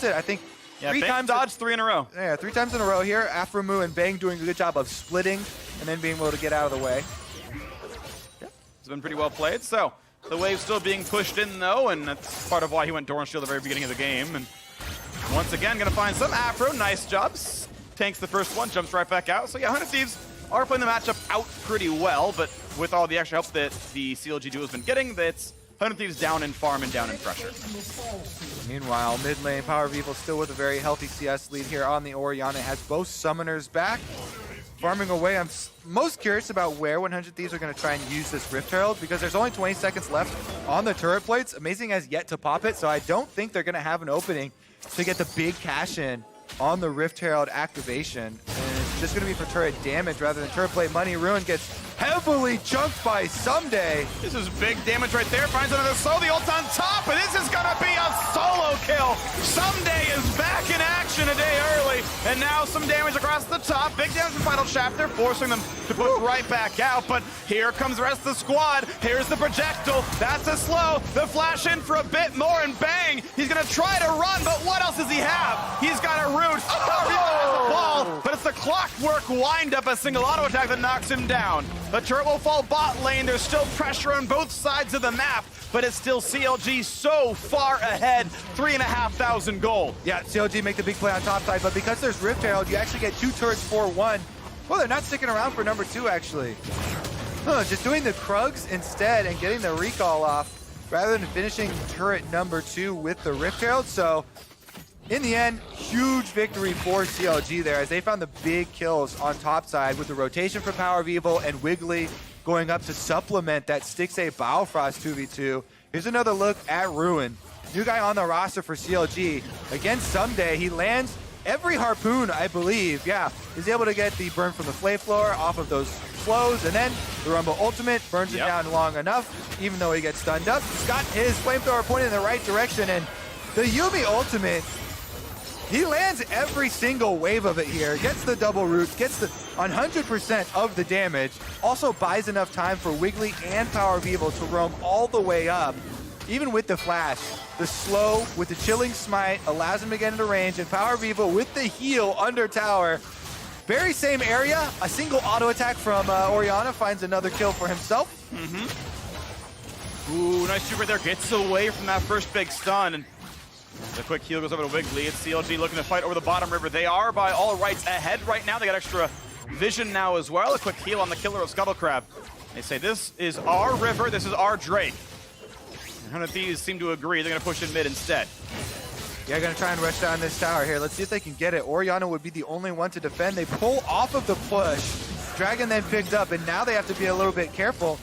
I think three times dodged 3 in a row. Yeah, 3 times in a row here. Aframu and Bang doing a good job of splitting and then being able to get out of the way. Yep. It's been pretty well played. So the wave's still being pushed in though, and that's part of why he went Doran Shield at the very beginning of the game. And once again, gonna find some Afro. Nice jobs. Tanks the first one, jumps right back out. So yeah, 100 Thieves are playing the matchup out pretty well, but with all the extra help that the CLG duo has been getting, that's 100 Thieves down in farm and down in pressure. Meanwhile, mid lane, Power of Evil still with a very healthy CS lead here on the Orianna. Has both summoners back. Farming away. I'm most curious about where 100 Thieves are going to try and use this Rift Herald, because there's only 20 seconds left on the turret plates. Amazing has yet to pop it, so I don't think they're going to have an opening to get the big cash in on the Rift Herald activation. And it's just going to be for turret damage rather than turret plate money. Ruin gets heavily chunked by Someday. This is big damage right there. Finds another soul. The ult on top, and this is going to be a solo kill. Someday is back in action a day early, and now some damage across the top. Big damage from Final Chapter, forcing them to push right back out. But here comes the rest of the squad. Here's the projectile. That's a slow. The flash in for a bit more, and Bang. He's going to try to run, but what else does he have? He's got a root. Oh! Ball, but it's the clockwork wind up, a single auto attack that knocks him down. The turret will fall bot lane. There's still pressure on both sides of the map, but it's still CLG so far ahead. 3,500 gold. Yeah, CLG make the big play on top side, but because there's Rift Herald, you actually get 2 turrets for 1. Well, they're not sticking around for number 2, actually. Just doing the Krugs instead and getting the recall off rather than finishing turret number 2 with the Rift Herald. So in the end, huge victory for CLG there as they found the big kills on top side with the rotation for Power of Evil and Wiggly going up to supplement that Stixxay Biofrost 2v2. Here's another look at Ruin. New guy on the roster for CLG. Against Someday, he lands every harpoon, I believe. Yeah, he's able to get the burn from the Flamethrower off of those flows, and then the Rumble Ultimate burns it down long enough, even though he gets stunned up. He's got his Flamethrower pointed in the right direction, and the Yuumi Ultimate, he lands every single wave of it here, gets the double root, gets the 100% of the damage, also buys enough time for Wiggly and Power of Evil to roam all the way up. Even with the flash, the slow with the chilling smite allows him to get into range, and Power of Evil with the heal under tower. Very same area, a single auto attack from Orianna finds another kill for himself. Ooh, nice shoot right there, gets away from that first big stun. And the quick heal goes over to Wiggly. It's CLG looking to fight over the bottom river. They are, by all rights, ahead right now. They got extra vision now as well. A quick heal on the killer of Scuttle Crab. They say, this is our river, this is our Drake. And 100 Thieves seem to agree. They're going to push in mid instead. Yeah, gonna try and rush down this tower here. Let's see if they can get it. Orianna would be the only one to defend. They pull off of the push. Dragon then picked up, and now they have to be a little bit careful.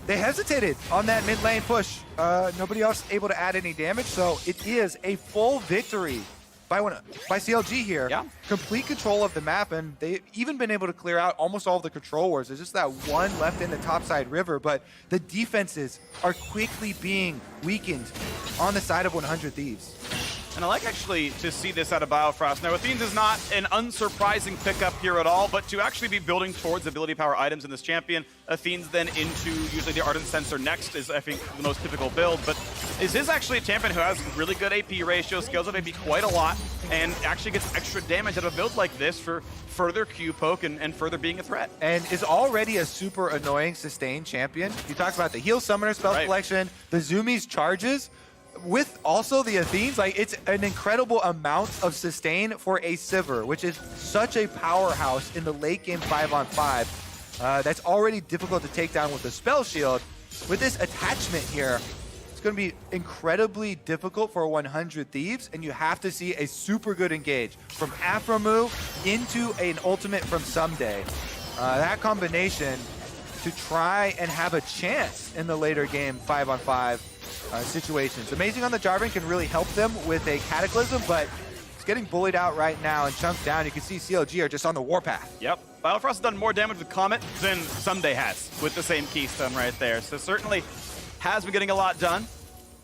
They hesitated on that mid lane push. Nobody else able to add any damage, so it is a full victory by CLG here. Yeah. Complete control of the map, and they've even been able to clear out almost all of the control wars. There's just that one left in the topside river, but the defenses are quickly being weakened on the side of 100 Thieves. And I like actually to see this out of Biofrost. Now, Athenes is not an unsurprising pickup here at all, but to actually be building towards ability power items in this champion, Athenes then into usually the Ardent Sensor next is, I think, the most typical build. But is this actually a champion who has really good AP ratio, scales up AP quite a lot, and actually gets extra damage out of a build like this for further Q poke and further being a threat? And is already a super annoying sustained champion. You talk about the heal summoner spell collection, the Zoomies charges, with also the Athenes, like, it's an incredible amount of sustain for a Sivir, which is such a powerhouse in the late game 5-on-5. That's already difficult to take down with the spell shield. With this attachment here, it's going to be incredibly difficult for 100 Thieves, and you have to see a super good engage from Aframu into an ultimate from Someday. That combination to try and have a chance in the later game 5-on-5 situations. Amazing on the Jarvan can really help them with a Cataclysm, but it's getting bullied out right now and chunked down. You can see CLG are just on the warpath. Yep. Biofrost has done more damage with Comet than Someday has with the same keystone right there. So certainly has been getting a lot done.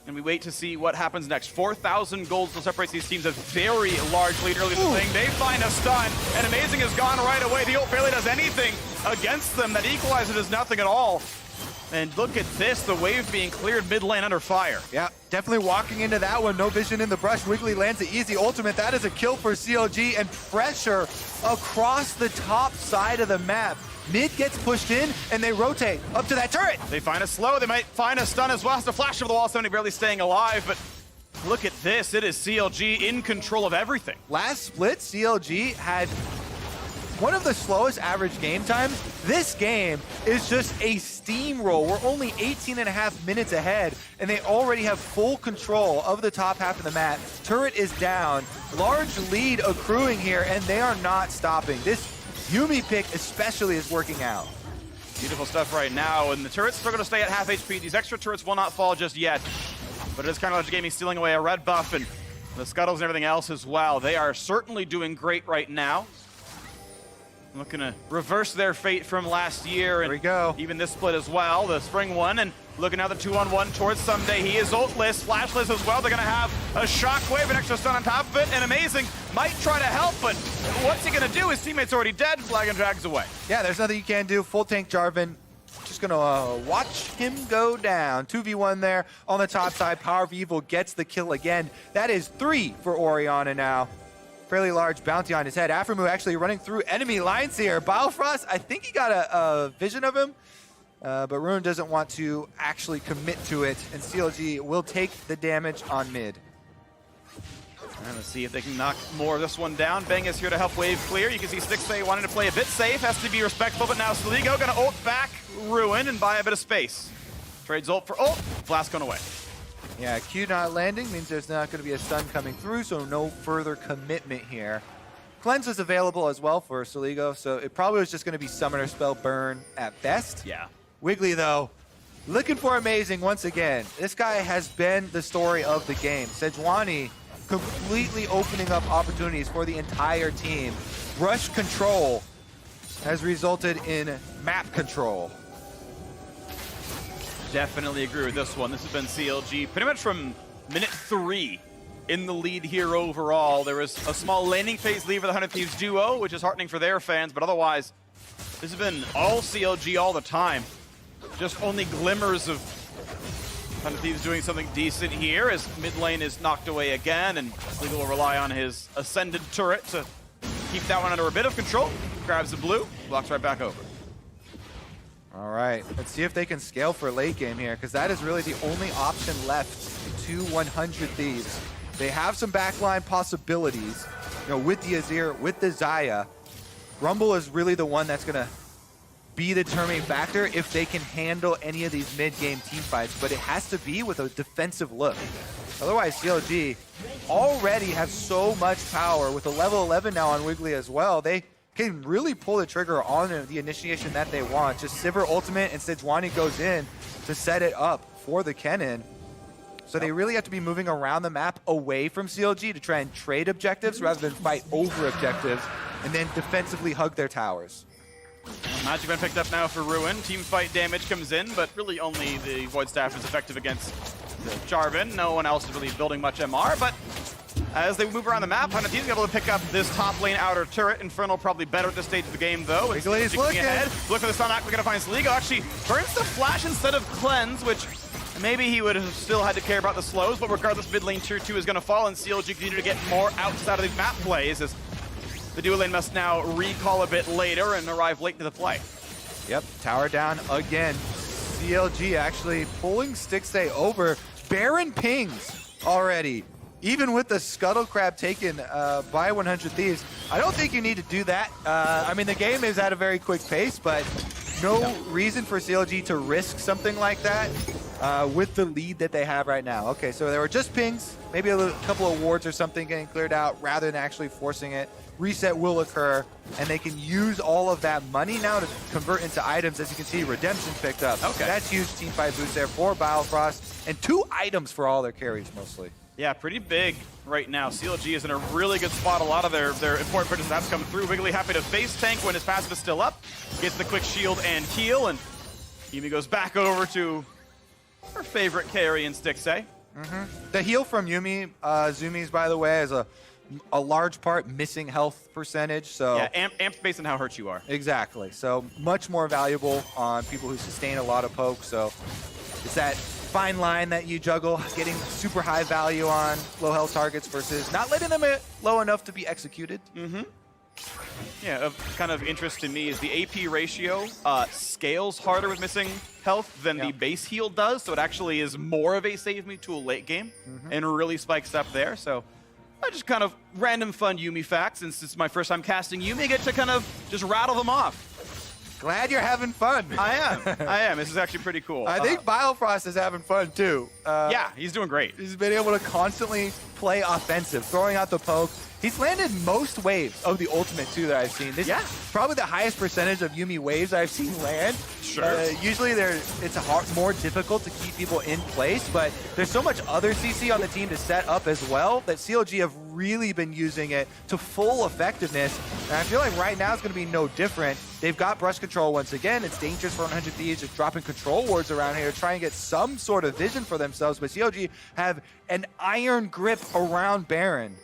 And we wait to see what happens next. 4,000 gold still separates these teams. A very large lead early in the thing. They find a stun, and Amazing is gone right away. The ult barely does anything against them. That equalizer does nothing at all. And look at this, the wave being cleared mid lane under fire. Yeah, definitely walking into that one. No vision in the brush. Wiggly lands the easy ultimate. That is a kill for CLG, and pressure across the top side of the map. Mid gets pushed in, and they rotate up to that turret. They find a slow, they might find a stun as well. Has to flash over the wall, somebody barely staying alive, but look at this. It is CLG in control of everything. Last split, CLG had one of the slowest average game times. This game is just a steamroll. We're only 18.5 minutes ahead, and they already have full control of the top half of the map. Turret is down. Large lead accruing here, and they are not stopping. This Yuumi pick especially is working out. Beautiful stuff right now, and the turret's still going to stay at half HP. These extra turrets will not fall just yet, but it is kind of like Gaming stealing away a red buff, and the scuttles and everything else as well. They are certainly doing great right now. Looking to reverse their fate from last year, and we go. Even this split as well, the spring one, and looking at the 2-on-1 towards Someday. He is ultless, flashless as well. They're gonna have a shockwave, an extra stun on top of it, and Amazing might try to help, but what's he gonna do? His teammate's already dead, Flag and drags away. Yeah, there's nothing you can do. Full tank Jarvan. Just gonna watch him go down. 2v1 there on the top side. Power of Evil gets the kill again. That is 3 for Orianna now. Fairly large bounty on his head. Aphromoo actually running through enemy lines here. Biofrost, I think he got a vision of him, but Rune doesn't want to actually commit to it, and CLG will take the damage on mid. And let's see if they can knock more of this one down. Bang is here to help wave clear. You can see Stixay wanting to play a bit safe, has to be respectful, but now Sligo gonna ult back Ruin and buy a bit of space. Trades ult for ult, Flask on away. Yeah, Q not landing means there's not going to be a stun coming through, so no further commitment here. Cleanse is available as well for Sligo, so it probably was just going to be Summoner Spell burn at best. Yeah. Wiggly, though, looking for Amazing once again. This guy has been the story of the game. Sejuani completely opening up opportunities for the entire team. Rush control has resulted in map control. Definitely agree with this one. This has been CLG pretty much from minute 3 in the lead here overall. There was a small landing phase lead for the 100 Thieves duo, which is heartening for their fans, but otherwise, this has been all CLG all the time. Just only glimmers of 100 Thieves doing something decent here as mid lane is knocked away again, and Legal will rely on his ascended turret to keep that one under a bit of control. Grabs the blue, walks right back over. All right, let's see if they can scale for late game here, because that is really the only option left to 100 Thieves. They have some backline possibilities, you know, with the Azir, with the Xayah. Rumble is really the one that's gonna be the determining factor if they can handle any of these mid-game team fights, but it has to be with a defensive look. Otherwise, CLG already have so much power with a level 11 now on Wiggly as well. They can really pull the trigger on the initiation that they want. Just Sivir ultimate and Sejuani goes in to set it up for the Kennen. So they really have to be moving around the map away from CLG to try and trade objectives rather than fight over objectives and then defensively hug their towers. Magic been picked up now for Ruin. Team fight damage comes in, but really only the Void Staff is effective against Jarvan. No one else is really building much MR, but as they move around the map, Hunter Thieves able to pick up this top lane outer turret. Infernal probably better at this stage of the game, though. Wiggly's looking ahead. Look for the stun act. We're going to find Sligo. Actually, burns the flash instead of cleanse, which maybe he would have still had to care about the slows, but regardless, mid lane tier 2 is going to fall, and CLG continue to get more outside of these map plays as the duo lane must now recall a bit later and arrive late to the play. Yep, tower down again. CLG actually pulling Stixay over. Baron pings already. Even with the Scuttle Crab taken by 100 Thieves, I don't think you need to do that. I mean, the game is at a very quick pace, but no reason for CLG to risk something like that with the lead that they have right now. Okay, so there were just pings, maybe a couple of wards or something getting cleared out rather than actually forcing it. Reset will occur, and they can use all of that money now to convert into items. As you can see, Redemption picked up. Okay. That's huge team fight boost there for Biofrost, and 2 items for all their carries mostly. Yeah, pretty big right now. CLG is in a really good spot. A lot of their important purchases have come through. Wiggly happy to face tank when his passive is still up. Gets the quick shield and heal, and Yuumi goes back over to her favorite carry in Stixay. The heal from Yuumi, Zoomies, by the way, is a a large part missing health percentage. So yeah, amped based on how hurt you are. Exactly. So much more valuable on people who sustain a lot of poke. So it's that fine line that you juggle, getting super high value on low health targets versus not letting them low enough to be executed. Mm-hmm. Yeah, of kind of interest to me is the AP ratio scales harder with missing health than the base heal does, so it actually is more of a save me tool late game and really spikes up there. So I just kind of random fun Yuumi facts, since it's my first time casting Yuumi, I get to kind of just rattle them off. Glad you're having fun. I am. This is actually pretty cool. I think Biofrost is having fun too. Yeah, he's doing great. He's been able to constantly play offensive, throwing out the poke. He's landed most waves of the ultimate too that I've seen. This is probably the highest percentage of Yuumi waves I've seen land. Sure. Usually it's more difficult to keep people in place, but there's so much other CC on the team to set up as well that CLG have really been using it to full effectiveness. And I feel like right now it's going to be no different. They've got brush control once again. It's dangerous for 100 Thieves just dropping control wards around here to try and get some sort of vision for themselves, but CLG have an iron grip around Baron.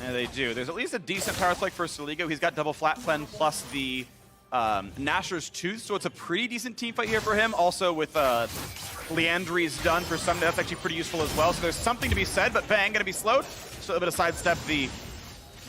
Yeah, they do. There's at least a decent power spike for Soligo. He's got double flat cleanse plus the Nashor's Tooth, so it's a pretty decent team fight here for him. Also with Leandri's done for some, that's actually pretty useful as well. So there's something to be said, but Bang gonna be slowed. So a bit of sidestep the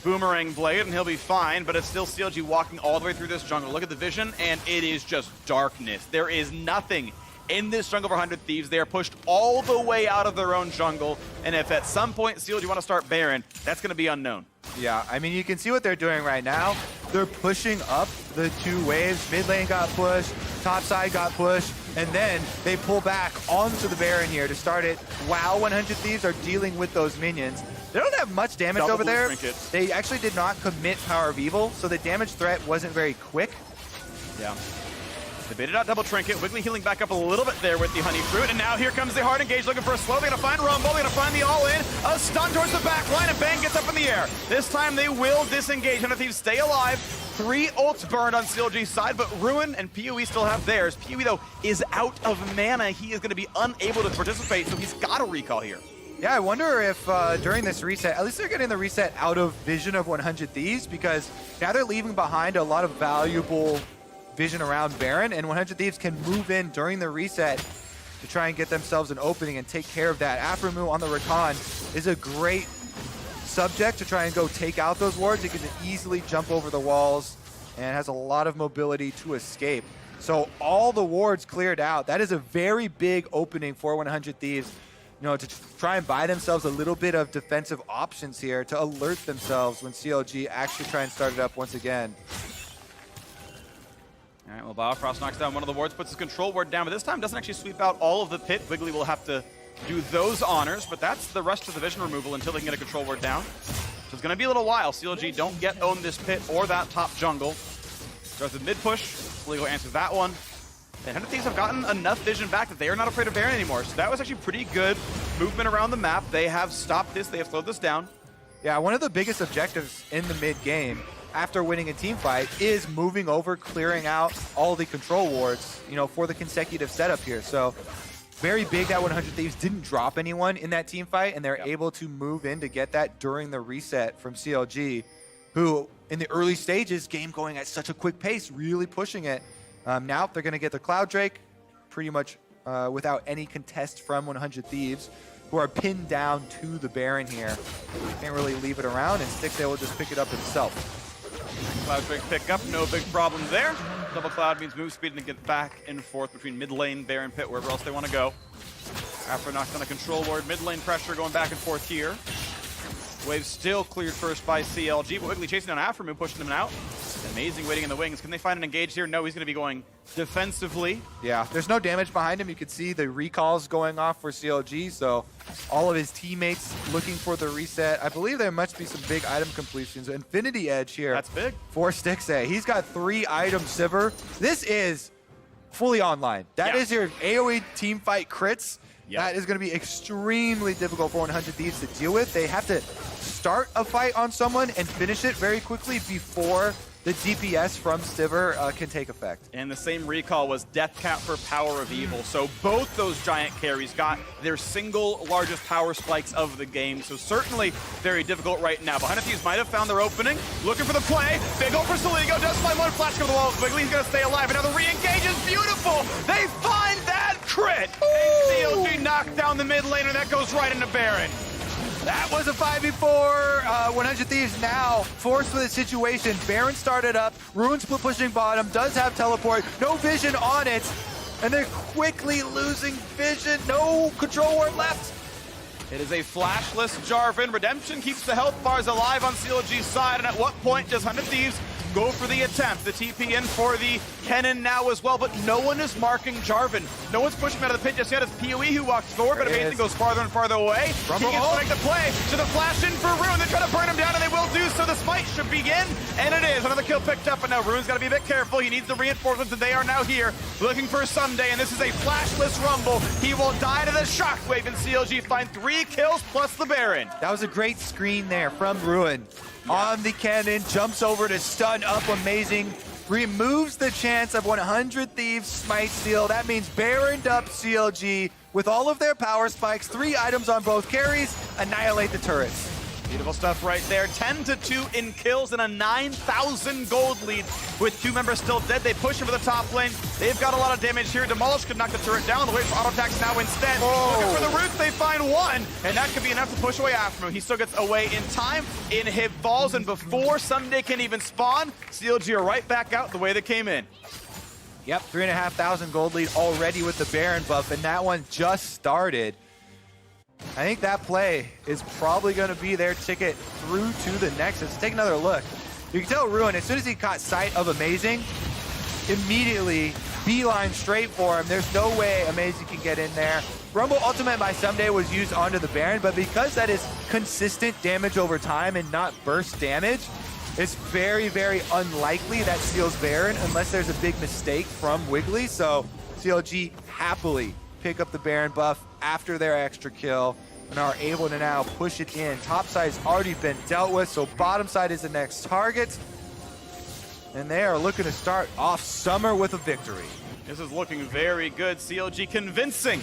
Boomerang Blade, and he'll be fine, but it's still CLG walking all the way through this jungle. Look at the vision, and it is just darkness. There is nothing in this jungle for 100 Thieves. They are pushed all the way out of their own jungle, and if at some point CLG want to start Baron, that's going to be unknown. Yeah, I mean, you can see what they're doing right now. They're pushing up the two waves. Mid lane got pushed, top side got pushed, and then they pull back onto the Baron here to start it while 100 Thieves are dealing with those minions. They don't have much damage over there. They actually did not commit Power of Evil, so the damage threat wasn't very quick. Yeah. They baited out double trinket. Wiggly healing back up a little bit there with the honey fruit, and now here comes the hard engage looking for a slow. They're gonna find Rumble, they're gonna find the all-in, a stun towards the back line, and Bang gets up in the air. This time they will disengage. 100 Thieves stay alive. 3 ults burned on CLG's side, but Ruin and PoE still have theirs. PoE though is out of mana. He is gonna be unable to participate, so he's got a recall here. Yeah, I wonder if during this reset, at least they're getting the reset out of vision of 100 Thieves, because now they're leaving behind a lot of valuable vision around Baron, and 100 Thieves can move in during the reset to try and get themselves an opening and take care of that. Aframu on the Rakan is a great subject to try and go take out those wards. He can easily jump over the walls and has a lot of mobility to escape. So all the wards cleared out. That is a very big opening for 100 Thieves, you know, to try and buy themselves a little bit of defensive options here to alert themselves when CLG actually try and start it up once again. All right, well, Biofrost knocks down one of the wards, puts his control ward down, but this time doesn't actually sweep out all of the pit. Wiggly will have to do those honors, but that's the rest of the vision removal until they can get a control ward down. So it's going to be a little while. CLG don't get own this pit or that top jungle. Starts with mid push. Soligo answers that one. And 100 Thieves have gotten enough vision back that they are not afraid of Baron anymore. So that was actually pretty good movement around the map. They have stopped this. They have slowed this down. Yeah, one of the biggest objectives in the mid game after winning a team fight is moving over, clearing out all the control wards, you know, for the consecutive setup here. So very big that 100 Thieves didn't drop anyone in that team fight, and they're able to move in to get that during the reset from CLG, who in the early stages, game going at such a quick pace, really pushing it. Now they're going to get the Cloud Drake pretty much without any contest from 100 Thieves, who are pinned down to the Baron here. Can't really leave it around, and Stixxay will just pick it up himself. Cloud Drake pick up, no big problem there. Double Cloud means move speed and get back and forth between mid lane, Baron pit, wherever else they want to go. After knocks on a control ward, mid lane pressure going back and forth here. Wave still cleared first by CLG, but Wiggly chasing down Aframu, pushing him out. Amazing waiting in the wings. Can they find an engage here? No, he's going to be going defensively. Yeah, there's no damage behind him. You can see the recalls going off for CLG, so all of his teammates looking for the reset. I believe there must be some big item completions. Infinity Edge here. That's big. For Stixxay. He's got 3 item Sivir. This is fully online. That is your AoE team fight crits. That is going to be extremely difficult for 100 Thieves to deal with. They have to start a fight on someone and finish it very quickly before the DPS from Stivir can take effect. And the same recall was Death Count for Power of Evil. So both those giant carries got their single largest power spikes of the game. So certainly very difficult right now. But 100 Thieves might have found their opening. Looking for the play. Big ult for Soligo. Does find one flash over the wall. Wiggly's going to stay alive. Another re-engage is beautiful. They find that crit. And CLG knocked down the mid lane, and that goes right into Baron. That was a 5v4. 100 Thieves now forced with the situation. Baron started up. Ruin split pushing bottom. Does have teleport. No vision on it. And they're quickly losing vision. No control ward left. It is a flashless Jarvan. Redemption keeps the health bars alive on CLG's side. And at what point does 100 Thieves go for the attempt? The TP in for the Kennen now as well, but no one is marking Jarvan. No one's pushing him out of the pit just yet. It's PoE who walks forward, but Amazing goes farther and farther away. He gets to make the play to the flash in for Ruin. They try to burn him down, and they will do so. The smite should begin, and it is. Another kill picked up, and now Ruin's got to be a bit careful. He needs the reinforcements, and they are now here looking for Sunday, and this is a flashless Rumble. He will die to the Shockwave, and CLG find 3 kills plus the Baron. That was a great screen there from Ruin. On the cannon, jumps over to stun up Amazing, removes the chance of 100 Thieves smite steal. That means Baroned up CLG with all of their power spikes, 3 items on both carries, annihilate the turrets. Beautiful stuff right there. 10-2 in kills and a 9,000 gold lead with 2 members still dead. They push him to the top lane. They've got a lot of damage here. Demolish could knock the turret down. The wave for auto attacks now instead. Looking for the roots, they find one, and that could be enough to push away after him. He still gets away in time. Inhib falls, and before Sunday can even spawn, CLG are right back out the way they came in. Yep, 3,500 gold lead already with the Baron buff, and that one just started. I think that play is probably going to be their ticket through to the Nexus. Let's take another look. You can tell Ruin, as soon as he caught sight of Amazing, immediately beeline straight for him. There's no way Amazing can get in there. Rumble Ultimate by Someday was used onto the Baron, but because that is consistent damage over time and not burst damage, it's very, very unlikely that steals Baron unless there's a big mistake from Wiggly. So CLG happily pick up the Baron buff after their extra kill and are able to now push it in. Top side's already been dealt with, so bottom side is the next target. And they are looking to start off summer with a victory. This is looking very good. CLG convincing.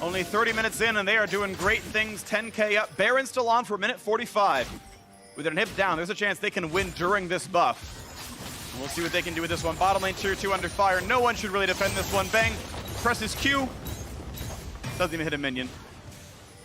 Only 30 minutes in, and they are doing great things. 10K up. Baron still on for a minute 45. With their inhib down, there's a chance they can win during this buff. We'll see what they can do with this one. Bottom lane tier 2 under fire. No one should really defend this one. Bang. Presses Q. Doesn't even hit a minion.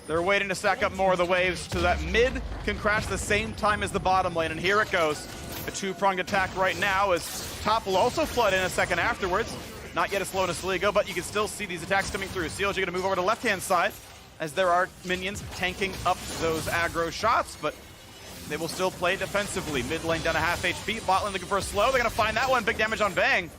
They're waiting to stack up more of the waves so that mid can crash the same time as the bottom lane, and here it goes. A 2-pronged attack right now as top will also flood in a second afterwards. Not yet as slow as Soligo, but you can still see these attacks coming through. CLG going to move over to the left-hand side as there are minions tanking up those aggro shots, but they will still play defensively. Mid lane down to half HP. Bot lane looking for a slow. They're going to find that one. Big damage on Bang.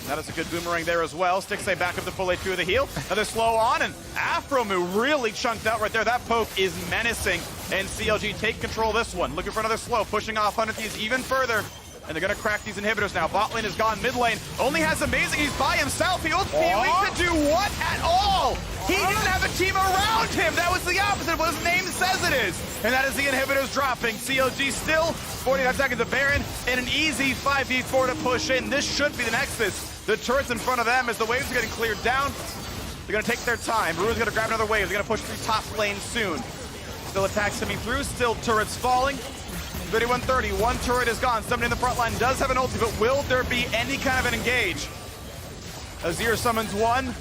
That is a good boomerang there as well. Stixxay back up to full HP with a heal. Another slow on, and Afromu really chunked out right there. That poke is menacing, and CLG take control of this one. Looking for another slow, pushing off 100 Thieves even further. And they're going to crack these inhibitors now. Bot lane is gone. Mid lane only has Amazing. He's by himself. He ults PoE to do what at all? He didn't have a team around him. That was the opposite of what his name says it is. And that is the inhibitors dropping. CLG still 49 seconds of Baron and an easy 5v4 to push in. This should be the Nexus. The turrets in front of them as the waves are getting cleared down. They're going to take their time. Ruin's going to grab another wave. They're going to push through top lane soon. Still attacks coming through. Still turrets falling. 31-30. One turret is gone. Somebody in the front line does have an ulti, but will there be any kind of an engage? Azir summons one.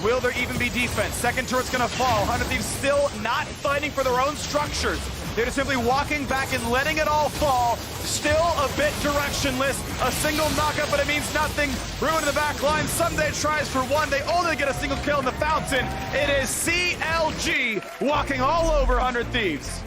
Will there even be defense? Second turret's going to fall. 100 Thieves still not fighting for their own structures. They're just simply walking back and letting it all fall. Still a bit directionless. A single knockup, but it means nothing. Ruin in the back line. Sunday tries for one. They only get a single kill in the fountain. It is CLG walking all over 100 Thieves.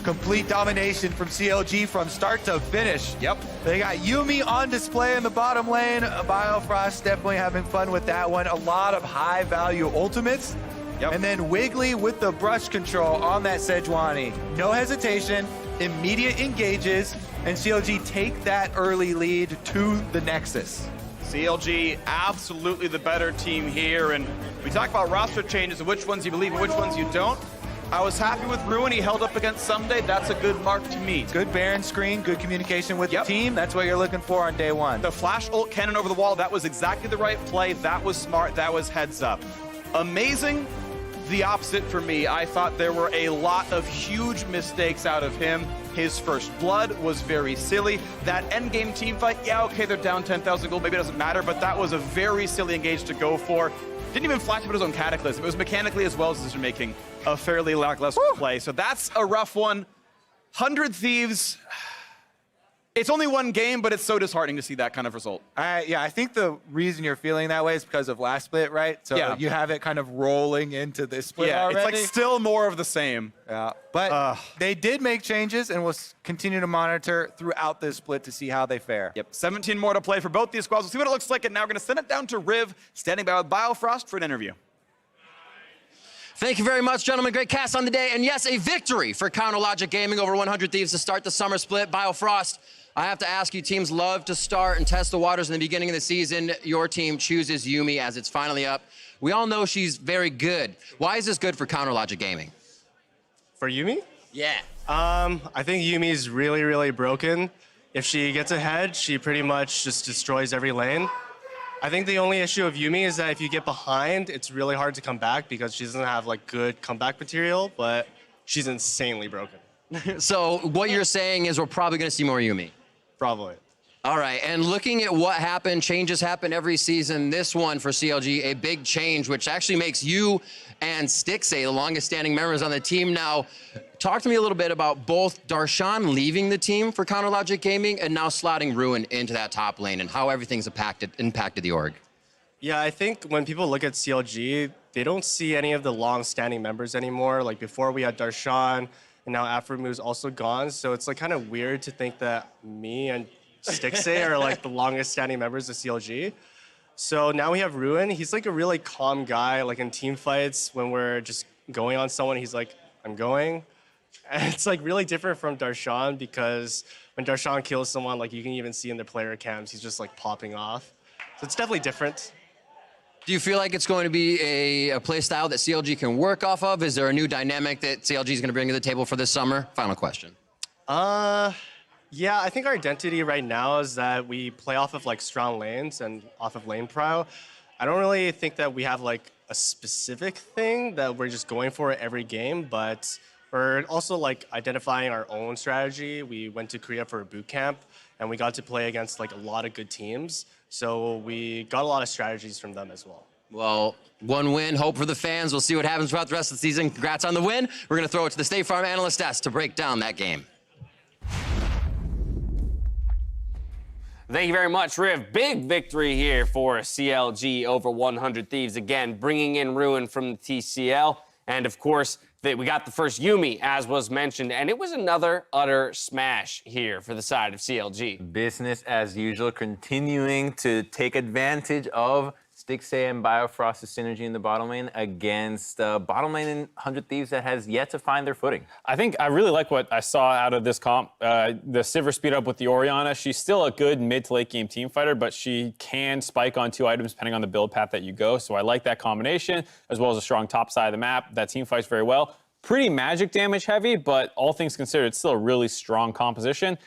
Complete domination from CLG from start to finish. Yep. They got Yuumi on display in the bottom lane. Biofrost definitely having fun with that one. A lot of high value ultimates. Yep. And then Wiggly with the brush control on that Sejuani. No hesitation, immediate engages, and CLG take that early lead to the Nexus. CLG absolutely the better team here, and we talk about roster changes and which ones you believe and which ones you don't. I was happy with Ruin. He held up against Someday. That's a good mark to me. Good Baron screen, good communication with the team. That's what you're looking for on day one. The flash ult cannon over the wall, that was exactly the right play. That was smart. That was heads up. Amazing. The opposite for me. I thought there were a lot of huge mistakes out of him. His first blood was very silly. That endgame team fight, yeah, okay, they're down 10,000 gold. Maybe it doesn't matter, but that was a very silly engage to go for. Didn't even flash him his own Cataclysm. It was mechanically as well as decision-making a fairly lackluster play. So that's a rough one. 100 Thieves. It's only one game, but it's so disheartening to see that kind of result. Yeah, I think the reason you're feeling that way is because of last split, right? So you have it kind of rolling into this split already. It's like still more of the same. Yeah, but they did make changes, and we'll continue to monitor throughout this split to see how they fare. Yep, 17 more to play for both these squads. We'll see what it looks like, and now we're going to send it down to Riv, standing by with Biofrost for an interview. Thank you very much, gentlemen. Great cast on the day. And yes, a victory for Counter Logic Gaming over 100 Thieves to start the summer split. Biofrost, I have to ask you, teams love to start and test the waters in the beginning of the season. Your team chooses Yuumi as it's finally up. We all know she's very good. Why is this good for Counter Logic Gaming? For Yuumi? Yeah. I think Yumi's really, really broken. If she gets ahead, she pretty much just destroys every lane. I think the only issue of Yuumi is that if you get behind, it's really hard to come back because she doesn't have like good comeback material, but she's insanely broken. So what you're saying is we're probably going to see more Yuumi? Probably. All right, and looking at what happened, changes happen every season. This one for CLG, a big change, which actually makes you and Stixay the longest standing members on the team now. Talk to me a little bit about both Darshan leaving the team for Counter Logic Gaming and now slotting Ruin into that top lane and how everything's impacted the org. Yeah, I think when people look at CLG, they don't see any of the long-standing members anymore. Like before we had Darshan, and now Afromu's also gone. So it's like kind of weird to think that me and Stixay are like the longest standing members of CLG. So now we have Ruin. He's like a really calm guy, like in team fights when we're just going on someone, he's like, I'm going. And it's like really different from Darshan because when Darshan kills someone, like you can even see in the player cams, he's just like popping off. So it's definitely different. Do you feel like it's going to be a play style that CLG can work off of? Is there a new dynamic that CLG is going to bring to the table for this summer? Final question. Yeah, I think our identity right now is that we play off of like strong lanes and off of lane prio. I don't really think that we have like a specific thing that we're just going for every game, but we're also like identifying our own strategy. We went to Korea for a boot camp and we got to play against like a lot of good teams. So we got a lot of strategies from them as well. Well, one win, hope for the fans. We'll see what happens throughout the rest of the season. Congrats on the win. We're going to throw it to the State Farm analyst desk to break down that game. Thank you very much, Riv. Big victory here for CLG over 100 Thieves. Again, bringing in Ruin from the TCL. And, of course, we got the first Yuumi, as was mentioned. And it was another utter smash here for the side of CLG. Business as usual, continuing to take advantage of Stixay and Biofrost's synergy in the bottom lane against bottom lane in 100 Thieves that has yet to find their footing. I think I really like what I saw out of this comp. The Sivir speed up with the Orianna. She's still a good mid to late game team fighter, but she can spike on 2 items depending on the build path that you go. So I like that combination, as well as a strong top side of the map. That team fights very well. Pretty magic damage heavy, but all things considered, it's still a really strong composition.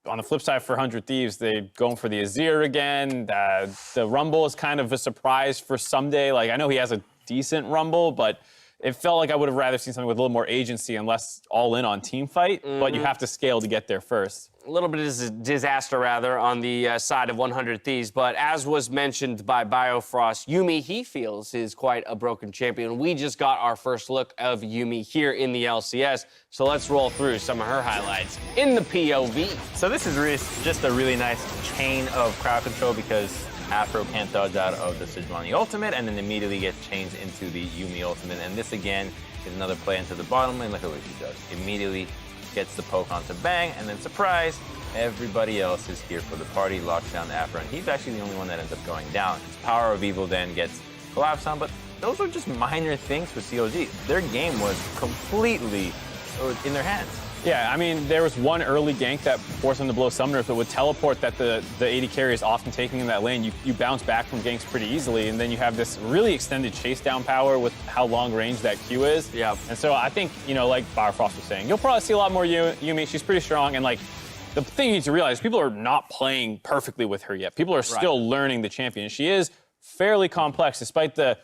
On the flip side, for 100 Thieves, they're going for the Azir again. The Rumble is kind of a surprise for Someday. Like, I know he has a decent Rumble, but it felt like I would have rather seen something with a little more agency and less all in on team fight, but you have to scale to get there first. A little bit of a disaster, rather, on the side of 100 Thieves. But as was mentioned by Biofrost, Yuumi, he feels, is quite a broken champion. We just got our first look of Yuumi here in the LCS. So let's roll through some of her highlights in the POV. So this is just a really nice chain of crowd control because Afro can't dodge out of the Sejuani ultimate and then immediately gets changed into the Yuumi ultimate. And this, again, is another play into the bottom lane. Look at what she does. Immediately gets the poke onto Bang, and then surprise, everybody else is here for the party, locks down Afro, and he's actually the only one that ends up going down. His Power of Evil then gets collapsed on, but those were just minor things for CLG. Their game was completely in their hands. Yeah, I mean, there was one early gank that forced them to blow summoners, but with teleport that the AD carry is often taking in that lane, you bounce back from ganks pretty easily, and then you have this really extended chase down power with how long range that Q is. Yeah. And so I think, you know, like Firefrost was saying, you'll probably see a lot more Yumi. She's pretty strong, and like, the thing you need to realize, people are not playing perfectly with her yet. People are still learning the champion. She is fairly complex, despite the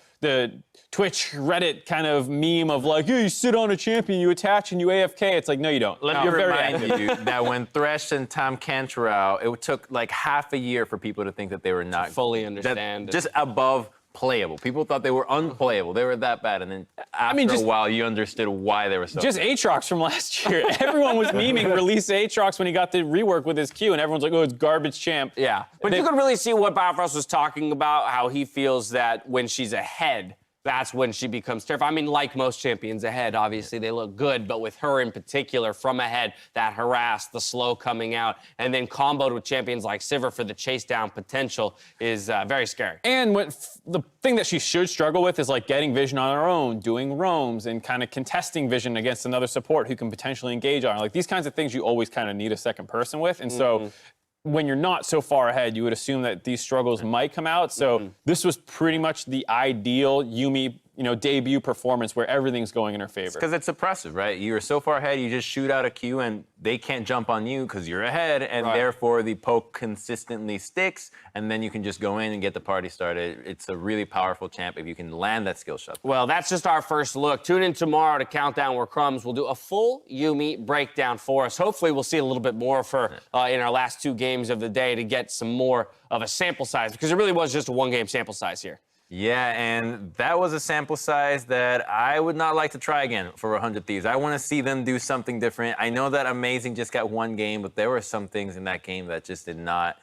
Twitch, Reddit kind of meme of like, yeah, you sit on a champion, you attach, and you AFK. It's like, no, you don't. Let me remind you that when Thresh and Tom Cantrell, it took like half a year for people to think that they were not fully understand. Just above playable. People thought they were unplayable. They were that bad. And then after a while, you understood why they were so just bad. Aatrox from last year. Everyone was memeing release Aatrox when he got the rework with his Q, and everyone's like, oh, it's garbage champ. Yeah, but you could really see what Firefrost was talking about, how he feels that when she's ahead, that's when she becomes terrifying. I mean, like most champions ahead, obviously they look good, but with her in particular, from ahead, that harass, the slow coming out, and then comboed with champions like Sivir for the chase down potential is very scary. And the thing that she should struggle with is like getting vision on her own, doing roams, and kind of contesting vision against another support who can potentially engage on her. Like these kinds of things you always kind of need a second person with, and so when you're not so far ahead, you would assume that these struggles might come out. So this was pretty much the ideal Yumi, debut performance where everything's going in her favor. Because it's oppressive, right? You're so far ahead, you just shoot out a Q and they can't jump on you because you're ahead, and therefore the poke consistently sticks, and then you can just go in and get the party started. It's a really powerful champ if you can land that skill shot. Well, that's just our first look. Tune in tomorrow to Countdown Where Crumbs. We'll do a full Yumi breakdown for us. Hopefully we'll see a little bit more for in our last 2 games of the day to get some more of a sample size, because it really was just a 1-game sample size here. Yeah, and that was a sample size that I would not like to try again for 100 Thieves. I want to see them do something different. I know that Amazing just got 1 game, but there were some things in that game that just did not...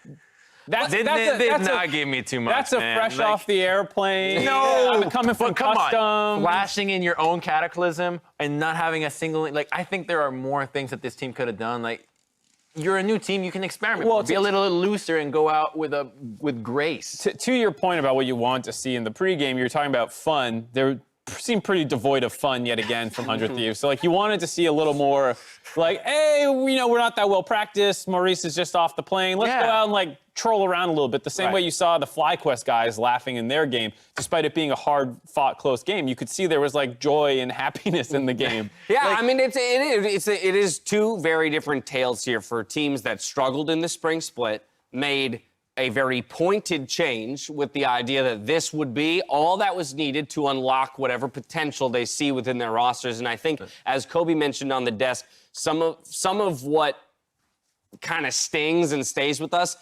Did not give me too much, That's a fresh off the airplane. No, coming from come custom. on. Flashing in your own Cataclysm and not having a single... Like, I think there are more things that this team could have done. Like, you're a new team, you can experiment. Well, be a little looser and go out with grace. To your point about what you want to see in the pregame, you're talking about fun. They seem pretty devoid of fun yet again from 100 Thieves. So, like, you wanted to see a little more, like, hey, we're not that well practiced. Maurice is just off the plane. Let's go out and, like, troll around a little bit. The same way you saw the FlyQuest guys laughing in their game, despite it being a hard-fought, close game. You could see there was, like, joy and happiness in the game. Yeah, like, I mean, it is 2 very different tales here for teams that struggled in the spring split, made a very pointed change with the idea that this would be all that was needed to unlock whatever potential they see within their rosters. And I think, as Kobe mentioned on the desk, some of what kind of stings and stays with us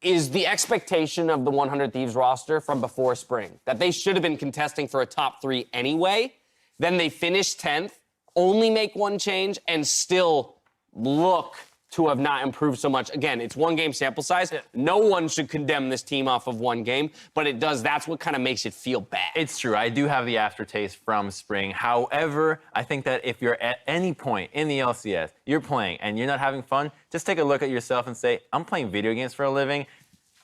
is the expectation of the 100 Thieves roster from before spring, that they should have been contesting for a top 3 anyway. Then they finish 10th, only make 1 change, and still look to have not improved so much. Again, it's 1-game sample size. No one should condemn this team off of 1 game, but it does. That's what kind of makes it feel bad. It's true. I do have the aftertaste from spring. However, I think that if you're at any point in the LCS, you're playing and you're not having fun, just take a look at yourself and say, I'm playing video games for a living.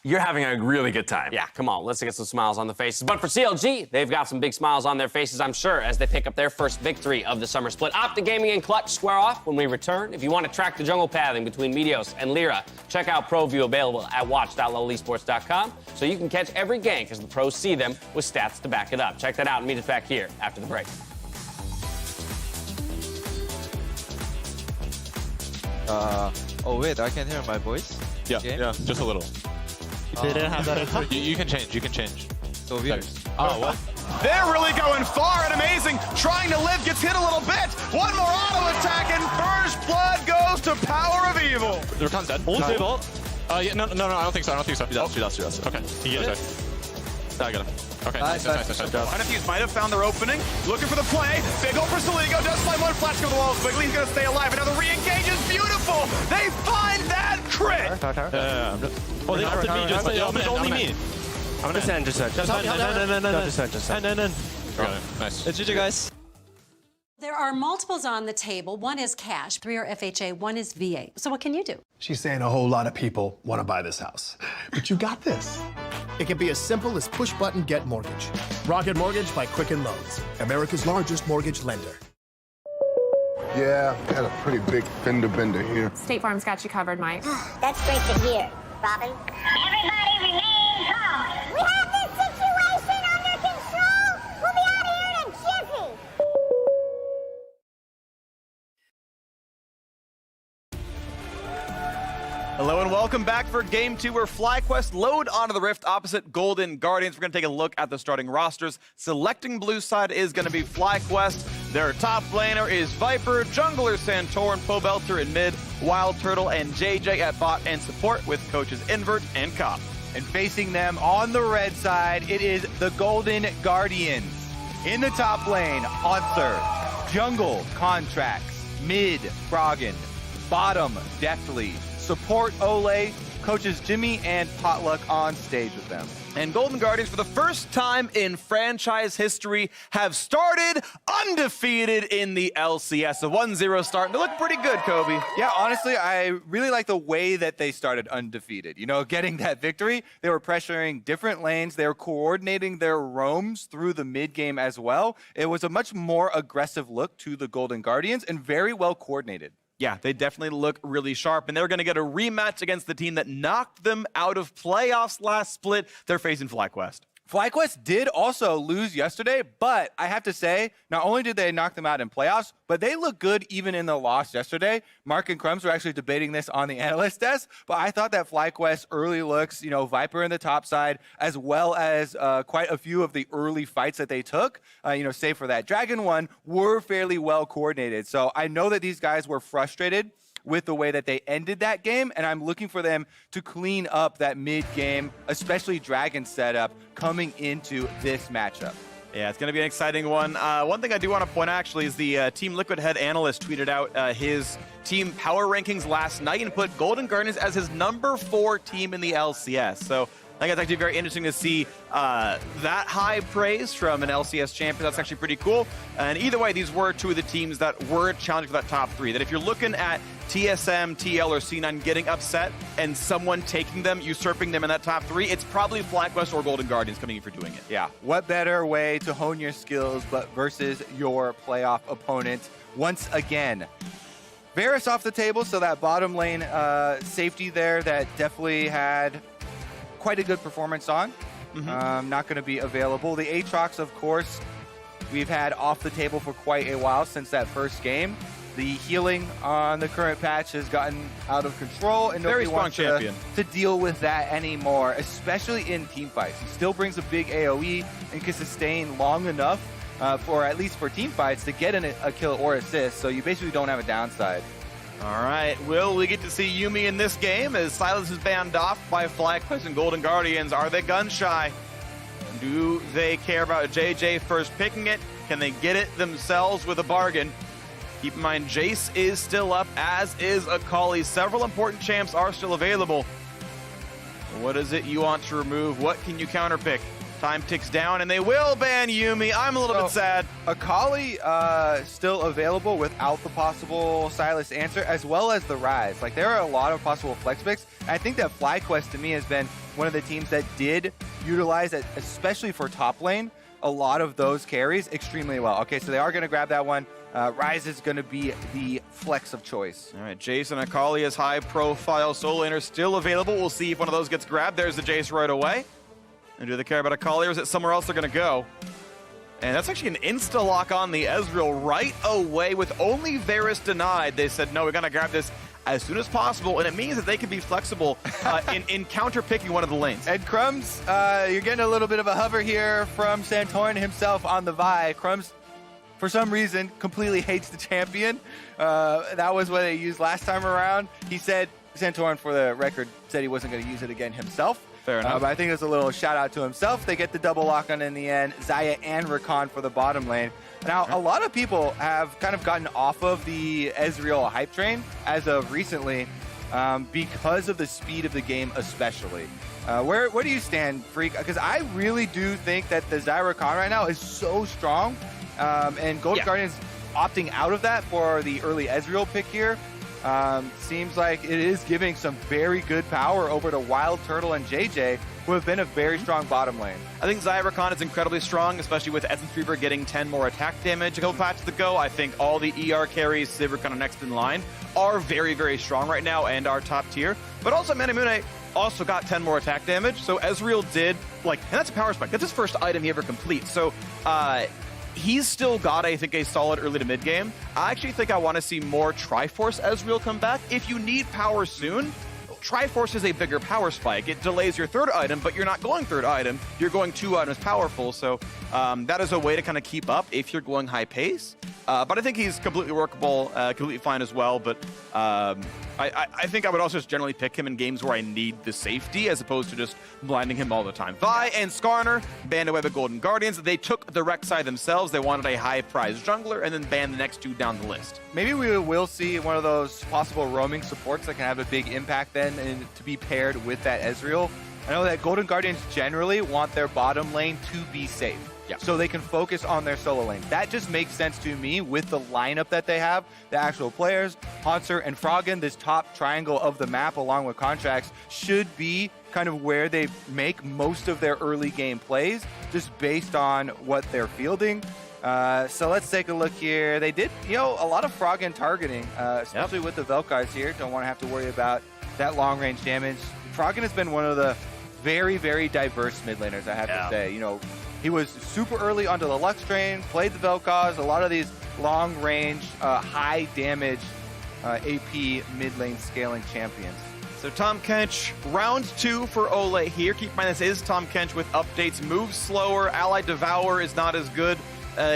You're having a really good time. Yeah, come on, let's get some smiles on the faces. But for CLG, they've got some big smiles on their faces, I'm sure, as they pick up their first victory of the summer split. Optic Gaming and Clutch square off when we return. If you want to track the jungle pathing between Meteos and Lyra, check out ProView, available at watch.lowlesports.com, so you can catch every gank as the pros see them with stats to back it up. Check that out and meet us back here after the break. Oh wait, I can hear my voice? Yeah, just a little. They didn't have that. You can change. So weird. Oh, what? They're really going far and Amazing. Trying to live, gets hit a little bit. 1 more auto attack, and First Blood goes to Power of Evil. Rakan's dead. Ult, save ult. Yeah, no, I don't think so. She does. Okay. You get it? I got him. Okay, nice. 100 Thieves might have found their opening. Looking for the play. Big ult for Soligo. Does slide 1 flash go to the wall. Quickly, he's going to stay alive. Another re-engage is beautiful. They find that crit. Oh, they ulted me just. Only me. I'm gonna send. Just send. No. Okay, nice. It's GG, guys. There are multiples on the table. 1 is cash, 3 are FHA, 1 is VA. So what can you do? She's saying a whole lot of people want to buy this house. But you got this. It can be as simple as push button get mortgage. Rocket Mortgage by Quicken Loans, America's largest mortgage lender. Yeah, had a pretty big fender bender here. State Farm's got you covered, Mike. That's great to hear, Robin. Everybody remain calm. We have this situation under control. We'll be out of here in a jiffy. Hello and welcome back for Game 2, where FlyQuest load onto the Rift opposite Golden Guardians. We're going to take a look at the starting rosters. Selecting blue side is going to be FlyQuest. Their top laner is Viper, jungler Santorin, Pobelter in mid, Wild Turtle, and JJ at bot and support with coaches Invert and Cop. And facing them on the red side, it is the Golden Guardians. In the top lane, Haunter, jungle, Contracts, mid, Froggen, bottom, Deathly, support Ole, coaches Jimmy and Potluck on stage with them. And Golden Guardians, for the first time in franchise history, have started undefeated in the LCS. A 1-0 start. They look pretty good, Kobe. Yeah, honestly, I really like the way that they started undefeated. You know, getting that victory, they were pressuring different lanes. They were coordinating their roams through the mid game as well. It was a much more aggressive look to the Golden Guardians and very well coordinated. Yeah, they definitely look really sharp, and they're going to get a rematch against the team that knocked them out of playoffs last split. They're facing FlyQuest. FlyQuest did also lose yesterday, but I have to say, not only did they knock them out in playoffs, but they look good even in the loss yesterday. Mark and Crumbs were actually debating this on the analyst desk, but I thought that FlyQuest early looks, you know, Viper in the top side, as well as quite a few of the early fights that they took, you know, save for that Dragon one, were fairly well coordinated. So I know that these guys were frustrated with the way that they ended that game, and I'm looking for them to clean up that mid-game, especially Dragon setup, coming into this matchup. Yeah, it's going to be an exciting one. One thing I do want to point out, actually, is the Team Liquid head analyst tweeted out his team power rankings last night and put Golden Guardians as his number 4 team in the LCS. So I think it's actually very interesting to see that high praise from an LCS champion. That's actually pretty cool. And either way, these were two of the teams that were challenging for that top 3. That if you're looking at TSM, TL, or C9 getting upset and someone taking them, usurping them in that top 3, it's probably FlyQuest or Golden Guardians coming in for doing it. Yeah, what better way to hone your skills but versus your playoff opponent once again. Varus off the table, so that bottom lane safety there that definitely had quite a good performance on. Not going to be available. The Aatrox, of course, we've had off the table for quite a while since that first game. The healing on the current patch has gotten out of control, and nobody wants to deal with that anymore, especially in team fights. He still brings a big AoE and can sustain long enough for, at least for team fights, to get a kill or assist, so you basically don't have a downside. All right, will we get to see Yuumi in this game as Silas is banned off by FlyQuest and Golden Guardians? Are they gun shy? Do they care about JJ first picking it? Can they get it themselves with a bargain? Keep in mind, Jace is still up, as is Akali. Several important champs are still available. What is it you want to remove? What can you counterpick? Time ticks down, and they will ban Yuumi. I'm a little bit sad. Akali still available without the possible Silas answer, as well as the Rise. Like, there are a lot of possible flex picks. I think that FlyQuest, to me, has been one of the teams that did utilize it, especially for top lane, a lot of those carries extremely well. Okay, so they are going to grab that one. Rise is going to be the flex of choice. All right, Jace and Akali as high-profile solo laners still available. We'll see if one of those gets grabbed. There's the Jace right away. And do they care about Akali, or is it somewhere else they're going to go? And that's actually an insta-lock on the Ezreal right away with only Varus denied. They said, no, we're going to grab this as soon as possible, and it means that they can be flexible in counter-picking one of the lanes. And Crumbs, you're getting a little bit of a hover here from Santorin himself on the Vi. Crumbs, for some reason, completely hates the champion. That was what they used last time around. He said, Santorin, for the record, said he wasn't going to use it again himself. Fair enough. But I think it's a little shout out to himself. They get the double lock on in the end. Xayah and Rakan for the bottom lane. Now, a lot of people have kind of gotten off of the Ezreal hype train as of recently because of the speed of the game especially. Where do you stand, Freak? Because I really do think that the Xayah Rakan right now is so strong. And Golden Guardians opting out of that for the early Ezreal pick here. Seems like it is giving some very good power over to Wild Turtle and JJ. who have been a very strong bottom lane. I think Zybercon is incredibly strong, especially with Essence Reaver getting 10 more attack damage a couple patches ago. I think all the ER carries, Sivir kind of next in line, are very, very strong right now and are top tier. But also Manamune also got 10 more attack damage, so Ezreal did, and that's a power spike. That's his first item he ever completes. So, he's still got, I think, a solid early to mid game. I actually think I want to see more Triforce Ezreal come back. If you need power soon, Triforce is a bigger power spike. It delays your third item, but you're not going third item. You're going 2 items powerful. So that is a way to kind of keep up if you're going high pace. But I think he's completely workable, completely fine as well. But I think I would also just generally pick him in games where I need the safety as opposed to just blinding him all the time. Vi and Skarner banned away the Golden Guardians. They took the Rek'Sai themselves. They wanted a high-prize jungler and then banned the next 2 down the list. Maybe we will see one of those possible roaming supports that can have a big impact then and to be paired with that Ezreal. I know that Golden Guardians generally want their bottom lane to be safe. Yeah. So they can focus on their solo lane. That just makes sense to me with the lineup that they have, the actual players. Hauntzer and Froggen, this top triangle of the map along with contracts, should be kind of where they make most of their early game plays, just based on what they're fielding. So let's take a look here. They did, a lot of Froggen targeting, especially with the Vel'Kais here. Don't want to have to worry about that long-range damage. Froggen has been one of the very, very diverse mid laners, I have to say. He was super early onto the Lux train, played the Vel'Kais, a lot of these long-range, high-damage AP mid-lane scaling champions. So Tahm Kench, round 2 for Ole here. Keep in mind this is Tahm Kench with updates. Moves slower, Allied Devour is not as good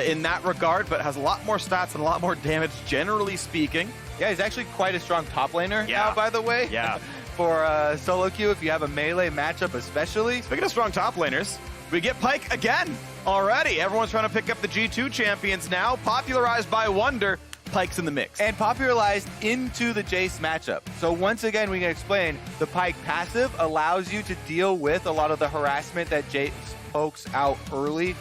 in that regard, but has a lot more stats and a lot more damage, generally speaking. Yeah, he's actually quite a strong top laner now, by the way. Yeah. For solo queue, if you have a melee matchup especially. Speaking of strong top laners, we get Pyke again already. Everyone's trying to pick up the G2 champions now. Popularized by Wunder, Pyke's in the mix. And popularized into the Jace matchup. So once again, we can explain the Pyke passive allows you to deal with a lot of the harassment that Jace pokes out early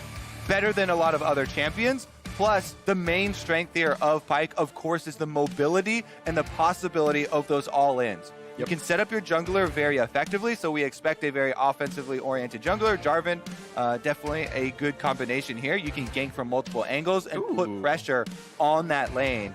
better than a lot of other champions. Plus, the main strength here of Pyke, of course, is the mobility and the possibility of those all-ins. You can set up your jungler very effectively, so we expect a very offensively oriented jungler. Jarvan, definitely a good combination here. You can gank from multiple angles and put pressure on that lane.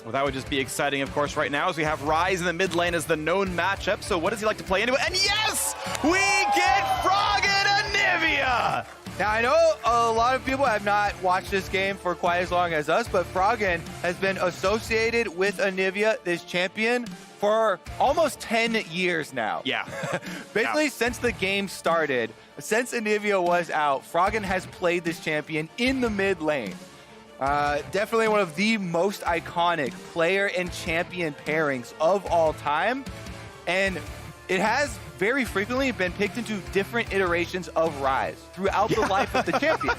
Well, that would just be exciting, of course, right now, as we have Ryze in the mid lane as the known matchup. So what does he like to play into it? And yes, we get Froggen Anivia! Now, I know a lot of people have not watched this game for quite as long as us, but Froggen has been associated with Anivia, this champion, for almost 10 years now. Yeah. Basically, since the game started, since Anivia was out, Froggen has played this champion in the mid lane. Definitely one of the most iconic player and champion pairings of all time. And it has very frequently been picked into different iterations of Ryze throughout the life of the champion.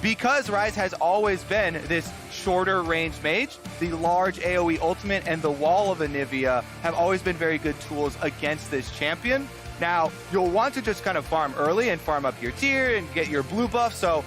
Because Ryze has always been this shorter range mage, the large AoE ultimate and the wall of Anivia have always been very good tools against this champion. Now, you'll want to just kind of farm early and farm up your tier and get your blue buff. So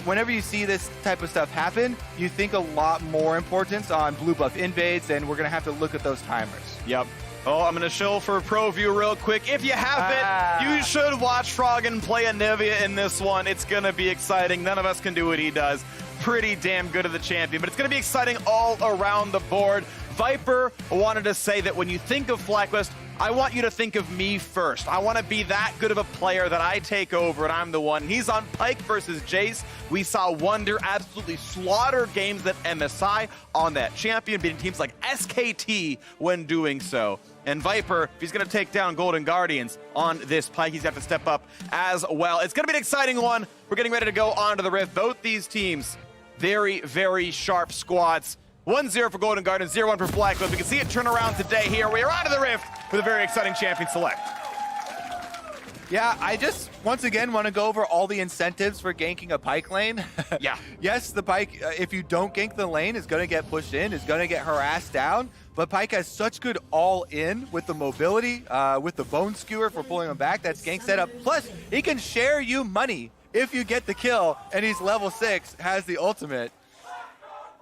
whenever you see this type of stuff happen, you think a lot more importance on blue buff invades, and we're going to have to look at those timers. Yep. Oh, I'm going to show for pro view real quick. If you haven't, you should watch Froggen play Anivia in this one. It's going to be exciting. None of us can do what he does. Pretty damn good at the champion, but it's going to be exciting all around the board. Viper wanted to say that when you think of FlyQuest, I want you to think of me first. I want to be that good of a player that I take over and I'm the one. He's on Pyke versus Jace. We saw Wunder absolutely slaughter games at MSI on that champion, beating teams like SKT when doing so. And Viper, if he's going to take down Golden Guardians on this Pyke, he's got to step up as well. It's going to be an exciting one. We're getting ready to go on to the Rift. Both these teams, very, very sharp squads. 1-0 for Golden Guardians, 0-1 for FlyQuest. We can see it turn around today here. We are on to the Rift with a very exciting champion select. Yeah, I just, once again, want to go over all the incentives for ganking a Pyke lane. Yeah. Yes, the Pyke, if you don't gank the lane, is going to get pushed in, is going to get harassed down. But Pyke has such good all-in with the mobility, with the Bone Skewer for pulling him back. That's gank setup. Plus, he can share you money if you get the kill, and he's level 6, has the ultimate.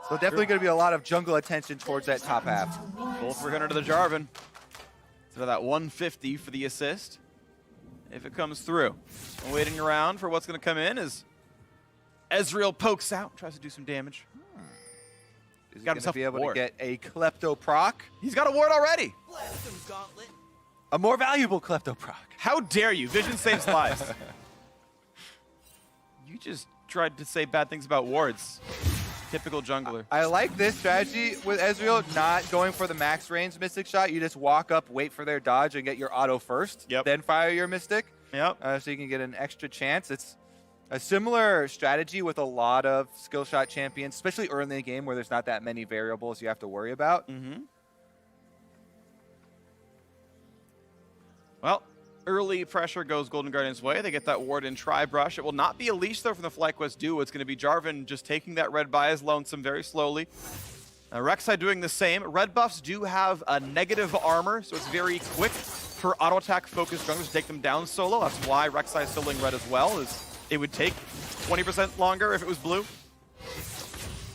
So definitely going to be a lot of jungle attention towards that top half. Full 300 to the Jarvan. So that 150 for the assist. if it comes through. And waiting around for what's going to come in as Ezreal pokes out, tries to do some damage. He's got to be able to get a Klepto proc. He's got a ward already. A more valuable Klepto proc. How dare you? Vision saves lives. You just tried to say bad things about wards. Typical jungler. I like this strategy with Ezreal, not going for the max range Mystic shot. You just walk up, wait for their dodge, and get your auto first. Yep. Then fire your Mystic. Yep. So you can get an extra chance. It's a similar strategy with a lot of skill shot champions, especially early in the game where there's not that many variables you have to worry about. Well, early pressure goes Golden Guardian's way. They get that ward in Tri-Brush. It will not be a leash, though, from the FlyQuest duo. It's going to be Jarvan just taking that red by his lonesome very slowly. Rek'Sai doing the same. Red buffs do have a negative armor, so it's very quick for auto-attack focused junglers to take them down solo. That's why Rek'Sai is soloing red as well, is it would take 20% longer if it was blue.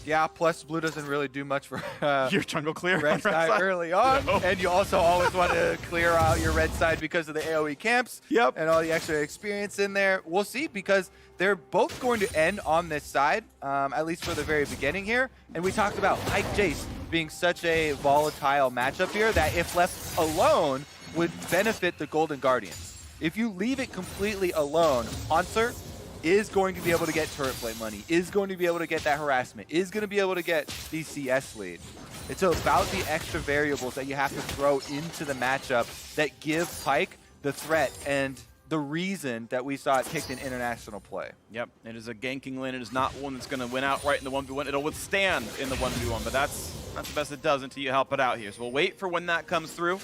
Yeah, plus blue doesn't really do much for your jungle clear red side early on. No. And you also always want to clear out your red side because of the AoE camps. Yep. And all the extra experience in there. We'll see, because they're both going to end on this side, at least for the very beginning here. And we talked about Ike Jace being such a volatile matchup here that if left alone would benefit the Golden Guardians. If you leave it completely alone, Hansar is going to be able to get turret plate money, is going to be able to get that harassment, is going to be able to get the CS lead. It's about the extra variables that you have to throw into the matchup that give Pyke the threat and the reason that we saw it picked in international play. Yep, it is a ganking lane. It is not one that's going to win outright in the 1v1. It'll withstand in the 1v1, but that's the best it does until you help it out here. So we'll wait for when that comes through.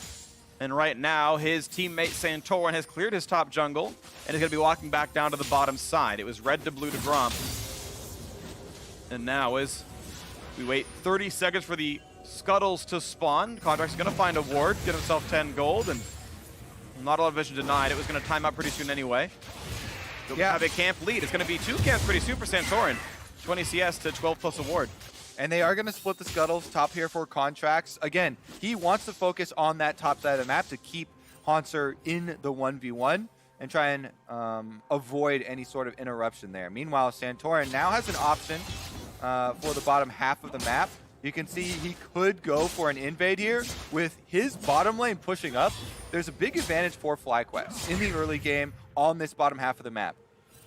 And right now, his teammate Santorin has cleared his top jungle and is going to be walking back down to the bottom side. It was red to blue to Gromp. And now as we wait 30 seconds for the scuttles to spawn, Contract's going to find a ward, get himself 10 gold, and not a lot of vision denied. It was going to time out pretty soon anyway. So we have a camp lead. It's going to be 2 camps pretty soon for Santorin. 20 CS to 12 plus a ward. And they are going to split the scuttles top here for Contracts. Again, he wants to focus on that top side of the map to keep Hansar in the 1v1 and try and avoid any sort of interruption there. Meanwhile, Santorin now has an option for the bottom half of the map. You can see he could go for an invade here. With his bottom lane pushing up, there's a big advantage for FlyQuest in the early game on this bottom half of the map.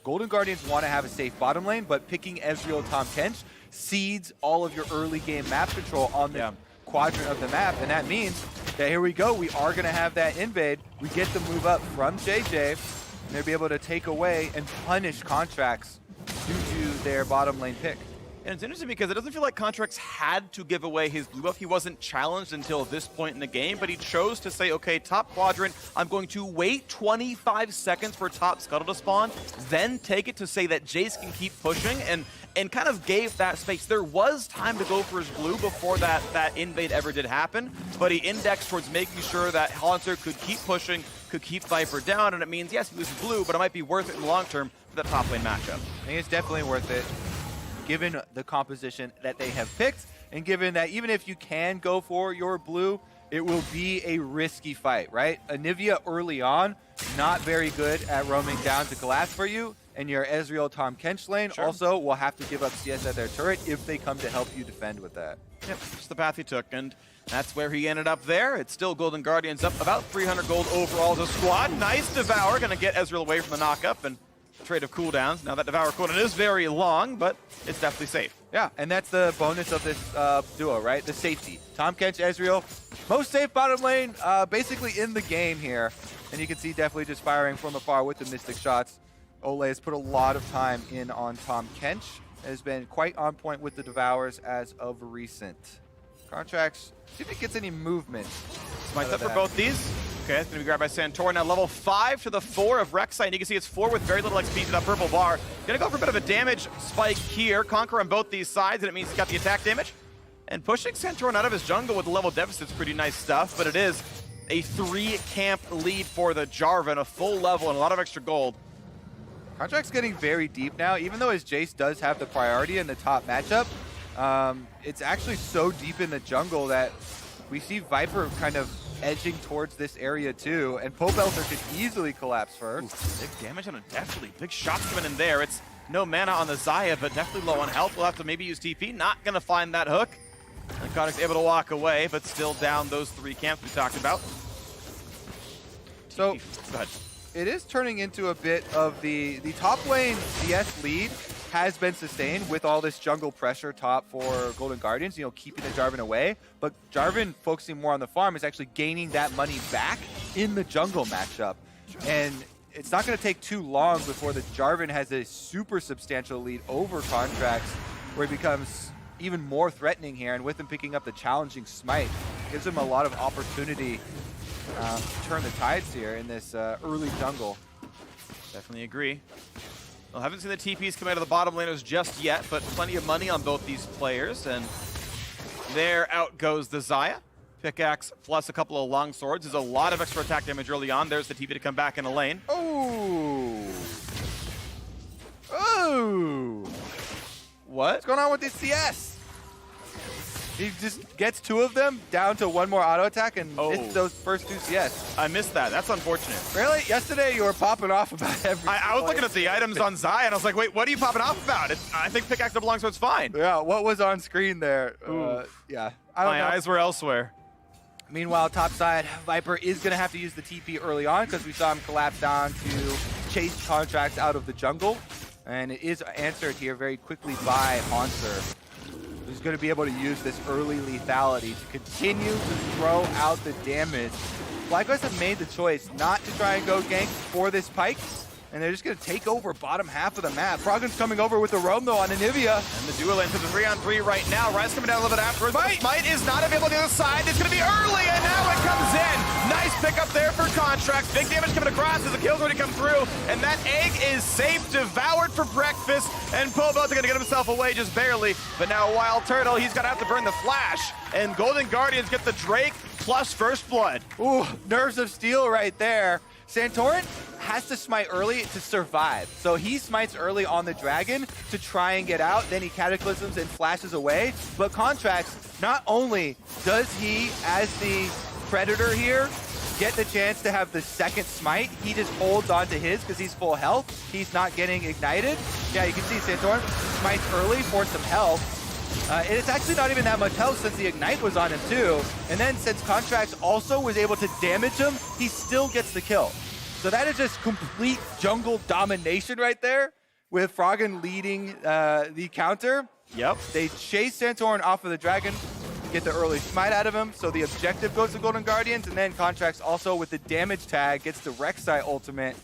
Golden Guardians want to have a safe bottom lane, but picking Ezreal Tahm Kench cedes all of your early game map control on the quadrant of the map, and that means that here we go, we are going to have that invade. We get the move up from JJ, and they'll be able to take away and punish Contracts due to their bottom lane pick. And it's interesting because it doesn't feel like Contracts had to give away his blue buff. He wasn't challenged until this point in the game, but he chose to say, okay, top quadrant, I'm going to wait 25 seconds for top scuttle to spawn, then take it to say that Jace can keep pushing, and kind of gave that space. There was time to go for his blue before that invade ever did happen, but he indexed towards making sure that Hansar could keep pushing, could keep Viper down, and it means, yes, he loses blue, but it might be worth it in the long term for the top lane matchup. I think it's definitely worth it, given the composition that they have picked, and given that even if you can go for your blue, it will be a risky fight, right? Anivia early on, not very good at roaming down to glass for you, and your Ezreal Tahm Kench lane also will have to give up CS at their turret if they come to help you defend with that. Yep, just the path he took, and that's where he ended up there. It's still Golden Guardians up about 300 gold overall as a squad. Nice Devour, gonna get Ezreal away from the knock-up, and trade of cooldowns. Now that Devour cooldown is very long, but it's definitely safe. Yeah, and that's the bonus of this duo, right? The safety. Tahm Kench, Ezreal, most safe bottom lane basically in the game here. And you can see definitely just firing from afar with the Mystic shots. Ole has put a lot of time in on Tahm Kench. Has been quite on point with the Devours as of recent. Contracts, see if it gets any movement. Smite up for both these. Okay, it's going to be grabbed by Santorin. Now level 5 to the 4 of Rek'Sai, and you can see it's 4 with very little XP to that purple bar. Going to go for a bit of a damage spike here. Conquer on both these sides, and it means he's got the attack damage. And pushing Santorin out of his jungle with the level deficit is pretty nice stuff, but it is a 3-camp lead for the Jarvan, a full level and a lot of extra gold. Contract's getting very deep now, even though his Jace does have the priority in the top matchup. It's actually so deep in the jungle that we see Viper kind of edging towards this area too, and Pobelter could easily collapse first. Big damage on it, definitely. Big shots coming in there. It's no mana on the Xayah, but definitely low on health. We'll have to maybe use TP. Not going to find that hook. And Konic's able to walk away, but still down those 3 camps we talked about. So, go ahead. It is turning into a bit of the top lane CS lead has been sustained with all this jungle pressure top for Golden Guardians, you know, keeping the Jarvan away. But Jarvan focusing more on the farm is actually gaining that money back in the jungle matchup. And it's not going to take too long before the Jarvan has a super substantial lead over Contracts, where he becomes even more threatening here. And with him picking up the challenging smite, gives him a lot of opportunity to turn the tides here in this early jungle. Definitely agree. Well, haven't seen the TPs come out of the bottom laners just yet, but plenty of money on both these players. And there out goes the Xayah. Pickaxe plus a couple of long swords. There's a lot of extra attack damage early on. There's the TP to come back in the lane. Oh! Oh! What's going on with this CS? He just gets 2 of them down to 1 more auto attack and hits those first 2 CS. I missed that. That's unfortunate. Really? Yesterday you were popping off about every I was looking at the items on Xayah and I was like, wait, what are you popping off about? I think Pickaxe double longsword's fine. Yeah, what was on screen there? Yeah. I don't know. My eyes were elsewhere. Meanwhile, topside, Viper is going to have to use the TP early on because we saw him collapse down to chase Contracts out of the jungle. And it is answered here very quickly by Haunter, who's going to be able to use this early lethality to continue to throw out the damage. FlyQuest have made the choice not to try and go gank for this Pyke, and they're just going to take over bottom half of the map. Froggen's coming over with the roam, though, on Anivia. And the duel into the 3-on-3 right now. Rise coming down a little bit afterwards. Smite is not available on the other side. It's going to be early, and now it comes in. Nice pickup there for Contracts. Big damage coming across as the kill's already come through. And that egg is safe, devoured for breakfast. And Pobel's going to get himself away just barely. But now Wild Turtle, he's going to have to burn the flash. And Golden Guardians get the Drake plus First Blood. Ooh, nerves of steel right there. Santorin has to smite early to survive. So he smites early on the dragon to try and get out, then he cataclysms and flashes away. But Contracts, not only does he, as the Predator here, get the chance to have the second smite, he just holds on to his because he's full health. He's not getting ignited. Yeah, you can see Santorin smites early for some health. And it's actually not even that much health since the Ignite was on him too. And then since Contracts also was able to damage him, he still gets the kill. So that is just complete jungle domination right there, with Froggen leading the counter. Yep. They chase Santorin off of the dragon, get the early smite out of him, so the objective goes to Golden Guardians, and then Contracts also with the damage tag gets the Rek'Sai ultimate,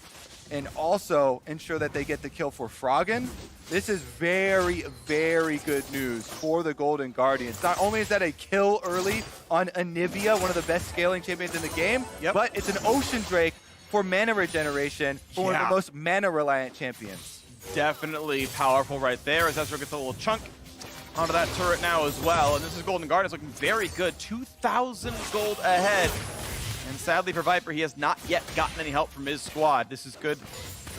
and also ensure that they get the kill for Froggen. This is very, very good news for the Golden Guardians. Not only is that a kill early on Anivia, one of the best scaling champions in the game, but it's an Ocean Drake for mana regeneration for one of the most mana-reliant champions. Definitely powerful right there, as Ezreal gets a little chunk onto that turret now as well. And this is Golden Guardians looking very good, 2,000 gold ahead. And sadly for Viper, he has not yet gotten any help from his squad. This is good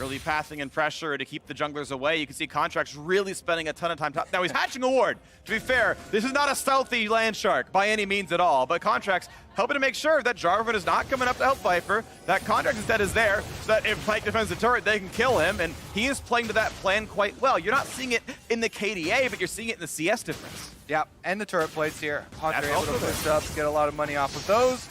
early pathing and pressure to keep the junglers away. You can see Contracts really spending a ton of time. Now he's hatching a ward. To be fair, this is not a stealthy land shark by any means at all, but Contracts helping to make sure that Jarvan is not coming up to help Viper, that Contracts instead is there, so that if Pyke defends the turret, they can kill him, and he is playing to that plan quite well. You're not seeing it in the KDA, but you're seeing it in the CS difference. Yeah, and the turret plates here. Haunter able to push up, get a lot of money off of those.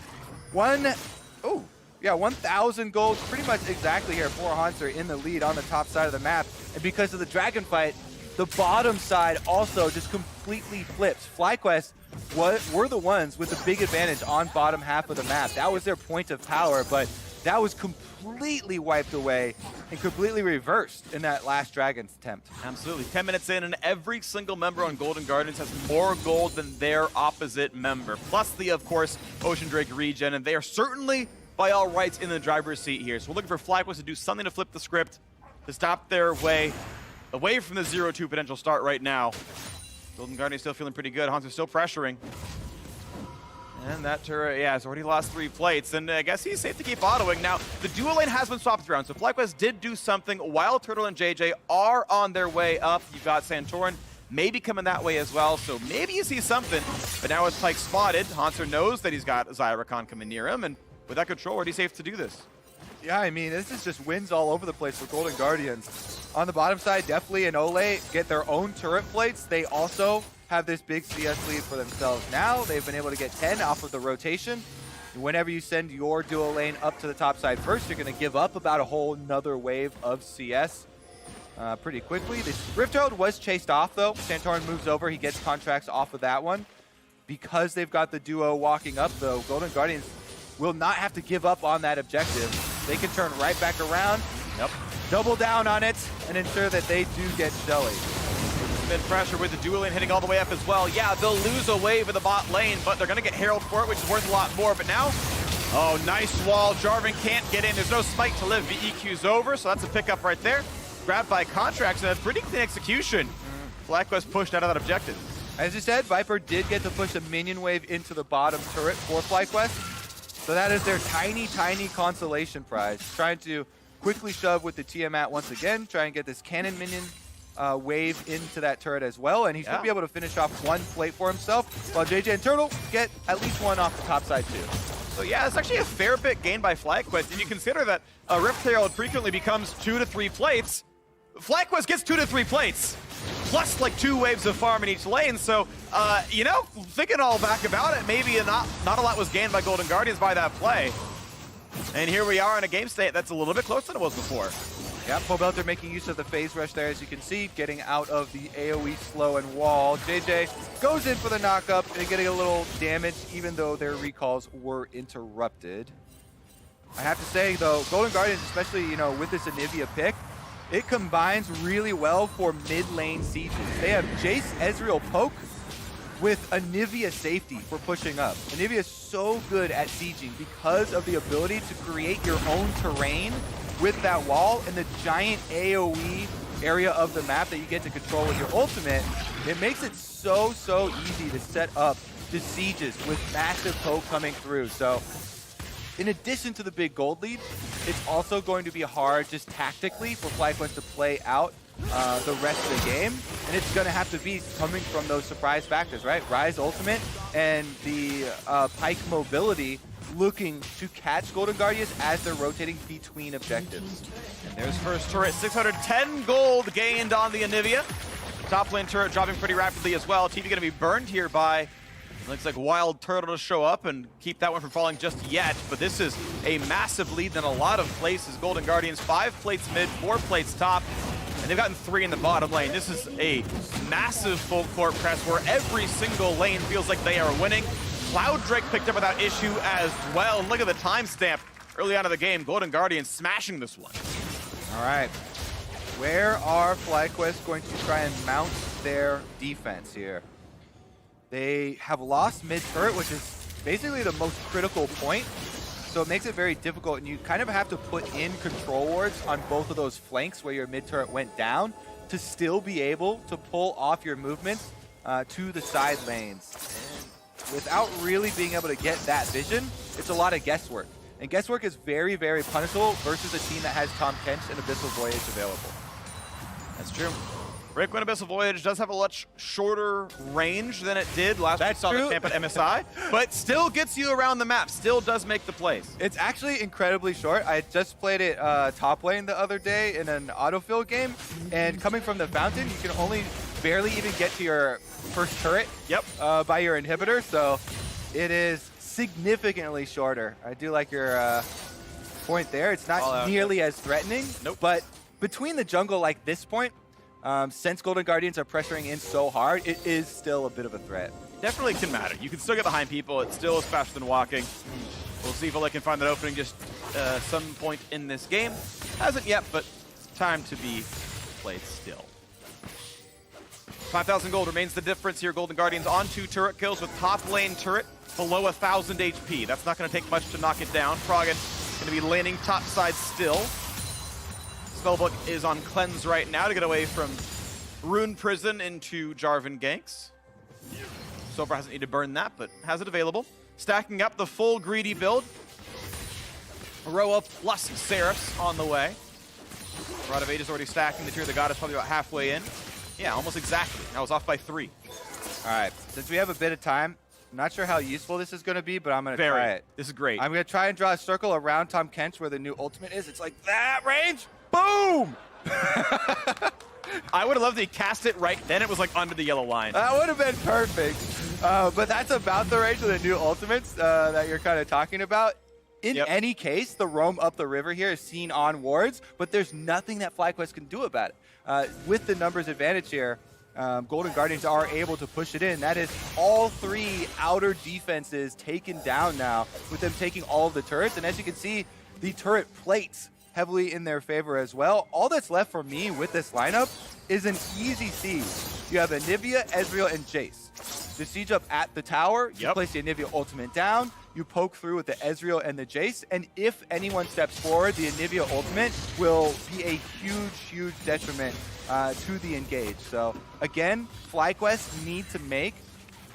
1,000 gold, pretty much exactly here for Haunter in the lead on the top side of the map. And because of the dragon fight, the bottom side also just completely flips. FlyQuest were the ones with the big advantage on bottom half of the map. That was their point of power, but that was completely wiped away and completely reversed in that last Dragon's attempt. Absolutely. 10 minutes in, and every single member on Golden Guardians has more gold than their opposite member. Plus the, of course, Ocean Drake regen, and they are certainly, by all rights, in the driver's seat here. So we're looking for FlyQuest to do something to flip the script, to stop their way away from the 0-2 potential start right now. Golden Guardian still feeling pretty good. Haunter's still pressuring. And that turret, has already lost 3 plates, and I guess he's safe to keep autoing. Now, the dual lane has been swapped around, so FlyQuest did do something. Wild Turtle and JJ are on their way up. You've got Santorin maybe coming that way as well. So maybe you see something. But now with Pyke spotted, Hanser knows that he's got Zyracon coming near him, and with that control, already safe to do this. Yeah, I mean, this is just wins all over the place for Golden Guardians. On the bottom side, Deftly and Ole get their own turret plates. They also have this big CS lead for themselves now. They've been able to get 10 off of the rotation. Whenever you send your duo lane up to the top side first, you're going to give up about a whole nother wave of CS pretty quickly. This Rift Herald was chased off, though. Santorin moves over. He gets contracts off of that one. Because they've got the duo walking up, though, Golden Guardians will not have to give up on that objective. They can turn right back around, double down on it, and ensure that they do get Shelly. Mid pressure with the dual lane hitting all the way up as well. Yeah, they'll lose a wave in the bot lane, but they're going to get Herald for it, which is worth a lot more. But now, oh, nice wall. Jarvan can't get in. There's no smite to live. VEQ's over, so that's a pickup right there. Grabbed by Contracts and a pretty clean execution. FlyQuest pushed out of that objective. As you said, Viper did get to push a minion wave into the bottom turret for FlyQuest. So that is their tiny, tiny consolation prize. Trying to quickly shove with the Tiamat once again, try and get this cannon minion wave into that turret as well, and he should be able to finish off one plate for himself, while JJ and Turtle get at least one off the top side too. So yeah, it's actually a fair bit gained by FlyQuest, and you consider that a Rift Herald frequently becomes 2 to 3 plates. FlyQuest gets 2 to 3 plates, plus like 2 waves of farm in each lane, so, you know, thinking all back about it, maybe not a lot was gained by Golden Guardians by that play. And here we are in a game state that's a little bit closer than it was before. Yeah, Pobelter making use of the phase rush there, as you can see, getting out of the AoE slow and wall. JJ goes in for the knockup and getting a little damage, even though their recalls were interrupted. I have to say, though, Golden Guardians, especially, you know, with this Anivia pick, it combines really well for mid-lane sieges. They have Jace, Ezreal, Poke with Anivia safety for pushing up. Anivia is so good at sieging because of the ability to create your own terrain with that wall and the giant AoE area of the map that you get to control with your ultimate. It makes it so easy to set up the sieges with massive poke coming through. So in addition to the big gold lead, it's also going to be hard just tactically for FlyQuest to play out the rest of the game. And it's going to have to be coming from those surprise factors, right? Ryze ultimate and the Pyke mobility looking to catch Golden Guardians as they're rotating between objectives. And there's first turret, 610 gold gained on the Anivia. Top lane turret dropping pretty rapidly as well. TV gonna be burned here by, looks like Wild Turtle to show up and keep that one from falling just yet. But this is a massive lead in a lot of places. Golden Guardians, 5 plates mid, 4 plates top. And they've gotten 3 in the bottom lane. This is a massive full court press where every single lane feels like they are winning. Cloud Drake picked up without issue as well. Look at the timestamp early on in the game. Golden Guardians smashing this one. All right. Where are FlyQuest going to try and mount their defense here? They have lost mid-turret, which is basically the most critical point. So it makes it very difficult, and you kind of have to put in control wards on both of those flanks where your mid-turret went down to still be able to pull off your movements to the side lanes. And without really being able to get that vision, it's a lot of guesswork. And guesswork is very, very punishable versus a team that has Tom Kench and Abyssal Voyage available. That's true. Breakwind Abyssal Voyage does have a much shorter range than it did last we saw the camp at MSI, but still gets you around the map, still does make the plays. It's actually incredibly short. I just played it top lane the other day in an autofill game, and coming from the fountain, you can only barely even get to your first turret by your inhibitor, so it is significantly shorter. I do like your point there. It's not nearly as threatening, but between the jungle like this point, since Golden Guardians are pressuring in so hard, it is still a bit of a threat. Definitely can matter. You can still get behind people. It still is faster than walking. We'll see if Ole can find that opening just some point in this game. Hasn't yet, but time to be played still. 5,000 gold remains the difference here. Golden Guardians on 2 turret kills with top lane turret below 1,000 HP. That's not going to take much to knock it down. Froggen going to be laning top side still. Spellbook is on cleanse right now to get away from Rune Prison into Jarvan ganks. So far hasn't needed to burn that, but has it available. Stacking up the full greedy build. Roa plus Seraphs on the way. Rod of Age is already stacking. The Tear of the God is probably about halfway in. Yeah, almost exactly. I was off by 3. All right, since we have a bit of time, I'm not sure how useful this is going to be, but I'm going to try it. This is great. I'm going to try and draw a circle around Tom Kench where the new ultimate is. It's like that range. Boom! I would have loved to cast it right then. It was like under the yellow line. That would have been perfect. But that's about the range of the new ultimates that you're kind of talking about. In any case, the roam up the river here is seen on wards, but there's nothing that FlyQuest can do about it. With the numbers advantage here, Golden Guardians are able to push it in. That is all 3 outer defenses taken down now, with them taking all of the turrets. And as you can see, the turret plates heavily in their favor as well. All that's left for me with this lineup is an easy siege. You have Anivia, Ezreal, and Jace. The siege up at the tower, you place the Anivia ultimate down, you poke through with the Ezreal and the Jace, and if anyone steps forward, the Anivia ultimate will be a huge, huge detriment to the engage. So again, FlyQuest need to make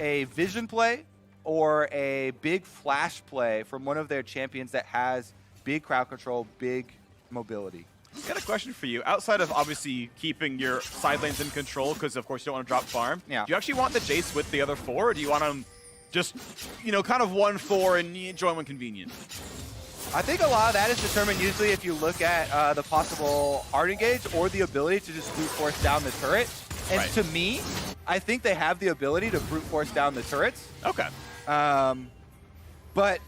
a vision play or a big flash play from one of their champions that has big crowd control, big mobility. I got a question for you. Outside of obviously keeping your side lanes in control, because of course you don't want to drop farm, do you actually want the Jace with the other 4, or do you want them just, you know, kind of 1-4 and join when convenient? I think a lot of that is determined usually if you look at the possible hard engage or the ability to just brute force down the turret. And to me, I think they have the ability to brute force down the turrets. Okay. But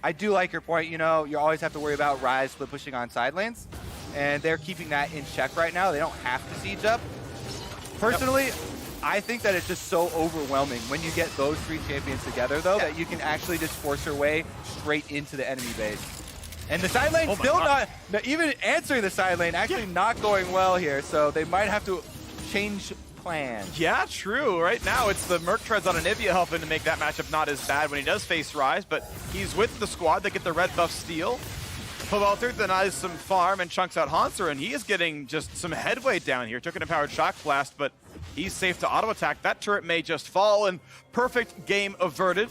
I do like your point. You know, you always have to worry about Ryze split pushing on side lanes, and they're keeping that in check right now. They don't have to siege up. Personally, I think that it's just so overwhelming when you get those 3 champions together, though, that you can actually just force your way straight into the enemy base. And the side lane still not even answering the side lane, actually not going well here, so they might have to change plans. Yeah, true. Right now, it's the Merc Treads on Anivia helping to make that matchup not as bad when he does face Ryze, but he's with the squad that get the red buff steal. Pavelter denies some farm and chunks out Hanser, and he is getting just some headway down here. Took an empowered shock blast, but he's safe to auto attack. That turret may just fall, and perfect game averted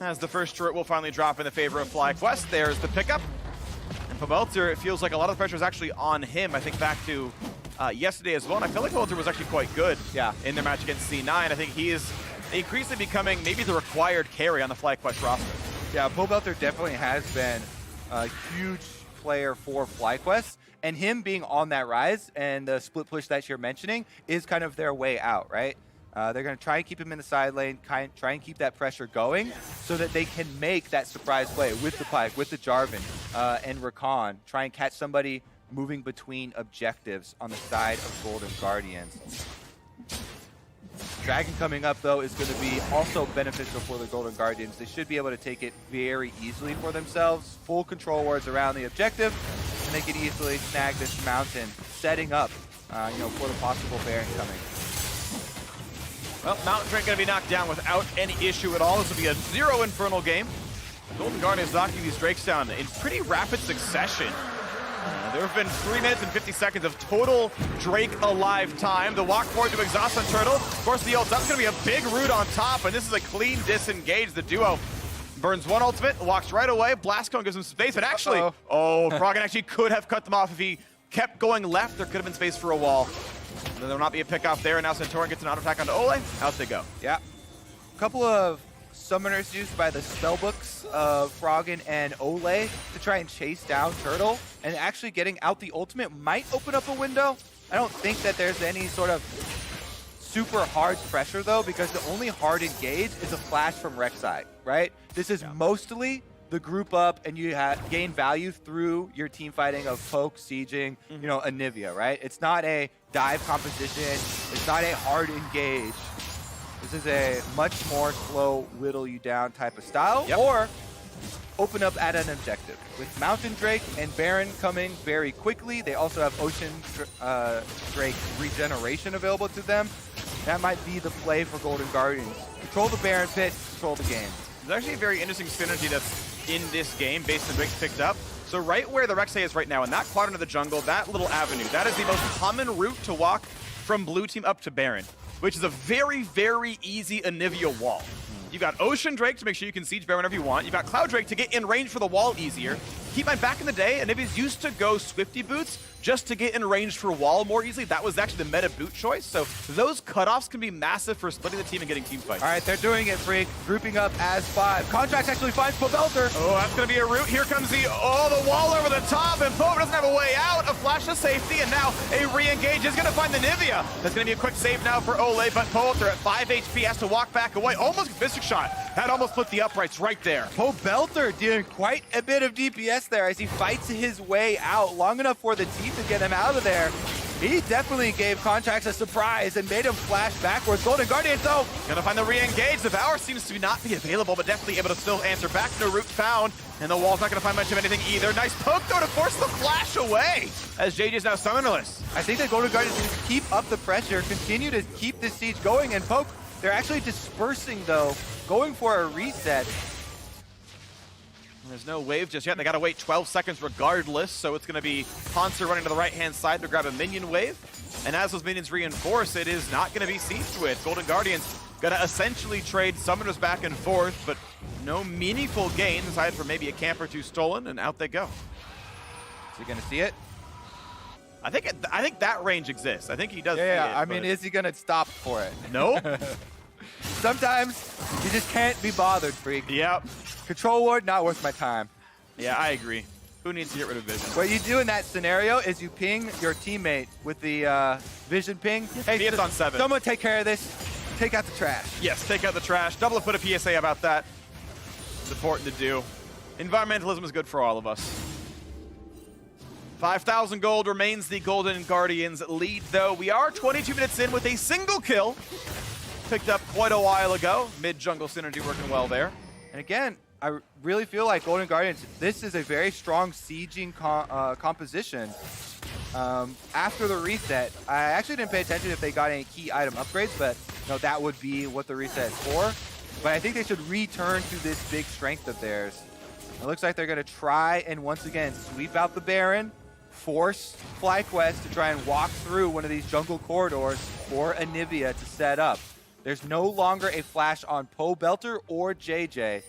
as the first turret will finally drop in the favor of FlyQuest. There's the pickup. And Pavelter, it feels like a lot of the pressure is actually on him. I think back to yesterday as well, and I feel like Pavelter was actually quite good in their match against C9. I think he is increasingly becoming maybe the required carry on the FlyQuest roster. Yeah, Pavelter definitely has been a huge player for FlyQuest, and him being on that Ryze and the split push that you're mentioning is kind of their way out, right? They're going to try and keep him in the side lane, try and keep that pressure going so that they can make that surprise play with the Pyke, with the Jarvan, and Rakan, try and catch somebody moving between objectives on the side of Golden Guardians. Dragon coming up, though, is going to be also beneficial for the Golden Guardians. They should be able to take it very easily for themselves. Full control wards around the objective, and they can easily snag this mountain, setting up, you know, for the possible Baron coming. Well, Mountain Drake going to be knocked down without any issue at all. This will be a 0 Infernal game. Golden Guardians knocking these Drakes down in pretty rapid succession. There have been 3 minutes and 50 seconds of total Drake alive time. The walk forward to exhaust on Turtle. Of course, the ult, that's going to be a big root on top, and this is a clean disengage. The duo burns 1 ultimate, walks right away. Blast Cone gives him space, but actually, Froggen actually could have cut them off if he kept going left. There could have been space for a wall. And then there will not be a pick off there, and now Santorin gets an auto attack onto Ole. Out they go. Yeah. A couple of summoners used by the spellbooks of Froggen and Ole to try and chase down Turtle, and actually getting out the ultimate might open up a window. I don't think that there's any sort of super hard pressure, though, because the only hard engage is a flash from Rek'Sai, right? This is mostly the group up, and you gain value through your team fighting of poke, sieging, you know, Anivia, right? It's not a dive composition. It's not a hard engage. This is a much more slow, whittle you down type of style, or open up at an objective. With Mountain Drake and Baron coming very quickly, they also have Ocean Drake regeneration available to them. That might be the play for Golden Guardians. Control the Baron pit, control the game. There's actually a very interesting synergy that's in this game based on Drake's picked up. So right where the Rek'Sai is right now, in that quadrant of the jungle, that little avenue, that is the most common route to walk from blue team up to Baron, which is a very, very easy Anivia wall. You've got Ocean Drake to make sure you can siege Baron whenever you want. You've got Cloud Drake to get in range for the wall easier. Keep in mind, back in the day, Anivia's used to go Swifty Boots just to get in range for wall more easily. That was actually the meta boot choice. So those cutoffs can be massive for splitting the team and getting team fights. All right, they're doing it, Freak. Grouping up as 5. Contracts actually finds Pobelter. Oh, that's going to be a route. Here comes the wall over the top, and Pope doesn't have a way out. A flash to safety, and now a re-engage is going to find the Nivea. That's going to be a quick save now for Ole, but Pope, they're at 5 HP, has to walk back away. Almost Mystic Shot. That almost put the uprights right there. Pobelter doing quite a bit of DPS there as he fights his way out long enough for the team to get him out of there. He definitely gave Contracts a surprise and made him flash backwards. Golden Guardians, though. Gonna find the re-engage. The Devour seems to not be available, but definitely able to still answer back. No route found, and the wall's not gonna find much of anything either. Nice poke, though, to force the flash away, as JJ's now summonerless. I think the Golden Guardians need to keep up the pressure, continue to keep this siege going, and Poke, they're actually dispersing, though, going for a reset. There's no wave just yet. They gotta wait 12 seconds regardless, so it's gonna be Hanser running to the right-hand side to grab a minion wave. And as those minions reinforce, it is not gonna be sieged with. Golden Guardians gonna essentially trade summoners back and forth, but no meaningful gain aside from maybe a camp or two stolen, and out they go. Is he gonna see it? I think that range exists. I think he does see it. I mean, is he gonna stop for it? No. Sometimes you just can't be bothered, Freak. Yep. Control Ward, not worth my time. Yeah, I agree. Who needs to get rid of Vision? What you do in that scenario is you ping your teammate with the Vision ping. Hey, it's on 7. Someone take care of this. Take out the trash. Yes, take out the trash. Double put a PSA about that. It's important to do. Environmentalism is good for all of us. 5,000 gold remains the Golden Guardians lead, though. We are 22 minutes in with a single kill. Picked up quite a while ago. Mid-jungle synergy working well there. And again, I really feel like Golden Guardians, this is a very strong sieging composition. After the reset, I actually didn't pay attention if they got any key item upgrades, but that would be what the reset is for. But I think they should return to this big strength of theirs. It looks like they're going to try and once again sweep out the Baron, force FlyQuest to try and walk through one of these jungle corridors for Anivia to set up. There's no longer a flash on Pobelter or JJ.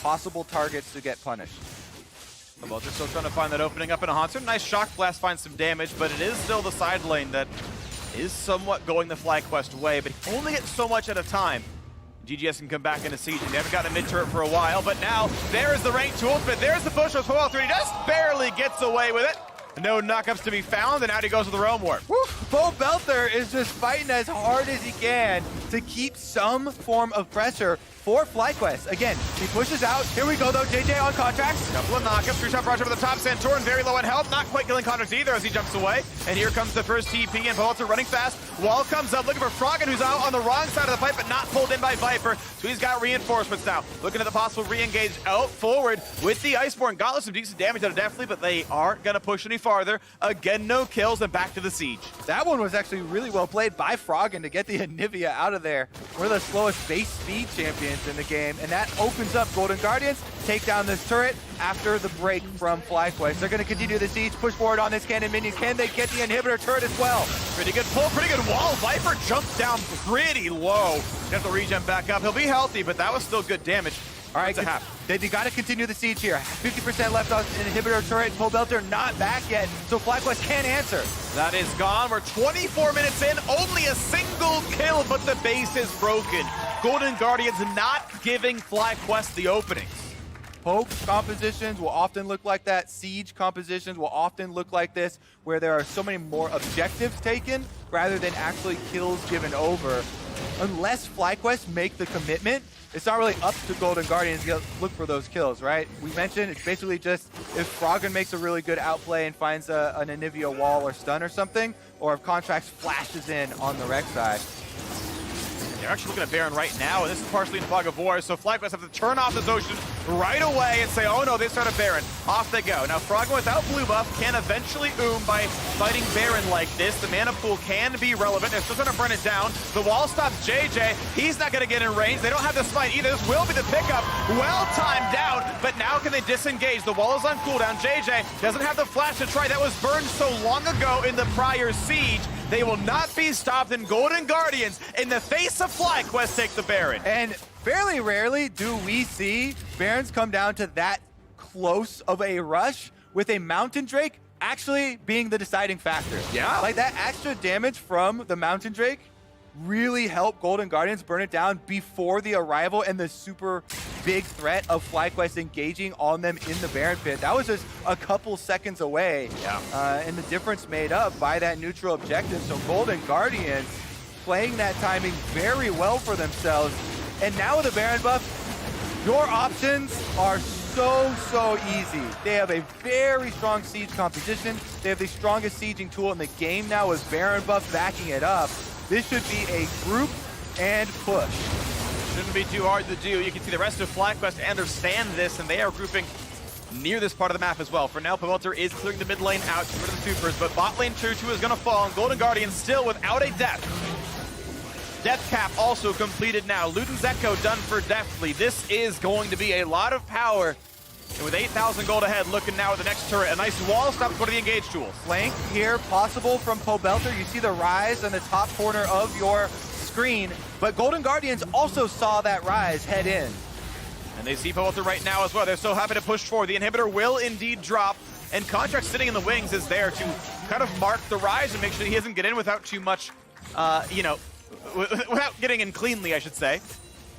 Possible targets to get punished. Pobelter still trying to find that opening up in a Hanser. Nice shock blast, finds some damage, but it is still the side lane that is somewhat going the FlyQuest way, but he only gets so much at a time. GGS can come back into siege. They haven't gotten a mid-turret for a while, but now there is the rank to ultimate. There's the push of Pobelter. He just barely gets away with it. No knockups to be found, and out he goes with the Realm Warp. Pobelter is just fighting as hard as he can to keep some form of pressure for FlyQuest. Again, he pushes out. Here we go, though. JJ on Contracts. Couple of knockups. 3-shot barrage over the top. Santorin very low on health. Not quite killing Contracts either as he jumps away. And here comes the first TP, and Pobelter running fast. Wall comes up, looking for Froggen, who's out on the wrong side of the fight, but not pulled in by Viper. So he's got reinforcements now. Looking at the possible re-engage out forward with the Iceborne. Got some decent damage out of Deathly, but they aren't going to push any farther. Again, no kills, and back to the siege. That one was actually really well played by Froggen to get the Anivia out of there. We're the slowest base speed champions in the game, and that opens up Golden Guardians, take down this turret after the break from FlyQuest. They're going to continue the siege, push forward on this cannon minion. Can they get the inhibitor turret as well? Pretty good pull, pretty good wall. Viper jumped down pretty low. Got the regen back up. He'll be healthy, but that was still good damage. All right, they got to continue the siege here. 50% left on inhibitor turret. Pobelter not back yet, so FlyQuest can't answer. That is gone. We're 24 minutes in. Only a single kill, but the base is broken. Golden Guardians not giving FlyQuest the openings. Poke compositions will often look like that. Siege compositions will often look like this, where there are so many more objectives taken rather than actually kills given over. Unless FlyQuest make the commitment, it's not really up to Golden Guardians to look for those kills, right? We mentioned it's basically just if Froggen makes a really good outplay and finds an Anivia wall or stun or something, or if Contracts flashes in on the wreck side. They're actually looking at Baron right now, and this is partially in Fog of War, so FlyQuest have to turn off this Ocean right away and say, oh no, they start a Baron. Off they go. Now Froggen without blue buff can eventually by fighting Baron like this. The mana pool can be relevant. They're still trying to burn it down. The wall stops JJ. He's not going to get in range. They don't have the smite either. This will be the pickup. Well timed out, but now can they disengage? The wall is on cooldown. JJ doesn't have the flash to try. That was burned so long ago in the prior siege. They will not be stopped, in Golden Guardians, in the face of FlyQuest, take the Baron. And fairly rarely do we see Barons come down to that close of a rush with a Mountain Drake actually being the deciding factor. Yeah. Like that extra damage from the Mountain Drake really helped Golden Guardians burn it down before the arrival and the super big threat of FlyQuest engaging on them in the Baron pit. That was just a couple seconds away. Yeah. And the difference made up by that neutral objective. So Golden Guardians playing that timing very well for themselves. And now with the Baron buff, your options are so easy. They have a very strong siege composition. They have the strongest sieging tool in the game now with Baron buff backing it up. This should be a group and push. Shouldn't be too hard to do. You can see the rest of FlyQuest understand this, and they are grouping near this part of the map as well. For now, Pawelter is clearing the mid lane out to rid of the supers, but bot lane 2-2 is going to fall, and Golden Guardian still without a death. Death cap also completed now. Luden's Echo done for deftly. This is going to be a lot of power. And with 8,000 gold ahead, looking now at the next turret. A nice wall stop to go to the engage tool. Flank here possible from Pobelter. You see the rise in the top corner of your screen, but Golden Guardians also saw that rise head in. And they see Pawelter right now as well. They're so happy to push forward. The inhibitor will indeed drop, and Contract sitting in the wings is there to kind of mark the rise and make sure he doesn't get in without too much, without getting in cleanly, I should say.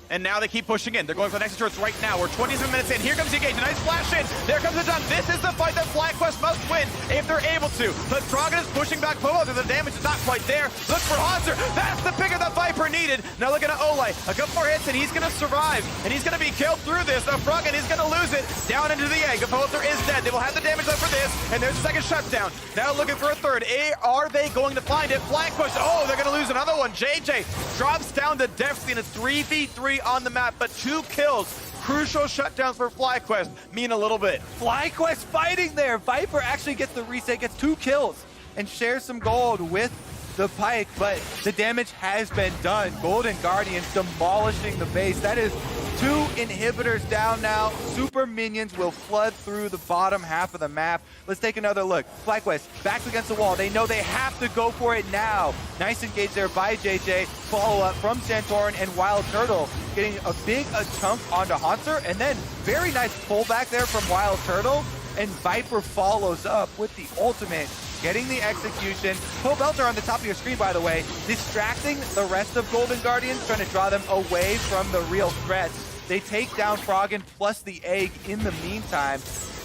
And now they keep pushing in. They're going for the next turrets right now. We're 27 minutes in. Here comes the engage. A nice flash in. There comes the done. This is the fight that FlyQuest must win if they're able to. But Froggen is pushing back Pawelter. The damage is not quite there. Look for Hanser. That's the pick of the Viper needed. Now looking at Ole. A couple more hits and he's going to survive. And he's going to be killed through this. Now Froggen is going to lose it. Down into the egg. Pawelter is dead. They will have the damage left for this. And there's a second shutdown. Now looking for a third. Are they going to find it? FlyQuest. Oh, they're going to lose another one. JJ drops down to Deftly in a 3v3 on the map. But 2 kills, crucial shutdowns for FlyQuest, mean a little bit. FlyQuest fighting there. Viper actually gets the reset, gets 2 kills, and shares some gold with the Pike, but the damage has been done. Golden Guardians demolishing the base. That is 2 inhibitors down now. Super minions will flood through the bottom half of the map. Let's take another look. FlyQuest backs against the wall. They know they have to go for it now. Nice engage there by JJ. Follow up from Santorin and Wild Turtle, getting a big chunk onto Hanser, and then very nice pullback there from Wild Turtle, and Viper follows up with the ultimate, getting the execution. Pobelter on the top of your screen, by the way, distracting the rest of Golden Guardians, trying to draw them away from the real threats. They take down Froggen plus the egg in the meantime,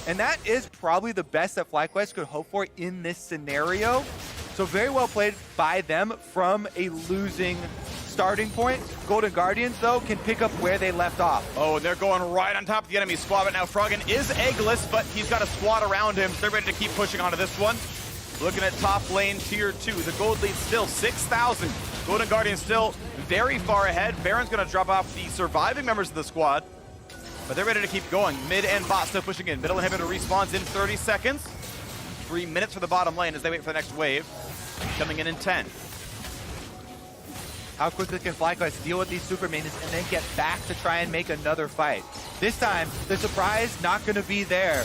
and that is probably the best that FlyQuest could hope for in this scenario. So very well played by them from a losing starting point. Golden Guardians, though, can pick up where they left off. Oh, and they're going right on top of the enemy squad, but now Froggen is eggless, but he's got a squad around him, so they're ready to keep pushing onto this one. Looking at top lane tier 2, the gold lead still 6,000. Golden Guardian still very far ahead. Baron's going to drop off the surviving members of the squad, but they're ready to keep going. Mid and bot still pushing in. Middle inhibitor respawns in 30 seconds. 3 minutes for the bottom lane as they wait for the next wave. Coming in 10. How quickly can FlyQuest deal with these super minions and then get back to try and make another fight? This time, the surprise not going to be there.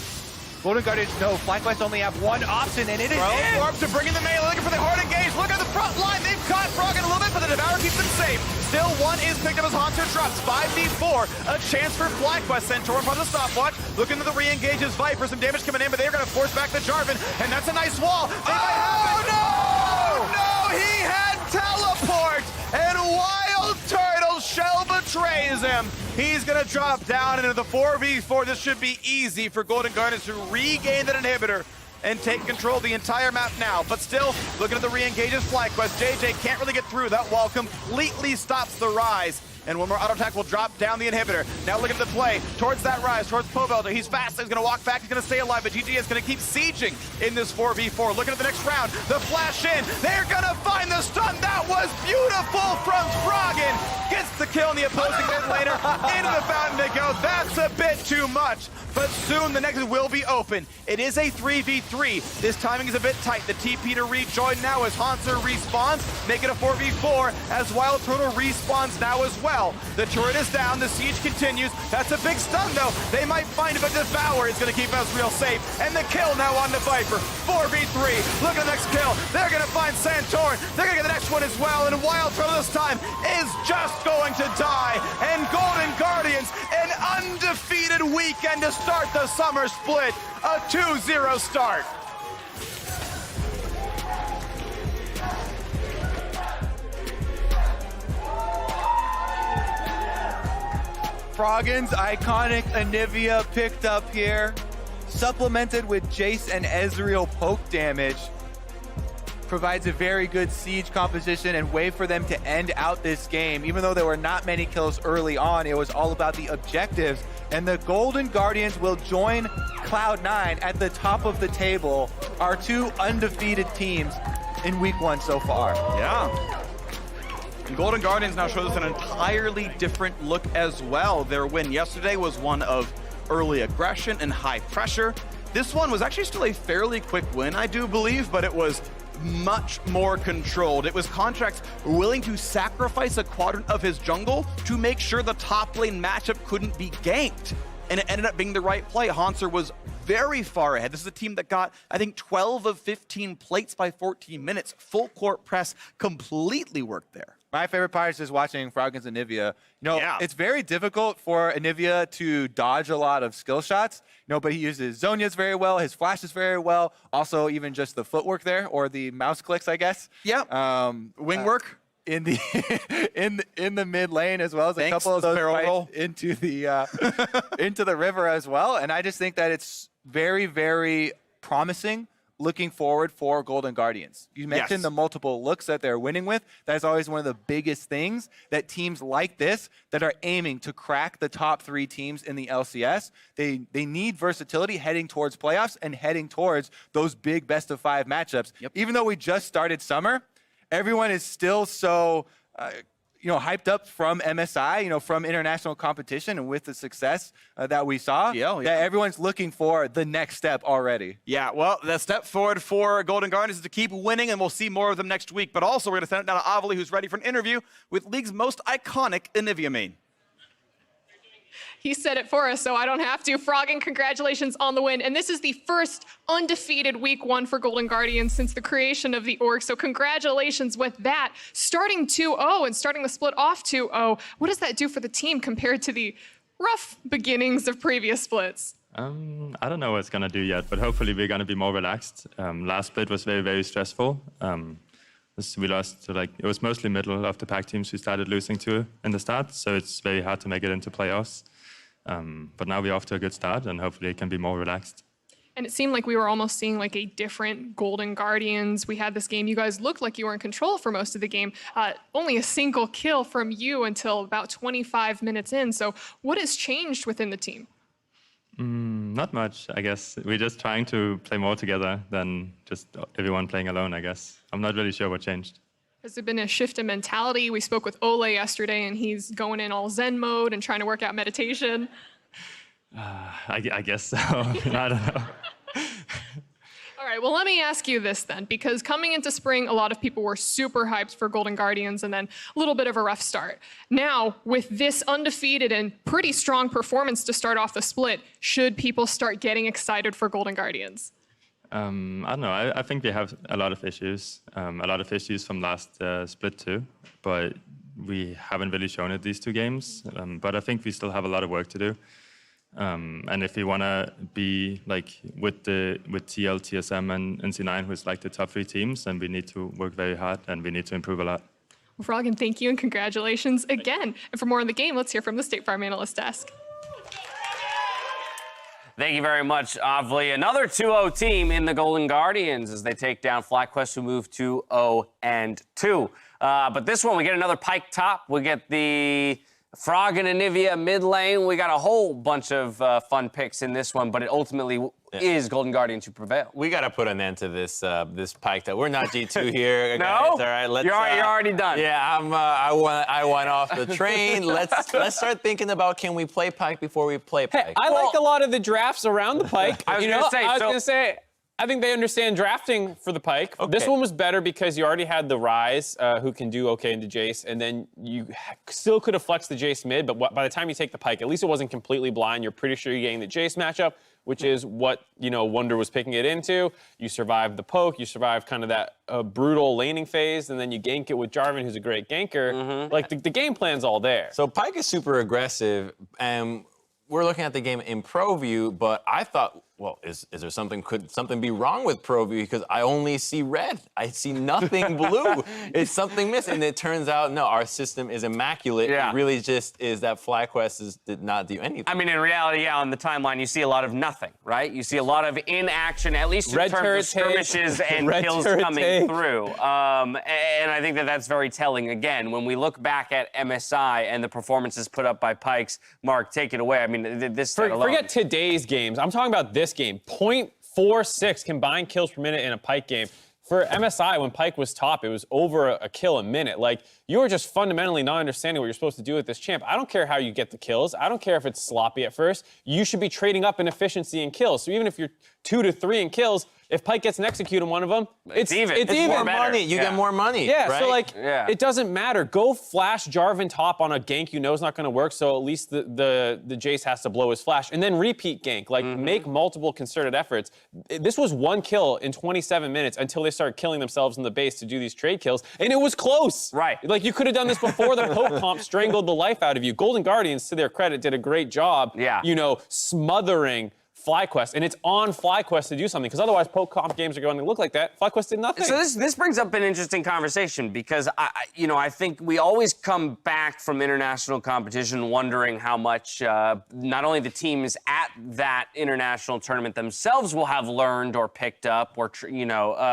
Golden Guardians know FlyQuest only have one option, and it is Orb to bring in the melee, looking for the hard engage. Look at the front line. They've caught Froggen a little bit, but the Devourer keeps them safe. Still, one is picked up as Hanser drops. 5v4, a chance for FlyQuest. Centaur part of the stopwatch. Looking to the re-engages. Viper, some damage coming in, but they're going to force back the Jarvan, and that's a nice wall. They might have it. No! He had teleport, and Wild Turtle shell betrays him. He's going to drop down into the 4v4. This should be easy for Golden Guardians to regain that inhibitor and take control of the entire map now. But still, looking at the re-engages FlyQuest. JJ can't really get through. That wall completely stops the rise. And one more auto attack will drop down the inhibitor. Now look at the play towards that rise, towards Pobelter. He's fast, he's gonna walk back, he's gonna stay alive, but GG is gonna keep sieging in this 4v4. Looking at the next round, the flash in. They're gonna find the stun. That was beautiful from Froggen. Gets the kill in the opposing mid laner. Into the fountain they go. That's a bit too much. But soon the next will be open. It is a 3v3. This timing is a bit tight. The TP to rejoin now as Hanser respawns. Make it a 4v4 as Wild Turtle respawns now as well. well. The turret is down, the siege continues. That's a big stun though. They might find it, but Devour is gonna keep us real safe. And the kill now on the Viper. 4v3, look at the next kill. They're gonna find Santorin. They're gonna get the next one as well. And Wild Throw this time is just going to die. And Golden Guardians, an undefeated weekend to start the summer split. A 2-0 start. Froggen's iconic Anivia picked up here, supplemented with Jace and Ezreal poke damage. Provides a very good siege composition and way for them to end out this game. Even though there were not many kills early on, it was all about the objectives. And the Golden Guardians will join Cloud9 at the top of the table, our two undefeated teams in week 1 so far. Yeah. And Golden Guardians now shows us an entirely different look as well. Their win yesterday was one of early aggression and high pressure. This one was actually still a fairly quick win, I do believe, but it was much more controlled. It was Contracts willing to sacrifice a quadrant of his jungle to make sure the top lane matchup couldn't be ganked. And it ended up being the right play. Hanser was very far ahead. This is a team that got, I think, 12 of 15 plates by 14 minutes. Full court press completely worked there. My favorite part is just watching Froggen's Anivia. It's very difficult for Anivia to dodge a lot of skill shots, but he uses Zhonya's very well, his flashes very well, also even just the footwork there, or the mouse clicks, I guess. Yeah. Wing work. In the in the mid lane, as well as a couple of those fights into the into the river as well. And I just think that it's very, very promising looking forward for Golden Guardians. You mentioned the multiple looks that they're winning with. That's always one of the biggest things that teams like this that are aiming to crack the top 3 teams in the LCS. They need versatility heading towards playoffs and heading towards those big best of 5 matchups. Even though we just started summer, everyone is still so hyped up from MSI, from international competition, and with the success that we saw, that everyone's looking for the next step already. Yeah, well, the step forward for Golden Guardians is to keep winning, and we'll see more of them next week. But also, we're going to send it down to Avali, who's ready for an interview with League's most iconic Anivia main. He said it for us, so I don't have to. Froggen, congratulations on the win. And this is the first undefeated week 1 for Golden Guardians since the creation of the org. So congratulations with that. Starting 2-0 and starting the split off 2-0. What does that do for the team compared to the rough beginnings of previous splits? I don't know what it's going to do yet, but hopefully we're going to be more relaxed. Last split was very, very stressful. We lost to it was mostly middle of the pack teams we started losing to in the start, so it's very hard to make it into playoffs. But now we're off to a good start, and hopefully it can be more relaxed. And it seemed like we were almost seeing like a different Golden Guardians. We had this game. You guys looked like you were in control for most of the game. Only a single kill from you until about 25 minutes in. So what has changed within the team? Not much, I guess. We're just trying to play more together than just everyone playing alone, I guess. I'm not really sure what changed. Has there been a shift in mentality? We spoke with Ole yesterday, and he's going in all Zen mode and trying to work out meditation. I guess so. I don't know. All right, well, let me ask you this then, because coming into spring, a lot of people were super hyped for Golden Guardians and then a little bit of a rough start. Now, with this undefeated and pretty strong performance to start off the split, should people start getting excited for Golden Guardians? I don't know. I think we have a lot of issues from last split too, but we haven't really shown it these 2 games. But I think we still have a lot of work to do. And if we want to be with TL, TSM, and NC9, who's the top 3 teams, then we need to work very hard and we need to improve a lot. Well, Froggen, thank you and congratulations again. And for more on the game, let's hear from the State Farm Analyst Desk. Thank you very much, Avli. Another 2-0 team in the Golden Guardians as they take down FlyQuest, who move to 0-2. But this one, we get another Pyke top. We get the Froggen and Anivia mid lane. We got a whole bunch of fun picks in this one, but it ultimately is Golden Guardians who prevail. We got to put an end to this this Pyke that we're not G2 here. No, guys, all right, let's, you're already done. Yeah, I went off the train. Let's start thinking about, can we play Pyke before we play Pyke? Hey, I like a lot of the drafts around the Pyke. I was going to say, I think they understand drafting for the Pyke. Okay. This one was better because you already had the Ryze, who can do okay into Jace, and then you still could have flexed the Jace mid, but by the time you take the Pyke, at least it wasn't completely blind. You're pretty sure you're getting the Jace matchup, which is what, Wunder was picking it into. You survive the poke, you survive kind of that brutal laning phase, and then you gank it with Jarvan, who's a great ganker. Like, the game plan's all there. So Pyke is super aggressive, and we're looking at the game in Pro View, but I thought, well, is there something, could something be wrong with Pro View? Because I only see red. I see nothing blue. It's something missing. And it turns out, no, our system is immaculate. Yeah. It really just is that FlyQuest did not do anything. I mean, in reality, yeah, on the timeline, you see a lot of nothing, right? You see a lot of inaction, at least in terms of skirmishes and kills coming through. And I think that's very telling. Again, when we look back at MSI and the performances put up by Pikes, Mark, take it away. I mean, this Forget today's games. I'm talking about this game. 0.46 combined kills per minute in a Pyke game. For MSI, when Pyke was top, it was over a kill a minute. Like, you are just fundamentally not understanding what you're supposed to do with this champ. I don't care how you get the kills. I don't care if it's sloppy at first. You should be trading up in efficiency and kills. So even if you're 2 to 3 in kills, if Pyke gets an execute on one of them, it's even. It's even. More money. You get more money. Yeah, right? so like, it doesn't matter. Go flash Jarvan top on a gank you know is not going to work, so at least the Jace has to blow his flash, and then repeat gank. Like, make multiple concerted efforts. This was 1 kill in 27 minutes until they started killing themselves in the base to do these trade kills, and it was close. Right. Like, you could have done this before the poke comp strangled the life out of you. Golden Guardians, to their credit, did a great job, smothering FlyQuest, and it's on FlyQuest to do something, because otherwise poke comp games are going to look like that. FlyQuest did nothing. So this brings up an interesting conversation, because I think we always come back from international competition wondering how much not only the teams at that international tournament themselves will have learned or picked up, or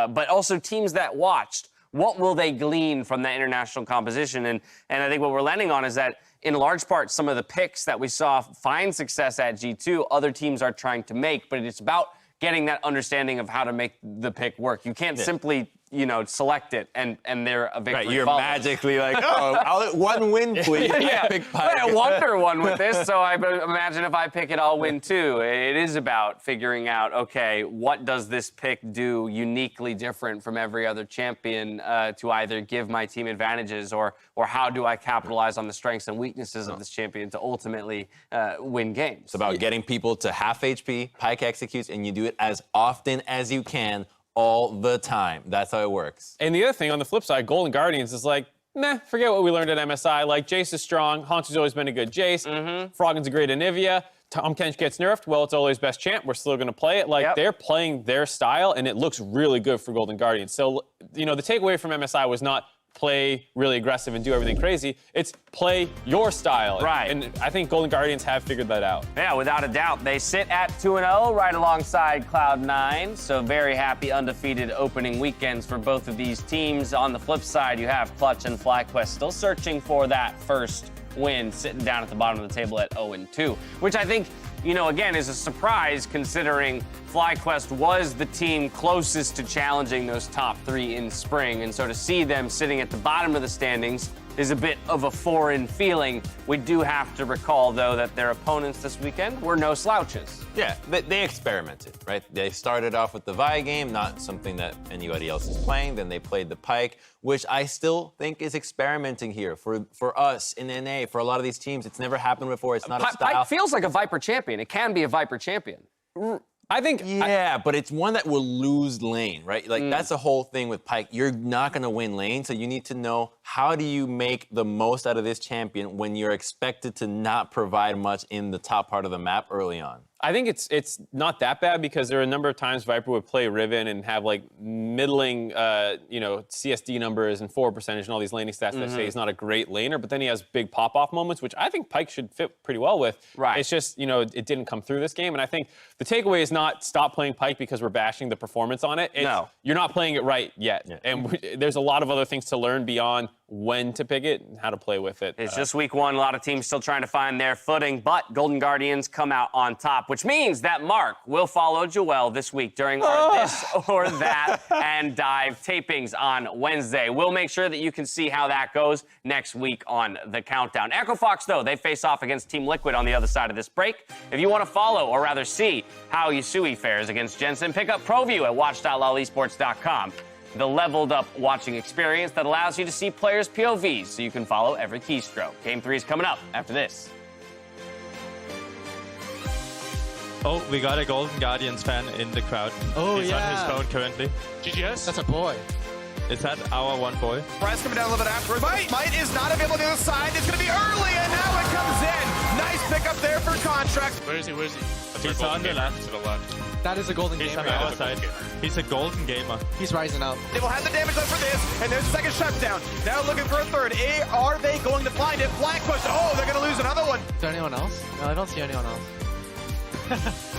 but also teams that watched. What will they glean from that international composition? And I think what we're landing on is that, in large part, some of the picks that we saw find success at G2, other teams are trying to make, but it's about getting that understanding of how to make the pick work. You can't simply, select it and they're a victory. Right, you're follows. magically like, oh, I'll 1 win, please. Pick Pyke. I Wunder won with this, so I imagine if I pick it, I'll win too. It is about figuring out, okay, what does this pick do uniquely different from every other champion to either give my team advantages, or how do I capitalize on the strengths and weaknesses of this champion to ultimately win games? It's about getting people to half HP, Pyke executes, and you do it as often as you can, all the time. That's how it works. And the other thing, on the flip side, Golden Guardians is like, nah, forget what we learned at MSI. Like, Jace is strong. Hauntzy's always been a good Jace. Froggen's a great Anivia. Tahm Kench gets nerfed. Well, it's always best champ. We're still going to play it. Like, they're playing their style, and it looks really good for Golden Guardians. So, the takeaway from MSI was not play really aggressive and do everything crazy. It's play your style. Right. And I think Golden Guardians have figured that out. Yeah, without a doubt. They sit at 2-0 right alongside Cloud9. So very happy undefeated opening weekends for both of these teams. On the flip side, you have Clutch and FlyQuest still searching for that first win, sitting down at the bottom of the table at 0-2, which I think, again, is a surprise, considering FlyQuest was the team closest to challenging those top 3 in spring. And so to see them sitting at the bottom of the standings is a bit of a foreign feeling. We do have to recall, though, that their opponents this weekend were no slouches. Yeah, they experimented, right? They started off with the Vi game, not something that anybody else is playing. Then they played the Pyke, which I still think is experimenting here. For us in NA, for a lot of these teams, it's never happened before. It's not a style. Pyke feels like a Viper champion. It can be a Viper champion. I think... Yeah, but it's one that will lose lane, right? Like, that's the whole thing with Pyke. You're not going to win lane, so you need to know, how do you make the most out of this champion when you're expected to not provide much in the top part of the map early on? I think it's not that bad, because there are a number of times Viper would play Riven and have like middling, CSD numbers and forward percentage and all these laning stats that say he's not a great laner, but then he has big pop-off moments, which I think Pyke should fit pretty well with. Right. It's just, it didn't come through this game, and I think the takeaway is not stop playing Pyke because we're bashing the performance on it. It's, no. You're not playing it right yet, and there's a lot of other things to learn beyond when to pick it and how to play with it. It's just week 1. A lot of teams still trying to find their footing, but Golden Guardians come out on top, which means that Mark will follow Joel this week during our This or That and Dive tapings on Wednesday. We'll make sure that you can see how that goes next week on The Countdown. Echo Fox, though, they face off against Team Liquid on the other side of this break. If you want to follow, or rather see, how Yasui fares against Jensen, pick up ProView at watch.lolesports.com. The leveled up watching experience that allows you to see players' POVs so you can follow every keystroke. Game 3 is coming up after this. Oh, we got a Golden Guardians fan in the crowd. Oh, He's yeah. on his phone currently. GGS? That's a boy. Is that our one boy? Bryce coming down a little bit afterwards. Might is not available to the other side. It's going to be early, and now it comes in. Nice pickup there for contract. Where is he? He's on the left. To the left. That is a golden He's gamer. on our side. He's a golden gamer. He's rising up. They will have the damage done for this, and there's a second shutdown. Now looking for a third. Are they going to find it? Flag push. Oh, they're going to lose another one. Is there anyone else? No, I don't see anyone else.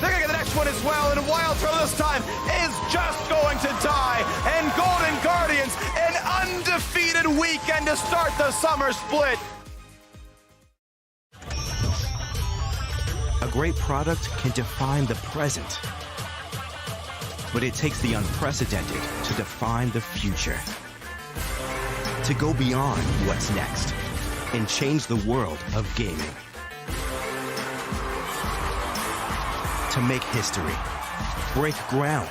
They're going to get the next one as well, and Wild Throw this time is just going to die. And Golden Guardians, an undefeated weekend to start the summer split. A great product can define the present, but it takes the unprecedented to define the future. To go beyond what's next and change the world of gaming. To make history, break ground,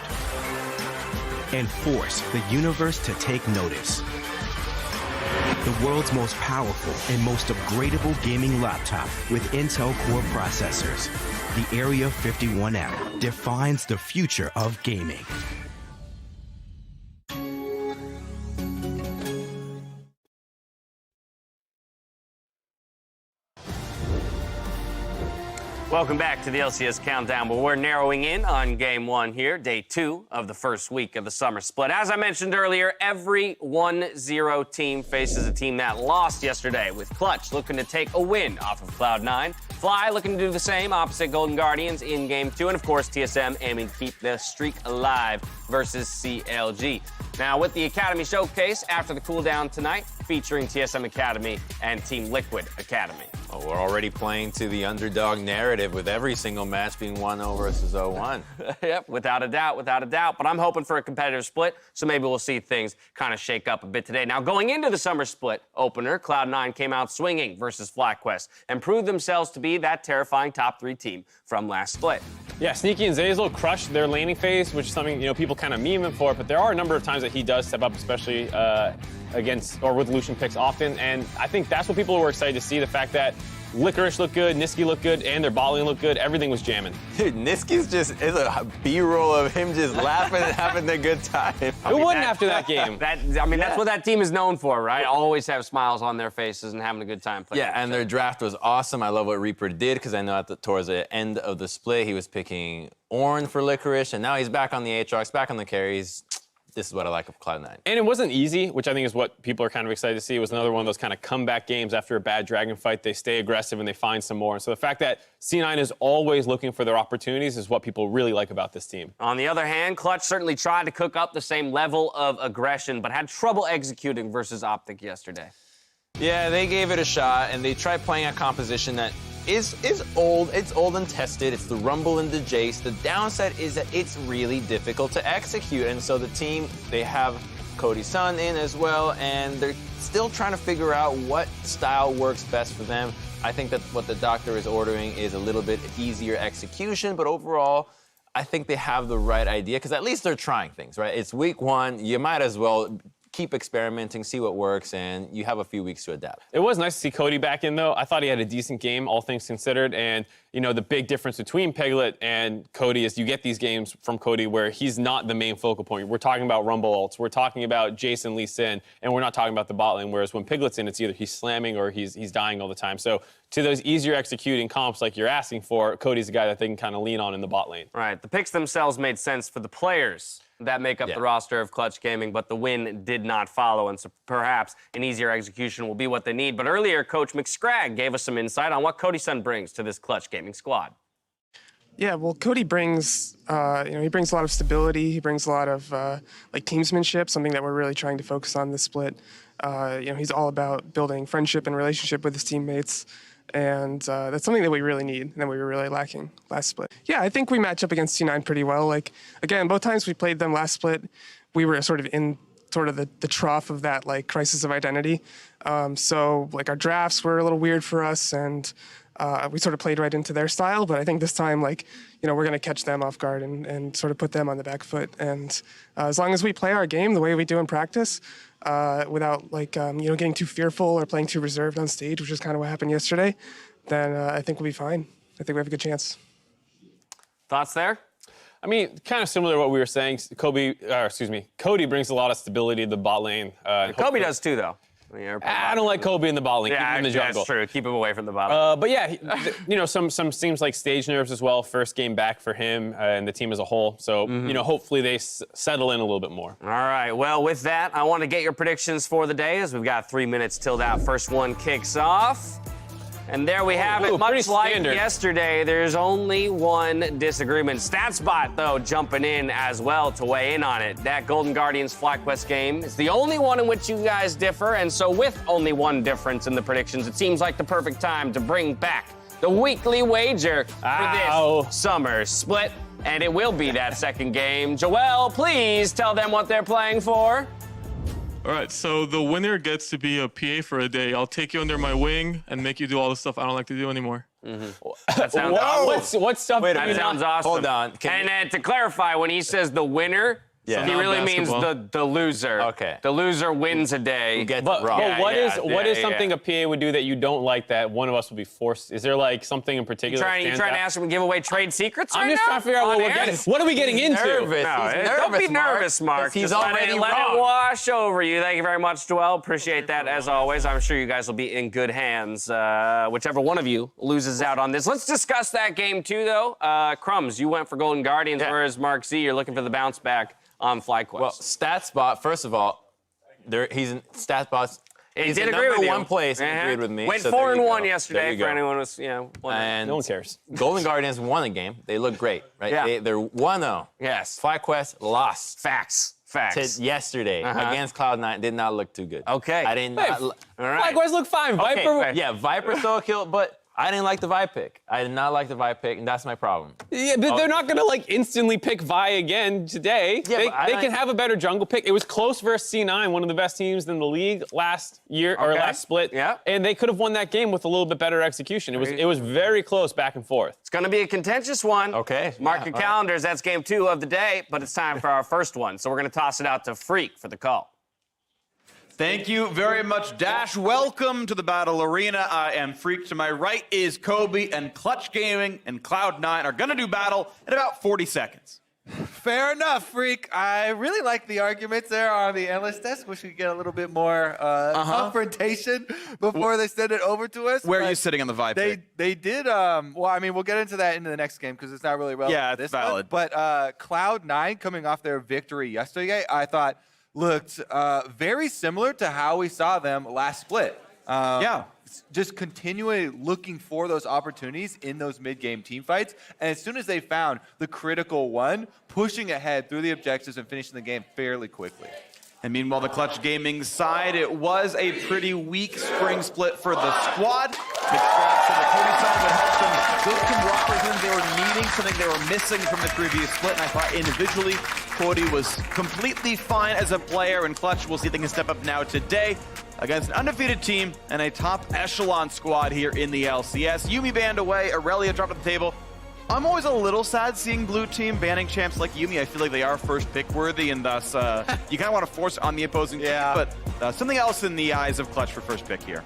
and force the universe to take notice. The world's most powerful and most upgradable gaming laptop with Intel Core processors, the Area 51M, defines the future of gaming. Welcome back to the LCS Countdown, where we're narrowing in on Game 1 here, Day 2 of the first week of the summer split. As I mentioned earlier, every 1-0 team faces a team that lost yesterday, with Clutch looking to take a win off of Cloud9, Fly looking to do the same opposite Golden Guardians in Game 2, and of course TSM aiming to keep the streak alive versus CLG. Now, with the Academy Showcase after the cooldown tonight, featuring TSM Academy and Team Liquid Academy. Well, we're already playing to the underdog narrative with every single match being 1-0 versus 0-1. Yep, without a doubt, without a doubt. But I'm hoping for a competitive split, so maybe we'll see things kind of shake up a bit today. Now, going into the summer split opener, Cloud9 came out swinging versus FlyQuest and proved themselves to be that terrifying top 3 team from last split. Yeah, Sneaky and Zeyzal crushed their laning phase, which is something, people kind of meme him for, but there are a number of times that he does step up, especially against or with Lucian picks often, and I think that's what people were excited to see, the fact that Licorice looked good, Niski looked good, and their bot lane looked good. Everything was jamming. Dude, Niski's is a B-roll of him just laughing and having a good time. Who wouldn't after that game? That's what that team is known for, right? Always have smiles on their faces and having a good time playing. Yeah, and their draft was awesome. I love what Reaper did, because I know towards the end of the split, he was picking Ornn for Licorice, and now he's back on the Aatrox, back on the carries. This is what I like of Cloud9. And it wasn't easy, which I think is what people are kind of excited to see. It was another one of those kind of comeback games after a bad Dragon fight. They stay aggressive and they find some more. And so the fact that C9 is always looking for their opportunities is what people really like about this team. On the other hand, Clutch certainly tried to cook up the same level of aggression, but had trouble executing versus Optic yesterday. Yeah, they gave it a shot, and they tried playing a composition that is old. It's old and tested. It's the Rumble and the Jace. The downside is that it's really difficult to execute, and so the team, they have Cody's son in as well, and they're still trying to figure out what style works best for them. I think that what the doctor is ordering is a little bit easier execution, but overall, I think they have the right idea, because at least they're trying things, right? It's week 1. You might as well keep experimenting, see what works, and you have a few weeks to adapt. It was nice to see Cody back in, though. I thought he had a decent game, all things considered. And, the big difference between Piglet and Cody is you get these games from Cody where he's not the main focal point. We're talking about Rumble ults. We're talking about Jason Lee Sin, and we're not talking about the bot lane, whereas when Piglet's in, it's either he's slamming or he's dying all the time. So to those easier executing comps like you're asking for, Cody's the guy that they can kind of lean on in the bot lane. Right. The picks themselves made sense for the players that make up the roster of Clutch Gaming, but the win did not follow, and so perhaps an easier execution will be what they need. But earlier, Coach McScragg gave us some insight on what Cody's son brings to this Clutch Gaming squad. Yeah, well, Cody brings, he brings a lot of stability. He brings a lot of like teamsmanship, something that we're really trying to focus on this split. He's all about building friendship and relationship with his teammates, and that's something that we really need and that we were really lacking last split. Yeah, I think we match up against C9 pretty well. Like, again, both times we played them last split, we were sort of in the trough of that like crisis of identity. So like our drafts were a little weird for us, and we sort of played right into their style. But I think this time, like, we're going to catch them off guard and sort of put them on the back foot. And as long as we play our game the way we do in practice, without like getting too fearful or playing too reserved on stage, which is kind of what happened yesterday, then I think we'll be fine. I think we have a good chance. Thoughts there? I mean, kind of similar to what we were saying. Cody brings a lot of stability to the bot lane. Kobe does too, though. I don't like Kobe in the bot lane. Keep him in the jungle. That's true. Keep him away from the bottom. But yeah, some seems like stage nerves as well. First game back for him and the team as a whole. So, hopefully they settle in a little bit more. All right. Well, with that, I want to get your predictions for the day as we've got 3 minutes till that first one kicks off. And there we have it. Much like yesterday, there's only one disagreement. StatsBot, though, jumping in as well to weigh in on it. That Golden Guardians FlyQuest game is the only one in which you guys differ. And so with only one difference in the predictions, it seems like the perfect time to bring back the weekly wager for this summer split. And it will be that second game. Joel, please tell them what they're playing for. All right, so the winner gets to be a PA for a day. I'll take you under my wing and make you do all the stuff I don't like to do anymore. That sounds awesome. What stuff? That sounds awesome. Hold on. And to clarify, when he says the winner, he really means the loser. Okay. The loser wins a day. But what is something a PA would do that you don't like that one of us would be forced? Is there like something in particular? You trying to ask him to give away trade secrets? I'm just trying to figure out what we're getting. What are we getting into? Don't be nervous, Mark. He's already let it wash over you. Thank you very much, Joel. Appreciate that as always. I'm sure you guys will be in good hands. Whichever one of you loses out on this. Let's discuss that game too, though. Crumbs, you went for Golden Guardians, whereas Mark Z, you're looking for the bounce back on FlyQuest. Well, StatsBot, first of all, he's in StatsBot's. He's did in agree number with you. one place and agreed with me. Went so 4-1 yesterday for anyone who's, and no one cares. Golden Guardians won a game. They look great, right? Yeah. They're 1-0. Yes. FlyQuest lost. Facts. Yesterday against Cloud9 did not look too good. Okay. I didn't. All right. FlyQuest look fine. Viper. Yeah, Viper stole a kill, but I didn't like the Vi pick. I did not like the Vi pick, and that's my problem. Yeah, but they're not gonna like instantly pick Vi again today. Yeah, they can have a better jungle pick. It was close versus C9, one of the best teams in the league last year or last split. Yeah. And they could have won that game with a little bit better execution. It was very close back and forth. It's gonna be a contentious one. Okay. Mark your calendars. That's game 2 of the day, but it's time for our first one. So we're gonna toss it out to Freak for the call. Thank you very much, Dash. Welcome to the Battle Arena. I am Freak. To my right is Kobe, and Clutch Gaming and Cloud9 are going to do battle in about 40 seconds. Fair enough, Freak. I really like the arguments there on the analyst desk. Wish we could get a little bit more confrontation before they send it over to us. Where are you sitting on the vibe? They did, well, I mean, we'll get into that into the next game because it's not really relevant. Yeah, it's this valid. One. But Cloud9 coming off their victory yesterday, I thought looked very similar to how we saw them last split. Just continually looking for those opportunities in those mid-game team fights. And as soon as they found the critical one, pushing ahead through the objectives and finishing the game fairly quickly. And meanwhile, the Clutch Gaming side, it was a pretty weak spring split for the squad. The scraps on the Cody side would help them build camaraderie they were needing, something they were missing from the previous split. And I thought individually, Cody was completely fine as a player, and Clutch, we'll see if they can step up now today against an undefeated team and a top echelon squad here in the LCS. Yumi banned away, Aurelia dropped at the table. I'm always a little sad seeing blue team banning champs like Yumi. I feel like they are first pick worthy, and thus you kind of want to force it on the opposing team. But something else in the eyes of Clutch for first pick here.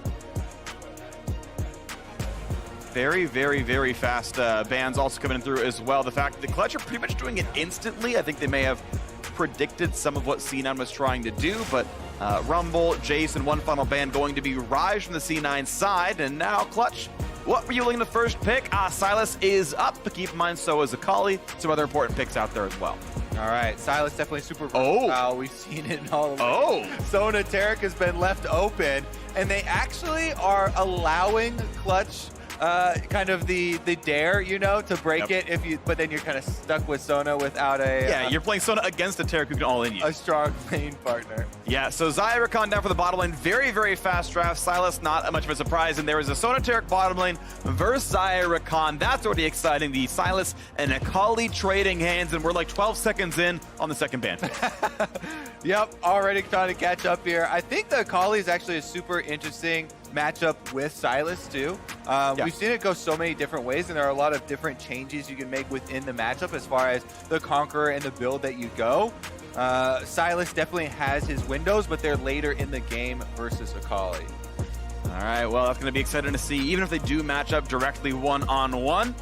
Very, very, very fast bans also coming through as well. The fact that the Clutch are pretty much doing it instantly. I think they may have predicted some of what C9 was trying to do, but Rumble, Jace, and one final ban going to be Raj from the C9 side, and now Clutch. What were you looking to first pick? Silas is up, but keep in mind so is Akali. Some other important picks out there as well. All right, Silas definitely super versatile. We've seen it in all of them. Sona Tarek has been left open, and they actually are allowing Clutch kind of the dare, you know, to break it if you, but then you're kind of stuck with Sona without a Yeah, you're playing Sona against a Taric who can all in you. a strong lane partner. Yeah, so Xayah Rakan down for the bottom lane. Very, very fast draft. Sylas, not much of a surprise. And there is a Sona Taric bottom lane versus Xayah Rakan. That's already exciting. The Sylas and Akali trading hands, and we're like 12 seconds in on the second ban. Yep, already trying to catch up here. I think the Akali is actually a super interesting matchup with Sylas too. We've seen it go so many different ways, and there are a lot of different changes you can make within the matchup as far as the Conqueror and the build that you go. Sylas definitely has his windows, but they're later in the game versus Akali. All right, well, that's going to be exciting to see, even if they do match up directly one-on-one.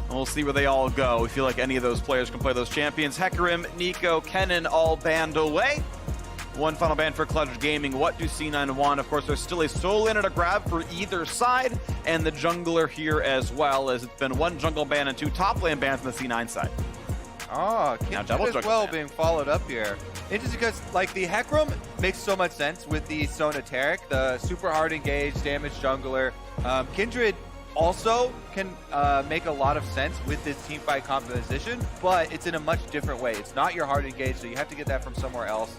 We'll see where they all go. We feel like any of those players can play those champions. Hecarim, Nico, Kennen all banned away. One final ban for Clutch Gaming. What do C9 want? Of course, there's still a soul lane to grab for either side, and the jungler here as well, as it's been one jungle ban and 2 top lane bans on the C9 side. Oh, Now Kindred double as jungle well ban. being followed up here. Interesting because, like, the Hecarim makes so much sense with the Sona Taric, the super hard engaged damage jungler. Kindred also can make a lot of sense with this teamfight composition, but it's in a much different way. It's not your hard engage, so you have to get that from somewhere else.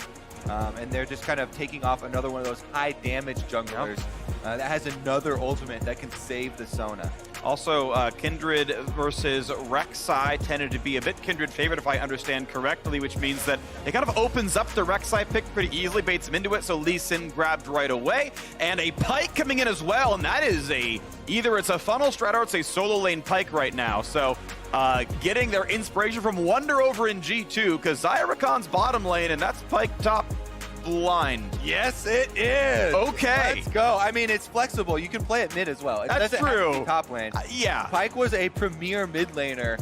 And they're just kind of taking off another one of those high damage junglers that has another ultimate that can save the Sona. Also, Kindred versus Rek'Sai tended to be a bit Kindred favorite, if I understand correctly, which means that it kind of opens up the Rek'Sai pick pretty easily, baits him into it, so Lee Sin grabbed right away. And a Pyke coming in as well, and that is either it's a funnel strat or it's a solo lane Pyke right now. So getting their inspiration from Wonder over in G2, because Xayah Rakan's bottom lane, and that's Pyke top blind. Yes, it is. Okay. Let's go. I mean, it's flexible. You can play it mid as well. It That's doesn't have to true. be top lane. Yeah. Pyke was a premier mid laner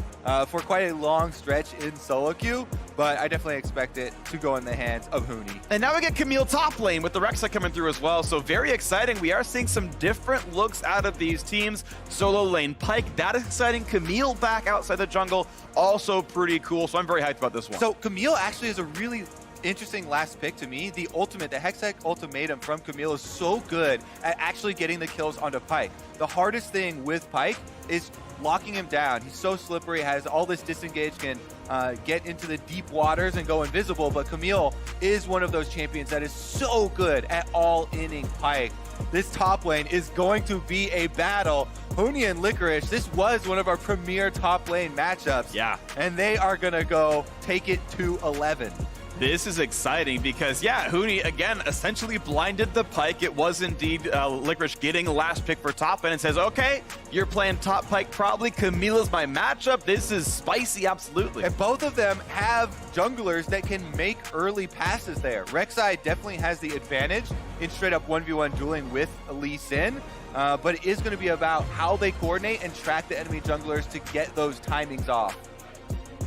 for quite a long stretch in solo queue, but I definitely expect it to go in the hands of Huni. And now we get Camille top lane with the Rek'Sai coming through as well, so very exciting. We are seeing some different looks out of these teams. Solo lane Pyke, that is exciting. Camille back outside the jungle, also pretty cool, so I'm very hyped about this one. So Camille actually is a really interesting last pick to me. The ultimate, the Hextech ultimatum from Camille is so good at actually getting the kills onto Pyke. The hardest thing with Pyke is locking him down. He's so slippery, has all this disengage, can get into the deep waters and go invisible, but Camille is one of those champions that is so good at all-inning Pyke. This top lane is going to be a battle. Huni and Licorice, this was one of our premier top lane matchups. Yeah. And they are gonna go take it to 11. This is exciting because, yeah, Huni, again, essentially blinded the Pyke. It was indeed Licorice getting the last pick for top and says, okay, you're playing top Pyke, probably Camilla's my matchup. This is spicy, absolutely. And both of them have junglers that can make early passes there. Rek'Sai definitely has the advantage in straight up 1v1 dueling with Lee Sin, but it is going to be about how they coordinate and track the enemy junglers to get those timings off.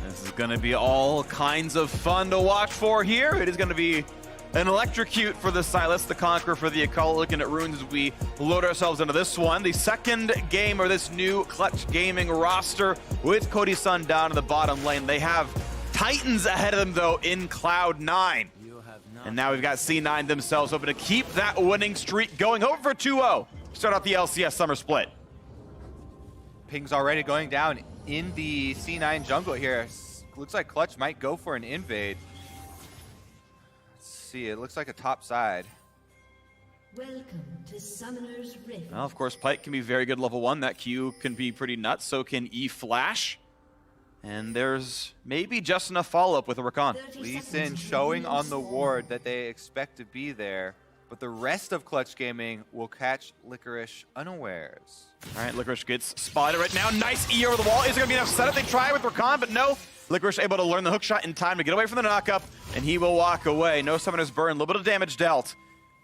This is going to be all kinds of fun to watch for here. It is going to be an electrocute for the Sylas, the Conqueror for the Akali, looking at runes as we load ourselves into this one. The second game of this new Clutch Gaming roster with Cody Sun down in the bottom lane. They have Titans ahead of them, though, in Cloud9. And now we've got C9 themselves hoping to keep that winning streak going, over for 2-0. Start out the LCS Summer Split. Ping's already going down in the C9 jungle here. Looks like Clutch might go for an invade. Let's see, it looks like a top side. Welcome to Summoner's Rift. Well, of course, Pyke can be very good level 1. That Q can be pretty nuts, so can E-Flash. And there's maybe just enough follow-up with a Rakan. Lee Sin showing on the ward that they expect to be there, but the rest of Clutch Gaming will catch Licorice unawares. All right, Licorice gets spotted right now. Nice E over the wall. Is there going to be enough setup? They try with Rakan, but no. Licorice able to learn the hook shot in time to get away from the knock-up, and he will walk away. No Summoner's Burn, a little bit of damage dealt.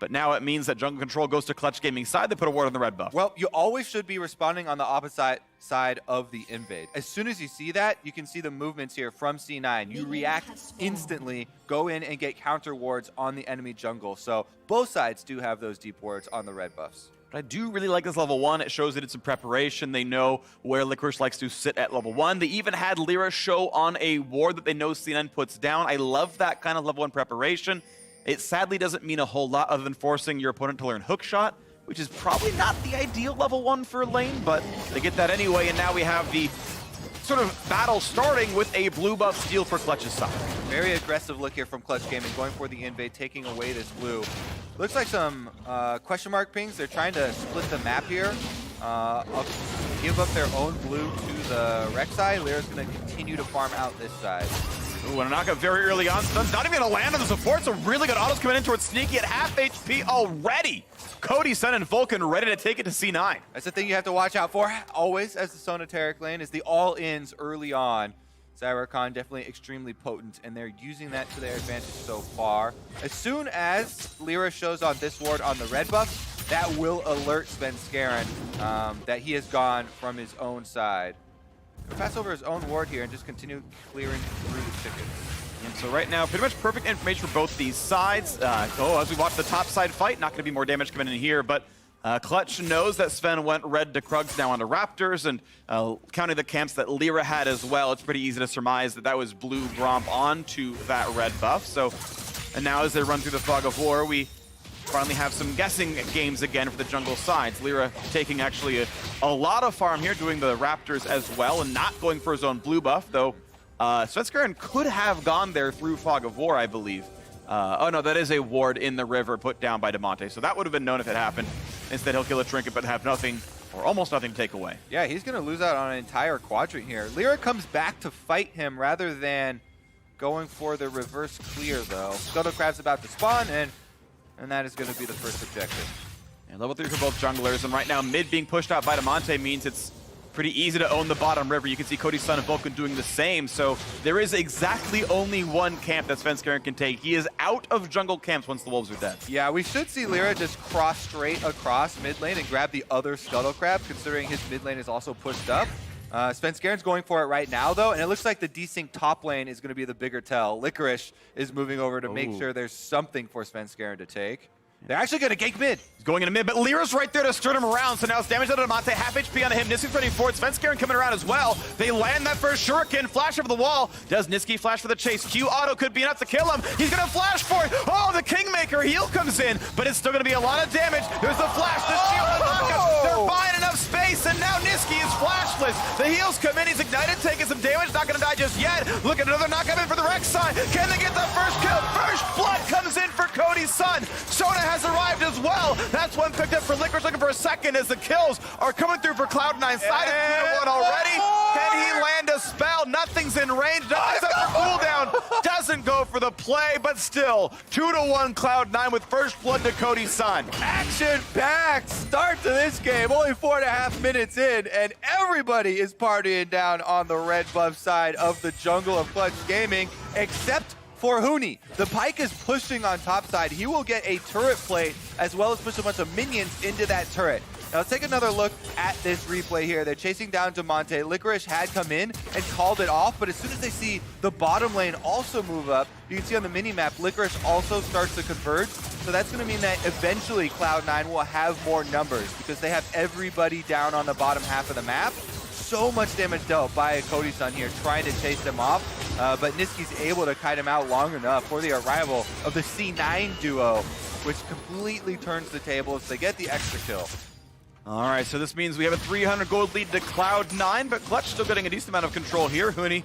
But now it means that jungle control goes to Clutch Gaming side. They put a ward on the red buff. Well, you always should be responding on the opposite side of the invade. As soon as you see that, you can see the movements here from C9. You react instantly, go in and get counter wards on the enemy jungle. So both sides do have those deep wards on the red buffs. But I do really like this level 1. It shows that it's in preparation. They know where Licorice likes to sit at level 1. They even had Lyra show on a ward that they know C9 puts down. I love that kind of level 1 preparation. It sadly doesn't mean a whole lot other than forcing your opponent to learn hook shot, which is probably not the ideal level 1 for lane, but they get that anyway, and now we have the sort of battle starting with a blue buff steal for Clutch's side. Very aggressive look here from Clutch Gaming, going for the invade, taking away this blue. Looks like some question mark pings. They're trying to split the map here. Give up their own blue to the Rek'Sai. Lyra's going to continue to farm out this side. Ooh, and a knockup very early on. Stun's not even going to land on the support, so really good autos coming in towards Sneaky at half HP already. Cody, Sun, and Vulcan ready to take it to C9. That's the thing you have to watch out for always as the Sonateric lane is the all-ins early on. Zyra definitely extremely potent, and they're using that to their advantage so far. As soon as Lyra shows on this ward on the red buff, that will alert Svenskeren that he has gone from his own side. He'll pass over his own ward here and just continue clearing through the chickens. And so right now, pretty much perfect information for both these sides. As we watch the top side fight, not going to be more damage coming in here, but Clutch knows that Sven went red to Krugs now onto Raptors, and counting the camps that Lyra had as well, it's pretty easy to surmise that that was blue Gromp onto that red buff. So, and now as they run through the Fog of War, we finally have some guessing games again for the jungle sides. Lyra taking actually a lot of farm here, doing the Raptors as well, and not going for his own blue buff, though Svenskeren could have gone there through Fog of War, I believe. Oh no, that is a ward in the river put down by Demonte, so that would have been known if it happened. Instead, he'll kill a Trinket but have nothing, or almost nothing to take away. Yeah, he's going to lose out on an entire quadrant here. Lyra comes back to fight him rather than going for the reverse clear, though. Scuttle Crab's about to spawn, and that is going to be the first objective. And level 3 for both junglers, and right now mid being pushed out by Demonte means it's pretty easy to own the bottom river. You can see Cody, Sun, and Vulcan doing the same, so there is exactly only one camp that Svenskeren can take. He is out of jungle camps once the wolves are dead. Yeah, we should see Lyra just cross straight across mid lane and grab the other Scuttle Crab, considering his mid lane is also pushed up. Svenskeren's going for it right now, though, and it looks like the desync top lane is going to be the bigger tell. Licorice is moving over to make sure there's something for Svenskeren to take. They're actually going to gank mid. He's going into mid, but Lyra's right there to stir him around, so now it's damage out of Demonte, half HP on him. Niski's running forward, Svenskeren coming around as well. They land that first shuriken, flash over the wall. Does Niski flash for the chase? Q auto could be enough to kill him. He's going to flash for it. Oh, the Kingmaker heal comes in, but it's still going to be a lot of damage. There's the flash, the shield, the knockup. They're buying enough space, and now Niski is flashless. The heals come in, he's ignited, taking some damage, not going to die just yet. Look at another knockup in for the Rek'Sai. Can they get the first kill? First blood comes in for Cody's son. Sona has arrived as well. That's one picked up for Licorice, looking for a second as the kills are coming through for Cloud9. Side is 3-1 already. Can he land a spell? Nothing's in range. Nothing's up for cooldown. Doesn't go for the play, but still 2-1 Cloud9 with first blood to Cody's son. Action-packed start to this game. Only 4.5 minutes in, and everybody is partying down on the red buff side of the jungle of Clutch Gaming, except for Huni. The Pyke is pushing on top side. He will get a turret plate as well as push a bunch of minions into that turret. Now let's take another look at this replay here. They're chasing down Demonte. Licorice had come in and called it off, but as soon as they see the bottom lane also move up, you can see on the mini-map, Licorice also starts to converge. So that's going to mean that eventually Cloud9 will have more numbers because they have everybody down on the bottom half of the map. So much damage dealt by Cody's son here trying to chase them off, but Niski's able to kite him out long enough for the arrival of the C9 duo, which completely turns the tables. They get the extra kill. All right, so this means we have a 300 gold lead to Cloud9, but Clutch still getting a decent amount of control here. Huni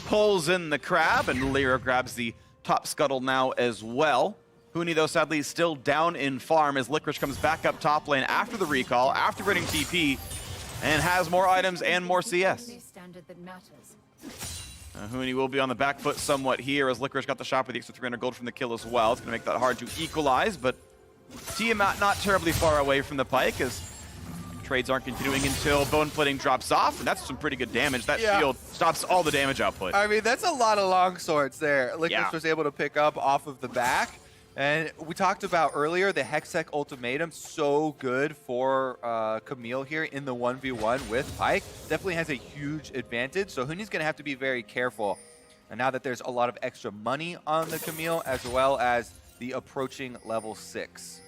pulls in the crab, and Lyra grabs the top scuttle now as well. Huni, though, sadly is still down in farm as Licorice comes back up top lane after the recall, after getting TP, and has more items and more CS. Huni will be on the back foot somewhat here as Licorice got the shot with the extra 300 gold from the kill as well. It's going to make that hard to equalize, but Tiamat not terribly far away from the Pyke as trades aren't continuing until Bone Plating drops off, and that's some pretty good damage. That shield stops all the damage output. I mean, that's a lot of long swords there. Licorice was able to pick up off of the back. And we talked about earlier the Hextech ultimatum, so good for Camille here in the 1v1 with Pyke. Definitely has a huge advantage, so Huni's going to have to be very careful. And now that there's a lot of extra money on the Camille, as well as the approaching level 6.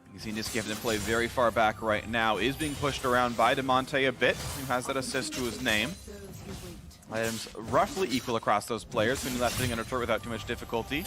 You can see Niski having to play very far back right now. Is being pushed around by Demonte a bit, who has that assist to his name. Items roughly equal across those players, so left sitting under turret without too much difficulty.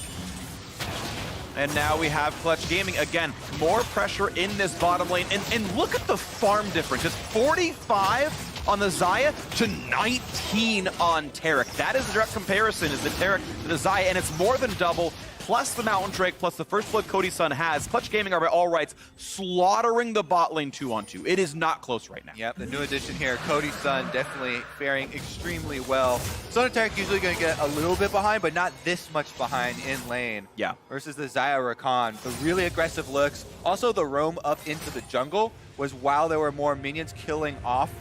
And now we have Clutch Gaming. Again, more pressure in this bottom lane. And look at the farm difference. It's 45 on the Xayah to 19 on Taric. That is the direct comparison, is the Taric to the Xayah, and it's more than double, plus the Mountain Drake, plus the first blood Cody Sun has. Clutch Gaming are by all rights slaughtering the bot lane 2-on-2. It is not close right now. Yep, the new addition here, Cody Sun, definitely faring extremely well. Sun Attack usually going to get a little bit behind, but not this much behind in lane. Yeah. Versus the Xayah Rakan. The really aggressive looks. Also, the roam up into the jungle was while there were more minions killing off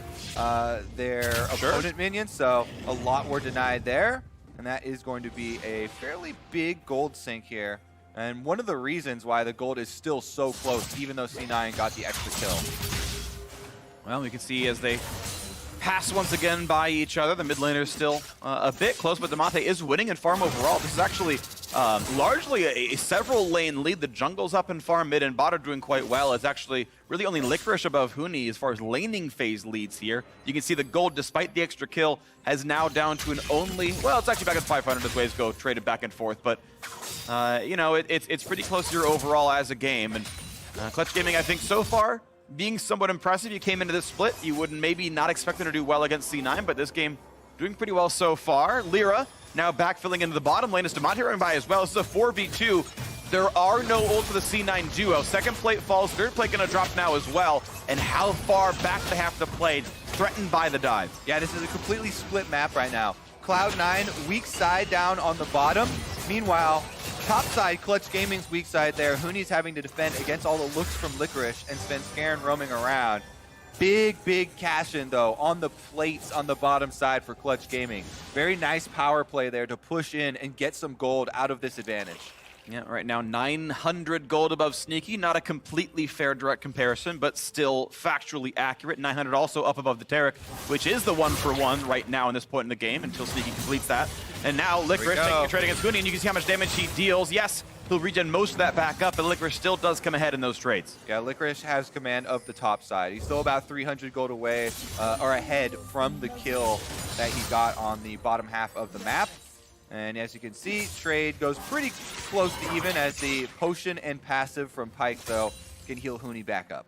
their opponent minions, so a lot were denied there. And that is going to be a fairly big gold sink here. And one of the reasons why the gold is still so close, even though C9 got the extra kill. Well, we can see as they pass once again by each other. The mid laner is still a bit close, but Damonte is winning in farm overall. This is actually largely a several lane lead. The jungle's up in farm, mid and bot are doing quite well. It's actually really only Licorice above Huni as far as laning phase leads here. You can see the gold, despite the extra kill, has now down to an only, well, it's actually back at 500 as ways go, traded back and forth, but you know, it's pretty close here overall as a game. And Clutch Gaming, I think so far, being somewhat impressive. You came into this split, you would maybe not expect them to do well against C9, but this game doing pretty well so far. Lyra now backfilling into the bottom lane as Damonte running by as well. This is a 4v2. There are no ults for the C9 duo. Second plate falls, third plate gonna drop now as well. And how far back they have to play, threatened by the dive. Yeah, this is a completely split map right now. Cloud9, weak side down on the bottom. Meanwhile, top side, Clutch Gaming's weak side there. Huni's having to defend against all the looks from Licorice and Svenskeren roaming around. Big cash in, though, on the plates on the bottom side for Clutch Gaming. Very nice power play there to push in and get some gold out of this advantage. Yeah, right now 900 gold above Sneaky. Not a completely fair direct comparison, but still factually accurate. 900 also up above the Taric, which is the 1-for-1 right now in this point in the game until Sneaky completes that. And now Licorice taking a trade against Huni, and you can see how much damage he deals. Yes, he'll regen most of that back up, but Licorice still does come ahead in those trades. Yeah, Licorice has command of the top side. He's still about 300 gold away, or ahead from the kill that he got on the bottom half of the map. And as you can see, trade goes pretty close to even as the potion and passive from Pyke, though, can heal Huni back up.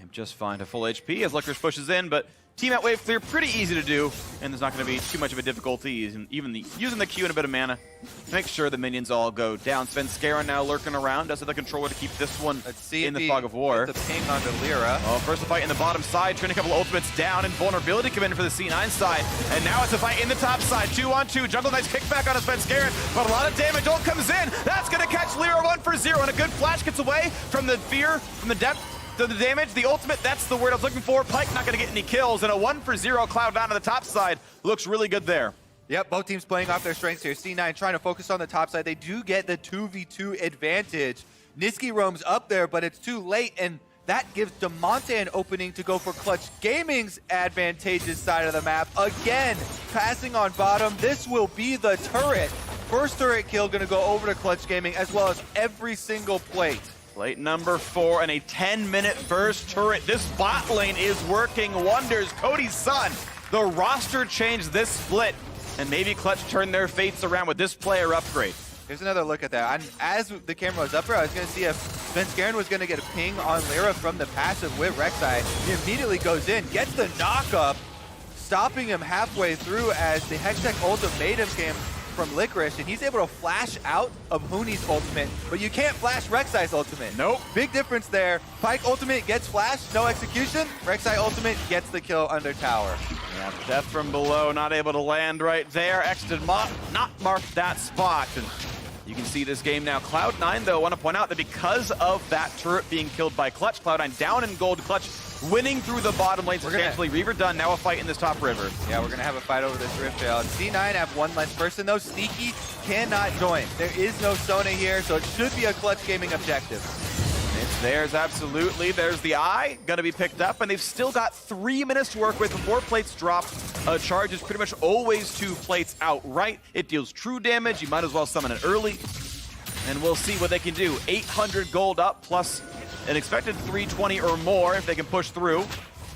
And just fine to full HP as Licorice pushes in, but team at wave clear, pretty easy to do, and there's not going to be too much of a difficulty using the Q and a bit of mana to make sure the minions all go down. Svenskeren now lurking around, does have the controller to keep this one in the fog of war. The ping onto Lyra. Oh, first a fight in the bottom side, turning a couple of ultimates down, and vulnerability come in for the C9 side. And now it's a fight in the top side, 2-on-2. Jungle Knight's kickback on a Svenskeren, but a lot of damage. Ult comes in. That's going to catch Lyra 1-for-0, and a good flash gets away from the fear, from the depth. So the damage, the ultimate, that's the word I was looking for. Pyke not going to get any kills, and a 1-for-0 Cloud9 on the top side looks really good there. Yep, both teams playing off their strengths here. C9 trying to focus on the top side. They do get the 2v2 advantage. Niski roams up there, but it's too late, and that gives Damonte an opening to go for Clutch Gaming's advantageous side of the map. Again, passing on bottom. This will be the turret. First turret kill going to go over to Clutch Gaming, as well as every single plate. Plate number 4 and a 10-minute first turret. This bot lane is working wonders. Cody Sun, the roster changed this split, and maybe Clutch turned their fates around with this player upgrade. Here's another look at that. As the camera was up there, I was going to see if Svenskeren was going to get a ping on Lyra from the passive with Rek'Sai. He immediately goes in, gets the knock-up, stopping him halfway through as the Hextech ultimatum came from Licorice, and he's able to flash out of Huni's ultimate, but you can't flash Rek'Sai's ultimate. Nope. Big difference there. Pyke ultimate gets flashed, no execution. Rek'Sai ultimate gets the kill under tower. Yeah, death from below, not able to land right there. X did not mark that spot. And you can see this game now. Cloud9, though, I want to point out that because of that turret being killed by Clutch, Cloud9 down in gold, Clutch winning through the bottom lane substantially. Reaver done, now a fight in this top river. Yeah, we're going to have a fight over this Rift Veil. C9 have one less person, though. Sneaky cannot join. There is no Sona here, so it should be a Clutch Gaming objective. It's theirs, absolutely. There's the eye, going to be picked up, and they've still got 3 minutes to work with before plates drop. A charge is pretty much always 2 plates outright. It deals true damage. You might as well summon it early, and we'll see what they can do. 800 gold up, plus an expected 320 or more if they can push through.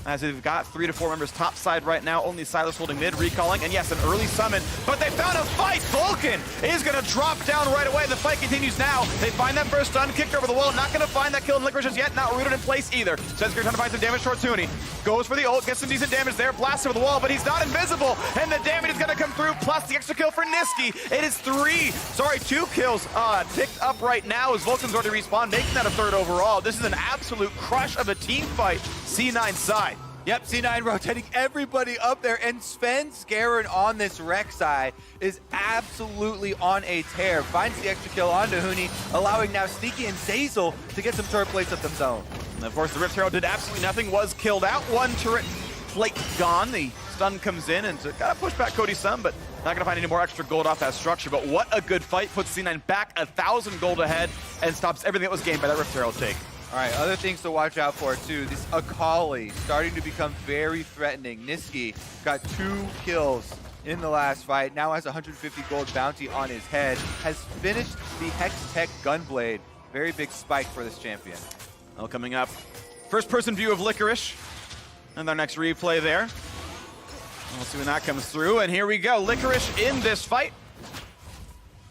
as they've got 3 to 4 members top side right now. Only Silas holding mid, recalling, and yes, an early summon, but they found a fight. Vulcan is gonna drop down right away. The fight continues now. They find that first stun, kicked over the wall, not gonna find that kill in Licorice as yet, not rooted in place either. Sensor trying to find some damage towards Huni. Goes for the ult, gets some decent damage there, blasts over the wall, but he's not invisible, and the damage is gonna come through, plus the extra kill for Niski. It is 2 kills picked up right now as Vulcan's already respawned, making that a 3rd overall. This is an absolute crush of a team fight, C9 side. Yep, C9 rotating everybody up there, and Sven Skaren on this Rek'Sai is absolutely on a tear. Finds the extra kill onto Huni, allowing now Sneaky and Zazel to get some turret plates of their own. And of course, the Rift Herald did absolutely nothing, was killed out. 1 turret plate gone. The stun comes in and gotta push back Cody some, but not gonna find any more extra gold off that structure. But what a good fight, puts C9 back 1,000 gold ahead and stops everything that was gained by that Rift Herald take. All right, other things to watch out for too. This Akali starting to become very threatening. Niski got 2 kills in the last fight, now has 150 gold bounty on his head, has finished the Hex Tech Gunblade. Very big spike for this champion. Well, coming up, first person view of Licorice, and our next replay there. We'll see when that comes through, and here we go. Licorice in this fight.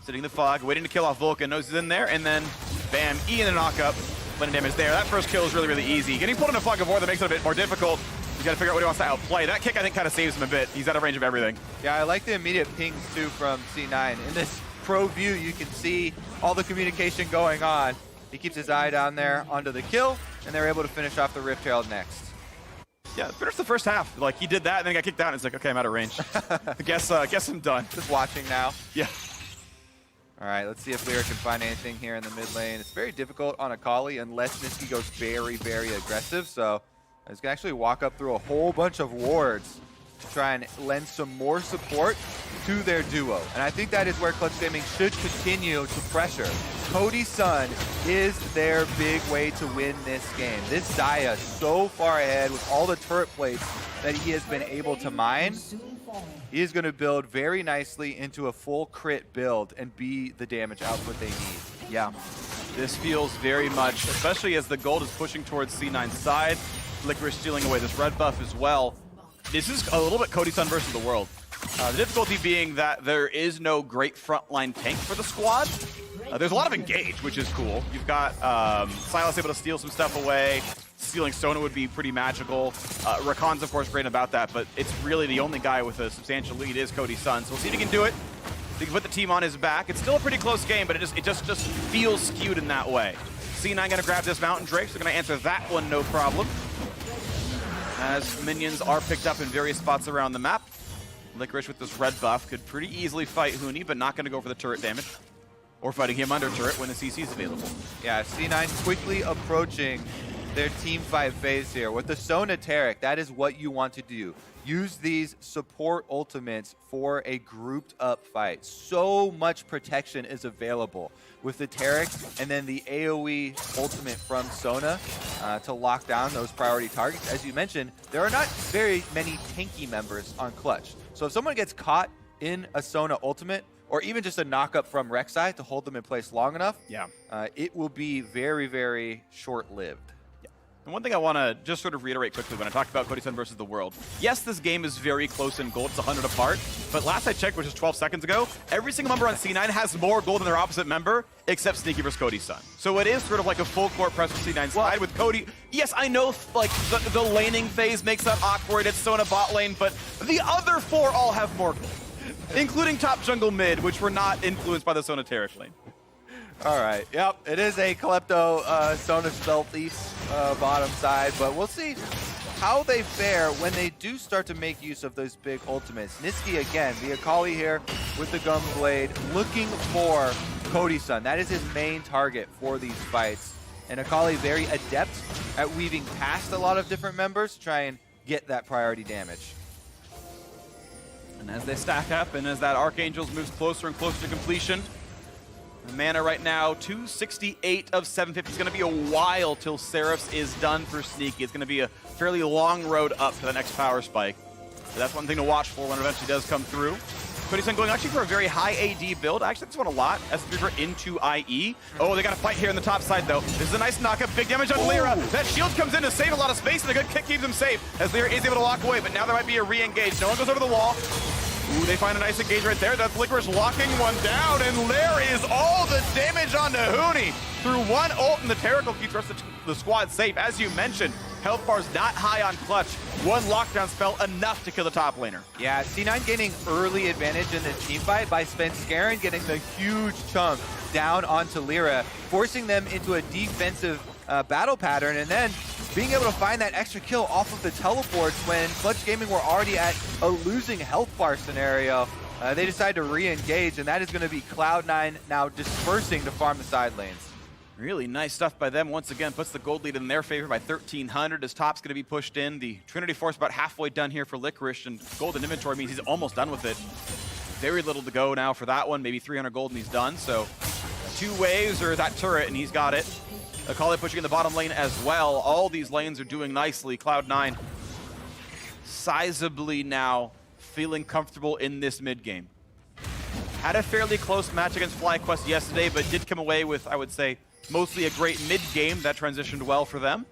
Sitting in the fog, waiting to kill off Vulcan, knows he's in there, and then bam, Ian a knock up. Plenty of damage there. That first kill is really, really easy. Getting pulled in a fog of war that makes it a bit more difficult. You gotta figure out what he wants to outplay. That kick, I think, kind of saves him a bit. He's out of range of everything. Yeah, I like the immediate pings too from C9. In this pro view, you can see all the communication going on. He keeps his eye down there onto the kill, and they're able to finish off the Rift Herald next. Yeah, finished the first half. Like, he did that, and then got kicked out, and it's like, okay, I'm out of range. guess I'm done. Just watching now. Yeah. All right, let's see if Lyra can find anything here in the mid lane. It's very difficult on Akali unless Niski goes very, very aggressive. So he's going to actually walk up through a whole bunch of wards to try and lend some more support to their duo. And I think that is where Clutch Gaming should continue to pressure. Cody Sun is their big way to win this game. This Zaya so far ahead with all the turret plates that he has been able to mine. He is going to build very nicely into a full crit build and be the damage output they need. Yeah, this feels very much, especially as the gold is pushing towards C9's side. Licorice stealing away this red buff as well. This is a little bit Cody Sun versus the world. The difficulty being that there is no great frontline tank for the squad. There's a lot of engage, which is cool. You've got Silas able to steal some stuff away. Stealing Sona would be pretty magical. Rakan's, of course, great about that, but it's really the only guy with a substantial lead is Cody Sun. So we'll see if he can do it. If he can put the team on his back. It's still a pretty close game, but it just feels skewed in that way. C9 gonna grab this Mountain Drake, so they're gonna answer that one no problem. As minions are picked up in various spots around the map. Licorice with this red buff could pretty easily fight Huni, but not gonna go for the turret damage. Or fighting him under turret when the CC is available. Yeah, C9 quickly approaching their team fight phase here. With the Sona Taric, that is what you want to do. Use these support ultimates for a grouped up fight. So much protection is available with the Taric and then the AoE ultimate from Sona to lock down those priority targets. As you mentioned, there are not very many tanky members on Clutch. So if someone gets caught in a Sona ultimate, or even just a knock-up from Rek'Sai to hold them in place long enough, it will be very, very short-lived. And one thing I want to just sort of reiterate quickly when I talked about Cody Sun versus the world. Yes, this game is very close in gold. It's 100 apart. But last I checked, which is 12 seconds ago, every single member on C9 has more gold than their opposite member, except Sneaky versus Cody Sun. So it is sort of like a full court press for C9's side with Cody. Yes, I know like the laning phase makes that awkward. It's Sona bot lane, but the other 4 all have more gold, including top jungle mid, which were not influenced by the Sona Taric lane. All right, yep, it is a Klepto Sona Spell Thief bottom side, but we'll see how they fare when they do start to make use of those big ultimates. Niski again, the Akali here with the Gunblade, looking for Cody Sun. That is his main target for these fights. And Akali very adept at weaving past a lot of different members to try and get that priority damage. And as they stack up and as that Archangels moves closer and closer to completion, the mana right now, 268 of 750. It's going to be a while till Seraphs is done for Sneaky. It's going to be a fairly long road up to the next power spike. So that's one thing to watch for when it eventually does come through. Cody-san going actually for a very high AD build. I actually like this one a lot as Fever into IE. Oh, they got a fight here on the top side though. This is a nice knockup, big damage on Lyra. That shield comes in to save a lot of space, and a good kick keeps him safe as Lyra is able to walk away, but now there might be a re-engage. No one goes over the wall. Ooh, they find a nice engage right there. That's Licorice locking one down, and there is all the damage onto Huni. Through one ult, and the Terrical keeps the rest of the squad safe. As you mentioned, health bar's not high on Clutch. One lockdown spell enough to kill the top laner. Yeah, C9 gaining early advantage in this team fight by Svenskeren getting the huge chunk down onto Lyra, forcing them into a defensive battle pattern, and then being able to find that extra kill off of the teleports when Clutch Gaming were already at a losing health bar scenario. They decide to re-engage, and that is going to be Cloud9 now dispersing to farm the side lanes. Really nice stuff by them. Once again, puts the gold lead in their favor by 1,300 as top's going to be pushed in. The Trinity Force about halfway done here for Licorice, and golden inventory means he's almost done with it. Very little to go now for that one. Maybe 300 gold and he's done. So 2 waves or that turret and he's got it. Akali pushing in the bottom lane as well. All these lanes are doing nicely. Cloud9 sizably now feeling comfortable in this mid game. Had a fairly close match against FlyQuest yesterday, but did come away with, I would say, mostly a great mid game. That transitioned well for them.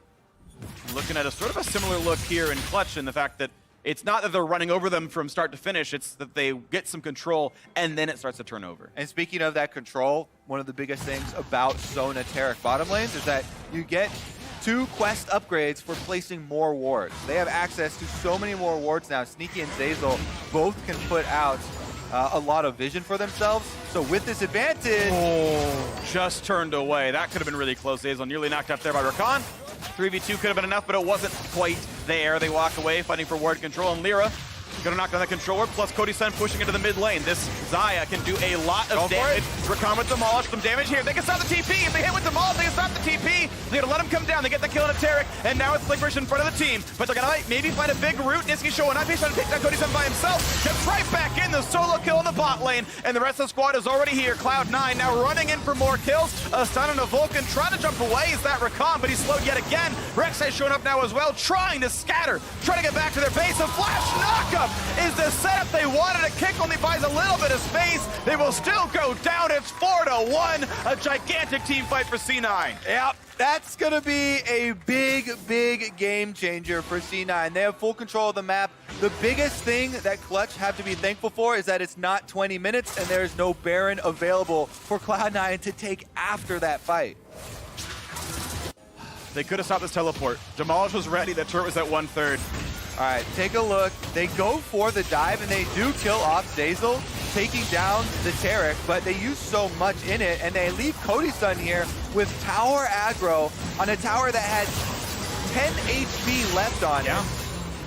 Looking at a sort of a similar look here in Clutch, and the fact that it's not that they're running over them from start to finish, it's that they get some control and then it starts to turn over. And speaking of that control, one of the biggest things about Sona Taric bottom lanes is that you get 2 quest upgrades for placing more wards. They have access to so many more wards now. Sneaky and Zazel both can put out a lot of vision for themselves. So with this advantage... Oh, just turned away. That could have been really close. Zazel nearly knocked out there by Rakan. 3v2 could have been enough, but it wasn't quite there. They walk away, fighting for ward control, and Lyra gonna knock down the controller, plus Cody-san pushing into the mid lane. This Xayah can do a lot of damage. Rakan with Demolish, some damage here. They can stop the TP. If they hit with Demolish, they can stop the TP. They're gonna let him come down. They get the kill on a Taric, and now it's Licorice in front of the team. But they're gonna maybe find a big root. Niski showing up. He's trying to take down Cody-san by himself. Gets right back in, the solo kill in the bot lane, and the rest of the squad is already here. Cloud9 now running in for more kills. A stun on a Vulcan, trying to jump away. Is that Rakan, but he's slowed yet again. Rek'Sai showing up now as well, trying to scatter, trying to get back to their base. A flash knockup is the setup they wanted. A kick only buys a little bit of space. They will still go down. It's 4-1. A gigantic team fight for C9. Yep, that's going to be a big, big game changer for C9. They have full control of the map. The biggest thing that Clutch have to be thankful for is that it's not 20 minutes and there's no Baron available for Cloud9 to take after that fight. They could have stopped this teleport. Demolish was ready. The turret was at 1/3. All right, take a look. They go for the dive, and they do kill off Zazel, taking down the Taric, but they use so much in it, and they leave Cody-san here with tower aggro on a tower that had 10 HP left on him.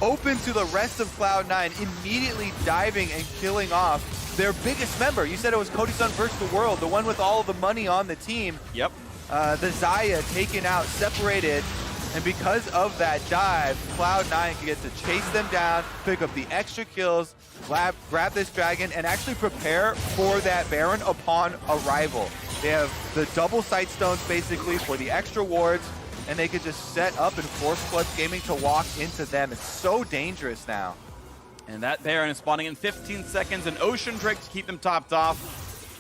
Open to the rest of Cloud9, immediately diving and killing off their biggest member. You said it was Cody-san versus the world, the one with all the money on the team. Yep. The Xayah taken out, separated, and because of that dive, Cloud9 can get to chase them down, pick up the extra kills, grab this dragon, and actually prepare for that Baron upon arrival. They have the double sight stones basically for the extra wards, and they could just set up and force Clutch Gaming to walk into them. It's so dangerous now. And that Baron is spawning in 15 seconds. An Ocean Drake to keep them topped off.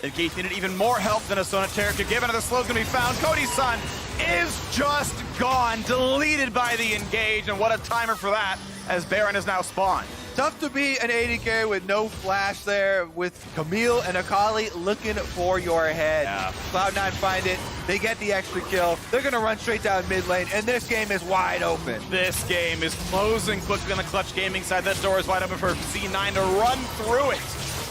If Gates needed even more help than a Sona Taric could give, another slow's gonna be found. Cody-san is just gone, deleted by the engage, and what a timer for that, as Baron is now spawned. Tough to be an AD carry with no flash there, with Camille and Akali looking for your head. Yeah. Cloud9 find it, they get the extra kill, they're gonna run straight down mid lane, and this game is wide open. This game is closing quickly on the Clutch Gaming side. That door is wide open for C9 to run through it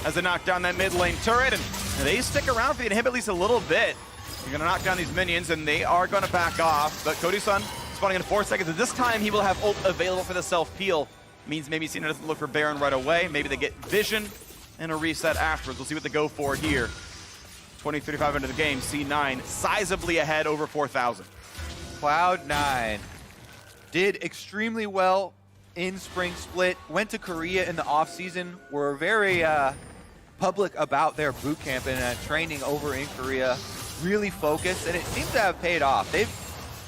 as they knock down that mid lane turret, and they stick around for you to inhibit at least a little bit. You're gonna knock down these minions, and they are gonna back off, but Cody-san spawning in 4 seconds, and this time he will have ult available for the self-peel. Means maybe C9 doesn't look for Baron right away. Maybe they get vision and a reset afterwards. We'll see what they go for here. 20:35 into the game. C9 sizably ahead, over 4,000. Cloud9 did extremely well in Spring Split. Went to Korea in the offseason. Were very public about their boot camp and training over in Korea. Really focused, and it seems to have paid off. They've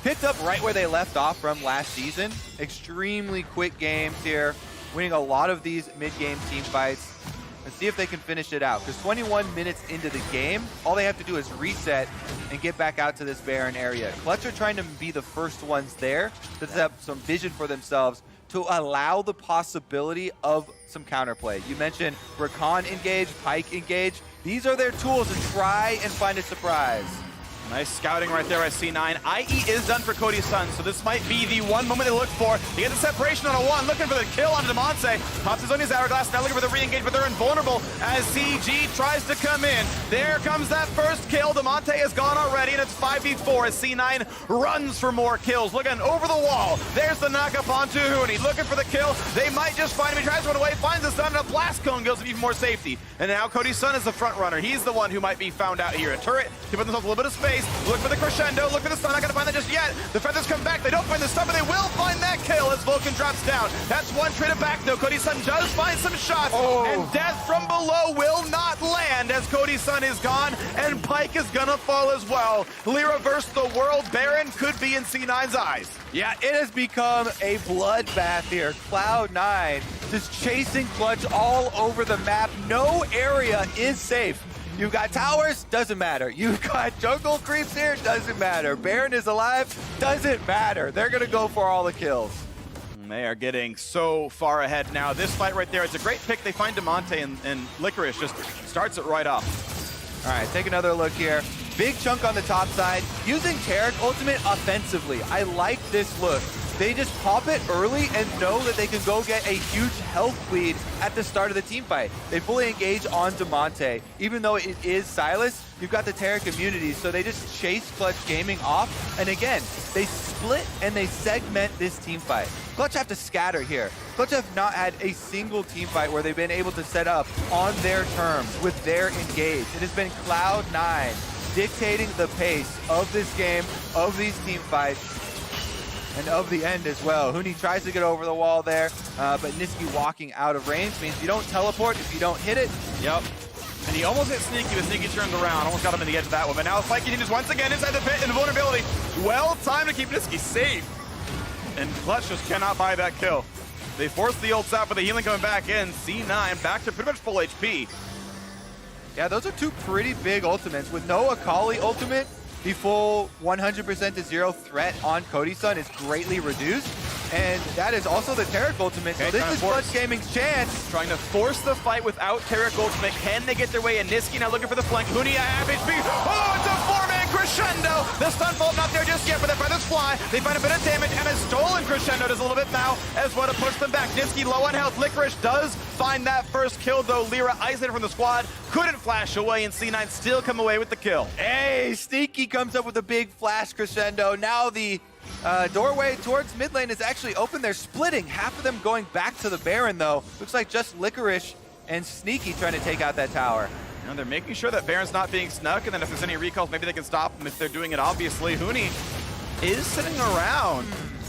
picked up right where they left off from last season. Extremely quick games here, winning a lot of these mid-game team fights. and see if they can finish it out. Because 21 minutes into the game, all they have to do is reset and get back out to this Baron area. Clutch are trying to be the first ones there to have some vision for themselves to allow the possibility of some counterplay. You mentioned Rakan engage, Pyke engage. These are their tools to try and find a surprise. Nice scouting right there by C9. IE is done for Cody Sun, so this might be the one moment they look for. They get the separation on a 1, looking for the kill on Demonte. Pops his on his hourglass, now looking for the re-engage, but they're invulnerable as CG tries to come in. There comes that first kill. Demonte is gone already, and it's 5v4 as C9 runs for more kills. Looking over the wall. There's the knock-up onto Huni. Looking for the kill. They might just find him. He tries to run away, finds the stun, and a blast cone goes with even more safety. And now Cody Sun is the front runner. He's the one who might be found out here. A turret, give themselves a little bit of space. Look for the crescendo, look for the stun, not gonna find that just yet. The feathers come back, they don't find the stun, but they will find that kill as Vulcan drops down. That's one traded back though. Cody Sun does find some shots, and death from below will not land as Cody Sun is gone, and Pyke is gonna fall as well. Lyra versus the world, Baron could be in C9's eyes. Yeah, it has become a bloodbath here. Cloud9 just chasing Clutch all over the map. No area is safe. You've got towers, doesn't matter. You've got jungle creeps here, doesn't matter. Baron is alive, doesn't matter. They're gonna go for all the kills. They are getting so far ahead now. This fight right there, it's a great pick. They find Demonte, and Licorice just starts it right off. All right, take another look here. Big chunk on the top side, using Taric ultimate offensively. I like this look. They just pop it early and know that they can go get a huge health lead at the start of the team fight. They fully engage on Demonte. Even though it is Sylas, you've got the Taric immunity, so they just chase Clutch Gaming off. And again, they split and they segment this team fight. Clutch have to scatter here. Clutch have not had a single team fight where they've been able to set up on their terms with their engage. It has been Cloud9 dictating the pace of this game, of these team fights, and of the end as well. Huni tries to get over the wall there, but Niski walking out of range means you don't teleport if you don't hit it. Yep. And he almost hit Sneaky, but Sneaky turned around. Almost got him in the edge of that one. But now Pyke continues once again inside the pit in vulnerability. Well timed to keep Niski safe. And Clutch just cannot buy that kill. They force the ults out, but the healing coming back in. C9 back to pretty much full HP. Yeah, those are two pretty big ultimates. With no Akali ultimate, the full 100% to 0 threat on Cody Sun is greatly reduced. And that is also the Taric ultimate. So this is Clutch Gaming's chance. Trying to force the fight without Taric ultimate. Can they get their way in? Niski now looking for the flank. Huni half HP. Oh, it's a 4-man crescendo. The stun fault not there just yet, but the feathers fly. They find a bit of damage, and a stolen crescendo does a little bit now as well to push them back. Niski low on health. Licorice does find that first kill, though. Lyra isolated from the squad. Couldn't flash away, and C9 still come away with the kill. Hey, Sneaky comes up with a big flash crescendo. Now the doorway towards mid lane is actually open. They're splitting. Half of them going back to the Baron, though. Looks like just Licorice and Sneaky trying to take out that tower. You know, they're making sure that Baron's not being snuck, and then if there's any recalls, maybe they can stop them if they're doing it, obviously. Huni is sitting around.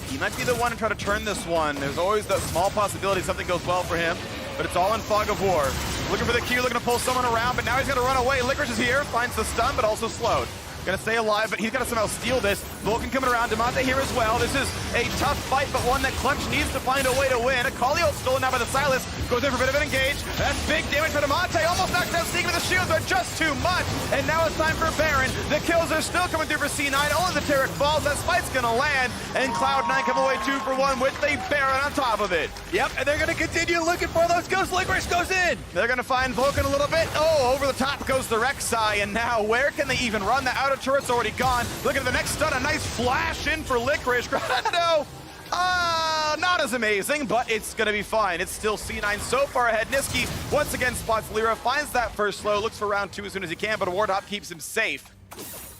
He might be the one to try to turn this one. There's always that small possibility something goes well for him, but it's all in fog of war. Looking for the Q, looking to pull someone around, but now he's going to run away. Licorice is here, finds the stun, but also slowed. Gonna stay alive, but he's gotta somehow steal this. Vulcan coming around, Demonte here as well. This is a tough fight, but one that Clutch needs to find a way to win. Akali ult stolen now by the Sylas. Goes in for a bit of an engage. That's big damage for Demonte. Almost knocked out Sneaky with the shields, but just too much. And now it's time for Baron. The kills are still coming through for C9. Only the Taric falls. That fight's gonna land. And Cloud9 come away 2 for 1 with a Baron on top of it. Yep, and they're gonna continue looking for those kills. Licorice goes in. They're gonna find Vulcan a little bit. Oh, over the top goes the Rek'Sai. And now where can they even run? The outer turret's already gone. Look at the next stun, a nice flash in for Licorice. Crescendo, not as amazing, but it's gonna be fine. It's still C9 so far ahead. Niski once again spots Lyra, finds that first slow, looks for round 2 as soon as he can, but a ward hop keeps him safe.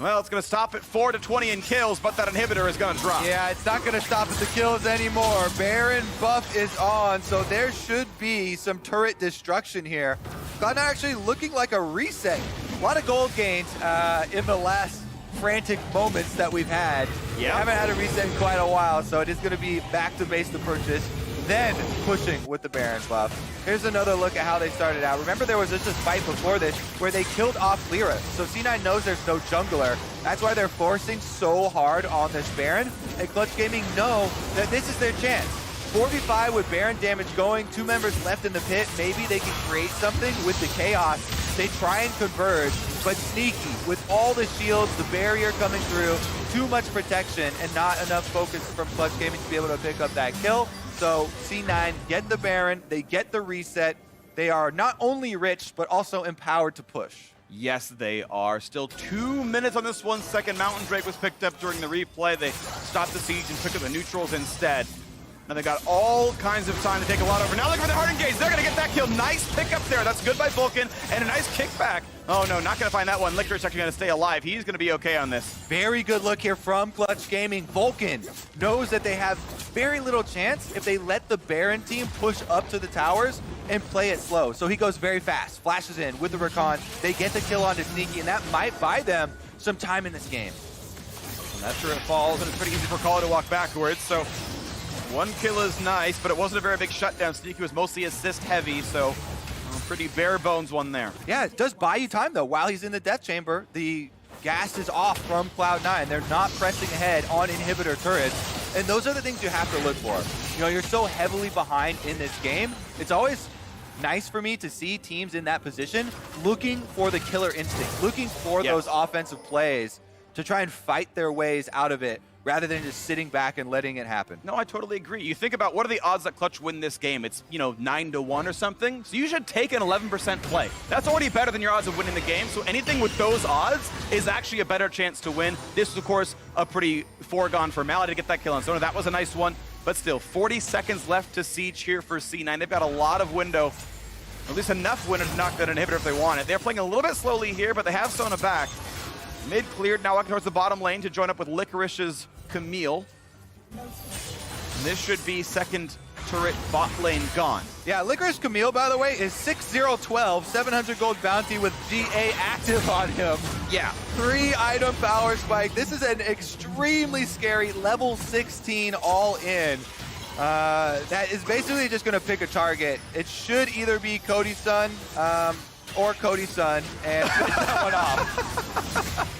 Well, it's gonna stop at 4 to 20 in kills, but that inhibitor is gonna drop. Yeah, it's not gonna stop at the kills anymore. Baron buff is on, so there should be some turret destruction here. Cloud9 actually looking like a reset. A lot of gold gains in the last frantic moments that we've had. Yeah. Haven't had a reset in quite a while, so it is going to be back to base to purchase, then pushing with the Baron buff. Here's another look at how they started out. Remember, there was just this fight before this where they killed off Lyra, so C9 knows there's no jungler. That's why they're forcing so hard on this Baron, and Clutch Gaming know that this is their chance. 4v5 with Baron damage going, 2 members left in the pit. Maybe they can create something with the chaos. They try and converge, but Sneaky with all the shields, the barrier coming through, too much protection and not enough focus from Clutch Gaming to be able to pick up that kill. So C9 get the Baron, they get the reset. They are not only rich, but also empowered to push. Yes, they are. Still 2 minutes on this 1 second. Mountain Drake was picked up during the replay. They stopped the siege and took up the neutrals instead. Now they got all kinds of time to take a lot over. Now looking for the hard engage. They're going to get that kill. Nice pick up there. That's good by Vulcan. And a nice kickback. Oh no, not going to find that one. Licorice actually going to stay alive. He's going to be okay on this. Very good look here from Clutch Gaming. Vulcan knows that they have very little chance if they let the Baron team push up to the towers and play it slow. So he goes very fast, flashes in with the Recon. They get the kill onto Sneaky, and that might buy them some time in this game. And that's where it falls, and it's pretty easy for Kala to walk backwards. So 1 kill is nice, but it wasn't a very big shutdown. Sneaky was mostly assist heavy, so pretty bare bones one there. Yeah, it does buy you time though. While he's in the death chamber, the gas is off from Cloud9. They're not pressing ahead on inhibitor turrets. And those are the things you have to look for. You know, you're so heavily behind in this game. It's always nice for me to see teams in that position looking for the killer instinct, looking for those offensive plays to try and fight their ways out of it, rather than just sitting back and letting it happen. No, I totally agree. You think about what are the odds that Clutch win this game? It's, 9-1 or something. So you should take an 11% play. That's already better than your odds of winning the game. So anything with those odds is actually a better chance to win. This is, of course, a pretty foregone formality to get that kill on Sona. That was a nice one. But still, 40 seconds left to siege here for C9. They've got a lot of window, at least enough window to knock that inhibitor if they want it. They're playing a little bit slowly here, but they have Sona back. Mid cleared, now walking towards the bottom lane to join up with Licorice's Camille. And this should be second turret bot lane gone. Yeah, Licorice Camille, by the way, is 6012, 700 gold bounty with GA active on him. Yeah. 3 item power spike. This is an extremely scary level 16 all in. That is basically just going to pick a target. It should either be Cody's son or Cody's son and finish that one off.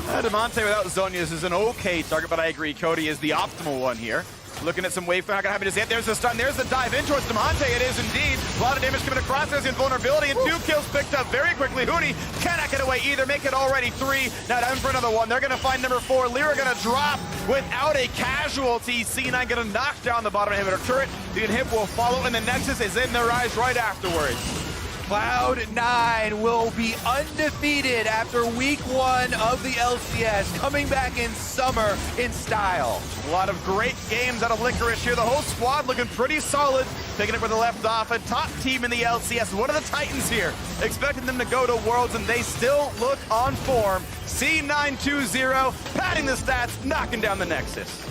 Demonte without Zonia's is an okay target, but I agree, Cody is the optimal one here. Looking at some wave, not gonna happen just yet. There's the stun, there's the dive in towards Demonte. It is indeed. A lot of damage coming across. There's invulnerability, and 2 kills picked up very quickly. Huni cannot get away either. Make it already 3. Now down for another one. They're gonna find number 4. Lyra gonna drop without a casualty. C9 gonna knock down the bottom inhibitor turret. The inhib will follow, and the Nexus is in their eyes right afterwards. Cloud9 will be undefeated after week 1 of the LCS, coming back in summer in style. A lot of great games out of Licorice here. The whole squad looking pretty solid, picking it where they left off. A top team in the LCS. One of the Titans here, expecting them to go to Worlds, and they still look on form. C9 2-0, padding the stats, knocking down the Nexus.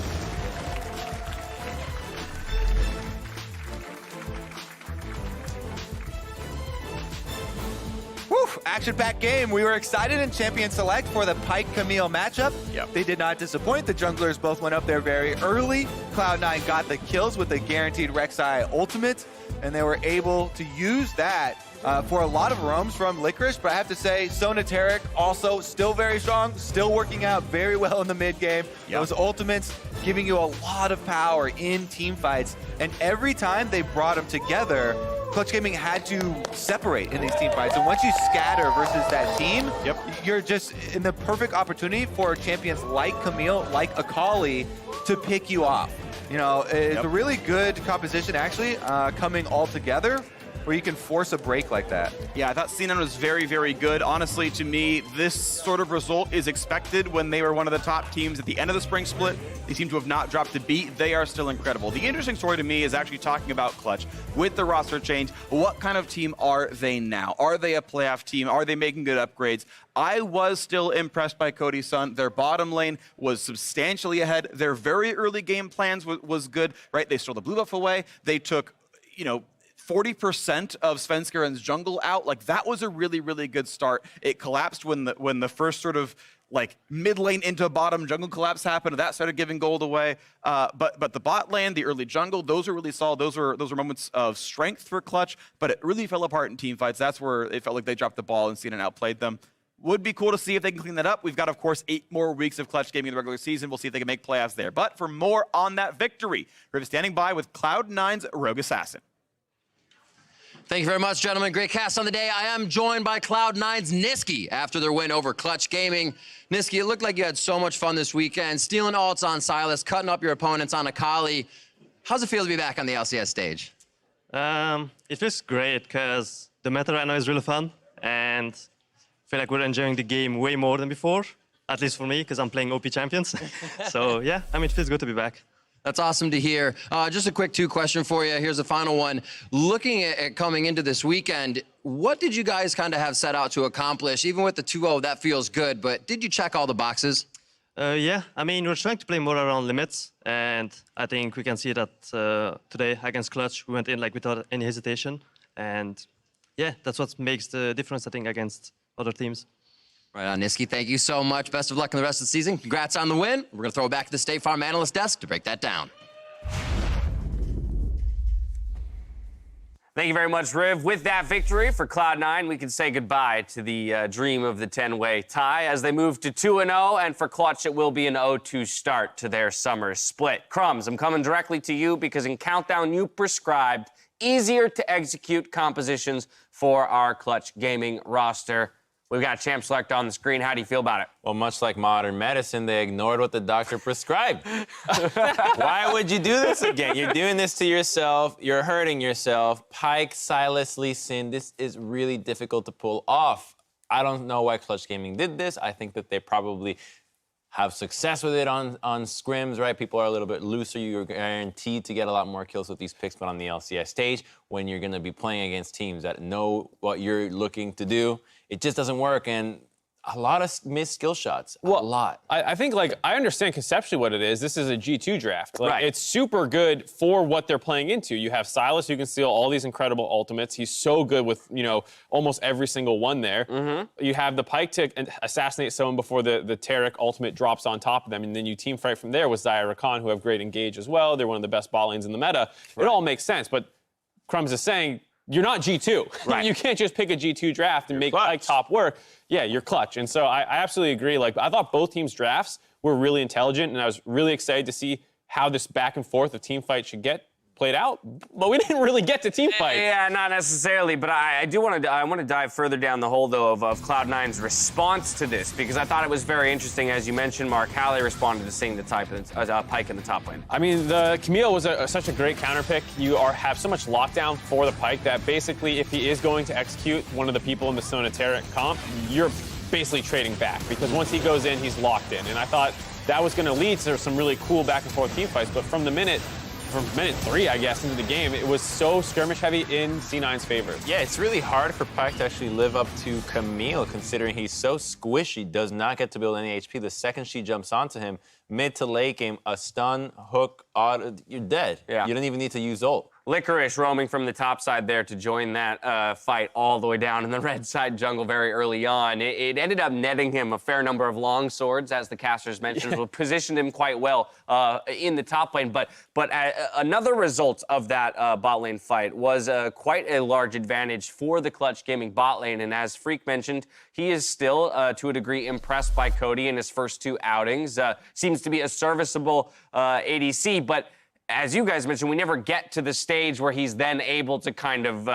Woo, action-packed game. We were excited in Champion Select for the Pyke Camille matchup. Yep. They did not disappoint. The junglers both went up there very early. Cloud9 got the kills with the guaranteed Rek'Sai ultimate, and they were able to use that for a lot of roams from Licorice, but I have to say, Sonateric also still very strong, still working out very well in the mid game. Yep. Those ultimates giving you a lot of power in team fights, and every time they brought them together, Clutch Gaming had to separate in these team fights. And once you scatter versus that team, you're just in the perfect opportunity for champions like Camille, like Akali, to pick you off. You know, it's a really good composition actually coming all together, where you can force a break like that. Yeah, I thought C9 was very, very good. Honestly, to me, this sort of result is expected when they were one of the top teams at the end of the spring split. They seem to have not dropped a beat. They are still incredible. The interesting story to me is actually talking about Clutch. With the roster change, what kind of team are they now? Are they a playoff team? Are they making good upgrades? I was still impressed by Cody's son. Their bottom lane was substantially ahead. Their very early game plans was good, right? They stole the blue buff away. They took, 40% of Svenskaren's jungle out. Like, that was a really, really good start. It collapsed when the first sort of like mid lane into bottom jungle collapse happened. That started giving gold away. But the bot lane, the early jungle, those are really solid. Those were moments of strength for Clutch, but it really fell apart in team fights. That's where it felt like they dropped the ball and C9 outplayed them. would be cool to see if they can clean that up. We've got, of course, 8 more weeks of Clutch Gaming in the regular season. We'll see if they can make playoffs there. But for more on that victory, Riv is standing by with Cloud9's Rogue Assassin. Thank you very much, gentlemen. Great cast on the day. I am joined by Cloud9's Niski after their win over Clutch Gaming. Niski, it looked like you had so much fun this weekend, stealing ults on Silas, cutting up your opponents on Akali. How's it feel to be back on the LCS stage? It feels great because the meta right now is really fun, and I feel like we're enjoying the game way more than before, at least for me, because I'm playing OP champions. So yeah, I mean, it feels good to be back. That's awesome to hear. Just a quick 2 question for you. Here's the final one. Looking at coming into this weekend, what did you guys kind of have set out to accomplish? Even with the 2-0, that feels good, but did you check all the boxes? Yeah, I mean, we're trying to play more around limits, and I think we can see that today against Clutch, we went in like without any hesitation, and yeah, that's what makes the difference, I think, against other teams. Right on, Niski. Thank you so much. Best of luck in the rest of the season. Congrats on the win. We're going to throw it back to the State Farm analyst desk to break that down. Thank you very much, Riv. With that victory for Cloud9, we can say goodbye to the dream of the 10-way tie as they move to 2-0, and for Clutch, it will be an 0-2 start to their summer split. Crumbs, I'm coming directly to you because in Countdown, you prescribed easier to execute compositions for our Clutch Gaming roster. We've got Champ Select on the screen. How do you feel about it? Well, much like modern medicine, they ignored what the doctor prescribed. Why would you do this again? You're doing this to yourself. You're hurting yourself. Pyke, Silas, Lee Sin, this is really difficult to pull off. I don't know why Clutch Gaming did this. I think that they probably have success with it on scrims, right? People are a little bit looser. You're guaranteed to get a lot more kills with these picks, but on the LCS stage, when you're going to be playing against teams that know what you're looking to do, it just doesn't work, and a lot of missed skill shots. A lot. I think, like, I understand conceptually what it is. This is a G2 draft. Like, it's super good for what they're playing into. You have Silas who can steal all these incredible ultimates. He's so good with, you know, almost every single one there. You have the Pyke to assassinate someone before the Taric ultimate drops on top of them, and then you team fight from there with Xayah Rakan, who have great engage as well. They're one of the best bot lanes in the meta. It all makes sense, but Crumbs is saying, you're not G2. Right. You can't just pick a G2 draft and make Pyke top work. Yeah, you're Clutch. And so I absolutely agree. Like, I thought both teams' drafts were really intelligent, and I was really excited to see how this back and forth of team fight should get played out, but we didn't really get to team fight. Yeah, not necessarily, but I want to dive further down the hole, though, of Cloud9's response to this, because I thought it was very interesting. As you mentioned, Mark Halley responded to seeing the Pyke in the top lane. I mean, the Camille was such a great counter pick. You have so much lockdown for the Pyke that basically, if he is going to execute one of the people in the Sona Taric comp, you're basically trading back, because once he goes in, he's locked in. And I thought that was going to lead to some really cool back and forth team fights, but from minute 3, I guess, into the game, it was so skirmish heavy in C9's favor. Yeah, it's really hard for Pyke to actually live up to Camille, considering he's so squishy, does not get to build any HP. The second she jumps onto him, mid to late game, a stun, hook, auto, you're dead. Yeah. You don't even need to use ult. Licorice roaming from the top side there to join that fight all the way down in the red side jungle very early on. It ended up netting him a fair number of long swords, as the casters mentioned, positioned him quite well in the top lane. But another result of that bot lane fight was quite a large advantage for the Clutch Gaming bot lane. And as Freak mentioned, he is still, to a degree, impressed by Cody in his first 2 outings. Seems to be a serviceable ADC, but as you guys mentioned, we never get to the stage where he's then able to kind of,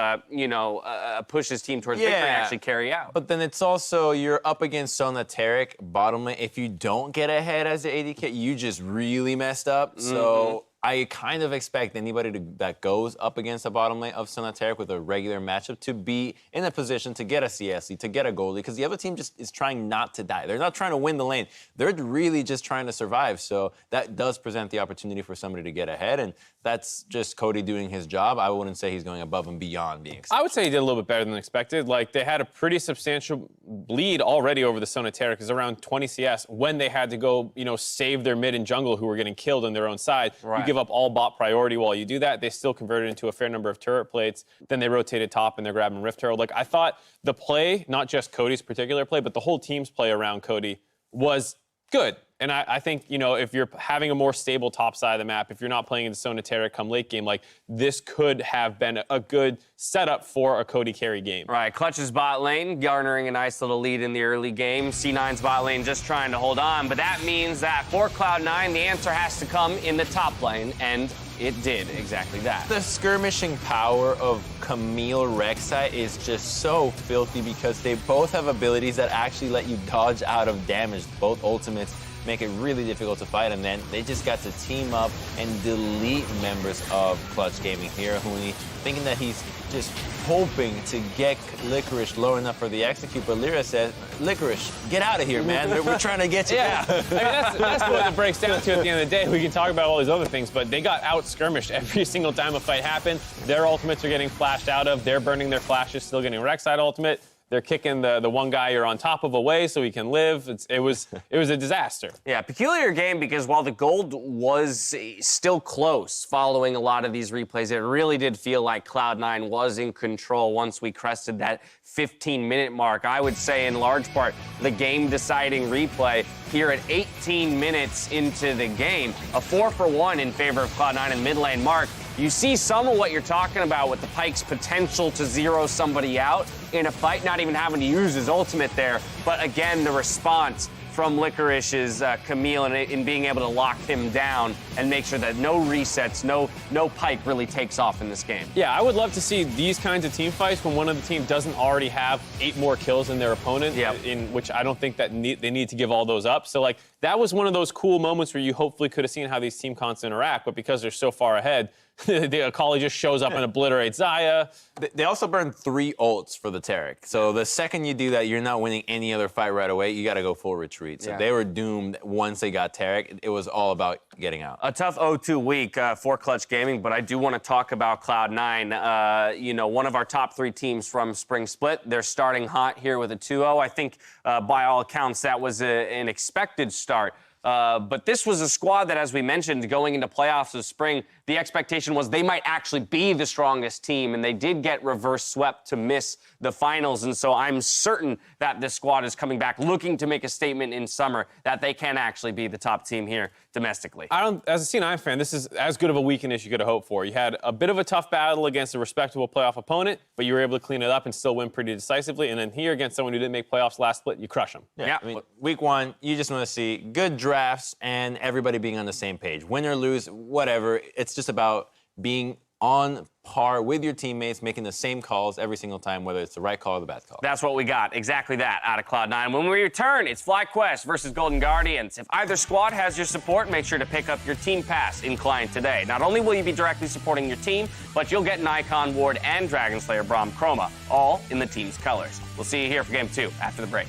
push his team towards victory and actually carry out. But then it's also, you're up against Sona Taric, bottom lane. If you don't get ahead as the AD kit, you just really messed up. So I kind of expect anybody that goes up against the bottom lane of Sona Taric with a regular matchup to be in a position to get a CSC, to get a goalie, because the other team just is trying not to die. They're not trying to win the lane. They're really just trying to survive. So that does present the opportunity for somebody to get ahead, and that's just Cody doing his job. I wouldn't say he's going above and beyond being expected. I would say he did a little bit better than expected. Like, they had a pretty substantial lead already over the Sona Taric. It's around 20 CS when they had to go, save their mid and jungle who were getting killed on their own side. Right. You give up all bot priority while you do that. They still converted into a fair number of turret plates. Then they rotated top and they're grabbing Rift Herald. Like, I thought the play, not just Cody's particular play, but the whole team's play around Cody was good. And I think, you know, if you're having a more stable top side of the map, if you're not playing in Sonaterra come late game, like, this could have been a good setup for a Cody carry game. Right, Clutch's bot lane garnering a nice little lead in the early game. C9's bot lane just trying to hold on, but that means that for Cloud9, the answer has to come in the top lane, and it did exactly that. The skirmishing power of Camille Rek'Sai is just so filthy because they both have abilities that actually let you dodge out of damage. Both ultimates make it really difficult to fight, and then they just got to team up and delete members of Clutch Gaming here. Huni thinking that he's just hoping to get Licorice low enough for the execute, but Lyra says, Licorice, get out of here, man. We're trying to get you Yeah, out. I mean, that's what it breaks down to at the end of the day. We can talk about all these other things, but they got out-skirmished every single time a fight happened. Their ultimates are getting flashed out of. They're burning their flashes, still getting Rek'Sai ultimate. They're kicking the one guy you're on top of away so he can live. It was a disaster. Yeah, peculiar game because while the gold was still close following a lot of these replays, it really did feel like Cloud9 was in control once we crested that 15-minute mark. I would say in large part the game-deciding replay here at 18 minutes into the game. A 4-for-1 in favor of Cloud9 in mid lane. Mark, you see some of what you're talking about with the Pyke's potential to zero somebody out in a fight, not even having to use his ultimate there. But again, the response from Licorice's Camille in being able to lock him down and make sure that no resets, no Pyke really takes off in this game. Yeah, I would love to see these kinds of team fights when one of the team doesn't already have 8 more kills than their opponent, in which I don't think that they need to give all those up. So, like, that was one of those cool moments where you hopefully could have seen how these team cons interact, but because they're so far ahead, the Akali just shows up and obliterates Xayah. They also burned 3 ults for the Taric. So the second you do that, you're not winning any other fight right away. You got to go full retreat. So they were doomed once they got Taric. It was all about getting out. A tough 0-2 week for Clutch Gaming, but I do want to talk about Cloud9. You know, one of our top 3 teams from Spring Split. They're starting hot here with a 2-0. I think, by all accounts, that was an expected start. But this was a squad that, as we mentioned, going into playoffs this spring, the expectation was they might actually be the strongest team, and they did get reverse swept to miss the finals. And so I'm certain that this squad is coming back looking to make a statement in summer that they can actually be the top team here domestically. As a C9 fan, this is as good of a weekend as you could have hoped for. You had a bit of a tough battle against a respectable playoff opponent, but you were able to clean it up and still win pretty decisively. And then here against someone who didn't make playoffs last split, you crush them. Yeah. I mean, week 1, you just want to see good drafts and everybody being on the same page. Win or lose, whatever. It's just about being on par with your teammates, making the same calls every single time, whether it's the right call or the bad call. That's what we got. Exactly that out of Cloud9. When we return, it's FlyQuest versus Golden Guardians. If either squad has your support, make sure to pick up your team pass in client today. Not only will you be directly supporting your team, but you'll get an Icon Ward and Dragon Slayer Braum Chroma, all in the team's colors. We'll see you here for Game 2 after the break.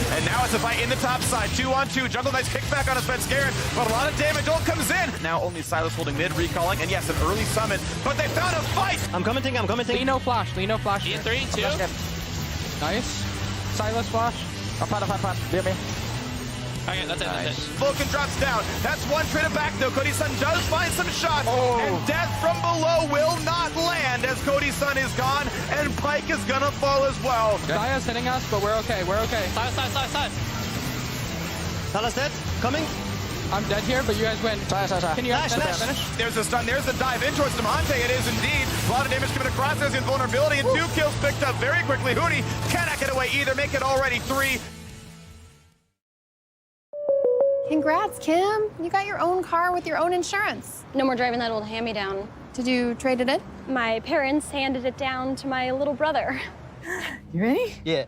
And now it's a fight in the top side, 2-on-2. Jungle Knight's kickback on his Scarron, but a lot of damage. Ult comes in. Now only Silas holding mid, recalling, and yes, an early summon, but they found a fight. I'm commenting. Lee no flash. In 3, 2. Nice. Silas flash. Up. Hear me. Okay, that's it. Vulcan drops down. That's one trade back, though. Cody's son does find some shots, and death from below will not land as Cody's son is gone, and Pyke is gonna fall as well. Xayah's hitting us, but we're okay. Silas. Silas dead. Coming. I'm dead here, but you guys win. Can you guys finish? There's the stun. There's the dive in towards Demante. It is indeed. A lot of damage coming across. There's invulnerability, and 2 kills picked up very quickly. Huni cannot get away either. Make it already 3. Congrats, Kim. You got your own car with your own insurance. No more driving that old hand-me-down. Did you trade it in? My parents handed it down to my little brother. You ready? Yeah.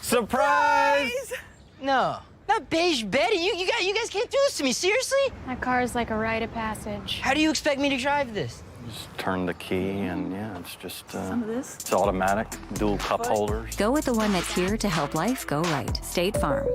Surprise! No, not Beige Betty. You guys can't do this to me, seriously? My car is like a rite of passage. How do you expect me to drive this? Just turn the key and yeah, it's just some of this. It's automatic, dual cup holders. Go with the one that's here to help life go right. State Farm.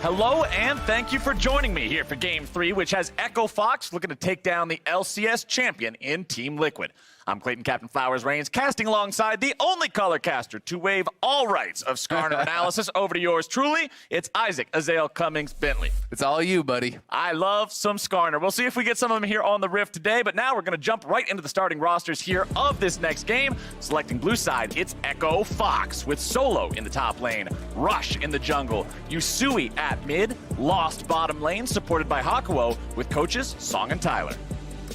Hello, and thank you for joining me here for Game 3, which has Echo Fox looking to take down the LCS champion in Team Liquid. I'm Clayton Captain Flowers Reigns, casting alongside the only color caster to waive all rights of Skarner analysis. Over to yours truly, it's Isaac Azael Cummings Bentley. It's all you, buddy. I love some Skarner. We'll see if we get some of them here on the Rift today, but now we're going to jump right into the starting rosters here of this next game. Selecting blue side, it's Echo Fox with Solo in the top lane, Rush in the jungle, Yusui at mid, Lost bottom lane, supported by Hakuo with coaches Song and Tyler.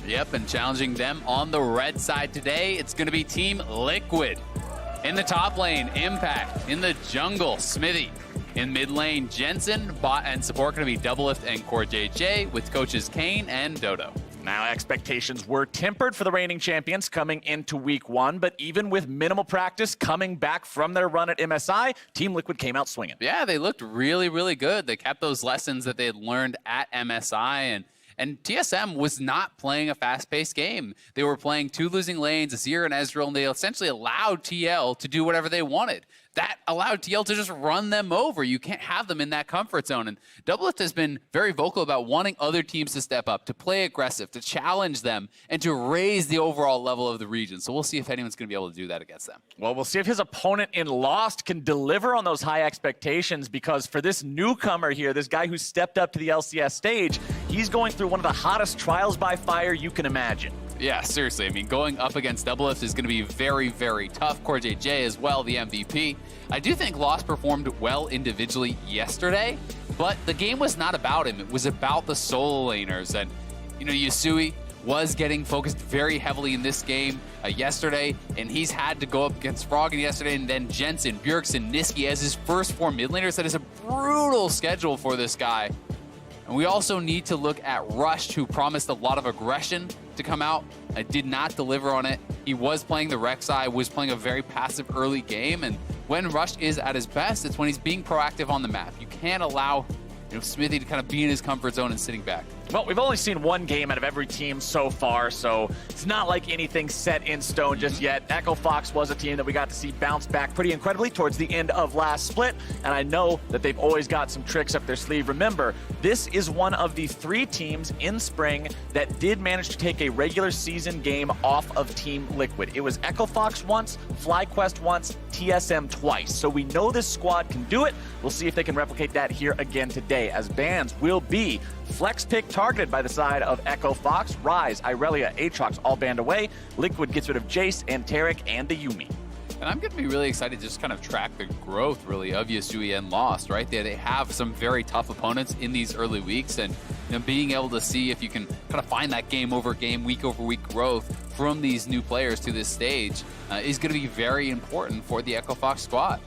Yep, and challenging them on the red side today, it's going to be Team Liquid. In the top lane, Impact. In the jungle, Smithy. In mid lane, Jensen. Bot and support going to be Doublelift and Core JJ with coaches Kane and Dodo. Now, expectations were tempered for the reigning champions coming into week 1, but even with minimal practice coming back from their run at MSI, Team Liquid came out swinging. Yeah, they looked really, really good. They kept those lessons that they had learned at MSI, and TSM was not playing a fast-paced game. They were playing 2 losing lanes, Azir and Ezreal, and they essentially allowed TL to do whatever they wanted. That allowed TL to just run them over. You can't have them in that comfort zone. And Doublelift has been very vocal about wanting other teams to step up, to play aggressive, to challenge them, and to raise the overall level of the region. So we'll see if anyone's going to be able to do that against them. Well, we'll see if his opponent in Lost can deliver on those high expectations, because for this newcomer here, this guy who stepped up to the LCS stage, he's going through one of the hottest trials by fire you can imagine. Yeah, seriously. I mean, going up against Doublelift is going to be very, very tough. Core JJ as well, the MVP. I do think Lost performed well individually yesterday, but the game was not about him. It was about the solo laners. And, you know, Yusui was getting focused very heavily in this game yesterday, and he's had to go up against Froggen yesterday, and then Jensen, Bjergsen, Niski as his first 4 mid laners. That is a brutal schedule for this guy. And we also need to look at Rush, who promised a lot of aggression to come out. Did not deliver on it. He was playing the Rek'Sai, was playing a very passive early game, and when Rush is at his best, it's when he's being proactive on the map. You can't allow Smithy to kind of be in his comfort zone and sitting back. Well, we've only seen 1 game out of every team so far, so it's not like anything set in stone just yet. Echo Fox was a team that we got to see bounce back pretty incredibly towards the end of last split, and I know that they've always got some tricks up their sleeve. Remember, this is one of the 3 teams in spring that did manage to take a regular season game off of Team Liquid. It was Echo Fox once, FlyQuest once, TSM twice. So we know this squad can do it. We'll see if they can replicate that here again today, as bans will be Flex Pick targeted by the side of Echo Fox, Ryze, Irelia, Aatrox all banned away. Liquid gets rid of Jace and Taric and the Yuumi. And I'm going to be really excited to just kind of track the growth, really, of Yusui and Lost, right? They have some very tough opponents in these early weeks, and being able to see if you can kind of find that game over game, week over week growth from these new players to this stage is going to be very important for the Echo Fox squad.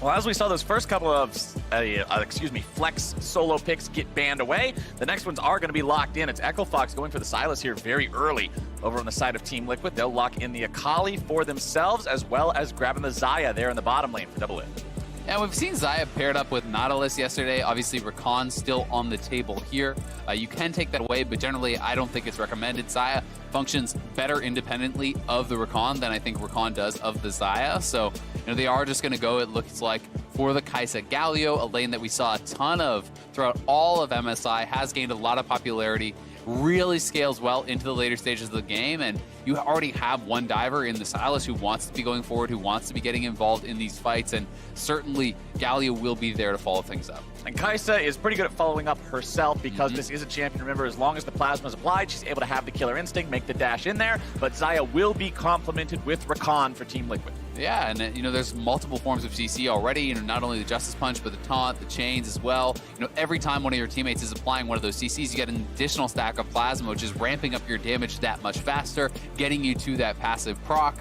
Well, as we saw those first couple of, flex solo picks get banned away, the next ones are going to be locked in. It's Echo Fox going for the Sylas here very early over on the side of Team Liquid. They'll lock in the Akali for themselves, as well as grabbing the Xayah there in the bottom lane for Doublelift. And we've seen Xayah paired up with Nautilus yesterday. Obviously, Rakan still on the table here. You can take that away, but generally, I don't think it's recommended. Xayah functions better independently of the Rakan than I think Rakan does of the Xayah. So, they are just going to go, it looks like, for the Kai'Sa Galio, a lane that we saw a ton of throughout all of MSI, has gained a lot of popularity, really scales well into the later stages of the game, and you already have one diver in the Sylas who wants to be going forward, who wants to be getting involved in these fights, and certainly Galio will be there to follow things up. And Kai'Sa is pretty good at following up herself, because this is a champion. Remember, as long as the plasma is applied, she's able to have the killer instinct, make the dash in there, but Xayah will be complemented with Rakan for Team Liquid. Yeah, and there's multiple forms of CC already, not only the Justice Punch, but the taunt, the chains as well. Every time one of your teammates is applying one of those CCs, you get an additional stack of plasma, which is ramping up your damage that much faster, getting you to that passive proc.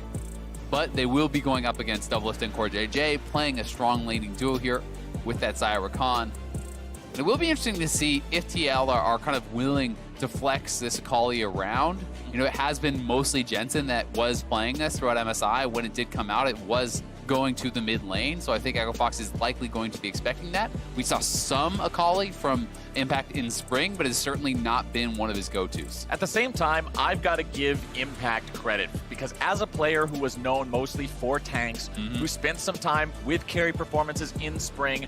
But they will be going up against Doublelift and Core JJ, playing a strong laning duo here with that Xayah Rakan. And it will be interesting to see if TL are kind of willing to flex this Akali around. It has been mostly Jensen that was playing this throughout MSI. When it did come out, it was going to the mid lane, so I think Echo Fox is likely going to be expecting that. We saw some Akali from Impact in spring, but it's certainly not been one of his go-tos. At the same time, I've got to give Impact credit, because as a player who was known mostly for tanks, who spent some time with carry performances in spring,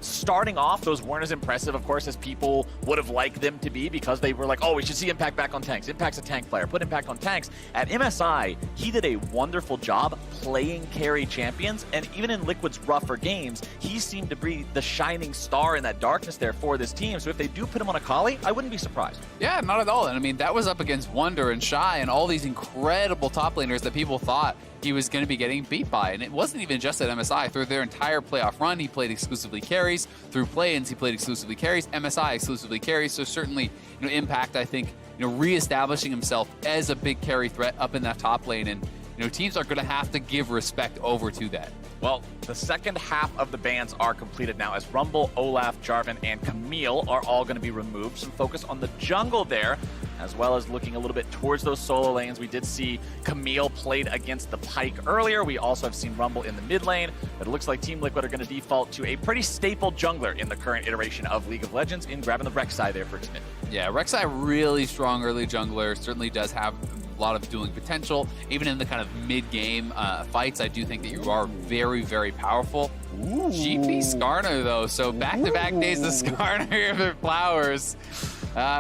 starting off, those weren't as impressive, of course, as people would have liked them to be because they were like, oh, we should see Impact back on tanks. Impact's a tank player. Put Impact on tanks. At MSI, he did a wonderful job playing carry champions, and even in Liquid's rougher games, he seemed to be the shining star in that darkness there for this team. So if they do put him on a Kali, I wouldn't be surprised. Yeah, not at all. And I mean, that was up against Wonder and Shy and all these incredible top laners that people thought he was going to be getting beat by. And it wasn't even just at MSI. Through their entire playoff run, he played exclusively carries. Through play-ins, he played exclusively carries. MSI exclusively carries. So certainly, Impact, I think, reestablishing himself as a big carry threat up in that top lane. And, teams are going to have to give respect over to that. Well, the second half of the bans are completed now as Rumble, Olaf, Jarvan, and Camille are all going to be removed. Some focus on the jungle there, as well as looking a little bit towards those solo lanes. We did see Camille played against the Pyke earlier. We also have seen Rumble in the mid lane, but it looks like Team Liquid are going to default to a pretty staple jungler in the current iteration of League of Legends in grabbing the Rek'Sai there for Smith. Yeah, Rek'Sai, really strong early jungler, certainly does have a lot of dueling potential. Even in the kind of mid-game fights, I do think that you are very, very powerful. Ooh. GP Skarner, though, so back-to-back days of Skarner here for Flowers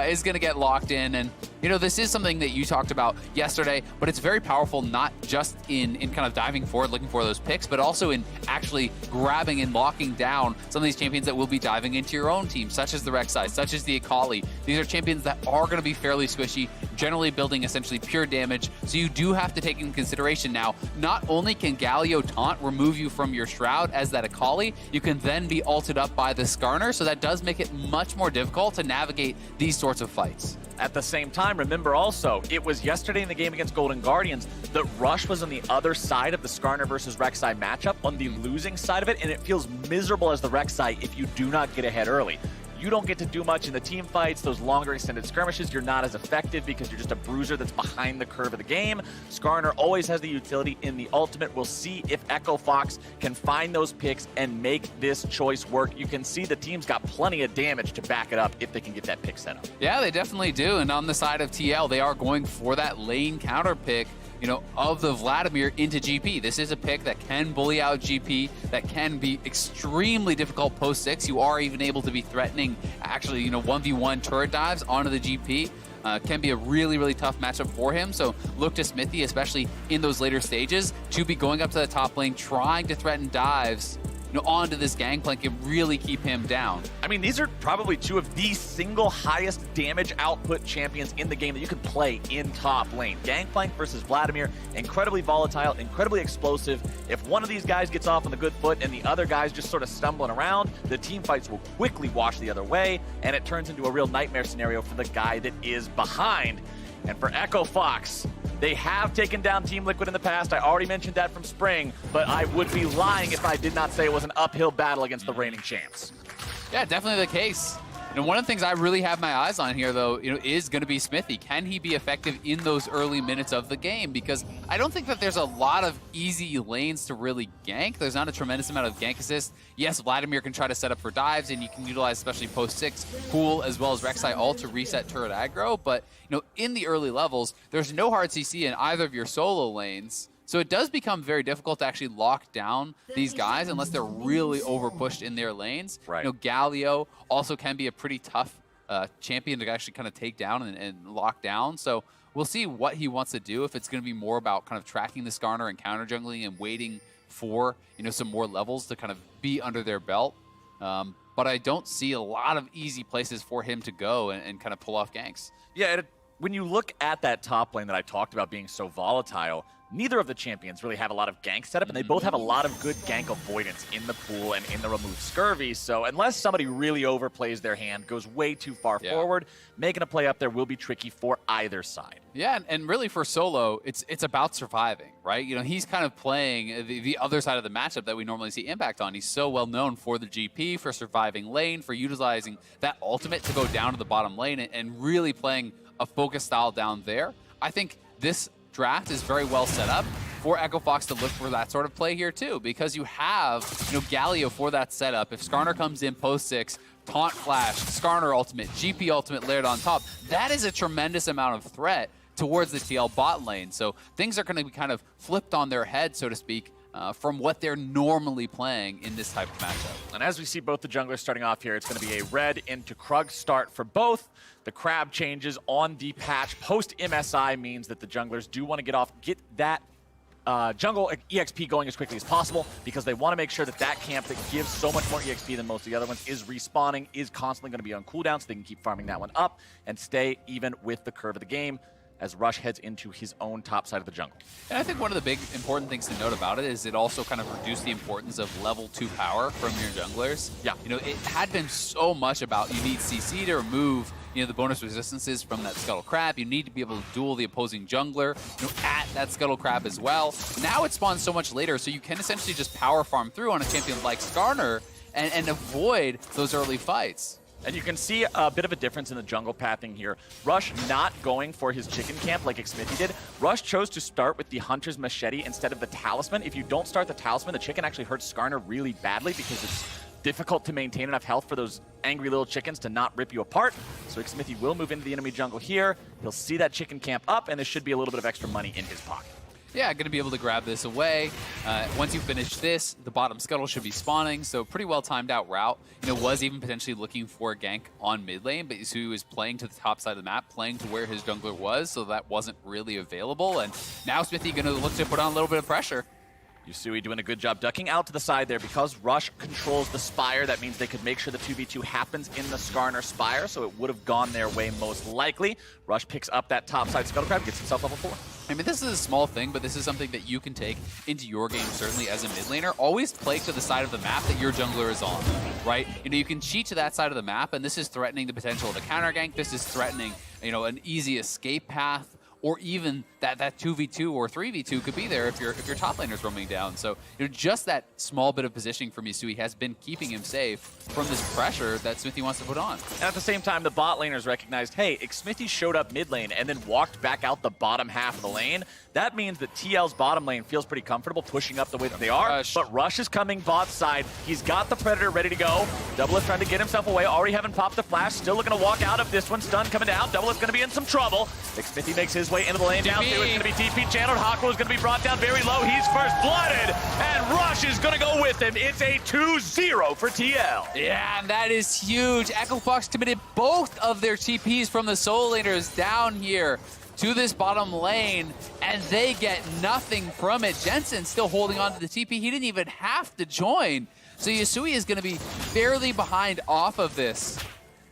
is going to get locked in. And, this is something that you talked about yesterday, but it's very powerful, not just in kind of diving forward, looking for those picks, but also in actually grabbing and locking down some of these champions that will be diving into your own team, such as the Rek'Sai, such as the Akali. These are champions that are going to be fairly squishy, generally building essentially pure damage. So you do have to take into consideration now, not only can Galio taunt remove you from your Shroud as that Akali, you can then be ulted up by the Skarner, so that does make it much more difficult to navigate these sorts of fights. At the same time, remember also, it was yesterday in the game against Golden Guardians that Rush was on the other side of the Skarner versus Rek'Sai matchup, on the losing side of it, and it feels miserable as the Rek'Sai if you do not get ahead early. You don't get to do much in the team fights, those longer extended skirmishes, you're not as effective because you're just a bruiser that's behind the curve of the game. Skarner always has the utility in the ultimate. We'll see if Echo Fox can find those picks and make this choice work. You can see the team's got plenty of damage to back it up if they can get that pick set up. Yeah, they definitely do. And on the side of TL, they are going for that lane counter pick, of the Vladimir into GP. This is a pick that can bully out GP, that can be extremely difficult post 6. You are even able to be threatening, actually, 1v1 turret dives onto the GP. Can be a really, really tough matchup for him. So look to Smithy, especially in those later stages, to be going up to the top lane, trying to threaten dives onto this Gangplank and really keep him down. I mean, these are probably two of the single highest damage output champions in the game that you can play in top lane. Gangplank versus Vladimir, incredibly volatile, incredibly explosive. If one of these guys gets off on the good foot and the other guy's just sort of stumbling around, the team fights will quickly wash the other way, and it turns into a real nightmare scenario for the guy that is behind. And for Echo Fox, they have taken down Team Liquid in the past. I already mentioned that from Spring, but I would be lying if I did not say it was an uphill battle against the reigning champs. Yeah, definitely the case. One of the things I really have my eyes on here, though, is going to be Smithy. Can he be effective in those early minutes of the game? Because I don't think that there's a lot of easy lanes to really gank. There's not a tremendous amount of gank assist. Yes, Vladimir can try to set up for dives, and you can utilize, especially post 6, Pool as well as Rek'Sai ult to reset turret aggro. But, in the early levels, there's no hard CC in either of your solo lanes. So it does become very difficult to actually lock down these guys unless they're really over-pushed in their lanes. Right. Galio also can be a pretty tough champion to actually kind of take down and lock down. So we'll see what he wants to do, if it's going to be more about kind of tracking the Skarner and counter jungling and waiting for, some more levels to kind of be under their belt. But I don't see a lot of easy places for him to go and kind of pull off ganks. Yeah, when you look at that top lane that I talked about being so volatile, neither of the champions really have a lot of gank setup, and they both have a lot of good gank avoidance in the pool and in the removed scurvy. So unless somebody really overplays their hand, goes way too far forward, making a play up there will be tricky for either side. Yeah, and really for Solo, it's about surviving, right? He's kind of playing the other side of the matchup that we normally see Impact on. He's so well known for the GP, for surviving lane, for utilizing that ultimate to go down to the bottom lane and really playing a focus style down there. I think this draft is very well set up for Echo Fox to look for that sort of play here too, because you have Galio for that setup. If Skarner comes in post 6, taunt flash, Skarner ultimate, GP ultimate layered on top, that is a tremendous amount of threat towards the TL bot lane. So things are going to be kind of flipped on their head, so to speak, from what they're normally playing in this type of matchup. And as we see both the junglers starting off here, it's going to be a red into Krug start for both. The crab changes on the patch post MSI means that the junglers do want to get that jungle EXP going as quickly as possible, because they want to make sure that that camp that gives so much more EXP than most of the other ones is respawning, is constantly going to be on cooldown, so they can keep farming that one up and stay even with the curve of the game as Rush heads into his own top side of the jungle. And I think one of the big important things to note about it is it also kind of reduced the importance of level 2 power from your junglers. Yeah. You know, it had been so much about you need CC to remove, you know, the bonus resistances from that Scuttle Crab. You need to be able to duel the opposing jungler, you know, at that Scuttle Crab as well. Now it spawns so much later, so you can essentially just power farm through on a champion like Skarner and avoid those early fights. And you can see a bit of a difference in the jungle pathing here. Rush not going for his chicken camp like Xmithy did. Rush chose to start with the Hunter's Machete instead of the Talisman. If you don't start the Talisman, the chicken actually hurts Skarner really badly because it's difficult to maintain enough health for those angry little chickens to not rip you apart. So Xmithy will move into the enemy jungle here. He'll see that chicken camp up, and there should be a little bit of extra money in his pocket. Yeah, going to be able to grab this away. Once you finish this, the bottom Scuttle should be spawning, so pretty well timed out route. You know, was even potentially looking for a gank on mid lane, but so he was playing to the top side of the map, playing to where his jungler was, so that wasn't really available. And now Smithy going to look to put on a little bit of pressure. Yusui doing a good job ducking out to the side there because Rush controls the Spire. That means they could make sure the 2v2 happens in the Skarner Spire, so it would have gone their way most likely. Rush picks up that top side Scuttle Crab, gets himself level 4. I mean, this is a small thing, but this is something that you can take into your game, certainly as a mid laner. Always play to the side of the map that your jungler is on, right? You know, you can cheat to that side of the map, and this is threatening the potential of a counter gank. This is threatening, you know, an easy escape path, or even that 2v2 or 3v2 could be there if your top laner's roaming down. So, you know, just that small bit of positioning from Yusui has been keeping him safe from this pressure that Smithy wants to put on. And at the same time, the bot laners recognized, hey, Xmithy showed up mid lane and then walked back out the bottom half of the lane. That means that TL's bottom lane feels pretty comfortable pushing up the way that they are. But Rush is coming bot side. He's got the Predator ready to go. Doublelift trying to get himself away, already having popped the flash, still looking to walk out of this one. Stun coming down. Doublelift going to be in some trouble. Xmithy makes his way into the lane down. It's going to be TP channeled. Hako is going to be brought down very low. He's first blooded, and Rush is going to go with him. It's a 2-0 for TL. Yeah, and that is huge. Echo Fox committed both of their TPs from the solo laners down here to this bottom lane, and they get nothing from it. Jensen still holding on to the TP. He didn't even have to join. So Yusui is going to be fairly behind off of this.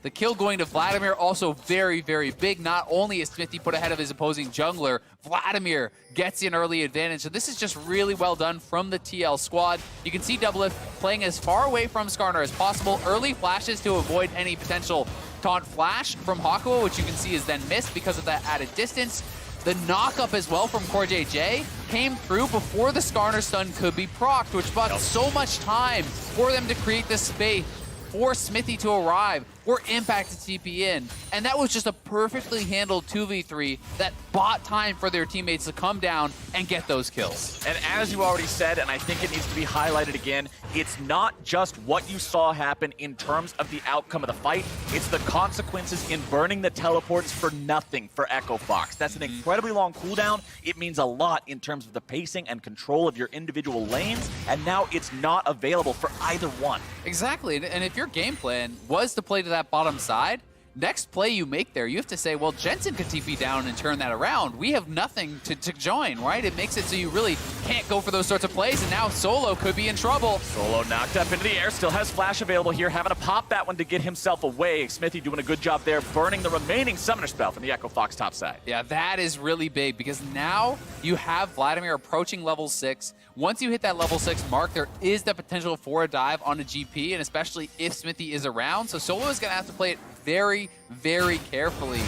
The kill going to Vladimir also very, very big. Not only is Smithy put ahead of his opposing jungler, Vladimir gets an early advantage. So this is just really well done from the TL squad. You can see Doublelift playing as far away from Skarner as possible. Early flashes to avoid any potential taunt flash from Hakuo, which you can see is then missed because of that added distance. The knock-up as well from CoreJJ came through before the Skarner stun could be procced, which bought so much time for them to create this space for Smithy to arrive or Impact to TP in. And that was just a perfectly handled 2v3 that bought time for their teammates to come down and get those kills. And as you already said, and I think it needs to be highlighted again, it's not just what you saw happen in terms of the outcome of the fight, it's the consequences in burning the teleports for nothing for Echo Fox. That's an incredibly long cooldown. It means a lot in terms of the pacing and control of your individual lanes, and now it's not available for either one. Exactly, and if your game plan was to play to that bottom side, next play you make there, you have to say, well, Jensen could TP down and turn that around. We have nothing to join, right? It makes it so you really can't go for those sorts of plays, and now Solo could be in trouble. Solo knocked up into the air, still has flash available here, having to pop that one to get himself away. Smithy doing a good job there, burning the remaining summoner spell from the Echo Fox top side. Yeah, that is really big, because now you have Vladimir approaching level 6. Once you hit that level 6 mark, there is the potential for a dive on a GP, and especially if Smithy is around. So Solo is going to have to play it very, very carefully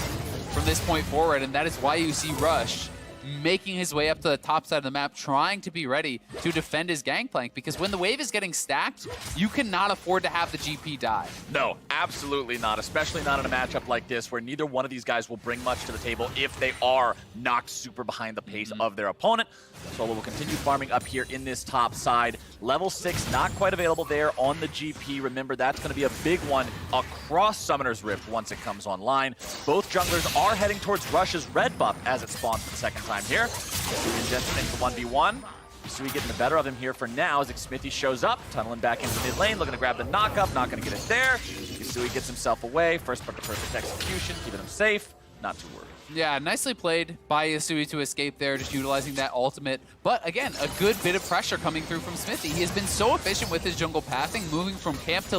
from this point forward, and that is why you see Rush making his way up to the top side of the map, trying to be ready to defend his gangplank, because when the wave is getting stacked, you cannot afford to have the GP die. No, absolutely not, especially not in a matchup like this where neither one of these guys will bring much to the table if they are knocked super behind the pace of their opponent. Solo will continue farming up here in this top side. Level 6 not quite available there on the GP. Remember, that's going to be a big one across Summoner's Rift once it comes online. Both junglers are heading towards Rush's red buff as it spawns for the second time here. And Jensen into 1v1. Yasui getting the better of him here for now as Xmithie shows up, tunneling back into the mid lane, looking to grab the knock-up, not going to get it there. Yasui gets himself away, first part of perfect execution, keeping him safe, not too worried. Yeah, nicely played by Yasui to escape there, just utilizing that ultimate. But again, a good bit of pressure coming through from Xmithie. He has been so efficient with his jungle pathing, moving from camp to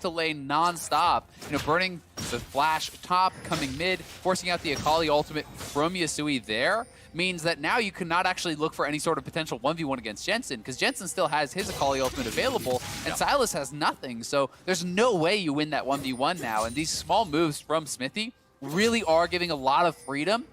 lane non-stop. You know, burning the flash top, coming mid, forcing out the Akali ultimate from Yasui there means that now you cannot actually look for any sort of potential 1v1 against Jensen, because Jensen still has his Akali ultimate available, and Sylas has nothing. So there's no way you win that 1v1 now, and these small moves from Xmithie really are giving a lot of freedom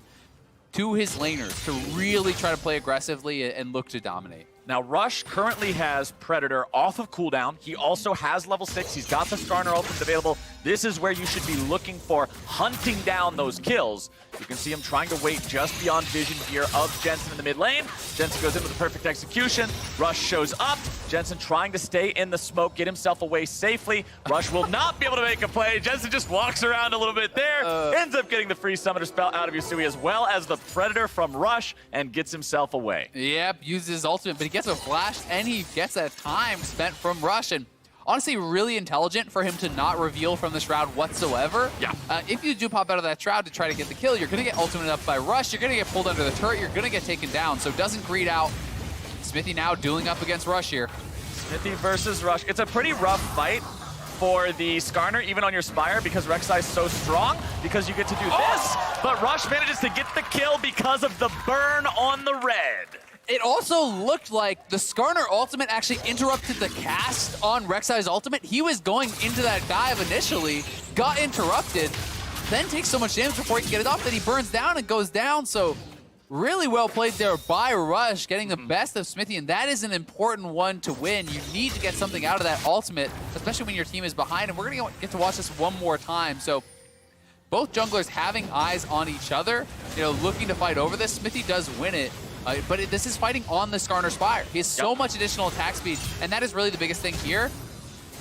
to his laners to really try to play aggressively and look to dominate. Now, Rush currently has Predator off of cooldown. He also has level 6. He's got the Skarner ultimate available. This is where you should be looking for hunting down those kills. You can see him trying to wait just beyond vision here of Jensen in the mid lane. Jensen goes in with a perfect execution. Rush shows up. Jensen trying to stay in the smoke, get himself away safely. Rush will not be able to make a play. Jensen just walks around a little bit there. Ends up getting the free summoner spell out of Yasui as well as the Predator from Rush and gets himself away. Yep, uses his ultimate, but he gets a flash and he gets that time spent from Rush. And honestly, really intelligent for him to not reveal from the Shroud whatsoever. Yeah. If you do pop out of that Shroud to try to get the kill, you're going to get ultimate up by Rush. You're going to get pulled under the turret. You're going to get taken down. So doesn't greed out. Xmithie now dueling up against Rush here. Xmithie versus Rush. It's a pretty rough fight for the Skarner, even on your Spire, because Rek'Sai is so strong, because you get to do this. But Rush manages to get the kill because of the burn on the red. It also looked like the Skarner ultimate actually interrupted the cast on Rek'Sai's ultimate. He was going into that dive initially, got interrupted, then takes so much damage before he can get it off that he burns down and goes down. So really well played there by Rush, getting the best of Xmithie, and that is an important one to win. You need to get something out of that ultimate, especially when your team is behind, and we're going to get to watch this one more time. So both junglers having eyes on each other, you know, looking to fight over this. Xmithie does win it. But this is fighting on the Skarner Spire. He has so much additional attack speed, and that is really the biggest thing here.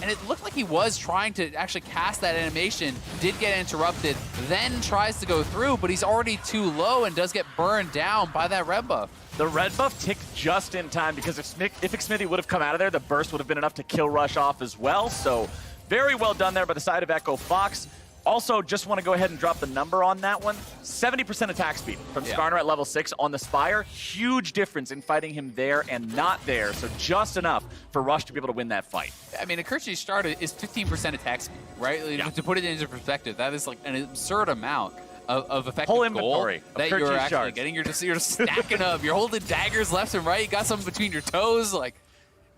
And it looked like he was trying to actually cast that animation, did get interrupted, then tries to go through, but he's already too low and does get burned down by that red buff. The red buff ticked just in time, because if Xmithie would have come out of there, the burst would have been enough to kill Rush off as well. So very well done there by the side of Echo Fox. Also, just want to go ahead and drop the number on that one. 70% attack speed from Skarner at level 6 on the Spire. Huge difference in fighting him there and not there. So just enough for Rush to be able to win that fight. I mean, Akerchi's start is 15% attack speed, right? Yeah. To put it into perspective, that is like an absurd amount of effective Whole gold inventory that of you're Akerchi's actually shards. getting. You're just stacking up. You're holding daggers left and right. You got some between your toes. Like,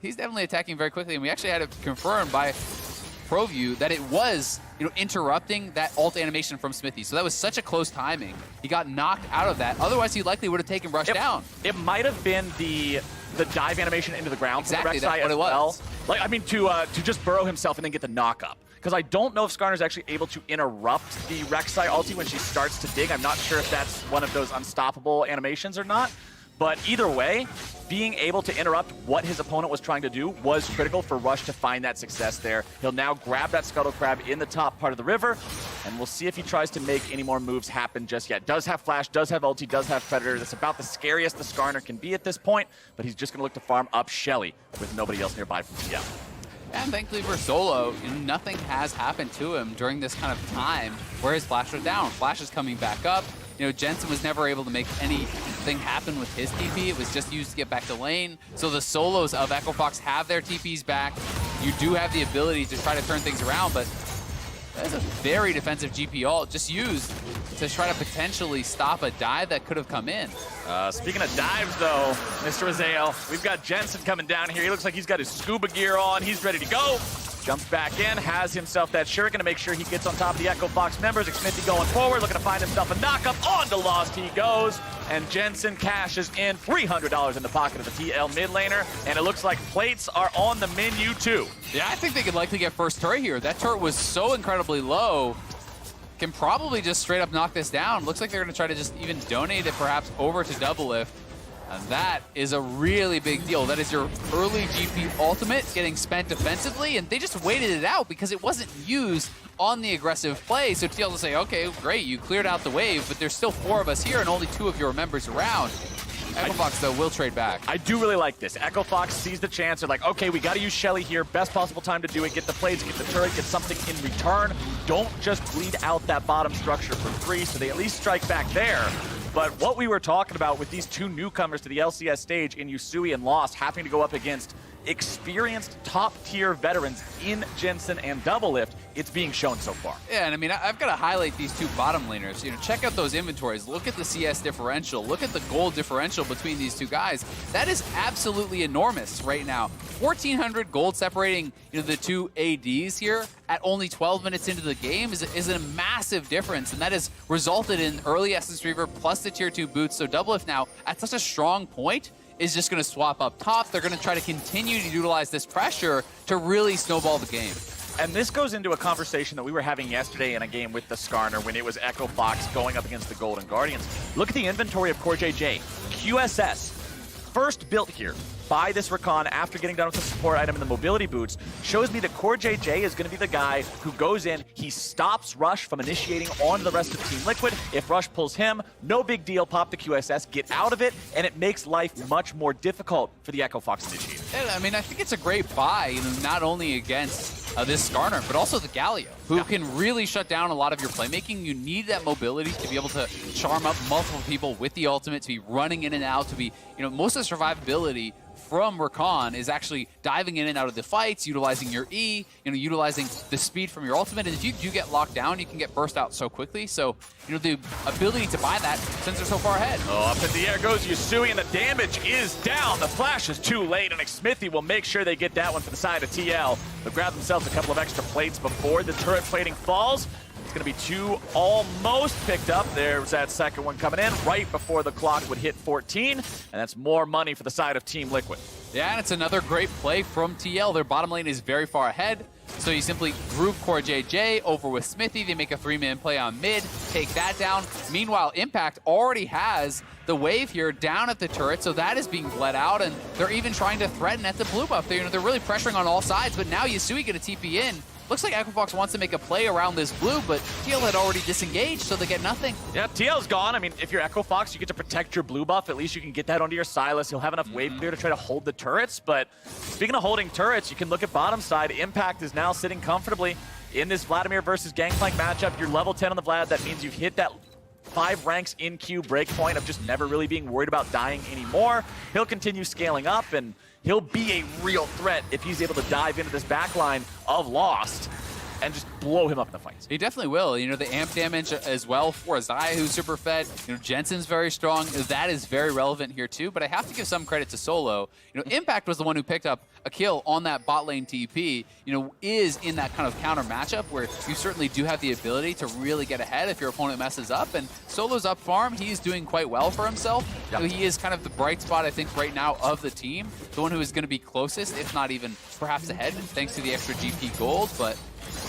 he's definitely attacking very quickly. And we actually had it confirmed by ProView that it was, you know, interrupting that ult animation from Xmithie. So that was such a close timing. He got knocked out of that. Otherwise, he likely would have taken Rush down. It might have been the dive animation into the ground Exactly, from Rek'Sai that's what as it was. well. Like, I mean, to just burrow himself and then get the knock up. Because I don't know if Skarner's actually able to interrupt the Rek'Sai ulti when she starts to dig. I'm not sure if that's one of those unstoppable animations or not. But either way, being able to interrupt what his opponent was trying to do was critical for Rush to find that success there. He'll now grab that Scuttle Crab in the top part of the river, and we'll see if he tries to make any more moves happen just yet. Does have Flash, does have ulti, does have Predator. That's about the scariest the Skarner can be at this point, but he's just going to look to farm up Shelly with nobody else nearby from CL. And thankfully for Solo, nothing has happened to him during this kind of time where his Flash was down. Flash is coming back up. You know, Jensen was never able to make anything happen with his TP. It was just used to get back to lane. So the solos of Echo Fox have their TPs back. You do have the ability to try to turn things around, but that is a very defensive GP ult just used to try to potentially stop a dive that could have come in. Speaking of dives, though, Mr. Azael, we've got Jensen coming down here. He looks like he's got his scuba gear on. He's ready to go. Jumps back in, has himself that shuriken to make sure he gets on top of the Echo Fox members. Xmithie going forward, looking to find himself a knock-up. On to Lost he goes, and Jensen cashes in $300 in the pocket of the TL mid laner, and it looks like plates are on the menu too. Yeah, I think they could likely get first turret here. That turret was so incredibly low, can probably just straight up knock this down. Looks like they're going to try to just even donate it perhaps over to Doublelift. And that is a really big deal. That is your early GP ultimate getting spent defensively, and they just waited it out because it wasn't used on the aggressive play. So TL will say, okay, great, you cleared out the wave, but there's still 4 of us here and only 2 of your members around. Echo Fox, though, will trade back. I do really like this. Echo Fox sees the chance. They're like, okay, we got to use Shelly here. Best possible time to do it. Get the plays, get the turret, get something in return. Don't just bleed out that bottom structure for free, so they at least strike back there. But what we were talking about with these two newcomers to the LCS stage in Yusui and Lost having to go up against experienced top-tier veterans in Jensen and Doublelift, it's being shown so far. Yeah, and I mean, I've got to highlight these two bottom laners. You know, check out those inventories. Look at the CS differential. Look at the gold differential between these two guys. That is absolutely enormous right now. 1,400 gold separating, you know, the two ADs here at only 12 minutes into the game is a massive difference, and that has resulted in early Essence Reaver plus the tier 2 boots. So Doublelift now at such a strong point is just going to swap up top. They're going to try to continue to utilize this pressure to really snowball the game. And this goes into a conversation that we were having yesterday in a game with the Skarner when it was Echo Fox going up against the Golden Guardians. Look at the inventory of Core JJ. QSS, first built here by this Rakan after getting done with the support item in the mobility boots, shows me that Core JJ is going to be the guy who goes in, he stops Rush from initiating onto the rest of Team Liquid. If Rush pulls him, no big deal, pop the QSS, get out of it, and it makes life much more difficult for the Echo Fox initiator. Yeah, I mean, I think it's a great buy, you know, not only against this Skarner, but also the Galio, who can really shut down a lot of your playmaking. You need that mobility to be able to charm up multiple people with the ultimate, to be running in and out, to be, you know, most of the survivability from Rakan is actually diving in and out of the fights, utilizing your E, you know, utilizing the speed from your ultimate. And if you do get locked down, you can get burst out so quickly. So, you know, the ability to buy that since they're so far ahead. Oh, up in the air goes Yusui, and the damage is down. The flash is too late, and Smithy will make sure they get that one for the side of TL. They'll grab themselves a couple of extra plates before the turret plating falls. It's going to be two almost picked up. There's that second one coming in right before the clock would hit 14, and that's more money for the side of Team Liquid. Yeah, and it's another great play from TL. Their bottom lane is very far ahead, so you simply group Core JJ over with Smithy. They make a 3-man play on mid, take that down. Meanwhile, Impact already has the wave here down at the turret, so that is being bled out, and they're even trying to threaten at the blue buff. They're really pressuring on all sides, but now Yusui get a TP in. Looks like Echo Fox wants to make a play around this blue, but TL had already disengaged, so they get nothing. Yeah, TL's gone. I mean, if you're Echo Fox, you get to protect your blue buff. At least you can get that onto your Sylas. He'll have enough wave clear to try to hold the turrets. But speaking of holding turrets, you can look at bottom side. Impact is now sitting comfortably in this Vladimir versus Gangplank matchup. You're level 10 on the Vlad. That means you've hit that 5 ranks in queue breakpoint of just never really being worried about dying anymore. He'll continue scaling up, and he'll be a real threat if he's able to dive into this backline of Lost and just blow him up in the fights. He definitely will. You know, the amp damage as well for Zaya, who's super fed. You know, Jensen's very strong. That is very relevant here too, but I have to give some credit to Solo. You know, Impact was the one who picked up a kill on that bot lane TP, you know, is in that kind of counter matchup where you certainly do have the ability to really get ahead if your opponent messes up, and Solo's up farm. He's doing quite well for himself. Yep. So he is kind of the bright spot, I think, right now of the team, the one who is going to be closest, if not even perhaps ahead, thanks to the extra GP gold, but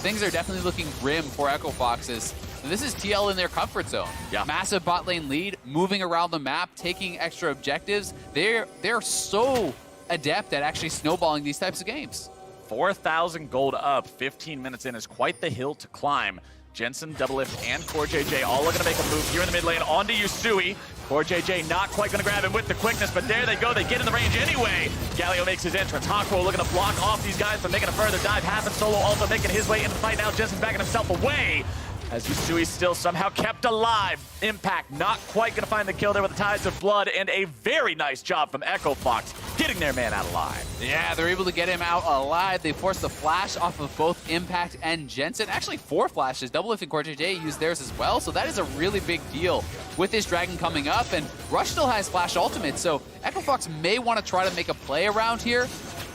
things are definitely looking grim for Echo Foxes. This is TL in their comfort zone. Yeah. Massive bot lane lead, moving around the map, taking extra objectives. They're so adept at actually snowballing these types of games. 4,000 gold up, 15 minutes in is quite the hill to climb. Jensen, Doublelift, and Core JJ all looking to make a move here in the mid lane onto Yusui. Core JJ not quite going to grab him with the quickness, but there they go. They get in the range anyway. Galio makes his entrance. Hawkroll looking to block off these guys from making a further dive happen. Solo also making his way into the fight now. Jensen's backing himself away as Yusui still somehow kept alive. Impact not quite going to find the kill there with the Tides of Blood, and a very nice job from Echo Fox getting their man out alive. Yeah, they're able to get him out alive. They forced the flash off of both Impact and Jensen. Actually, 4 flashes. Doublelift and Core JJ used theirs as well, so that is a really big deal with this Dragon coming up, and Rush still has flash ultimate, so Echo Fox may want to try to make a play around here.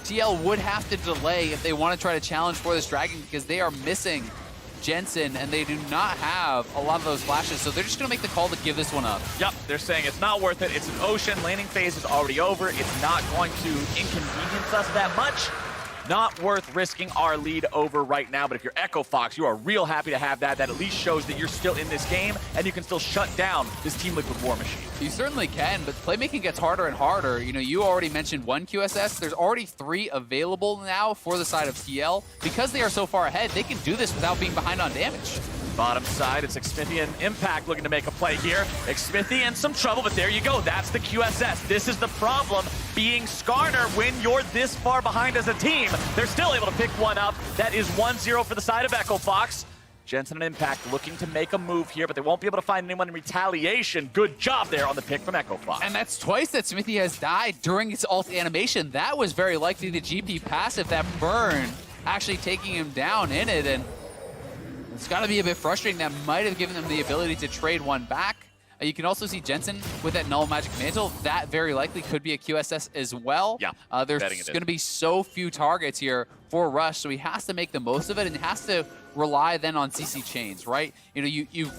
TL would have to delay if they want to try to challenge for this Dragon because they are missing Jensen, and they do not have a lot of those flashes, so they're just going to make the call to give this one up. Yep, they're saying it's not worth it. It's an ocean. Laning phase is already over. It's not going to inconvenience us that much. Not worth risking our lead over right now, but if you're Echo Fox, you are real happy to have that. That at least shows that you're still in this game, and you can still shut down this Team Liquid war machine. You certainly can, but playmaking gets harder and harder. You know, you already mentioned 1 QSS. There's already 3 available now for the side of TL. Because they are so far ahead, they can do this without being behind on damage. Bottom side, it's Xmithy and Impact looking to make a play here. Xmithy in some trouble, but there you go. That's the QSS. This is the problem being Skarner when you're this far behind as a team. They're still able to pick one up. That is 1-0 for the side of Echo Fox. Jensen and Impact looking to make a move here, but they won't be able to find anyone in retaliation. Good job there on the pick from Echo Fox. And that's twice that Xmithy has died during his ult animation. That was very likely the GP passive, that burn actually taking him down in it, and it's got to be a bit frustrating. That might have given them the ability to trade one back. You can also see Jensen with that Null Magic Mantle. That very likely could be a QSS as well. Yeah, there's going to be so few targets here for Rush, so he has to make the most of it, and he has to rely then on CC chains, right? You know, you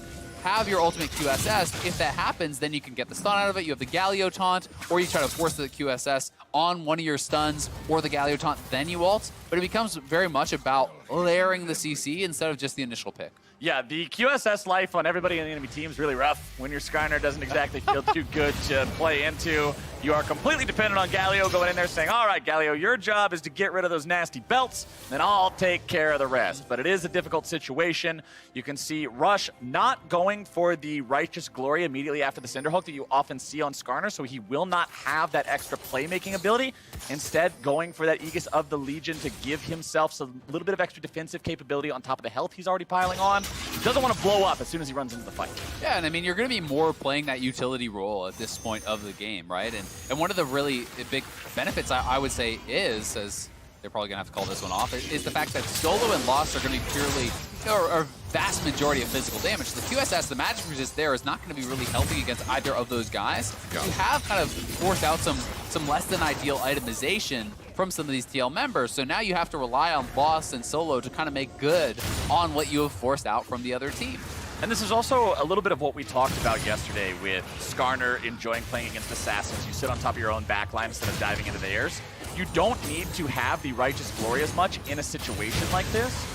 have your ultimate QSS. If that happens, then you can get the stun out of it. You have the Galio taunt, or you try to force the QSS on one of your stuns or the Galio taunt, then you ult. But it becomes very much about layering the CC instead of just the initial pick. Yeah, the QSS life on everybody in the enemy team is really rough. When your Skarner doesn't exactly feel too good to play into, you are completely dependent on Galio going in there saying, all right, Galio, your job is to get rid of those nasty belts, then I'll take care of the rest. But it is a difficult situation. You can see Rush not going for the Righteous Glory immediately after the Cinderhulk that you often see on Skarner, so he will not have that extra playmaking ability. Instead, going for that Aegis of the Legion to give himself a little bit of extra defensive capability on top of the health he's already piling on. Doesn't want to blow up as soon as he runs into the fight. Yeah, and I mean, you're going to be more playing that utility role at this point of the game, right? And one of the really big benefits, I would say, is, as they're probably going to have to call this one off, is the fact that Solo and Lost are going to be purely, or vast majority of physical damage. The QSS, the magic resist there, is not going to be really helping against either of those guys. Yeah. You have kind of forced out some less than ideal itemization from some of these TL members, so now you have to rely on Lost and Solo to kind of make good on what you have forced out from the other team. And this is also a little bit of what we talked about yesterday with Skarner enjoying playing against Assassins. You sit on top of your own backline instead of diving into theirs. You don't need to have the Righteous Glory as much in a situation like this.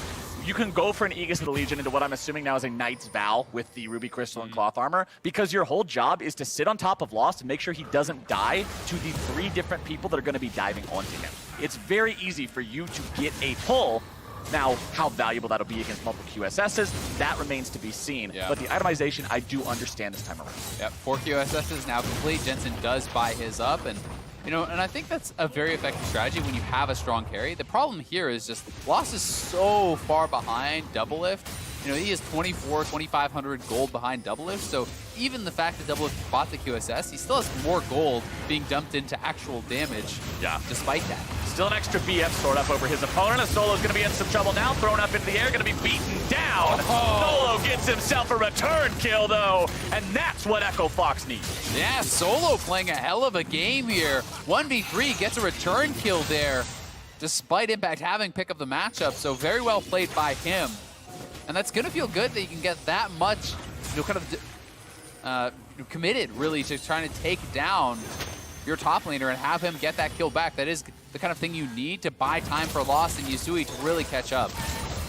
You can go for an Aegis of the Legion into what I'm assuming now is a Knight's Vow with the Ruby Crystal and Cloth Armor, because your whole job is to sit on top of Lost and make sure he doesn't die to the 3 different people that are going to be diving onto him. It's very easy for you to get a pull. Now, how valuable that'll be against multiple QSSs, that remains to be seen. Yeah. But the itemization, I do understand this time around. Yep, 4 QSSs now complete. Jensen does buy his up, and you know, and I think that's a very effective strategy when you have a strong carry. The problem here is just Lost is so far behind Doublelift. You know, he is 2,500 gold behind Doublelift, so even the fact that Doublelift bought the QSS, he still has more gold being dumped into actual damage. Yeah. Despite that. Still an extra BF stored up over his opponent. Solo's going to be in some trouble now, thrown up into the air, going to be beaten down. Solo gets himself a return kill, though, and that's what Echo Fox needs. Yeah, Solo playing a hell of a game here. 1v3 gets a return kill there, despite Impact having pick up the matchup, so very well played by him. And that's going to feel good that you can get that much, you know, kind of committed, really, to trying to take down your top laner and have him get that kill back. That is the kind of thing you need to buy time for Lost and Yusui to really catch up.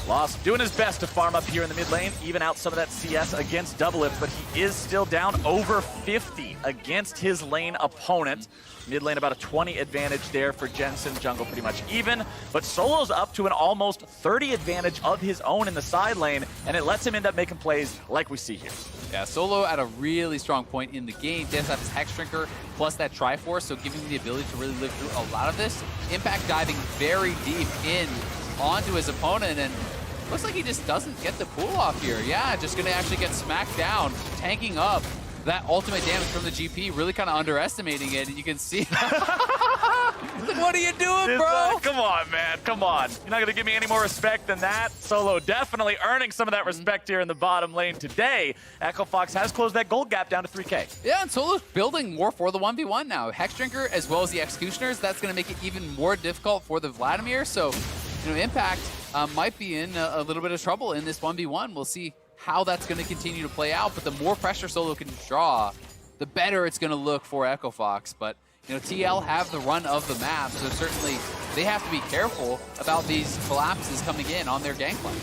Lost doing his best to farm up here in the mid lane, even out some of that CS against Doublelift, but he is still down over 50 against his lane opponent. Mid lane about a 20 advantage there for Jensen. Jungle pretty much even, but Solo's up to an almost 30 advantage of his own in the side lane, and it lets him end up making plays like we see here. Yeah, Solo at a really strong point in the game. Does have his Hex Drinker plus that Triforce, so giving him the ability to really live through a lot of this. Impact diving very deep in onto his opponent, and looks like he just doesn't get the pull off here. Yeah, just gonna actually get smacked down, tanking up that ultimate damage from the GP, really kind of underestimating it, and you can see. What are you doing, bro? Come on, man. Come on. You're not going to give me any more respect than that. Solo definitely earning some of that respect here in the bottom lane today. Echo Fox has closed that gold gap down to 3K. Yeah, and Solo's building more for the 1v1 now. Hex Drinker as well as the Executioners, that's going to make it even more difficult for the Vladimir. So, you know, Impact might be in a little bit of trouble in this 1v1. We'll see how that's going to continue to play out, but the more pressure Solo can draw, the better it's going to look for Echo Fox. But you know, TL have the run of the map, so certainly they have to be careful about these collapses coming in on their gangplank.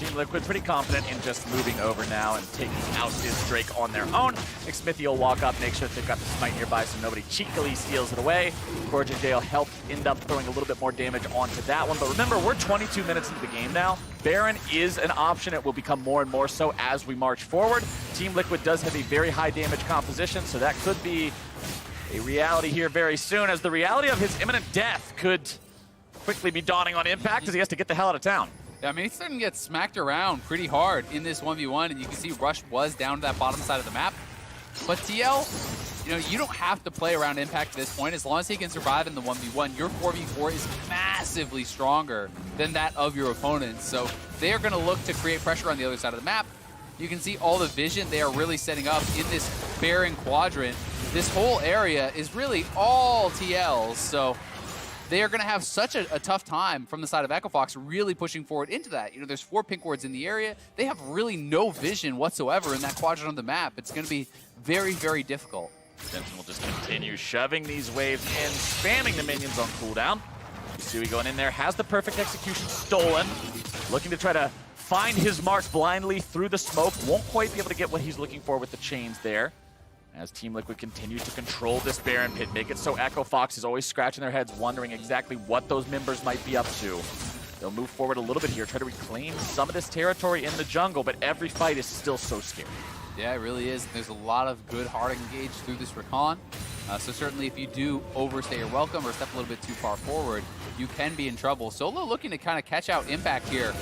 Team Liquid pretty confident in just moving over now and taking out this Drake on their own. Smithy will walk up, make sure that they've got the smite nearby so nobody cheekily steals it away. J will help end up throwing a little bit more damage onto that one. But remember, we're 22 minutes into the game now. Baron is an option. It will become more and more so as we march forward. Team Liquid does have a very high damage composition, so that could be a reality here very soon, as the reality of his imminent death could quickly be dawning on Impact as he has to get the hell out of town. Yeah, I mean, he's starting to get smacked around pretty hard in this 1v1, and you can see Rush was down to that bottom side of the map. But TL, you know, you don't have to play around Impact at this point. As long as he can survive in the 1v1, your 4v4 is massively stronger than that of your opponents. So they are going to look to create pressure on the other side of the map. You can see all the vision they are really setting up in this Baron quadrant. This whole area is really all TLs, so they are going to have such a tough time from the side of Echo Fox really pushing forward into that. You know, there's 4 pink wards in the area. They have really no vision whatsoever in that quadrant of the map. It's going to be very, very difficult. Jensen will just continue shoving these waves in, spamming the minions on cooldown. Yusui going in there, has the perfect execution stolen. Looking to try to find his mark blindly through the smoke. Won't quite be able to get what he's looking for with the chains there. As Team Liquid continues to control this Baron pit, make it so Echo Fox is always scratching their heads, wondering exactly what those members might be up to. They'll move forward a little bit here, try to reclaim some of this territory in the jungle, but every fight is still so scary. Yeah, it really is. There's a lot of good hard engage through this recon. So certainly if you do overstay your welcome or step a little bit too far forward, you can be in trouble. Solo looking to kind of catch out Impact here.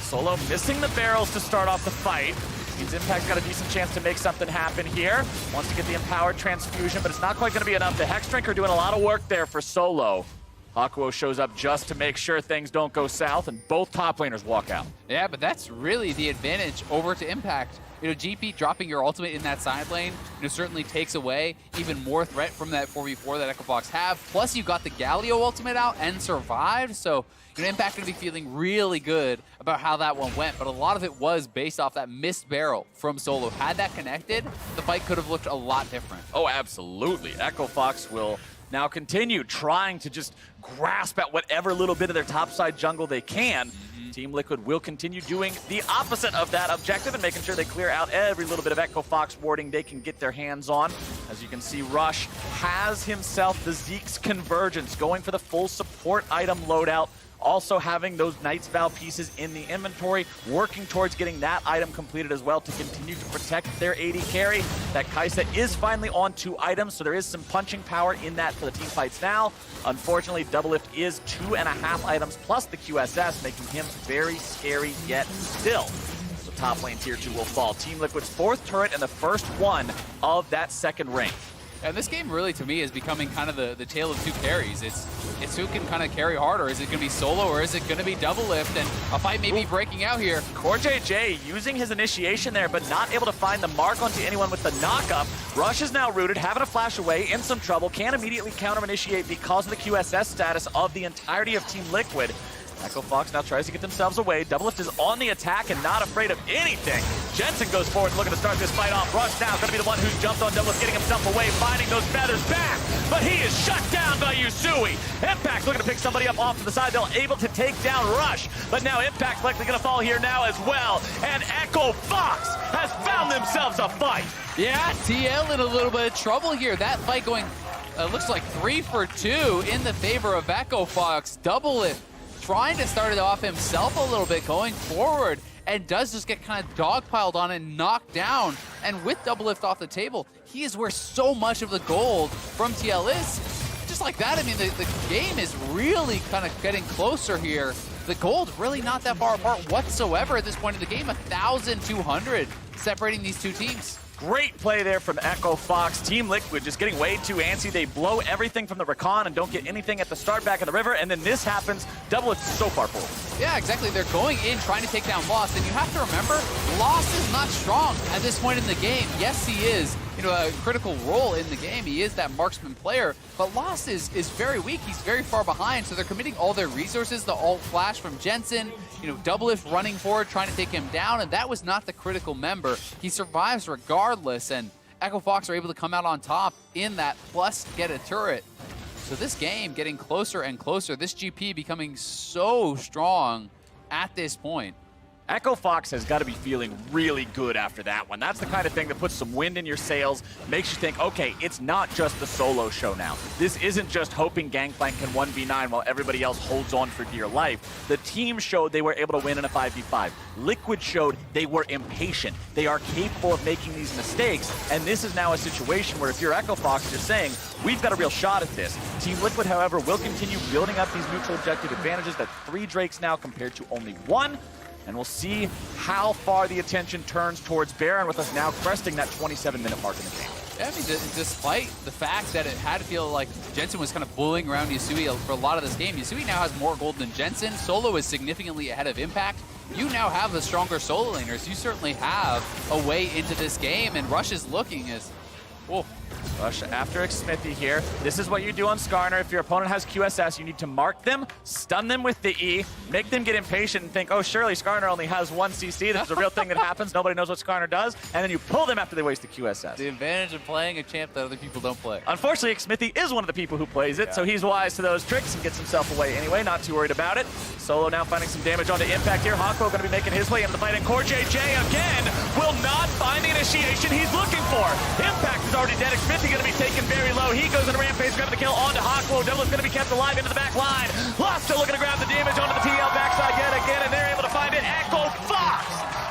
Solo missing the barrels to start off the fight. Means Impact's got a decent chance to make something happen here. Wants to get the empowered transfusion, but it's not quite going to be enough. The Hex Drinker doing a lot of work there for Solo. Hakuo shows up just to make sure things don't go south, and both top laners walk out. Yeah, but that's really the advantage over to Impact. You know, GP dropping your ultimate in that side lane, you know, certainly takes away even more threat from that 4v4 that Echo Fox have. Plus, you got the Galio ultimate out and survived, so you know, Impact going to be feeling really good about how that one went, but a lot of it was based off that missed barrel from Solo. Had that connected, the fight could have looked a lot different. Oh, absolutely. Echo Fox will now continue trying to just grasp at whatever little bit of their topside jungle they can. Team Liquid will continue doing the opposite of that objective and making sure they clear out every little bit of Echo Fox warding they can get their hands on. As you can see, Rush has himself the Zeke's Convergence, going for the full support item loadout. Also having those Knight's Vow pieces in the inventory, working towards getting that item completed as well to continue to protect their AD carry. That Kaisa is finally on 2 items, so there is some punching power in that for the team fights now. Unfortunately, Doublelift is 2.5 items plus the QSS, making him very scary yet still. So top lane tier 2 will fall. Team Liquid's 4th turret and the first one of that second ring. And this game really, to me, is becoming kind of the tale of 2 carries. It's who can kind of carry harder. Is it going to be Solo or is it going to be Doublelift? And a fight may be breaking out here. J using his initiation there, but not able to find the mark onto anyone with the knockup. Rush is now rooted, having a flash away, in some trouble. Can't immediately counter-initiate because of the QSS status of the entirety of Team Liquid. Echo Fox now tries to get themselves away. Doublelift is on the attack and not afraid of anything. Jensen goes forward looking to start this fight off. Rush now going to be the one who's jumped on Doublelift, getting himself away, finding those feathers back. But he is shut down by Yusui. Impact looking to pick somebody up off to the side. They're able to take down Rush. But now Impact's likely going to fall here now as well. And Echo Fox has found themselves a fight. Yeah, TL in a little bit of trouble here. That fight going, looks like 3 for 2 in the favor of Echo Fox. Doublelift trying to start it off himself a little bit going forward, and does just get kind of dogpiled on and knocked down. And with Doublelift off the table, he is where so much of the gold from TL is. Just like that, I mean, the game is really kind of getting closer here. The gold really not that far apart whatsoever at this point in the game. 1,200 separating these 2 teams. Great play there from Echo Fox. Team Liquid just getting way too antsy. They blow everything from the recon and don't get anything at the start back of the river, and then this happens. Doublelift so far forward. Yeah, exactly. They're going in trying to take down Lost, and you have to remember, Lost is not strong at this point in the game. Yes, he is, you know, a critical role in the game. He is that marksman player, but Lost is very weak. He's very far behind, so they're committing all their resources. The ult flash from Jensen, you know, Doublelift running forward, trying to take him down, and that was not the critical member. He survives regardless, and Echo Fox are able to come out on top in that, plus get a turret. So this game getting closer and closer. This GP becoming so strong. at this point. Echo Fox has got to be feeling really good after that one. That's the kind of thing that puts some wind in your sails, makes you think, okay, it's not just the solo show now. This isn't just hoping Gangplank can 1v9 while everybody else holds on for dear life. The team showed they were able to win in a 5v5. Liquid showed they were impatient. They are capable of making these mistakes, and this is now a situation where if you're Echo Fox, you're saying, we've got a real shot at this. Team Liquid, however, will continue building up these neutral objective advantages. That's 3 Drakes now compared to only 1. And we'll see how far the attention turns towards Baron, with us now cresting that 27-minute mark in the game. Yeah, I mean, despite the fact that it had to feel like Jensen was kind of bullying around Yasui for a lot of this game, Yasui now has more gold than Jensen. Solo is significantly ahead of Impact. You now have the stronger solo laners. You certainly have a way into this game, and Rush is looking as... Whoa. Rush after Xmithy here. This is what you do on Skarner. If your opponent has QSS, you need to mark them, stun them with the E, make them get impatient and think, oh, surely Skarner only has 1 CC. This is a real thing that happens. Nobody knows what Skarner does. And then you pull them after they waste the QSS. The advantage of playing a champ that other people don't play. Unfortunately, Xmithy is one of the people who plays it, so he's wise to those tricks and gets himself away anyway. Not too worried about it. Solo now finding some damage onto Impact here. Hawko going to be making his way into the fight, and CoreJJ again will not find the initiation he's looking for. Impact is already dead. Xmithy going to be taken very low. He goes into Rampage, grabbing the kill onto Hawko. Double's going to be kept alive into the back line. Lost still looking to grab the damage onto the TL backside yet again, and they're able to find it. Echo Fox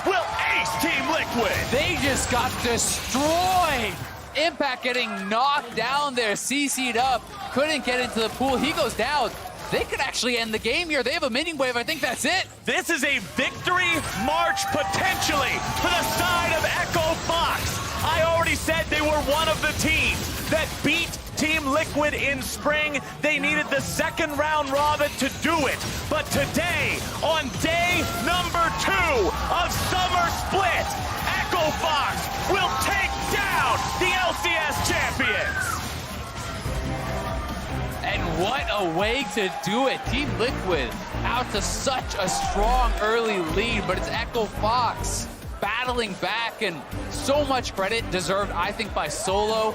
will ace Team Liquid. They just got destroyed. Impact getting knocked down there, CC'd up, couldn't get into the pool. He goes down. They could actually end the game here. They have a minion wave. I think that's it. This is a victory march potentially for the side of Echo Fox. I already said they were one of the teams that beat Team Liquid in spring. They needed the second round robin to do it. But today, on day number 2 of Summer Split, Echo Fox will take down the LCS champions. And what a way to do it. Team Liquid out to such a strong early lead, but it's Echo Fox battling back, and so much credit deserved, I think, by Solo.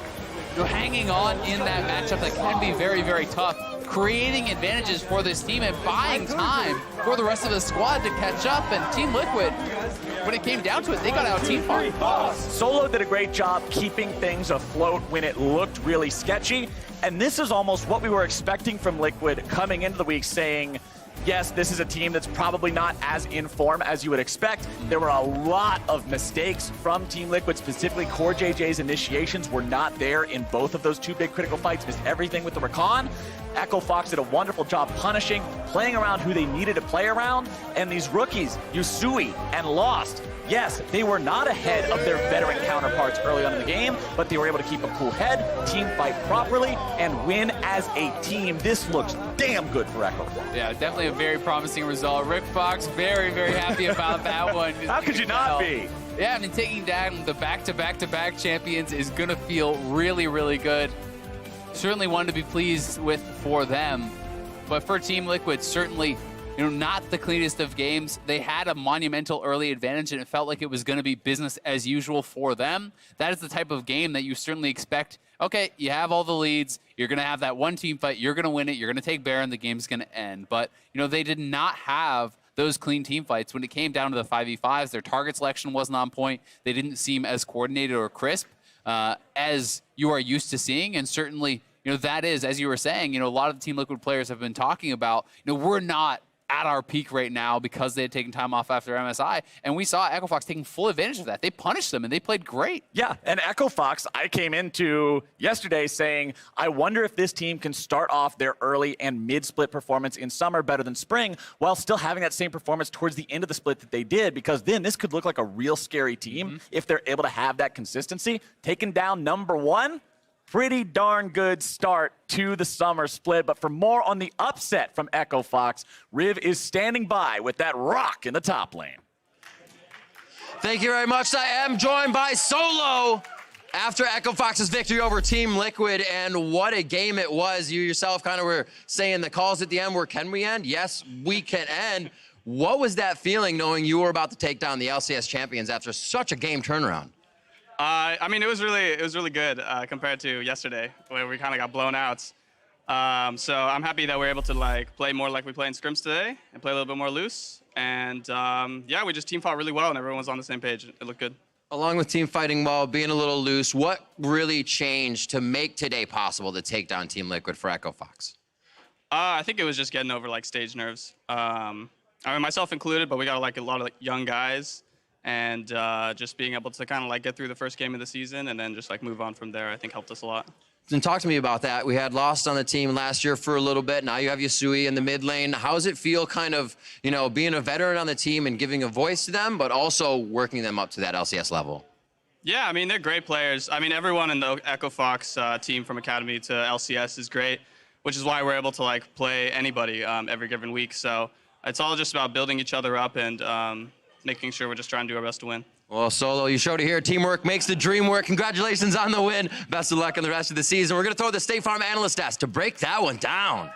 You know, hanging on in that matchup that can be very, very tough, creating advantages for this team and buying time for the rest of the squad to catch up. And Team Liquid, when it came down to it, they got out team fight. Solo did a great job keeping things afloat when it looked really sketchy. And this is almost what we were expecting from Liquid coming into the week, saying, yes, this is a team that's probably not as in form as you would expect. There were a lot of mistakes from Team Liquid, specifically CoreJJ's initiations were not there in both of those 2 big critical fights, missed everything with the Recon. Echo Fox did a wonderful job punishing, playing around who they needed to play around, and these rookies, Yasui and Lost, yes, they were not ahead of their veteran counterparts early on in the game, but they were able to keep a cool head, team fight properly, and win as a team. This looks damn good for Echo Fox. Yeah, definitely a very promising result. Rick Fox, very, very happy about that one. How could you not be? Yeah, I mean, taking down the back-to-back-to-back champions is going to feel really, really good. Certainly one to be pleased with for them. But for Team Liquid, certainly, you know, not the cleanest of games. They had a monumental early advantage, and it felt like it was going to be business as usual for them. That is the type of game that you certainly expect. Okay, you have all the leads. You're going to have that one team fight. You're going to win it. You're going to take Baron. The game's going to end. But, you know, they did not have those clean team fights. When it came down to the 5v5s, their target selection wasn't on point. They didn't seem as coordinated or crisp as you are used to seeing. And certainly, you know, that is, as you were saying, you know, a lot of the Team Liquid players have been talking about, you know, we're not at our peak right now because they had taken time off after MSI, and we saw Echo Fox taking full advantage of that. They punished them, and they played great. Yeah, and Echo Fox, I came into yesterday saying, I wonder if this team can start off their early and mid-split performance in summer better than spring, while still having that same performance towards the end of the split that they did, because then this could look like a real scary team if they're able to have that consistency. Taking down number 1, pretty darn good start to the summer split. But for more on the upset from Echo Fox, Riv is standing by with that rock in the top lane. Thank you very much. I am joined by Solo after Echo Fox's victory over Team Liquid, and what a game it was. You yourself kind of were saying the calls at the end were, can we end? Yes, we can end. What was that feeling knowing you were about to take down the LCS champions after such a game turnaround? I mean, it was really good compared to yesterday, where we kind of got blown out. So I'm happy that we're able to like play more like we play in scrims today and play a little bit more loose. And yeah, we just team fought really well and everyone was on the same page. It looked good. Along with team fighting well, being a little loose, what really changed to make today possible to take down Team Liquid for Echo Fox? I think it was just getting over like stage nerves. I mean, myself included, but we got like a lot of like, young guys, and just being able to kind of like get through the first game of the season and then just like move on from there, I think helped us a lot. And talk to me about that. We had Lost on the team last year for a little bit. Now you have Yasui in the mid lane. How does it feel kind of, you know, being a veteran on the team and giving a voice to them, but also working them up to that LCS level? Yeah, I mean, they're great players. I mean, everyone in the Echo Fox team from Academy to LCS is great, which is why we're able to like play anybody every given week. So it's all just about building each other up and making sure we're just trying to do our best to win. Well, Solo, you showed it here. Teamwork makes the dream work. Congratulations on the win. Best of luck in the rest of the season. We're going to throw the State Farm analyst stats to break that one down.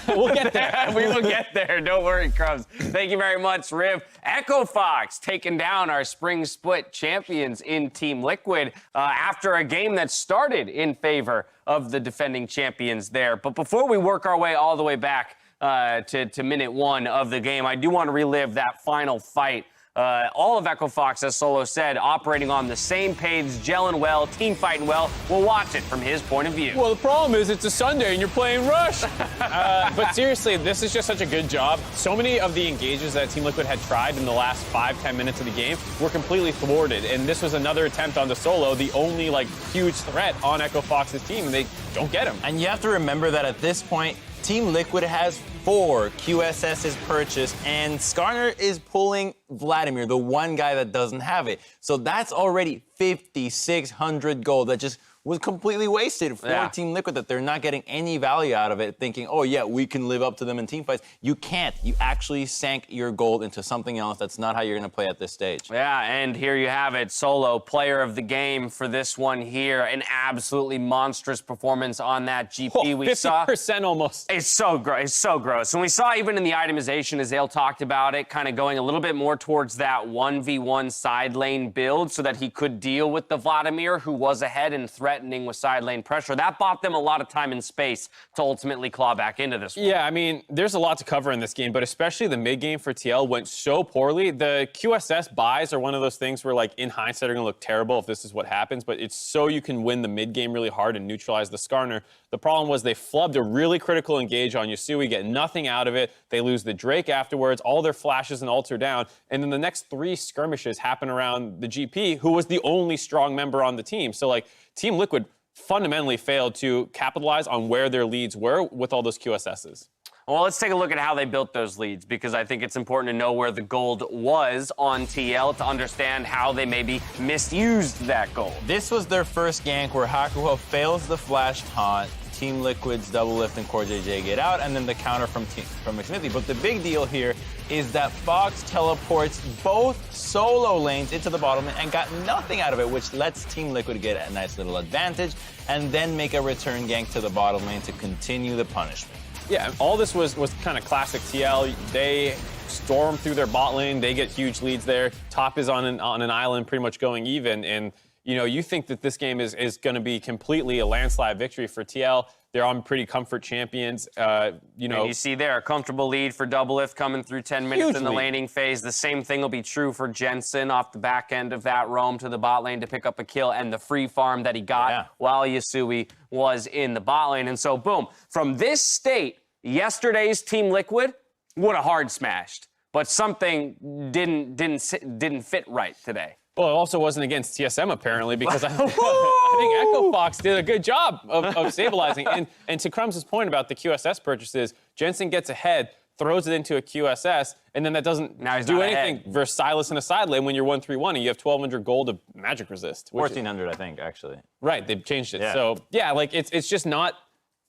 We'll get there. We will get there. Don't worry, Crumbs. Thank you very much, Riv. Echo Fox taking down our spring split champions in Team Liquid after a game that started in favor of the defending champions there. But before we work our way all the way back to minute 1 of the game, I do want to relive that final fight. All of Echo Fox, as Solo said, operating on the same page, gelling well, team fighting well. We'll watch it from his point of view. Well, the problem is it's a Sunday and you're playing Rush. But seriously, this is just such a good job. So many of the engages that Team Liquid had tried in the last 5-10 minutes of the game were completely thwarted. And this was another attempt on the Solo, the only like huge threat on Echo Fox's team, and they don't get him. And you have to remember that at this point, Team Liquid has 4 QSS's purchased, and Skarner is pulling Vladimir, the one guy that doesn't have it. So that's already 5,600 gold that just was completely wasted for Team Liquid, that they're not getting any value out of it, thinking, oh yeah, we can live up to them in team fights. You can't. You actually sank your gold into something else. That's not how you're going to play at this stage. Yeah, and here you have it. Solo, player of the game for this one here. An absolutely monstrous performance on that GP. We 50% almost. It's so gross. It's so gross. And we saw even in the itemization, as Zale talked about it, kind of going a little bit more towards that 1v1 side lane build so that he could deal with the Vladimir, who was ahead and threatening with side lane pressure. That bought them a lot of time and space to ultimately claw back into this one. Yeah, I mean, there's a lot to cover in this game, but especially the mid game for TL went so poorly. The QSS buys are one of those things where, like, in hindsight, are going to look terrible if this is what happens, but it's so you can win the mid game really hard and neutralize the Skarner. The problem was they flubbed a really critical engage on Yasui, get nothing out of it. They lose the Drake afterwards, all their flashes and ults are down, and then the next 3 skirmishes happen around the GP, who was the only strong member on the team. So, like, Team Liquid fundamentally failed to capitalize on where their leads were with all those QSSs. Well, let's take a look at how they built those leads, because I think it's important to know where the gold was on TL to understand how they maybe misused that gold. This was their first gank where Hakuho fails the flash taunt, Team Liquid's double lift and Core JJ get out, and then the counter from McSmithy. But the big deal here is that Fox teleports both solo lanes into the bottom lane and got nothing out of it, which lets Team Liquid get a nice little advantage and then make a return gank to the bottom lane to continue the punishment. Yeah, all this was kind of classic TL. They storm through their bot lane, they get huge leads there. Top is on an island pretty much going even, and you know, you think that this game is going to be completely a landslide victory for TL. They're on pretty comfort champions. You know, and you see there a comfortable lead for Doublelift coming through 10 minutes in the laning phase. The same thing will be true for Jensen off the back end of that roam to the bot lane to pick up a kill, and the free farm that he got while Yasui was in the bot lane. And so, boom, from this state, yesterday's Team Liquid would have hard smashed, but something didn't fit right today. Well, it also wasn't against TSM, apparently, because I think Echo Fox did a good job of stabilizing. And to Crumbs' point about the QSS purchases, Jensen gets ahead, throws it into a QSS, and then that doesn't do anything versus Silas in a side lane when you're 1-3-1 and you have 1,200 gold of magic resist. 1,400, I think, actually. Right, they've changed it. Yeah. So, yeah, like, it's just not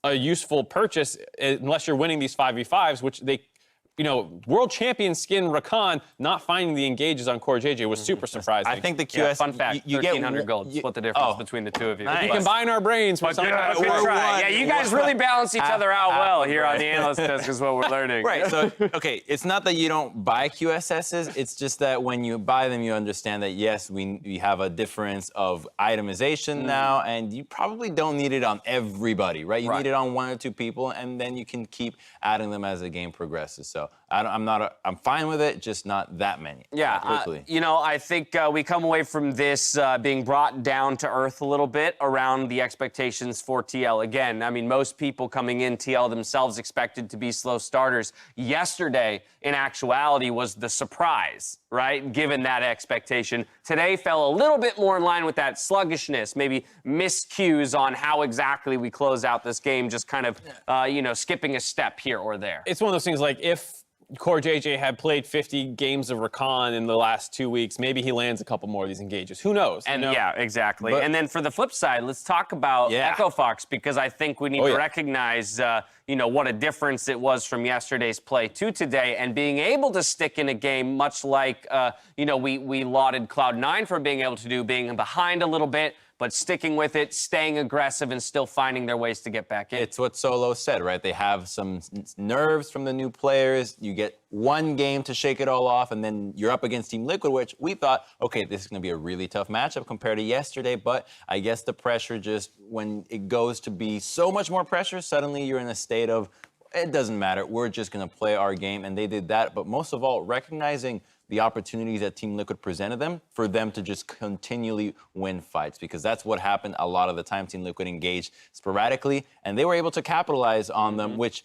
a useful purchase unless you're winning these 5v5s, which they world champion skin Rakan not finding the engages on Core JJ was super surprising. I think the QS. Fun fact: you get 1,300 gold. Split the difference between the two of you. Nice. We combine our brains. Yeah, you guys really balance each other out well here on the analyst desk, is what we're learning. Right. So, okay, it's not that you don't buy QSSs. It's just that when you buy them, you understand that yes, we have a difference of itemization now, and you probably don't need it on everybody, right? You need it on 1 or 2 people, and then you can keep adding them as the game progresses. So I'm fine with it, just not that many. Yeah, I think we come away from this being brought down to earth a little bit around the expectations for TL. Again, I mean, most people coming in, TL themselves expected to be slow starters. Yesterday, in actuality, was the surprise, right? Given that expectation. Today fell a little bit more in line with that sluggishness, maybe miscues on how exactly we close out this game, just kind of, skipping a step here or there. It's one of those things like if Core JJ had played 50 games of Rakan in the last 2 weeks, maybe he lands a couple more of these engages. Who knows? And yeah, exactly. And then for the flip side, let's talk about Echo Fox, because I think we need to recognize, what a difference it was from yesterday's play to today, and being able to stick in a game, much like, we lauded Cloud9 for being able to do, being behind a little bit, but sticking with it, staying aggressive, and still finding their ways to get back in. It's what Solo said, right? They have some nerves from the new players. You get one game to shake it all off, and then you're up against Team Liquid, which we thought, okay, this is going to be a really tough matchup compared to yesterday, but I guess the pressure just, when it goes to be so much more pressure, suddenly you're in a state of, it doesn't matter, we're just going to play our game, and they did that. But most of all, recognizing the opportunities that Team Liquid presented them for them to just continually win fights, because that's what happened a lot of the time. Team Liquid engaged sporadically, and they were able to capitalize on them, which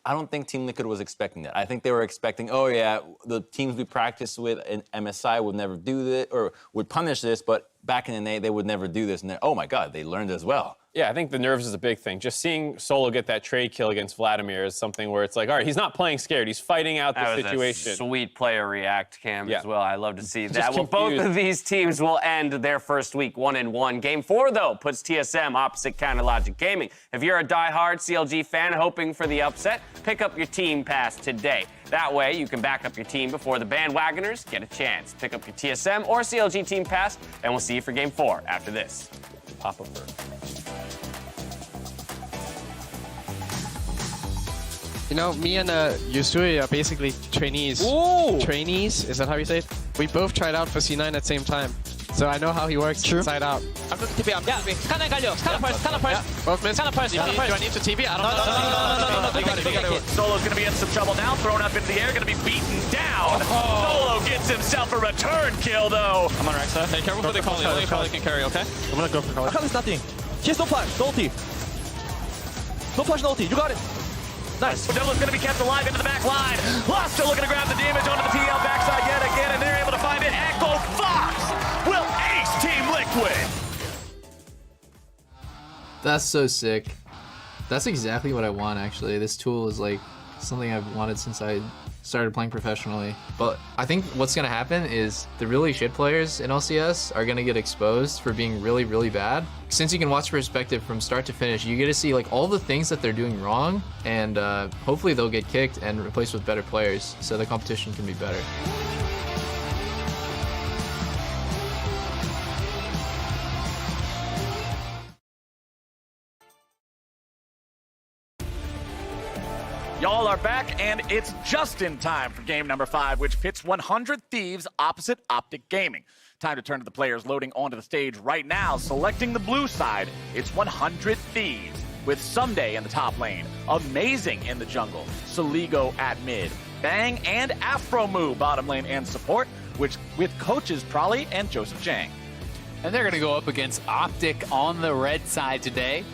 I don't think Team Liquid was expecting that. I think they were expecting, oh yeah, the teams we practice with in MSI would never do this or would punish this, but back in the day, they would never do this. And then, oh my God, they learned as well. Yeah, I think the nerves is a big thing. Just seeing Solo get that trade kill against Vladimir is something where it's like, all right, he's not playing scared. He's fighting out the situation. A sweet player react cam as well. I love to see that. Just Well, both of these teams will end their first week 1-1. Game 4, though, puts TSM opposite Counter Logic Gaming. If you're a diehard CLG fan hoping for the upset, pick up your team pass today. That way, you can back up your team before the bandwagoners get a chance. Pick up your TSM or CLG team pass, and we'll see you for Game 4 after this. Pop up first. Me and Yusui are basically trainees. Ooh! Trainees, is that how you say it? We both tried out for C9 at the same time. So I know how he works inside out. I'm looking TP, I'm TP. Scanner first. Both missed. Scanner first. Do I need to TP? I don't know. No. They got it. Solo's going to be in some trouble now, thrown up into the air, going to be beaten down. Solo gets himself a return kill, though. I'm on Rexa. Hey, careful for the Kali. Only Kali can carry, okay? I'm gonna go for Kali. Kali's nothing. He has no flash, no ulti. No flash, no ulti. You got it. Nice. Double's going to be kept alive into the back line. Lost still looking to grab the damage onto the TL backside yet again, and they're able to find it. Echo Fox will ace Team Liquid. That's so sick. That's exactly what I want, actually. This tool is like something I've wanted since I started playing professionally. But I think what's gonna happen is the really shit players in LCS are gonna get exposed for being really, really bad. Since you can watch perspective from start to finish, you get to see like all the things that they're doing wrong, and hopefully they'll get kicked and replaced with better players, so the competition can be better. Y'all are back, and it's just in time for game number 5, which pits 100 Thieves opposite Optic Gaming. Time to turn to the players loading onto the stage right now. Selecting the blue side, it's 100 Thieves, with Someday in the top lane, Amazing in the jungle, Soligo at mid, Bang and Afromoo bottom lane and support, with coaches Prolly and Joseph Jang. And they're going to go up against Optic on the red side today.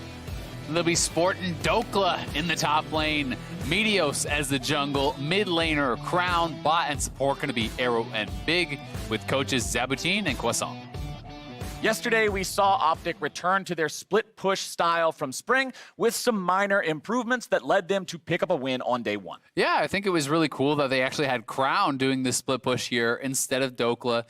They'll be sporting Dokla in the top lane, Meteos as the jungle, mid laner Crown, bot and support going to be Arrow and Big, with coaches Zabutin and Croissant. Yesterday, we saw Optic return to their split push style from spring with some minor improvements that led them to pick up a win on day 1. Yeah, I think it was really cool that they actually had Crown doing this split push here instead of Dokla.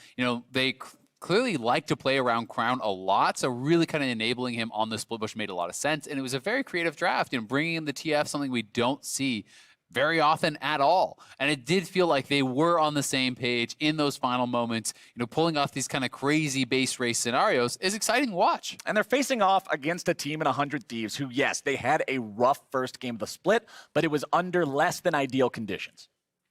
They clearly like to play around Crown a lot, so really kind of enabling him on the split push made a lot of sense, and it was a very creative draft, bringing in the TF, something we don't see very often at all. And it did feel like they were on the same page in those final moments. Pulling off these kind of crazy base race scenarios is exciting to watch. And they're facing off against a team in 100 Thieves who, yes, they had a rough first game of the split, but it was under less than ideal conditions.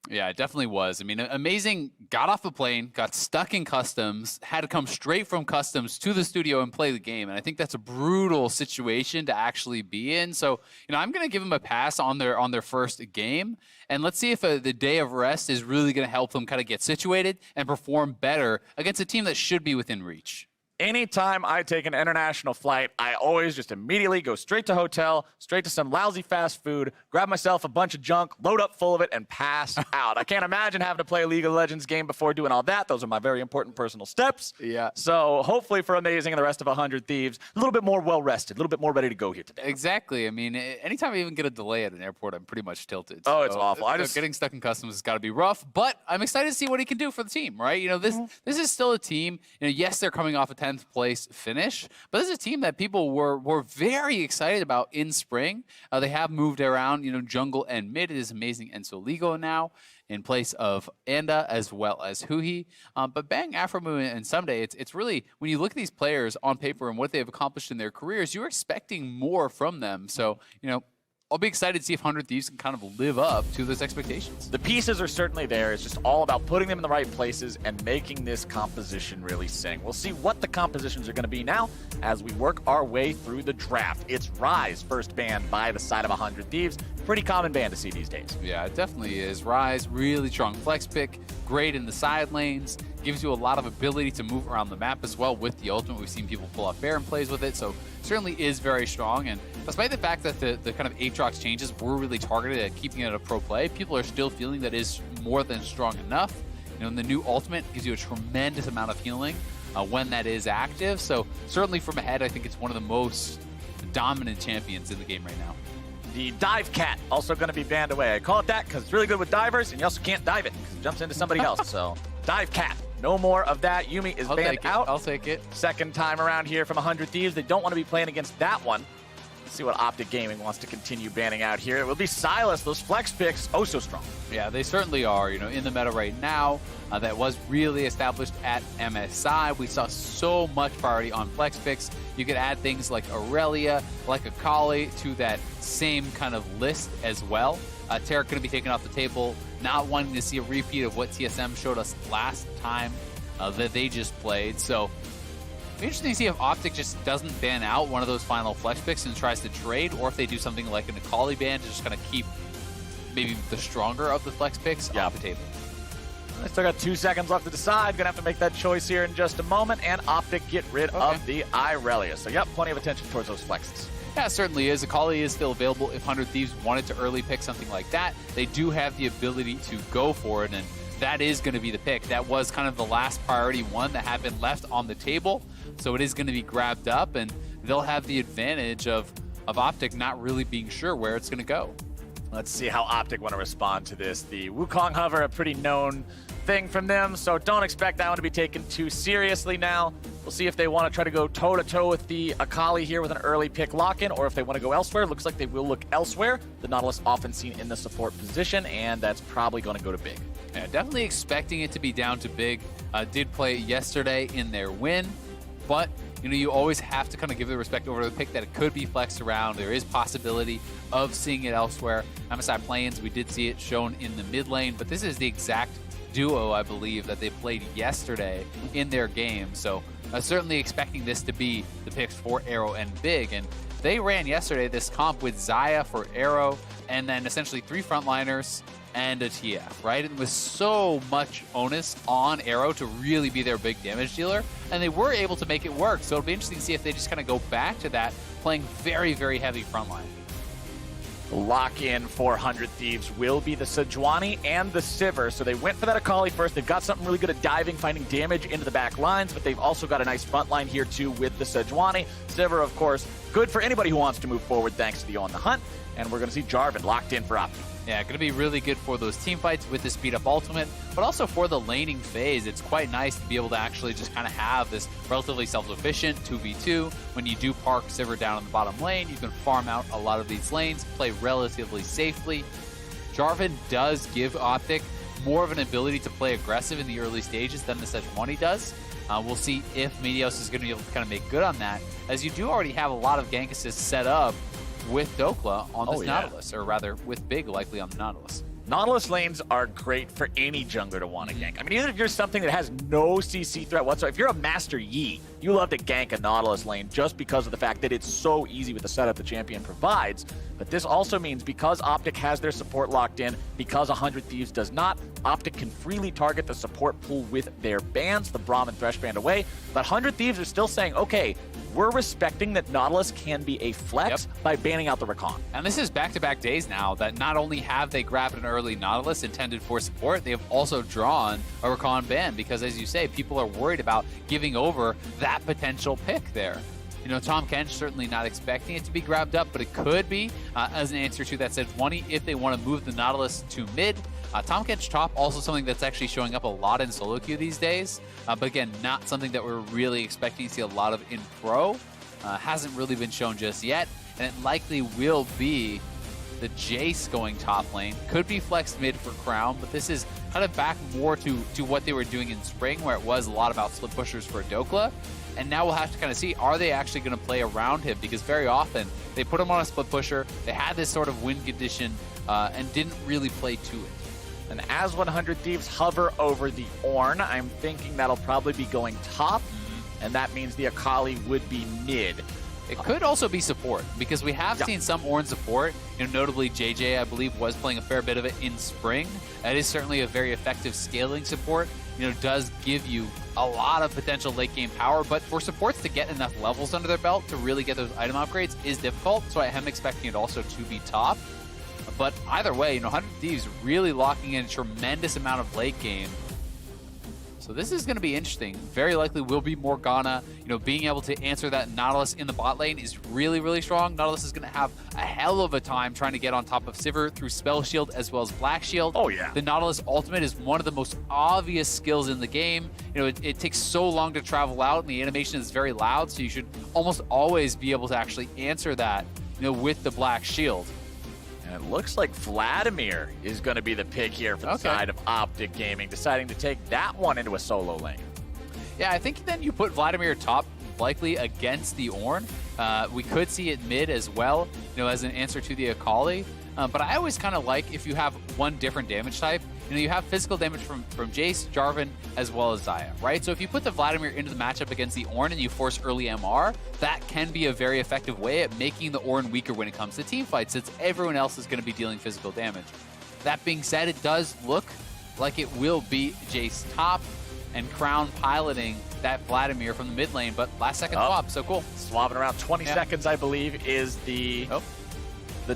Yeah, it definitely was. I mean, Amazing got off the plane, got stuck in customs, had to come straight from customs to the studio and play the game. And I think that's a brutal situation to actually be in. So, I'm going to give them a pass on their first game. And let's see if the day of rest is really going to help them kind of get situated and perform better against a team that should be within reach. Anytime I take an international flight, I always just immediately go straight to hotel, straight to some lousy fast food, grab myself a bunch of junk, load up full of it, and pass out. I can't imagine having to play a League of Legends game before doing all that. Those are my very important personal steps. Yeah. So hopefully for Amazing and the rest of 100 Thieves, a little bit more well-rested, a little bit more ready to go here today. Exactly. I mean, anytime I even get a delay at an airport, I'm pretty much tilted. Oh, it's awful. Getting stuck in customs has got to be rough, but I'm excited to see what he can do for the team, right? This is still a team. Yes, they're coming off a 10th place finish, but this is a team that people were very excited about in spring. They have moved around, jungle and mid. It is Amazing and Soligo now in place of Anda as well as Huhi. But Bang, Afromu, and Someday, it's really, when you look at these players on paper and what they've accomplished in their careers, you're expecting more from them. So, I'll be excited to see if 100 Thieves can kind of live up to those expectations. The pieces are certainly there. It's just all about putting them in the right places and making this composition really sing. We'll see what the compositions are going to be now as we work our way through the draft. It's Rise, first banned by the side of 100 Thieves. Pretty common ban to see these days. Yeah, it definitely is. Rise, really strong flex pick, great in the side lanes, gives you a lot of ability to move around the map as well with the ultimate. We've seen people pull off Baron plays with it, so certainly is very strong. And despite the fact that the kind of Aatrox changes were really targeted at keeping it a pro play, people are still feeling that is more than strong enough. And the new ultimate gives you a tremendous amount of healing when that is active. So certainly from ahead, I think it's one of the most dominant champions in the game right now. The Dive Cat also going to be banned away. I call it that because it's really good with divers, and you also can't dive it because it jumps into somebody else. So Dive Cat. No more of that. Yumi is banned out. I'll take it. Second time around here from 100 Thieves. They don't want to be playing against that one. Let's see what Optic Gaming wants to continue banning out here. It will be Silas. Those flex picks, oh so strong. Yeah, they certainly are. In the meta right now, that was really established at MSI. We saw so much priority on flex picks. You could add things like Aurelia, like Akali to that same kind of list as well. Taric going to be taken off the table, not wanting to see a repeat of what TSM showed us last time that they just played. So it'll be interesting to see if Optic just doesn't ban out one of those final flex picks and tries to trade, or if they do something like an Akali ban to just kind of keep maybe the stronger of the flex picks off the table. I still got 2 seconds left to decide. Gonna have to make that choice here in just a moment. And Optic get rid of the Irelia. So yep, plenty of attention towards those flexes. Yeah, it certainly is. Akali is still available if 100 Thieves wanted to early pick something like that. They do have the ability to go for it, and that is going to be the pick. That was kind of the last priority one that had been left on the table, so it is going to be grabbed up, and they'll have the advantage of Optic not really being sure where it's going to go. Let's see how Optic want to respond to this. The Wukong Hover, a pretty known thing from them, so don't expect that one to be taken too seriously now. We'll see if they want to try to go toe-to-toe with the Akali here with an early pick lock-in, or if they want to go elsewhere. Looks like they will look elsewhere. The Nautilus often seen in the support position, and that's probably going to go to Big. Yeah, definitely expecting it to be down to Big. Did play it yesterday in their win, but you always have to kind of give the respect over the pick that it could be flexed around. There is possibility of seeing it elsewhere. MSI Plains, we did see it shown in the mid lane, but this is the exact duo, I believe, that they played yesterday in their game. So certainly expecting this to be the picks for Arrow and Big. And they ran yesterday this comp with Xayah for Arrow, and then essentially 3 frontliners and a TF, right? And with so much onus on Arrow to really be their big damage dealer, and they were able to make it work. So it'll be interesting to see if they just kind of go back to that, playing very, very heavy frontline. Lock-in for 100 Thieves will be the Sejuani and the Sivir. So they went for that Akali first. They've got something really good at diving, finding damage into the back lines, but they've also got a nice front line here too with the Sejuani. Sivir, of course, good for anybody who wants to move forward thanks to the On the Hunt. And we're going to see Jarvan locked in for Opti. Yeah, going to be really good for those team fights with the speed up ultimate, but also for the laning phase. It's quite nice to be able to actually just kind of have this relatively self-sufficient 2v2. When you do park Sivir down in the bottom lane, you can farm out a lot of these lanes, play relatively safely. Jarvan does give Optic more of an ability to play aggressive in the early stages than the Sejuani does. We'll see if Meteos is going to be able to kind of make good on that, as you do already have a lot of gank assists set up with Dokla on this Nautilus, or rather with Big likely on the Nautilus. Nautilus lanes are great for any jungler to want to gank. I mean, even if you're something that has no CC threat whatsoever, if you're a Master Yi, you love to gank a Nautilus lane just because of the fact that it's so easy with the setup the champion provides. But this also means because Optic has their support locked in, because 100 Thieves does not, Optic can freely target the support pool with their bans, the Braum and Thresh band away. But 100 Thieves are still saying, okay, we're respecting that Nautilus can be a flex by banning out the Rakan. And this is back-to-back days now that not only have they grabbed an early Nautilus intended for support, they have also drawn a Rakan ban because, as you say, people are worried about giving over that potential pick there. You know, Tom Kench certainly not expecting it to be grabbed up, but it could be as an answer to that Sejuani if they want to move the Nautilus to mid. Tom Kench top, also something that's actually showing up a lot in solo queue these days, but again, not something that we're really expecting to see a lot of in pro. Hasn't really been shown just yet, and it likely will be the Jace going top lane. Could be flexed mid for Crown, but this is kind of back more to what they were doing in spring, where it was a lot about split pushers for Dokla. And now we'll have to kind of see, are they actually going to play around him? Because very often they put him on a split pusher, they had this sort of win condition, and didn't really play to it. And as 100 Thieves hover over the Ornn, I'm thinking that'll probably be going top, and that means the Akali would be mid. It could also be support, because we have seen some Ornn support. You know, notably JJ, I believe, was playing a fair bit of it in spring. That is certainly a very effective scaling support. You know, does give you a lot of potential late game power, but for supports to get enough levels under their belt to really get those item upgrades is difficult, so I am expecting it also to be top. But either way, you know, 100 Thieves really locking in a tremendous amount of late game. So this is going to be interesting. Very likely will be Morgana. You know, being able to answer that Nautilus in the bot lane is really, really strong. Nautilus is going to have a hell of a time trying to get on top of Sivir through Spell Shield as well as Black Shield. Oh, yeah. The Nautilus ultimate is one of the most obvious skills in the game. You know, it takes so long to travel out, and the animation is very loud, so you should almost always be able to actually answer that, you know, with the Black Shield. And it looks like Vladimir is going to be the pick here for the side of Optic Gaming, deciding to take that one into a solo lane. Yeah, I think then you put Vladimir top likely against the Ornn. We could see it mid as well, you know, as an answer to the Akali. But I always kind of like if you have one different damage type. You know, you have physical damage from Jace, Jarvan, as well as Xayah, right? So if you put the Vladimir into the matchup against the Ornn and you force early MR, that can be a very effective way at making the Ornn weaker when it comes to team fights, since everyone else is going to be dealing physical damage. That being said, it does look like it will be Jace top and Crown piloting that Vladimir from the mid lane, but last second swap, so cool. Swapping around 20 seconds, I believe, is the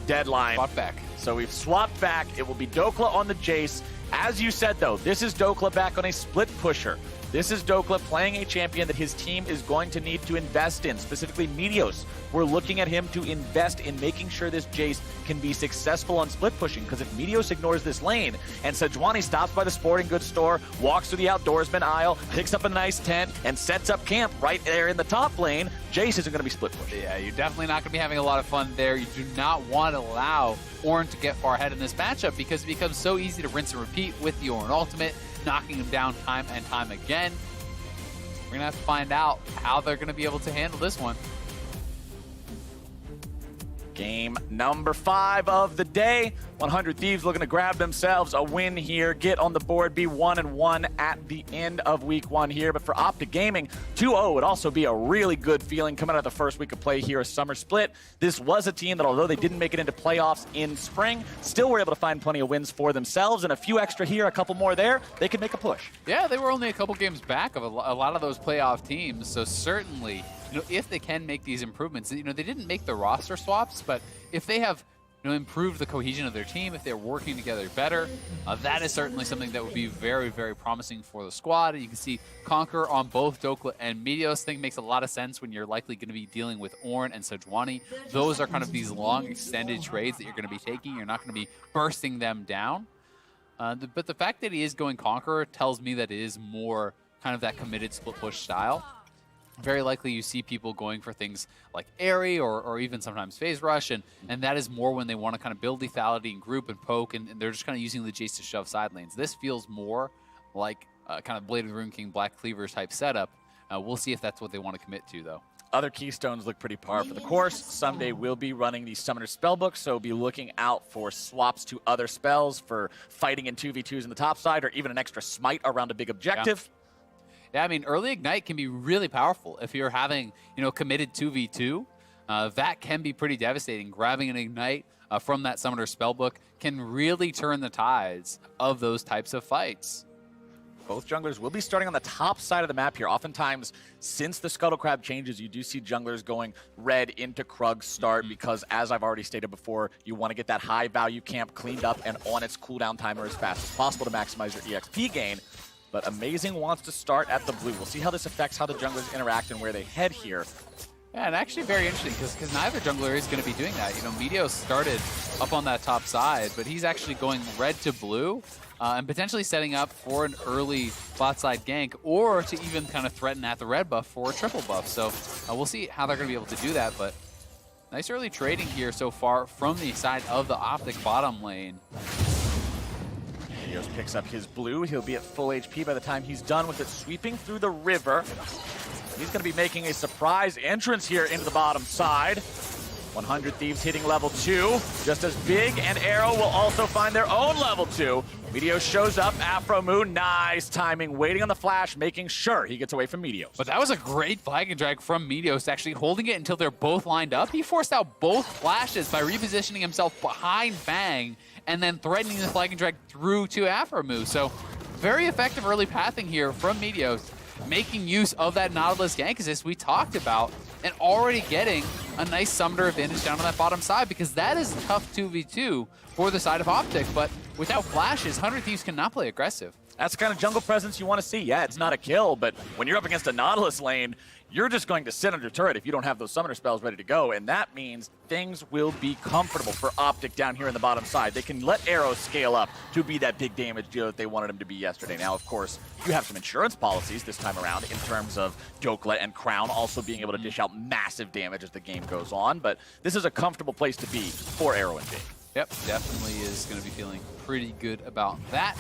deadline. Swap back. So we've swapped back. It will be Dokla on the Jace. As you said, though, this is Dokla back on a split pusher. This is Dokla playing a champion that his team is going to need to invest in, specifically Meteos. We're looking at him to invest in making sure this Jace can be successful on split pushing, because if Meteos ignores this lane and Sejuani stops by the sporting goods store, walks through the outdoorsman aisle, picks up a nice tent, and sets up camp right there in the top lane, Jace isn't going to be split pushed. Yeah, you're definitely not going to be having a lot of fun there. You do not want to allow Ornn to get far ahead in this matchup, because it becomes so easy to rinse and repeat with the Ornn ultimate, knocking him down time and time again. We're going to have to find out how they're going to be able to handle this one. Game number 5 of the day. 100 Thieves looking to grab themselves a win here, get on the board, be 1-1 at the end of week 1 here. But for Optic Gaming, 2-0 would also be a really good feeling coming out of the first week of play here, a summer split. This was a team that, although they didn't make it into playoffs in spring, still were able to find plenty of wins for themselves, and a few extra here, a couple more there, they could make a push. Yeah, they were only a couple games back of a lot of those playoff teams, so certainly, you know, if they can make these improvements, you know, they didn't make the roster swaps, but if they have, you know, improved the cohesion of their team, if they're working together better, that is certainly something that would be very, very promising for the squad. And you can see Conquer on both Dokla and Meteos. I think makes a lot of sense when you're likely going to be dealing with Ornn and Sejuani. Those are kind of these long extended trades that you're going to be taking. You're not going to be bursting them down. But the fact that he is going Conqueror tells me that it is more kind of that committed split push style. very likely you see people going for things like Airy or even sometimes Phase Rush, and that is more when they want to kind of build lethality and group and poke, and they're just kind of using the Jace to shove side lanes. This feels more like kind of Blade of the Ruin King, Black Cleavers type setup. We'll see if that's what they want to commit to, though. Other keystones look pretty par for the course. Someday we'll be running the Summoner Spellbook, so be looking out for swaps to other spells for fighting in 2v2s in the top side, or even an extra smite around a big objective. Yeah, I mean, early Ignite can be really powerful if you're having, committed 2v2. That can be pretty devastating. Grabbing an Ignite from that Summoner Spellbook can really turn the tides of those types of fights. Both junglers will be starting on the top side of the map here. Oftentimes, since the Scuttle Crab changes, you do see junglers going red into Krug's start because, as I've already stated before, you want to get that high-value camp cleaned up and on its cooldown timer as fast as possible to maximize your EXP gain. But Amazing wants to start at the blue. We'll see how this affects how the junglers interact and where they head here. Yeah, and actually very interesting because neither jungler is going to be doing that. Meteos started up on that top side, but he's actually going red to blue. And potentially setting up for an early bot side gank, or to even kind of threaten at the red buff for a triple buff. So we'll see how they're going to be able to do that. But nice early trading here so far from the side of the Optic bottom lane. Meteos picks up his blue. He'll be at full HP by the time he's done with it, sweeping through the river. He's going to be making a surprise entrance here into the bottom side. 100 Thieves hitting level 2, just as Big and Arrow will also find their own level 2. Meteos shows up, Afro Moon, nice timing, waiting on the flash, making sure he gets away from Meteos. But that was a great flag and drag from Meteos, actually holding it until they're both lined up. He forced out both flashes by repositioning himself behind Bang and then threatening the flag and drag through to Afro Moon. So very effective early pathing here from Meteos, making use of that Nautilus gank assist we talked about, and already getting a nice summoner advantage down on that bottom side, because that is a tough 2v2 for the side of Optic, but without flashes, 100 Thieves cannot play aggressive. That's the kind of jungle presence you want to see. Yeah, it's not a kill, but when you're up against a Nautilus lane, you're just going to sit under turret if you don't have those summoner spells ready to go, and that means things will be comfortable for Optic down here in the bottom side. They can let Arrow scale up to be that big damage deal that they wanted him to be yesterday. Now, of course, you have some insurance policies this time around in terms of Dokla and Crown also being able to dish out massive damage as the game goes on, but this is a comfortable place to be for Arrow and Big. Yep, definitely is going to be feeling pretty good about that.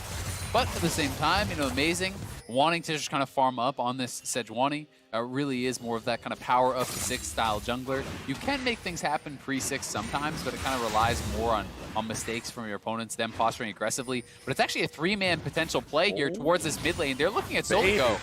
But at the same time, Amazing, wanting to just kind of farm up on this Sejuani, really is more of that kind of power up to 6 style jungler. You can make things happen pre-6 sometimes, but it kind of relies more on mistakes from your opponents, them posturing aggressively. But it's actually a 3-man potential play here towards this mid lane. They're looking at Soligo.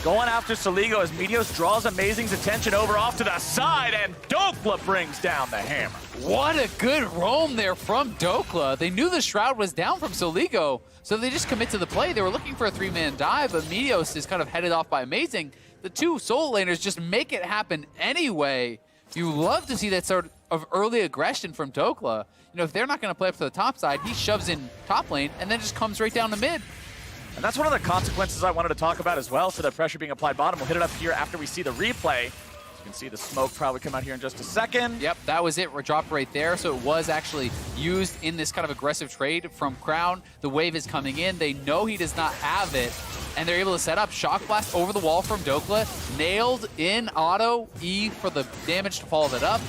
Going after Soligo as Meteos draws Amazing's attention over off to the side, and Dokla brings down the hammer. What a good roam there from Dokla. They knew the Shroud was down from Soligo, so they just commit to the play. They were looking for a 3-man dive, but Meteos is kind of headed off by Amazing. The two solo laners just make it happen anyway. You love to see that sort of early aggression from Dokla. If they're not going to play up to the top side, he shoves in top lane and then just comes right down to mid. And that's one of the consequences I wanted to talk about as well, so the pressure being applied bottom. We'll hit it up here after we see the replay. You can see the smoke probably come out here in just a second. Yep, that was it. We're dropped right there. So it was actually used in this kind of aggressive trade from Crown. The wave is coming in. They know he does not have it, and they're able to set up Shock Blast over the wall from Dokla. Nailed in auto E for the damage to follow that up.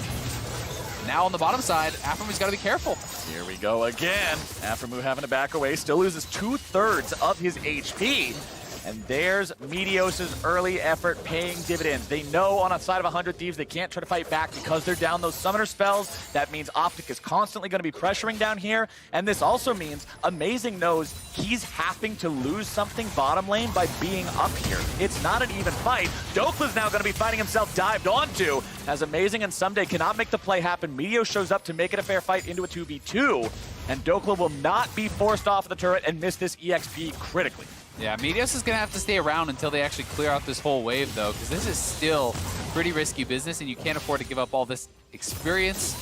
Now on the bottom side, Afromu's got to be careful. Here we go again. Afromu having to back away, still loses 2/3 of his HP. And there's Meteos' early effort paying dividends. They know on a side of 100 Thieves they can't try to fight back because they're down those summoner spells. That means Optic is constantly going to be pressuring down here. And this also means Amazing knows he's having to lose something bottom lane by being up here. It's not an even fight. Dokla's now going to be finding himself dived onto as Amazing and Someday cannot make the play happen. Meteos shows up to make it a fair fight into a 2v2. And Dokla will not be forced off of the turret and miss this EXP critically. Yeah, Meteos is going to have to stay around until they actually clear out this whole wave, though, because this is still pretty risky business, and you can't afford to give up all this experience.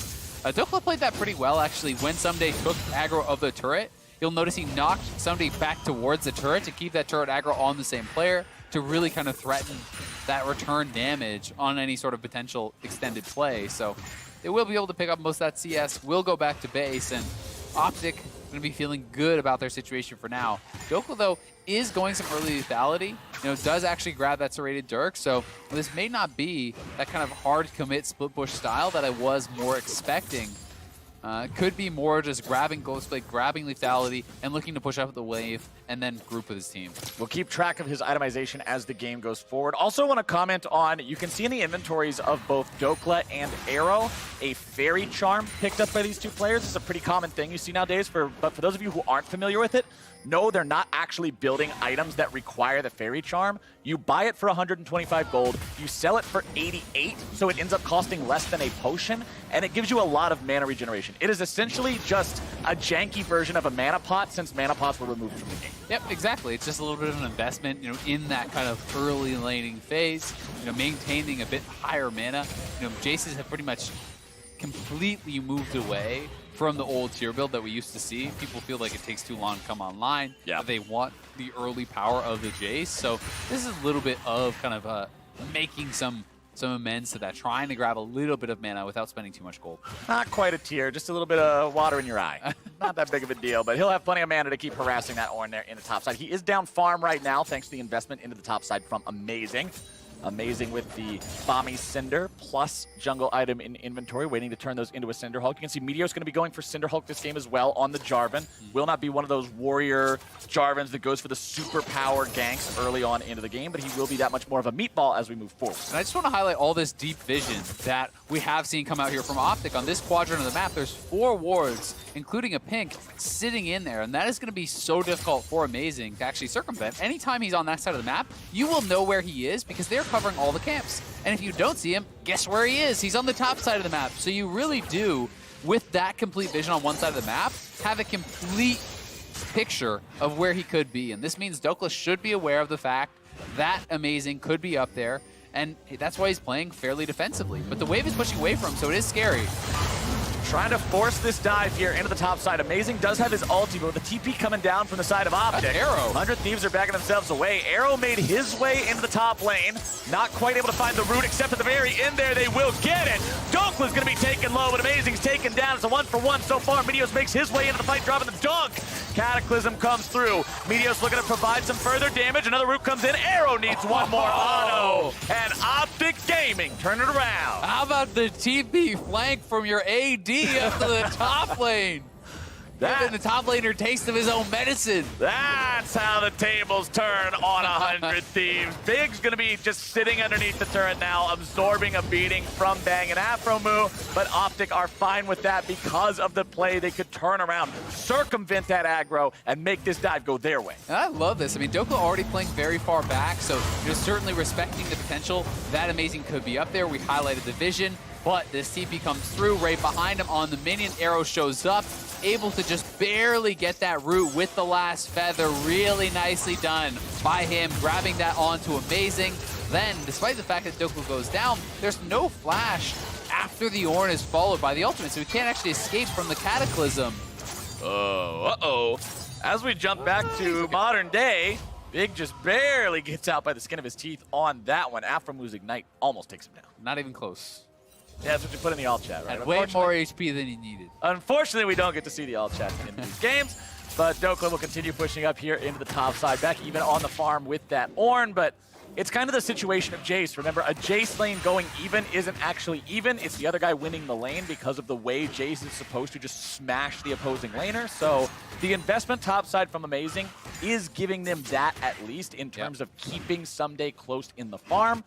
Dokla played that pretty well, actually, when Someday took aggro of the turret. You'll notice he knocked Someday back towards the turret to keep that turret aggro on the same player to really kind of threaten that return damage on any sort of potential extended play. So they will be able to pick up most of that CS, will go back to base, and Optic going to be feeling good about their situation for now. Dokla, though, is going some early lethality. Does actually grab that serrated Dirk, so this may not be that kind of hard commit split push style that I was more expecting. Could be more just grabbing Ghostblade, grabbing lethality, and looking to push up the wave, and then group with his team. We'll keep track of his itemization as the game goes forward. Also want to comment on, you can see in the inventories of both Dokla and Arrow, a Fairy Charm picked up by these two players. It's a pretty common thing you see nowadays, but for those of you who aren't familiar with it, no, they're not actually building items that require the Fairy Charm. You buy it for 125 gold, you sell it for 88, so it ends up costing less than a potion, and it gives you a lot of mana regeneration. It is essentially just a janky version of a mana pot since mana pots were removed from the game. Yep, exactly. It's just a little bit of an investment, in that kind of early laning phase, maintaining a bit higher mana. Jaces have pretty much completely moved away from the old tier build that we used to see. People feel like it takes too long to come online. Yeah. They want the early power of the Jace. So this is a little bit of kind of making some amends to that, trying to grab a little bit of mana without spending too much gold. Not quite a tier, just a little bit of water in your eye. Not that big of a deal, but he'll have plenty of mana to keep harassing that Ornn there in the top side. He is down farm right now thanks to the investment into the top side from Amazing. Amazing with the Bomby Cinder plus jungle item in inventory, waiting to turn those into a Cinder Hulk. You can see Meteor's going to be going for Cinder Hulk this game as well on the Jarvan. Will not be one of those warrior Jarvans that goes for the super power ganks early on into the game, but he will be that much more of a meatball as we move forward. And I just want to highlight all this deep vision that we have seen come out here from Optic. On this quadrant of the map, there's 4 wards, including a pink, sitting in there, and that is going to be so difficult for Amazing to actually circumvent. Anytime he's on that side of the map, you will know where he is because they're covering all the camps. And if you don't see him, guess where he is? He's on the top side of the map. So you really do, with that complete vision on one side of the map, have a complete picture of where he could be. And this means Dokla should be aware of the fact that Amazing could be up there, and that's why he's playing fairly defensively. But the wave is pushing away from him, so it is scary. Trying to force this dive here into the top side. Amazing does have his ulti, but with the TP coming down from the side of Optic. Arrow. 100 Thieves are backing themselves away. Arrow made his way into the top lane. Not quite able to find the root, except at the very end there, they will get it. Dokla's going to be taken low, but Amazing's taken down. It's a 1-for-1 so far. Meteos makes his way into the fight, dropping the dunk. Cataclysm comes through. Meteos looking to provide some further damage. Another root comes in. Arrow needs one more auto. And Optic Gaming turn it around. How about the TP flank from your AD up to the top lane? Giving the top laner taste of his own medicine. That's how the tables turn on 100 Thieves. Big's going to be just sitting underneath the turret now, absorbing a beating from Bang and Afromoo, but Optic are fine with that because of the play. They could turn around, circumvent that aggro, and make this dive go their way. And I love this. I mean, Dokla already playing very far back, so you're certainly respecting the potential. That Amazing could be up there. We highlighted the vision, but this TP comes through right behind him on the minion. Arrow shows up, able to just barely get that root with the last feather. Really nicely done by him, grabbing that onto Amazing. Then, despite the fact that Dokla goes down, there's no flash after the Ornn is followed by the ultimate, so he can't actually escape from the Cataclysm. Uh-oh. As we jump back to modern day, Big just barely gets out by the skin of his teeth on that one. Afromoo's Ignite almost takes him down. Not even close. Yeah, that's what you put in the alt chat, right? Had way more HP than he needed. Unfortunately, we don't get to see the alt chat in these games, but Dokla will continue pushing up here into the top side, back even on the farm with that Ornn, but it's kind of the situation of Jace. Remember, a Jace lane going even isn't actually even. It's the other guy winning the lane because of the way Jace is supposed to just smash the opposing laner. So the investment topside from Amazing is giving them that at least in terms of keeping Someday close in the farm.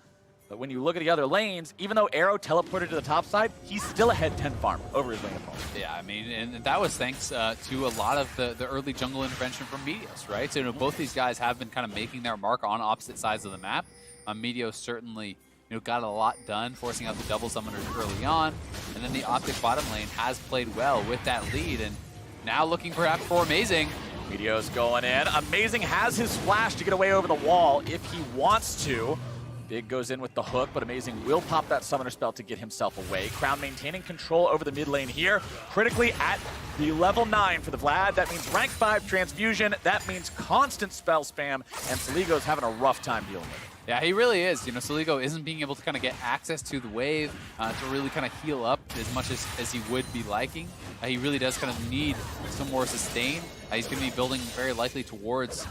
But when you look at the other lanes, even though Arrow teleported to the top side, he's still ahead 10 farm over his lane opponent. Yeah, I mean, and that was thanks to a lot of the early jungle intervention from Meteos, right? So both these guys have been kind of making their mark on opposite sides of the map. Meteos certainly got a lot done, forcing out the double summoners early on. And then the Optic bottom lane has played well with that lead. And now looking perhaps for Amazing. Meteos going in. Amazing has his flash to get away over the wall if he wants to. Big goes in with the hook, but Amazing will pop that summoner spell to get himself away. Crown maintaining control over the mid lane here. Critically at the level 9 for the Vlad. That means rank 5 transfusion. That means constant spell spam, and Saligo's having a rough time dealing with it. Yeah, he really is. You know, Soligo isn't being able to kind of get access to the wave to really kind of heal up as much as he would be liking. He really does kind of need some more sustain. He's going to be building very likely towards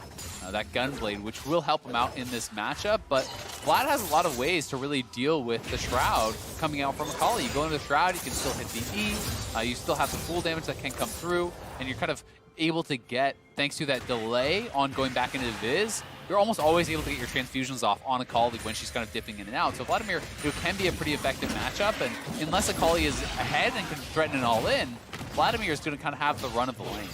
that Gunblade, which will help him out in this matchup. But Vlad has a lot of ways to really deal with the Shroud coming out from Akali. You go into the Shroud, you can still hit the E, you still have the full damage that can come through, and you're kind of able to get, thanks to that delay on going back into Viz, you're almost always able to get your transfusions off on Akali when she's kind of dipping in and out. So Vladimir, it can be a pretty effective matchup, and unless Akali is ahead and can threaten it all in, Vladimir is going to kind of have the run of the lane.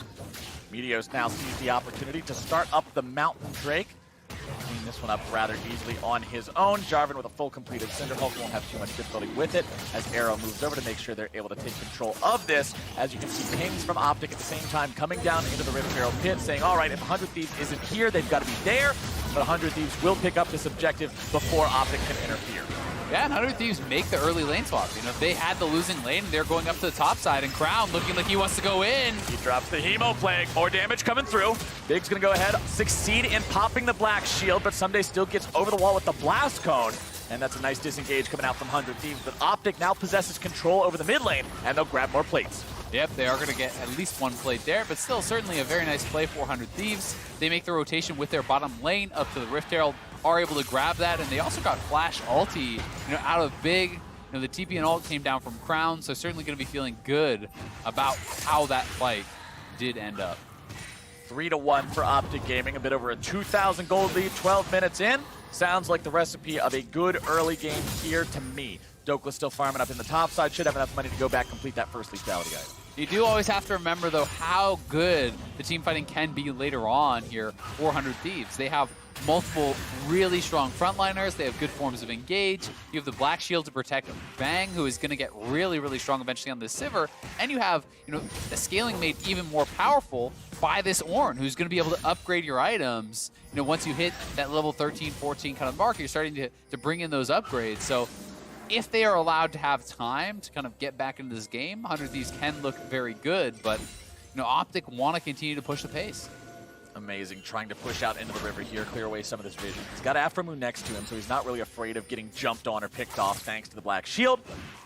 Meteos now sees the opportunity to start up the Mountain Drake. Clean this one up rather easily on his own. Jarvan with a full completed Cinderhulk won't have too much difficulty with it as Arrow moves over to make sure they're able to take control of this. As you can see, pings from Optic at the same time coming down into the Rift Herald pit saying, all right, if 100 Thieves isn't here, they've got to be there. But 100 Thieves will pick up this objective before Optic can interfere. Yeah, and 100 Thieves make the early lane swap. You know, if they had the losing lane, they're going up to the top side, and Crown looking like he wants to go in. He drops the Hemo Plague, more damage coming through. Big's gonna go ahead, succeed in popping the Black Shield, but Someday still gets over the wall with the Blast Cone. And that's a nice disengage coming out from 100 Thieves, but Optic now possesses control over the mid lane, and they'll grab more plates. Yep, they are going to get at least one plate there, but still certainly a very nice play for 100 Thieves. They make the rotation with their bottom lane up to the Rift Herald, are able to grab that, and they also got Flash ulti, you know, out of Big. You know, the TP and ult came down from Crown, so certainly going to be feeling good about how that fight did end up. 3-1 for Optic Gaming, a bit over a 2,000 gold lead, 12 minutes in. Sounds like the recipe of a good early game here to me. Dokla still farming up in the top side, should have enough money to go back, complete that first lethality item. You do always have to remember, though, how good the team fighting can be later on here for 100 Thieves. They have multiple really strong frontliners. They have good forms of engage. You have the Black Shield to protect Bang, who is going to get really, really strong eventually on this Sivir. And you have, you know, the scaling made even more powerful by this Ornn, who's going to be able to upgrade your items. You know, once you hit that level 13, 14 kind of mark, you're starting to bring in those upgrades. So if they are allowed to have time to kind of get back into this game, 100 Thieves can look very good, but, you know, Optic want to continue to push the pace. Amazing, trying to push out into the river here, clear away some of this vision. He's got Aphromoo next to him, so he's not really afraid of getting jumped on or picked off thanks to the Black Shield.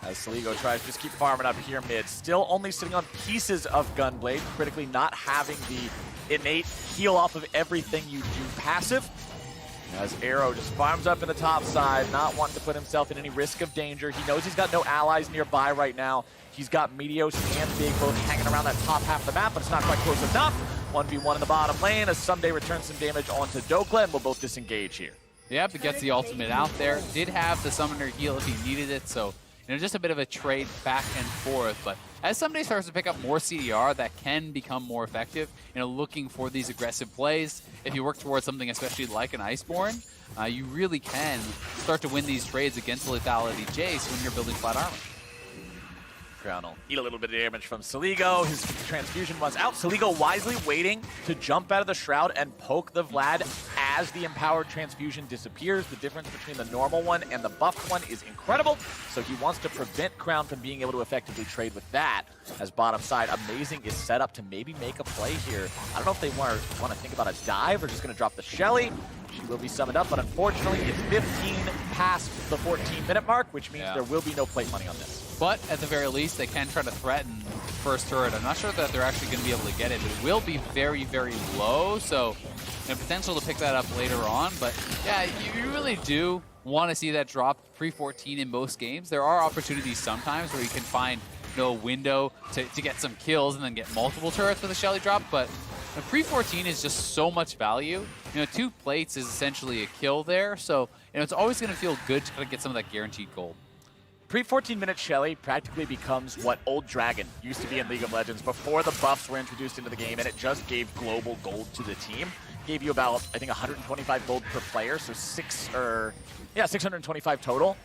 As Soligo tries to just keep farming up here mid, still only sitting on pieces of Gunblade, critically not having the innate heal off of everything you do passive. As Arrow just farms up in the top side, not wanting to put himself in any risk of danger. He knows he's got no allies nearby right now. He's got Meteos and Big both hanging around that top half of the map, but it's not quite close enough. 1v1 in the bottom lane as Someday returns some damage onto Dokla, and we'll both disengage here. Yep, it gets the ultimate out there. Did have the summoner heal if he needed it, so, you know, just a bit of a trade back and forth. But as Someday starts to pick up more CDR, that can become more effective, you know, looking for these aggressive plays. If you work towards something especially like an Iceborne, you really can start to win these trades against the lethality Jace when you're building flat armor. Crown will eat a little bit of damage from Soligo. His transfusion was out. Soligo wisely waiting to jump out of the Shroud and poke the Vlad as the empowered transfusion disappears. The difference between the normal one and the buffed one is incredible. So he wants to prevent Crown from being able to effectively trade with that. As bottom side, Amazing is set up to maybe make a play here. I don't know if they want to think about a dive or just going to drop the Shelly. She will be summoned up, but unfortunately it's 15 past the 14-minute mark, which means there will be no plate money on this. But at the very least, they can try to threaten first turret. I'm not sure that they're actually going to be able to get it, but it will be very, very low. So, you know, potential to pick that up later on. But yeah, you really do want to see that drop pre-14 in most games. There are opportunities sometimes where you can find, you know, a window to get some kills and then get multiple turrets with a Shelly drop. But pre-14 is just so much value. You know, 2 plates is essentially a kill there. So, you know, it's always going to feel good to kind of get some of that guaranteed gold. Pre-14-minute Shelly practically becomes what Old Dragon used to be in League of Legends before the buffs were introduced into the game, and it just gave global gold to the team. Gave you about, I think, 125 gold per player, so 625 total.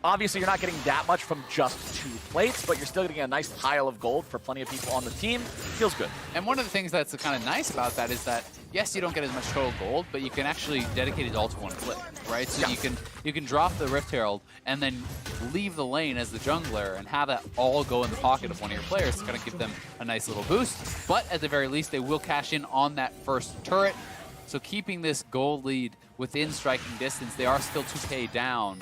Obviously, you're not getting that much from just 2 plates, but you're still getting a nice pile of gold for plenty of people on the team. Feels good. And one of the things that's kind of nice about that is that, yes, you don't get as much total gold, but you can actually dedicate it all to one click, right? So you can drop the Rift Herald and then leave the lane as the jungler and have that all go in the pocket of one of your players to kind of give them a nice little boost. But at the very least, they will cash in on that first turret. So keeping this gold lead within striking distance. They are still 2K down,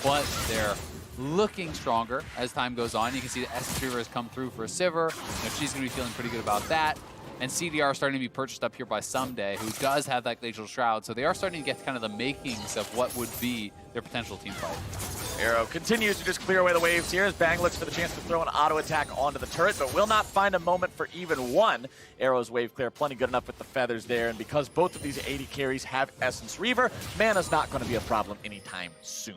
but they're looking stronger as time goes on. You can see the Essence Reaver has come through for Sivir. She's going to be feeling pretty good about that. And CDR starting to be purchased up here by Someday, who does have that Glacial Shroud. So they are starting to get kind of the makings of what would be their potential team fight. Arrow continues to just clear away the waves here as Bang looks for the chance to throw an auto attack onto the turret, but will not find a moment for even one. Arrow's wave clear, plenty good enough with the feathers there, and because both of these AD carries have Essence Reaver, mana's not going to be a problem anytime soon.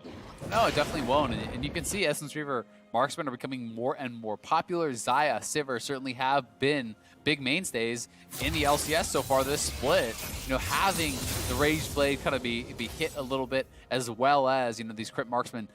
No, it definitely won't, and you can see Essence Reaver marksmen are becoming more and more popular. Xayah, Sivir certainly have been big mainstays in the LCS so far this split. Having the Rage Blade kind of be hit a little bit, as well as, these crit marksmen,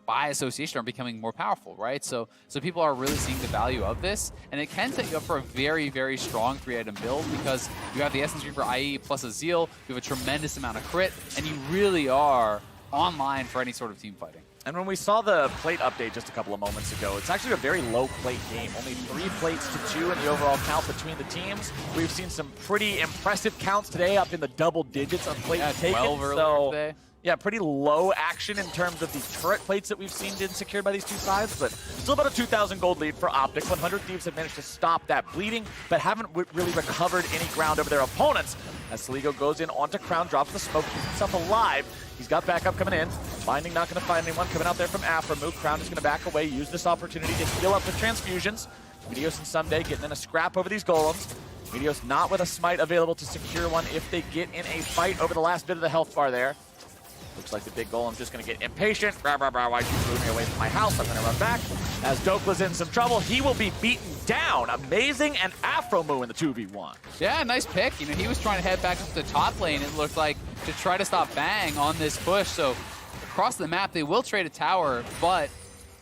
by association are becoming more powerful, right? So people are really seeing the value of this, and it can set you up for a very, very strong 3-item build because you have the Essence Reaver IE plus a Zeal, you have a tremendous amount of crit, and you really are online for any sort of team fighting. And when we saw the plate update just a couple of moments ago, it's actually a very low plate game. Only 3 plates to 2 in the overall count between the teams. We've seen some pretty impressive counts today, up in the double digits of plates taken. 12 earlier today. Yeah, pretty low action in terms of the turret plates that we've seen getting secured by these two sides, but still about a 2,000 gold lead for Optic. 100 Thieves have managed to stop that bleeding, but haven't really recovered any ground over their opponents. As Saligo goes in onto Crown, drops the smoke, keeps himself alive. He's got backup coming in. Binding not going to find anyone coming out there from Aframu. Crown is going to back away, use this opportunity to heal up with transfusions. Meteos and Someday getting in a scrap over these golems. Meteos not with a smite available to secure one if they get in a fight over the last bit of the health bar there. Looks like the big golem's just going to get impatient. Why you blew me away from my house? I'm going to run back. As Dokla's in some trouble, he will be beaten down. Amazing, and Afromu in the 2v1. Yeah, nice pick. He was trying to head back up to the top lane, it looked like, to try to stop Bang on this push. So across the map, they will trade a tower, but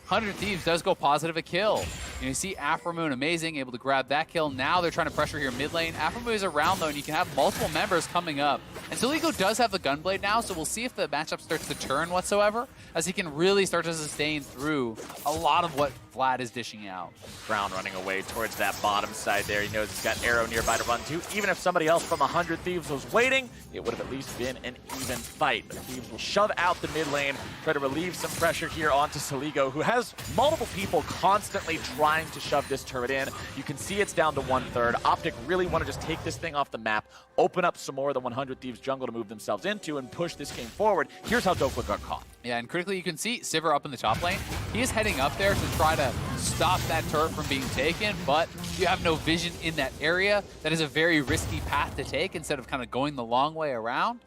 100 Thieves does go positive a kill. You see Aframoon amazing, able to grab that kill. Now they're trying to pressure here mid lane. Aframoon is around though, and you can have multiple members coming up. And Saligo does have the Gunblade now, so we'll see if the matchup starts to turn whatsoever, as he can really start to sustain through a lot of what Vlad is dishing out. Brown running away towards that bottom side there. He knows he's got Arrow nearby to run to. Even if somebody else from 100 Thieves was waiting, it would have at least been an even fight. But Thieves will shove out the mid lane, try to relieve some pressure here onto Saligo, who has multiple people constantly trying to shove this turret in. You can see it's down to 1/3. Optic really want to just take this thing off the map, open up some more of the 100 Thieves jungle to move themselves into, and push this game forward. Here's how Dokla got caught. Yeah, and critically you can see Sivir up in the top lane. He is heading up there to try to stop that turret from being taken, but you have no vision in that area. That is a very risky path to take instead of kind of going the long way around.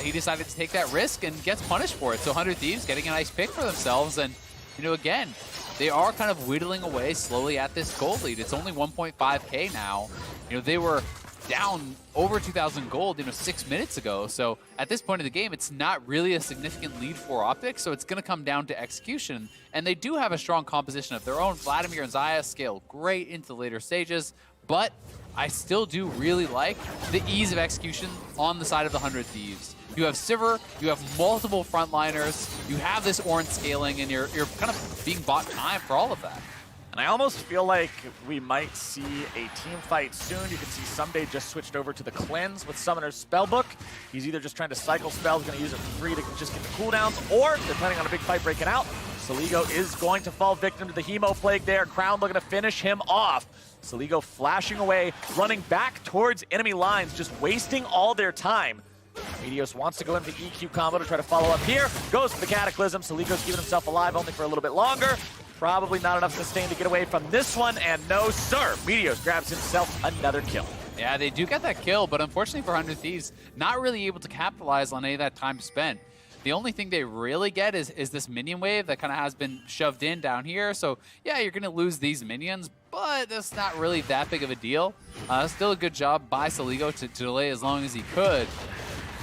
He decided to take that risk and gets punished for it. So 100 Thieves getting a nice pick for themselves, and again, they are kind of whittling away slowly at this gold lead. It's only 1.5k now. They were down over 2,000 gold 6 minutes ago. So at this point in the game, it's not really a significant lead for Optic, so it's going to come down to execution. And they do have a strong composition of their own. Vladimir and Xayah scale great into the later stages, but I still do really like the ease of execution on the side of the 100 Thieves. You have Sivir, you have multiple frontliners, you have this orange scaling, and you're kind of being bought time for all of that. And I almost feel like we might see a team fight soon. You can see Someday just switched over to the Cleanse with Summoner's Spellbook. He's either just trying to cycle spells, going to use it for free to just get the cooldowns, or, depending on a big fight breaking out, Saligo is going to fall victim to the Hemo Plague there. Crown looking to finish him off. Saligo flashing away, running back towards enemy lines, just wasting all their time. Meteos wants to go into the EQ combo to try to follow up here. Goes for the Cataclysm. Saligo's keeping himself alive only for a little bit longer. Probably not enough sustain to get away from this one, and no sir. Meteos grabs himself another kill. Yeah, they do get that kill, but unfortunately for 100 Thieves, not really able to capitalize on any of that time spent. The only thing they really get is this minion wave that kind of has been shoved in down here. So yeah, you're going to lose these minions, but that's not really that big of a deal. Still a good job by Saligo to delay as long as he could.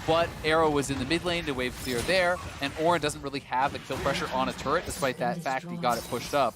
But Arrow was in the mid lane to wave clear there, and Orin doesn't really have the kill pressure on a turret, despite that fact he got it pushed up.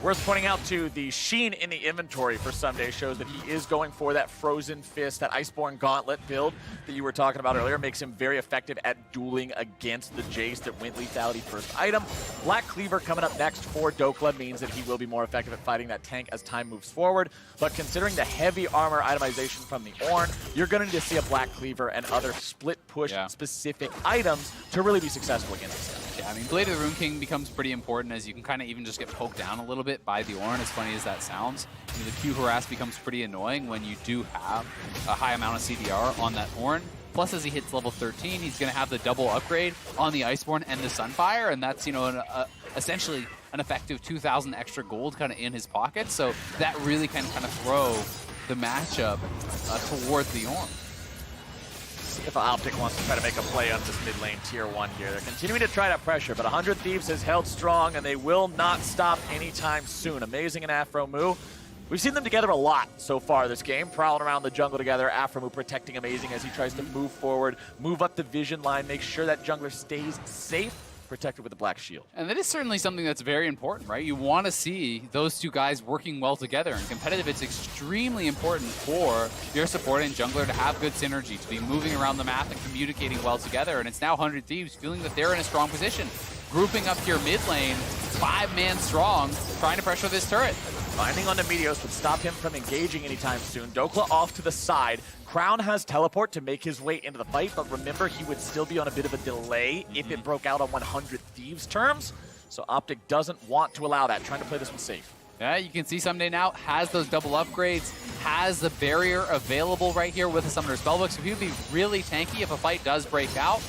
Worth pointing out too, the sheen in the inventory for Sunday shows that he is going for that Frozen Fist, that Iceborne Gauntlet build that you were talking about earlier. Makes him very effective at dueling against the Jace that went lethality first item. Black Cleaver coming up next for Dokla means that he will be more effective at fighting that tank as time moves forward. But considering the heavy armor itemization from the Ornn, you're going to need to see a Black Cleaver and other split push specific items to really be successful against this guy. Yeah, I mean, Blade of the Rune King becomes pretty important as you can kind of even just get poked down a little bit by the Ornn, as funny as that sounds. You know, the Q harass becomes pretty annoying when you do have a high amount of CDR on that Ornn. Plus, as he hits level 13, he's going to have the double upgrade on the Iceborne and the Sunfire, and that's, you know, essentially an effective 2,000 extra gold kind of in his pocket. So that really can kind of throw the matchup towards the Ornn. If Optic wants to try to make a play on this mid lane tier 1 here. They're continuing to try that pressure, but 100 Thieves has held strong, and they will not stop anytime soon. Amazing and Afro Moo. We've seen them together a lot so far this game, prowling around the jungle together. Afro Moo protecting Amazing as he tries to move forward, move up the vision line, make sure that jungler stays safe, protected with the black shield. And that is certainly something that's very important, right? You want to see those two guys working well together. In competitive, it's extremely important for your support and jungler to have good synergy, to be moving around the map and communicating well together. And it's now 100 Thieves feeling that they're in a strong position. Grouping up here mid lane, 5-man strong, trying to pressure this turret. Binding onto Meteos would stop him from engaging anytime soon. Dokla off to the side. Crown has teleport to make his way into the fight, but remember, he would still be on a bit of a delay if it broke out on 100 Thieves terms. So Optic doesn't want to allow that, trying to play this one safe. Yeah, you can see Someday now has those double upgrades, has the barrier available right here with the Summoner Spellbook, so he would be really tanky if a fight does break out.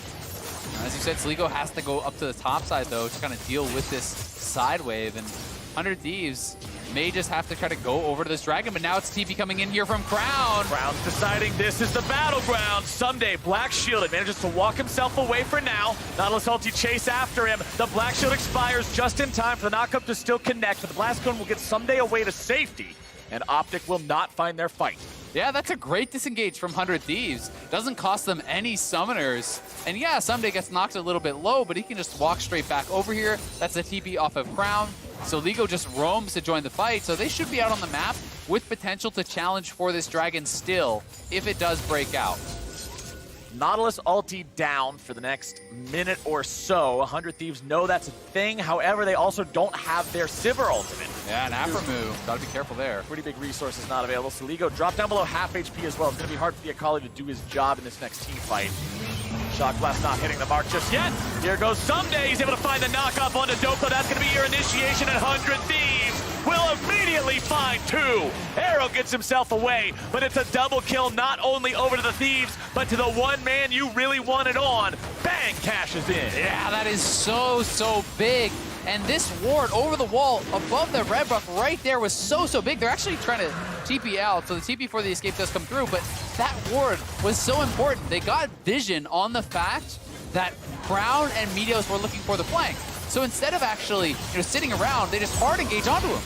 As you said, Sligo has to go up to the top side, though, to kind of deal with this side wave, and 100 Thieves may just have to try to go over to this dragon, but now it's TP coming in here from Crown. Crown's deciding this is the battleground. Someday, Black Shielded manages to walk himself away for now. Nautilus ulti chase after him. The Black Shield expires just in time for the knockup to still connect, but the Blast Cone will get Someday away to safety, and Optic will not find their fight. Yeah, that's a great disengage from 100 Thieves. Doesn't cost them any summoners. And yeah, Someday gets knocked a little bit low, but he can just walk straight back over here. That's a TP off of Crown. So Ligo just roams to join the fight, so they should be out on the map with potential to challenge for this dragon still, if it does break out. Nautilus ulti down for the next minute or so. 100 Thieves know that's a thing. However, they also don't have their Sivir ultimate. Yeah, and Afro Moo, gotta be careful there. Pretty big resources not available. So Ligo dropped down below half HP as well. It's gonna be hard for the Akali to do his job in this next team fight. Shock Blast not hitting the mark just yet. Here goes Someday. He's able to find the knockoff onto Dokla. That's going to be your initiation, and 100 Thieves will immediately find 2. Arrow gets himself away, but it's a double kill not only over to the Thieves, but to the one man you really wanted on. Bang, cashes in. Yeah, that is so big. And this ward over the wall above the red buff right there was so big. They're actually trying to TP out, so the TP for the escape does come through, but that ward was so important. They got vision on the fact that Crown and Meteos were looking for the flank. So instead of actually sitting around, they just hard engage onto him.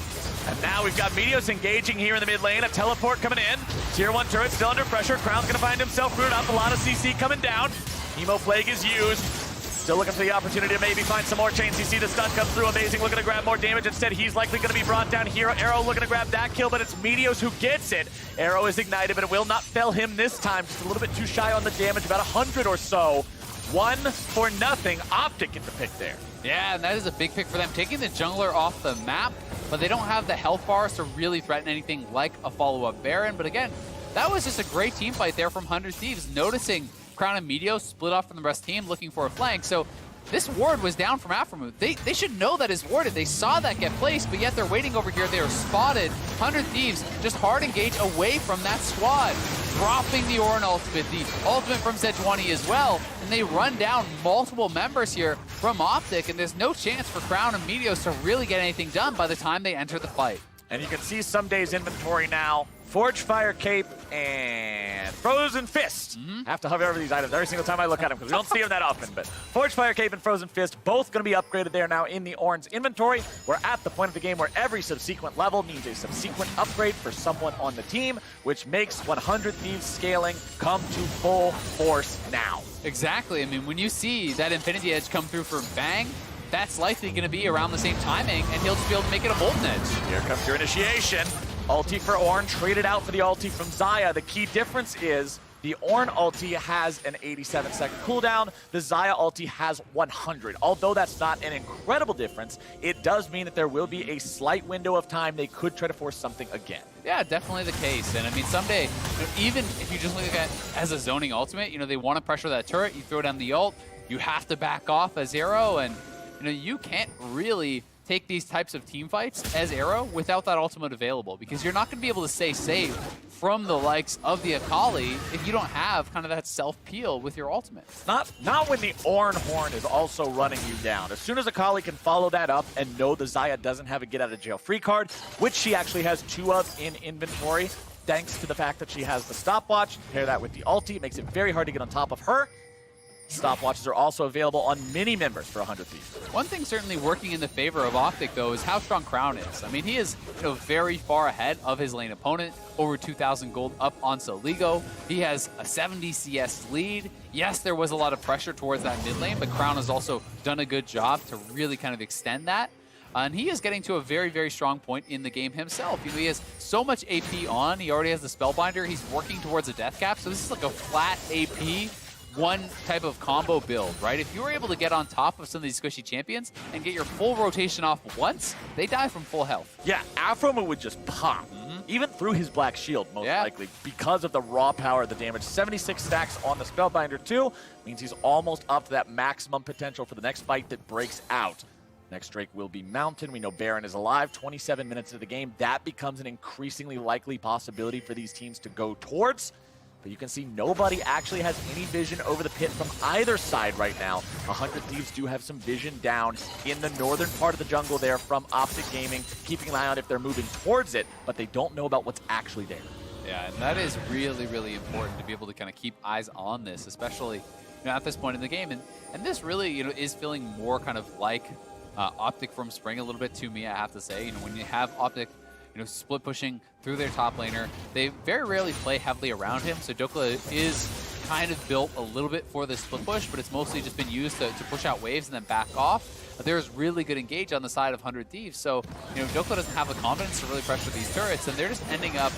And now we've got Meteos engaging here in the mid lane. A teleport coming in. Tier 1 turret still under pressure. Crown's going to find himself rooted up. A lot of CC coming down. Emo Plague is used. Still looking for the opportunity to maybe find some more chain CC. The stun comes through. Amazing looking to grab more damage. Instead, he's likely going to be brought down here. Arrow looking to grab that kill, but it's Meteos who gets it. Arrow is ignited, but it will not fell him this time. Just a little bit too shy on the damage, about 100 or so. 1 for nothing. Optic get the pick there. Yeah, and that is a big pick for them. Taking the jungler off the map, but they don't have the health bars to really threaten anything like a follow-up Baron. But again, that was just a great team fight there from 100 Thieves, noticing Crown and Meteos split off from the rest team looking for a flank. So this ward was down from Afro Moo. They should know that is warded. They saw that get placed, but yet they're waiting over here. They are spotted. 100 Thieves just hard engage away from that squad, dropping the Ornn ultimate, the ultimate from Sejuani as well, and they run down multiple members here from Optic, and there's no chance for Crown and Meteos to really get anything done by the time they enter the fight. And you can see Someday's inventory now. Forge Fire Cape and Frozen Fist. I have to hover over these items every single time I look at them because we don't see them that often. But Forge Fire Cape and Frozen Fist, both going to be upgraded there now in the Ornn's inventory. We're at the point of the game where every subsequent level means a subsequent upgrade for someone on the team, which makes 100 Thieves scaling come to full force now. Exactly. I mean, when you see that Infinity Edge come through for Bang, that's likely going to be around the same timing, and he'll just be able to make it a Molten Edge. Here comes your initiation. Ulti for Ornn, traded out for the ulti from Xayah. The key difference is the Ornn ulti has an 87-second cooldown. The Xayah ulti has 100. Although that's not an incredible difference, it does mean that there will be a slight window of time they could try to force something again. Yeah, definitely the case. And I mean, someday, even if you just look at it as a zoning ultimate, they want to pressure that turret, you throw down the ult, you have to back off as Arrow, and you can't really take these types of team fights as Arrow without that ultimate available, because you're not going to be able to stay safe from the likes of the Akali if you don't have kind of that self-peel with your ultimate. Not when the Ornn Horn is also running you down. As soon as Akali can follow that up and know the Xayah doesn't have a get-out-of-jail-free card, which she actually has 2 of in inventory, thanks to the fact that she has the stopwatch. Pair that with the ulti, it makes it very hard to get on top of her. Stopwatches are also available on mini members for 100 Thieves. One thing certainly working in the favor of Optic, though, is how strong Crown is. I mean, he is very far ahead of his lane opponent, over 2,000 gold up on Soligo. He has a 70 CS lead. Yes, there was a lot of pressure towards that mid lane, but Crown has also done a good job to really kind of extend that. And he is getting to a very, very strong point in the game himself. He has so much AP on. He already has the Spellbinder. He's working towards a death cap, so this is like a flat AP one type of combo build, right? If you were able to get on top of some of these squishy champions and get your full rotation off once, they die from full health. Yeah, Afroma would just pop, even through his Black Shield, most likely, because of the raw power of the damage. 76 stacks on the Spellbinder, too, means he's almost up to that maximum potential for the next fight that breaks out. Next Drake will be Mountain. We know Baron is alive. 27 minutes into the game. That becomes an increasingly likely possibility for these teams to go towards. But you can see nobody actually has any vision over the pit from either side right now. 100 Thieves do have some vision down in the northern part of the jungle there from Optic Gaming, keeping an eye on if they're moving towards it, but they don't know about what's actually there. Yeah, and that is really, really important to be able to kind of keep eyes on this, especially at this point in the game. And this really is feeling more kind of like Optic from Spring a little bit to me, I have to say. When you have Optic split pushing through their top laner, they very rarely play heavily around him, so Dokla is kind of built a little bit for this split push, but it's mostly just been used to push out waves and then back off. There's really good engage on the side of 100 Thieves, so Dokla doesn't have the confidence to really pressure these turrets, and they're just ending up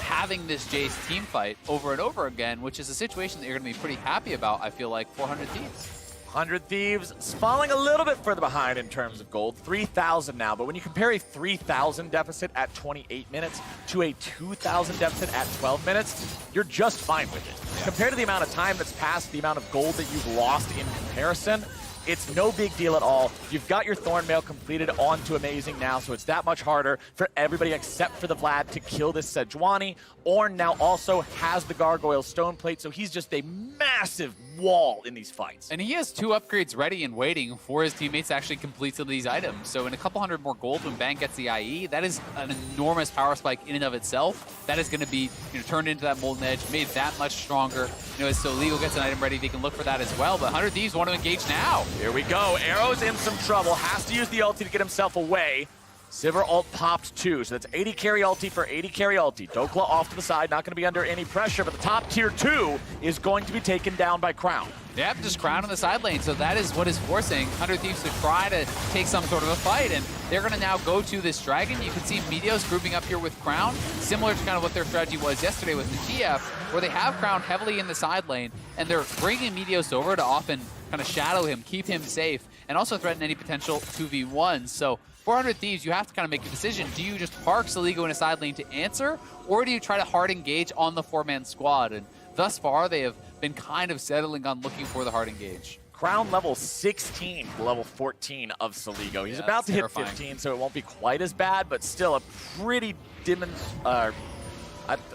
having this Jace team fight over and over again, which is a situation that you're going to be pretty happy about, I feel like, for 100 Thieves. 100 Thieves falling a little bit further behind in terms of gold, 3,000 now, but when you compare a 3,000 deficit at 28 minutes to a 2,000 deficit at 12 minutes, you're just fine with it. Compared to the amount of time that's passed, the amount of gold that you've lost in comparison, it's no big deal at all. You've got your Thornmail completed onto Amazing now, so it's that much harder for everybody except for the Vlad to kill this Sejuani. Ornn now also has the Gargoyle Stone Plate, so he's just a massive wall in these fights. And he has 2 upgrades ready and waiting for his teammates to actually complete some of these items. So in a couple hundred more gold when Bang gets the IE, that is an enormous power spike in and of itself. That is going to be turned into that Molten Edge, made that much stronger. As Soligo gets an item ready, they can look for that as well. But 100 Thieves want to engage now. Here we go. Arrow's in some trouble. Has to use the ulti to get himself away. Sivir ult popped 2, so that's 80 carry ulti for 80 carry ulti. Dokla off to the side, not going to be under any pressure, but the top tier 2 is going to be taken down by Crown. Yep, just Crown in the side lane, so that is what is forcing 100 Thieves to try to take some sort of a fight, and they're going to now go to this Dragon. You can see Meteos grouping up here with Crown, similar to kind of what their strategy was yesterday with the TF, where they have Crown heavily in the side lane, and they're bringing Meteos over to often kind of shadow him, keep him safe, and also threaten any potential 2v1. So 400 Thieves, you have to kind of make a decision. Do you just park Soligo in a side lane to answer, or do you try to hard engage on the 4-man squad? And thus far, they have been kind of settling on looking for the hard engage. Crown level 16, level 14 of Soligo. He's about to hit 15, so it won't be quite as bad, but still a pretty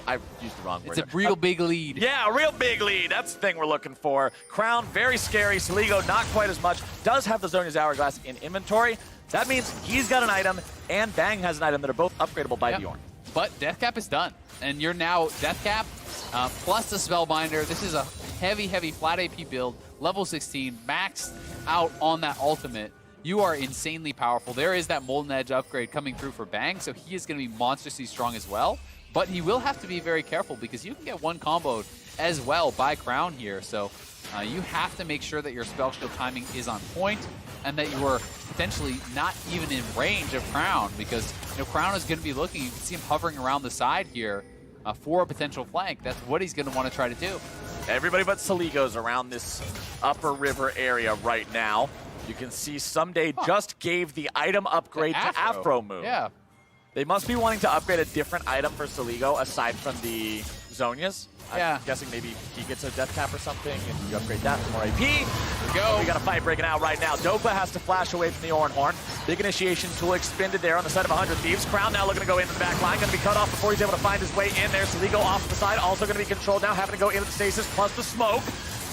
I used the wrong word. It's a real big lead. Yeah, a real big lead. That's the thing we're looking for. Crown, very scary. Soligo, not quite as much. Does have the Zhonya's Hourglass in inventory. That means he's got an item, and Bang has an item that are both upgradable by the Ornn. But Death Cap is done, and you're now Death Cap plus the Spellbinder. This is a heavy, heavy flat AP build, level 16, maxed out on that ultimate. You are insanely powerful. There is that Molten Edge upgrade coming through for Bang, so he is going to be monstrously strong as well. But he will have to be very careful because you can get one comboed as well by Crown here. So You have to make sure that your spell shield timing is on point and that you are potentially not even in range of Crown, because Crown is going to be looking. You can see him hovering around the side here for a potential flank. That's what he's going to want to try to do. Everybody but Saligo's around this upper river area right now. You can see Someday just gave the item upgrade to Afro Moon. Yeah. They must be wanting to upgrade a different item for Saligo aside from the Zonias. Yeah. I'm guessing maybe he gets a death cap or something, and you upgrade that for more AP. Here we go. We got a fight breaking out right now. Dopa has to flash away from the Oran Horn. Big initiation tool expended there on the side of 100 Thieves. Crown now looking to go into the back line. Going to be cut off before he's able to find his way in there. Saligo off to the side. Also going to be controlled now, having to go into the stasis plus the smoke.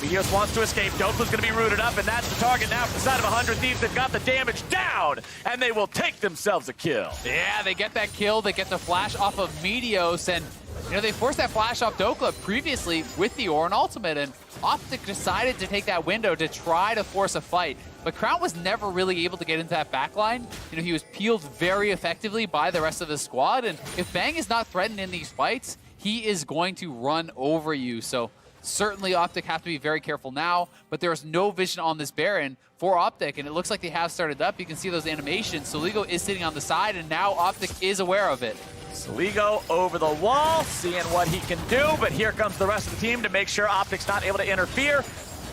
Meteos wants to escape. Dopa's going to be rooted up, and that's the target now from the side of 100 Thieves. They've got the damage down, and they will take themselves a kill. Yeah, they get that kill. They get the flash off of Meteos, and they forced that flash off Dokla previously with the Oran ultimate, and Optic decided to take that window to try to force a fight. But Crown was never really able to get into that backline. He was peeled very effectively by the rest of the squad, and if Bang is not threatened in these fights, he is going to run over you. So certainly Optic have to be very careful now, but there's no vision on this Baron for Optic, and it looks like they have started up. You can see those animations. Soligo is sitting on the side, and now Optic is aware of it. Saligo over the wall, seeing what he can do, but here comes the rest of the team to make sure Optic's not able to interfere.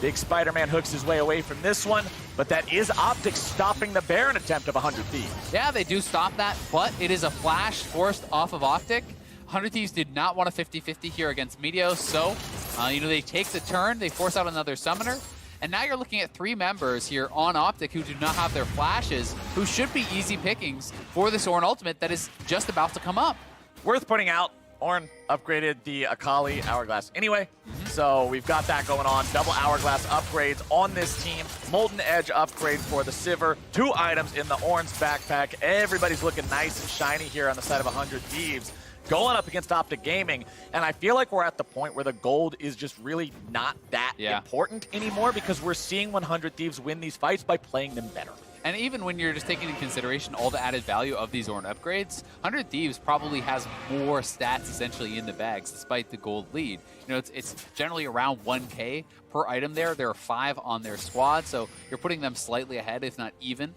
Big Spider-Man hooks his way away from this one, but that is Optic stopping the Baron attempt of 100 Thieves. Yeah, they do stop that, but it is a flash forced off of Optic. 100 Thieves did not want a 50-50 here against Meteos, so they take the turn, they force out another summoner, and now you're looking at 3 members here on Optic who do not have their flashes, who should be easy pickings for this Oran ultimate that is just about to come up. Worth pointing out, Oran upgraded the Akali Hourglass anyway, so we've got that going on. Double Hourglass upgrades on this team. Molten Edge upgrade for the Sivir. 2 items in the Oran's backpack. Everybody's looking nice and shiny here on the side of 100 Thieves, going up against Optic Gaming, and I feel like we're at the point where the gold is just really not that important anymore, because we're seeing 100 Thieves win these fights by playing them better. And even when you're just taking into consideration all the added value of these Oran upgrades, 100 Thieves probably has more stats essentially in the bags despite the gold lead. It's generally around 1K per item there. There are 5 on their squad, so you're putting them slightly ahead, if not even,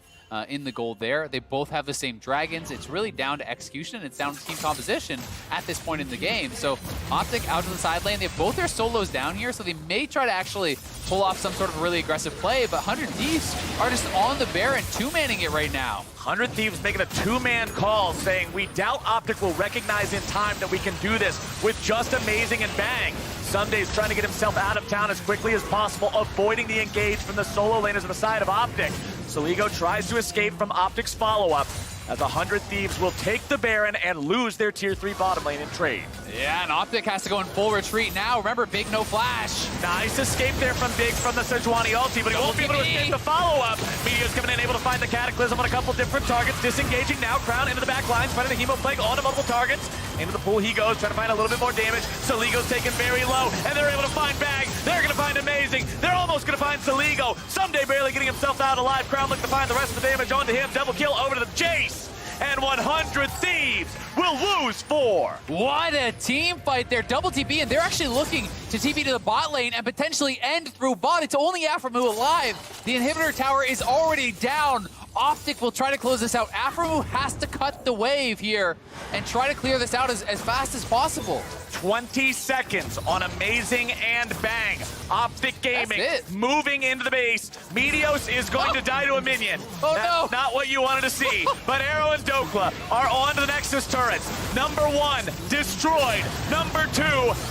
in the gold there. They both have the same dragons. It's really down to execution. It's down to team composition at this point in the game. So Optic out to the side lane. They have both their solos down here, so they may try to actually pull off some sort of really aggressive play, but 100 Thieves are just on the Baron, 2-manning it right now. 100 Thieves making a 2-man call, saying, we doubt Optic will recognize in time that we can do this with just Amazing and Bang. Sunday's trying to get himself out of town as quickly as possible, avoiding the engage from the solo laners on the side of Optic. Saligo tries to escape from Optic's follow-up, as 100 Thieves will take the Baron and lose their tier 3 bottom lane in trade. Yeah, and Optic has to go in full retreat now. Remember, Big no flash. Nice escape there from Big from the Sejuani ulti, but he won't be able to escape the follow-up. Meteos coming in, able to find the Cataclysm on a couple different targets. Disengaging now, Crown into the back lines, finding the Hemo Plague onto multiple targets. Into the pool he goes, trying to find a little bit more damage. Saligo's taken very low, and they're able to find Bag. They're going to find Amazing. They're almost going to find Saligo. Someday barely getting himself out alive. Crown looking to find the rest of the damage onto him. Double kill over to the Jace. And 100 Thieves will lose 4. What a team fight there. Double TP, and they're actually looking to TP to the bot lane and potentially end through bot. It's only Aframu alive. The inhibitor tower is already down. Optic will try to close this out. Aframu has to cut the wave here and try to clear this out as fast as possible. 20 seconds on Amazing and Bang. Optic Gaming moving into the base. Meteos is going to die to a minion. Oh, That's not what you wanted to see. But Arrow and Dokla are on to the Nexus turrets. Number 1, destroyed. Number 2,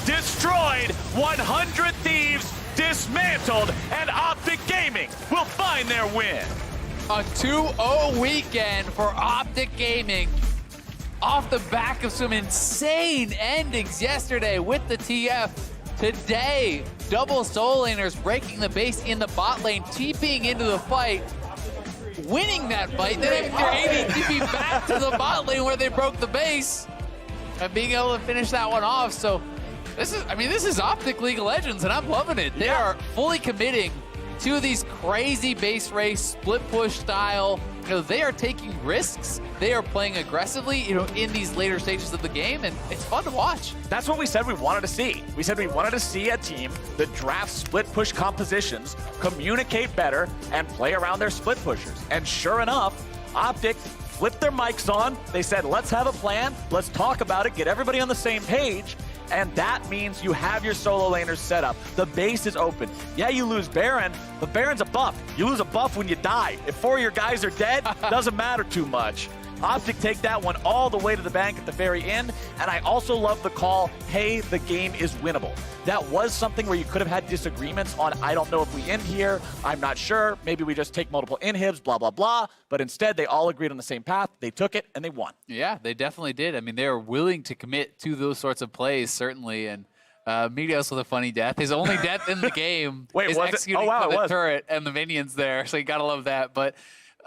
destroyed. 100 Thieves dismantled. And Optic Gaming will find their win. A 2-0 weekend for Optic Gaming. Off the back of some insane endings yesterday with the TF. Today, double soul laners breaking the base in the bot lane, TPing into the fight, winning that fight, then having their AD TP back to the bot lane where they broke the base, and being able to finish that one off. So this is Optic League of Legends, and I'm loving it. They are fully committing two of these crazy base race, split push style. They are taking risks. They are playing aggressively, in these later stages of the game, and it's fun to watch. That's what we said we wanted to see. We said we wanted to see a team that drafts split push compositions, communicate better, and play around their split pushers. And sure enough, Optic flipped their mics on. They said, let's have a plan. Let's talk about it. Get everybody on the same page. And that means you have your solo laners set up. The base is open. Yeah, you lose Baron, but Baron's a buff. You lose a buff when you die. If 4 of your guys are dead, doesn't matter too much. Optic take that one all the way to the bank at the very end. And I also love the call, hey, the game is winnable. That was something where you could have had disagreements on, I don't know if we end here, I'm not sure, maybe we just take multiple inhibs, blah, blah, blah. But instead, they all agreed on the same path, they took it, and they won. Yeah, they definitely did. I mean, they were willing to commit to those sorts of plays, certainly, and Meteos with a funny death. His only death in the game is executing the turret and the minions there, so you gotta love that. But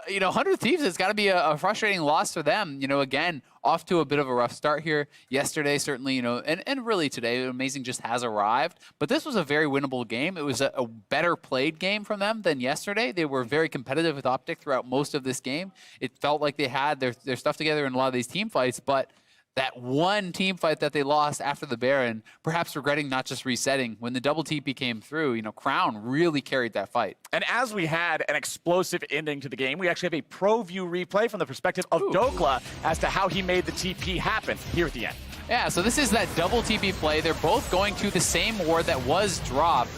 100 Thieves has got to be a frustrating loss for them. Again, off to a bit of a rough start here. Yesterday, certainly, and really today, Amazing just has arrived. But this was a very winnable game. It was a better played game from them than yesterday. They were very competitive with Optic throughout most of this game. It felt like they had their stuff together in a lot of these team fights, but that one team fight that they lost after the Baron, perhaps regretting not just resetting. When the double TP came through, Crown really carried that fight. And as we had an explosive ending to the game, we actually have a pro view replay from the perspective of Dokla as to how he made the TP happen here at the end. Yeah, so this is that double TP play. They're both going to the same ward that was dropped.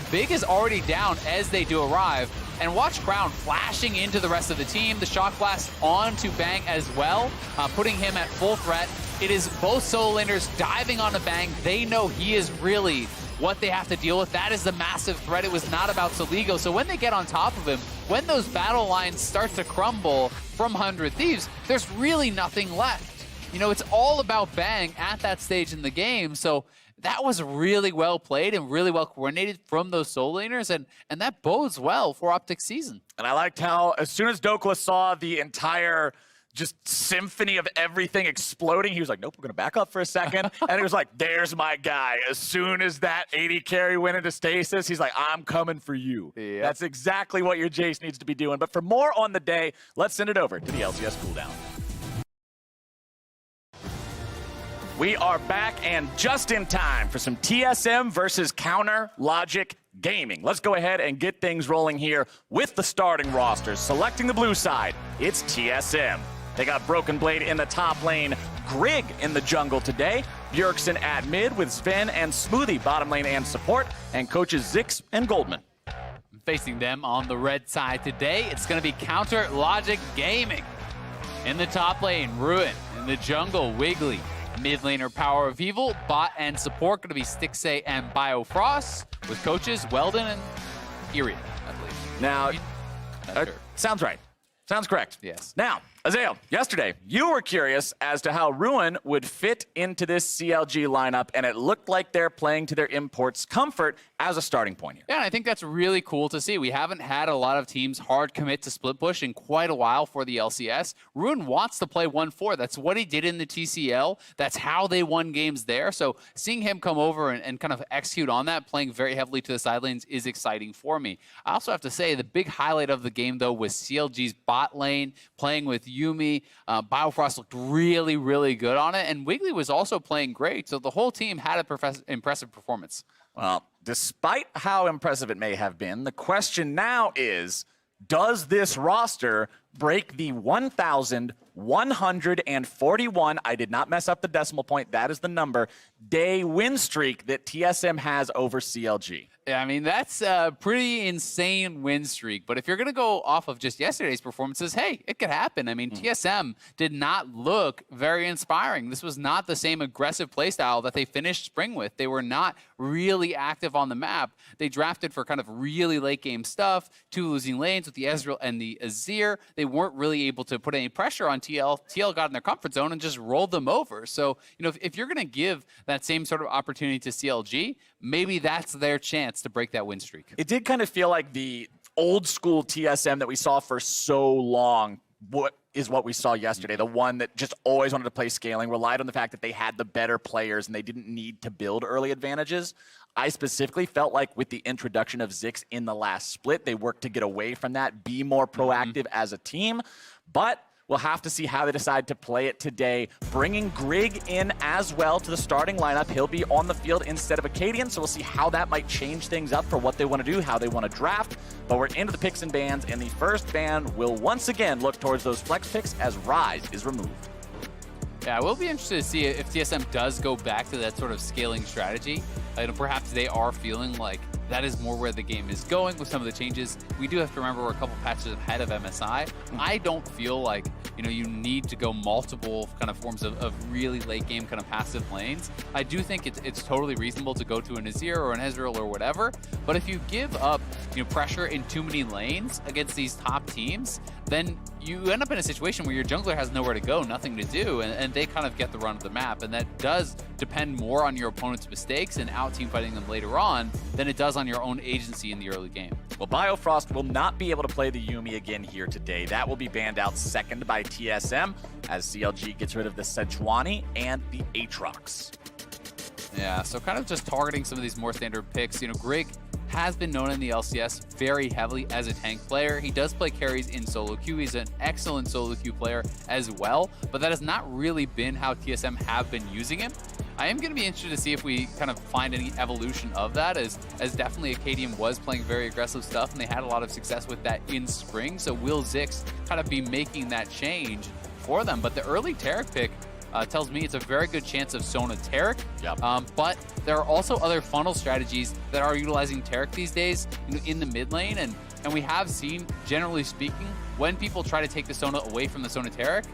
Big is already down as they do arrive. And watch Crown flashing into the rest of the team. The shock blast onto Bang as well, putting him at full threat. It is both solo laners diving onto Bang. They know he is really what they have to deal with. That is the massive threat. It was not about Soligo. So when they get on top of him, when those battle lines start to crumble from 100 Thieves, there's really nothing left. It's all about Bang at that stage in the game. So that was really well played and really well coordinated from those solo laners, and that bodes well for Optic's season. And I liked how as soon as Dokla saw the entire just symphony of everything exploding, he was like, nope, we're going to back up for a second. And he was like, there's my guy. As soon as that 80 carry went into stasis, he's like, I'm coming for you. Yep. That's exactly what your Jace needs to be doing. But for more on the day, let's send it over to the LCS cooldown. We are back and just in time for some TSM versus Counter Logic Gaming. Let's go ahead and get things rolling here with the starting rosters. Selecting the blue side, it's TSM. They got Broken Blade in the top lane, Grig in the jungle today, Bjergsen at mid with Sven and Smoothie bottom lane and support, and coaches Zix and Goldman. Facing them on the red side today, it's going to be Counter Logic Gaming. In the top lane, Ruin. In the jungle, Wiggly. Mid laner Power of Evil, bot and support going to be Stixay and Biofrost, with coaches Weldon and Irian, I believe. Now, sounds right. Sounds correct. Yes. Now, Azael, yesterday, you were curious as to how Ruin would fit into this CLG lineup, and it looked like they're playing to their import's comfort as a starting point here. Yeah, and I think that's really cool to see. We haven't had a lot of teams hard commit to split push in quite a while for the LCS. Ruin wants to play 1-4. That's what he did in the TCL. That's how they won games there. So seeing him come over and kind of execute on that, playing very heavily to the sidelines, is exciting for me. I also have to say the big highlight of the game, though, was CLG's bot lane, playing with Yuumi. Biofrost looked really, really good on it, and Wiggly was also playing great, so the whole team had an impressive performance. Well, despite how impressive it may have been, the question now is, does this roster break the 1,141, I did not mess up the decimal point, that is the number, day win streak that TSM has over CLG? Yeah, I mean, that's a pretty insane win streak. But if you're going to go off of just yesterday's performances, hey, it could happen. I mean, TSM did not look very inspiring. This was not the same aggressive playstyle that they finished spring with. They were not really active on the map. They drafted for kind of really late game stuff, 2 losing lanes with the Ezreal and the Azir. They weren't really able to put any pressure on TL. TL got in their comfort zone and just rolled them over. So, if you're going to give that same sort of opportunity to CLG, maybe that's their chance to break that win streak. It did kind of feel like the old school TSM that we saw for so long what we saw yesterday. The one that just always wanted to play scaling, relied on the fact that they had the better players and they didn't need to build early advantages. I specifically felt like with the introduction of Ziggs in the last split, they worked to get away from that, be more proactive as a team. But we'll have to see how they decide to play it today. Bringing Grig in as well to the starting lineup. He'll be on the field instead of Acadian, so we'll see how that might change things up for what they want to do, how they want to draft. But we're into the picks and bans, and the first ban will once again look towards those flex picks as Rise is removed. Yeah, we'll be interested to see if TSM does go back to that sort of scaling strategy. Perhaps they are feeling like that is more where the game is going with some of the changes. We do have to remember we're a couple patches ahead of MSI. I don't feel like, you need to go multiple kind of forms of really late game kind of passive lanes. I do think it's totally reasonable to go to an Azir or an Ezreal or whatever, but if you give up, pressure in too many lanes against these top teams, then you end up in a situation where your jungler has nowhere to go, nothing to do, and they kind of get the run of the map. And that does depend more on your opponent's mistakes and out-team fighting them later on than it does on your own agency in the early game. Well, Biofrost will not be able to play the Yuumi again here today. That will be banned out second by TSM as CLG gets rid of the Sejuani and the Aatrox. Yeah, so kind of just targeting some of these more standard picks. Grig has been known in the LCS very heavily as a tank player. He does play carries in solo queue. He's an excellent solo queue player as well, but that has not really been how TSM have been using him. I am going to be interested to see if we kind of find any evolution of that, as definitely Acadian was playing very aggressive stuff, and they had a lot of success with that in spring. So will Ziggs kind of be making that change for them? But the early Taric pick tells me it's a very good chance of Sona Taric. Yep. But there are also other funnel strategies that are utilizing Taric these days in the mid lane, and we have seen, generally speaking, when people try to take the Sona away from the Sona Taric,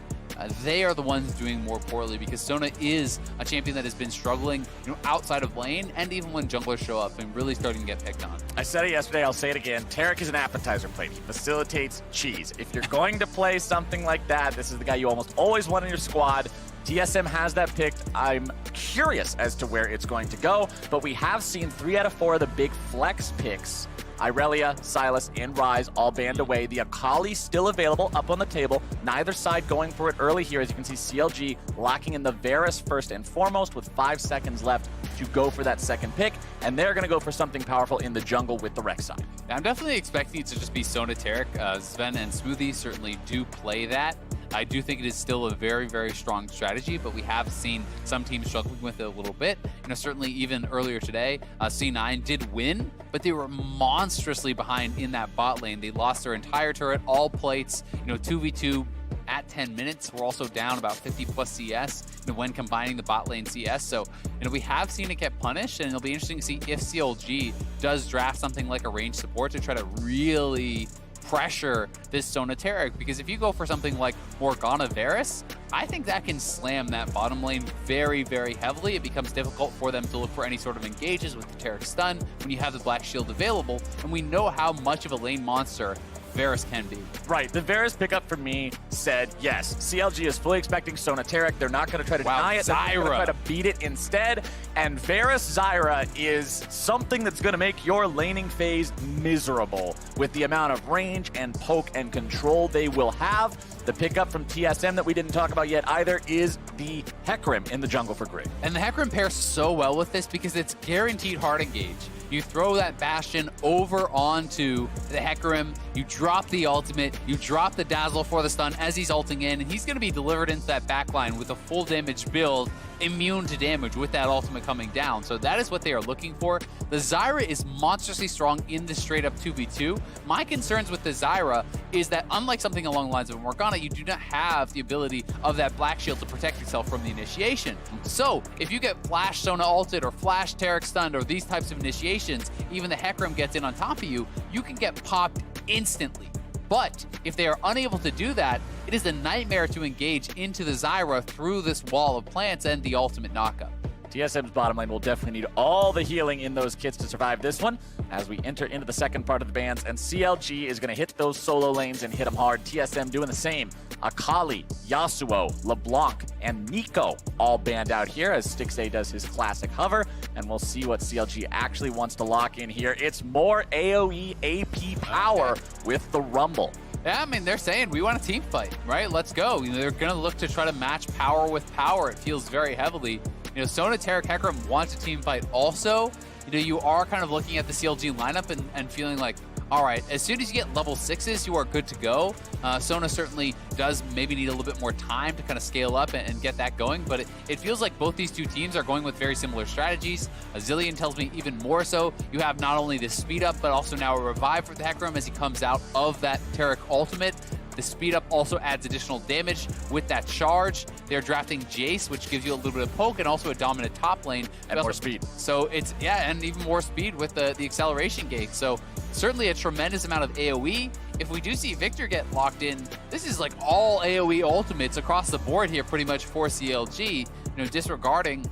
they are the ones doing more poorly, because Sona is a champion that has been struggling outside of lane, and even when junglers show up and really starting to get picked on. I said it yesterday, I'll say it again. Taric is an appetizer plate. He facilitates cheese. If you're going to play something like that, this is the guy you almost always want in your squad. TSM has that picked. I'm curious as to where it's going to go, but we have seen 3 out of 4 of the big flex picks. Irelia, Sylas, and Rise all banned away. The Akali still available up on the table. Neither side going for it early here. As you can see, CLG locking in the Varus first and foremost with 5 seconds left to go for that second pick. And they're going to go for something powerful in the jungle with the Rek'Sai. I'm definitely expecting it to just be Sona Taric. Sven and Smoothie certainly do play that. I do think it is still a very, very strong strategy, but we have seen some teams struggling with it a little bit. Certainly even earlier today, C9 did win, but they were monstrously behind in that bot lane. They lost their entire turret, all plates, 2v2 at 10 minutes. We're also down about 50 plus CS when combining the bot lane CS. So we have seen it get punished, and it'll be interesting to see if CLG does draft something like a range support to try to really pressure this Sona Taric, because if you go for something like Morgana Varus, I think that can slam that bottom lane very, very heavily. It becomes difficult for them to look for any sort of engages with the Taric stun when you have the Black Shield available, and we know how much of a lane monster Varus can be. Right, the Varus pickup for me said, yes, CLG is fully expecting Sona Taric. They're not going to try to deny it. They're going to try to beat it instead. And Varus Zyra is something that's going to make your laning phase miserable with the amount of range and poke and control they will have. The pickup from TSM that we didn't talk about yet either is the Hecarim in the jungle for Grig. And the Hecarim pairs so well with this because it's guaranteed hard engage. You throw that Bastion over onto the Hecarim, you drop the ultimate, you drop the Dazzle for the stun as he's ulting in, and he's going to be delivered into that backline with a full damage build, immune to damage with that ultimate coming down. So that is what they are looking for. The Zyra is monstrously strong in the straight up 2v2. My concerns with the Zyra is that unlike something along the lines of Morgana, you do not have the ability of that Black Shield to protect yourself from the initiation. So if you get Flash Sona ulted or Flash Taric stunned or these types of initiations, even the Hecarim gets in on top of you, you can get popped instantly. But if they are unable to do that, it is a nightmare to engage into the Zyra through this wall of plants and the ultimate knockup. TSM's bottom lane will definitely need all the healing in those kits to survive this one as we enter into the second part of the bans, and CLG is going to hit those solo lanes and hit them hard. TSM doing the same. Akali, Yasuo, LeBlanc, and Nico all banned out here as Stixxay does his classic hover, and we'll see what CLG actually wants to lock in here. It's more AoE AP power with the Rumble. Yeah, I mean, they're saying we want a team fight, right? Let's go. You know, they're going to look to try to match power with power. It feels very heavily. You know, Sona, Tarek, Hecarim wants a team fight also. You know, you are kind of looking at the CLG lineup and feeling like, all right, as soon as you get level 6s, you are good to go. Sona certainly does maybe need a little bit more time to kind of scale up and get that going, but it feels like both these two teams are going with very similar strategies. Zillion tells me even more so. You have not only the speed up, but also now a revive for the Hecarim as he comes out of that Tarek ultimate. The speed up also adds additional damage with that charge. They're drafting Jace, which gives you a little bit of poke and also a dominant top lane. And more speed. So it's, yeah, and even more speed with the acceleration gate. So certainly a tremendous amount of AoE. If we do see Victor get locked in, this is like all AoE ultimates across the board here pretty much for CLG, you know, disregarding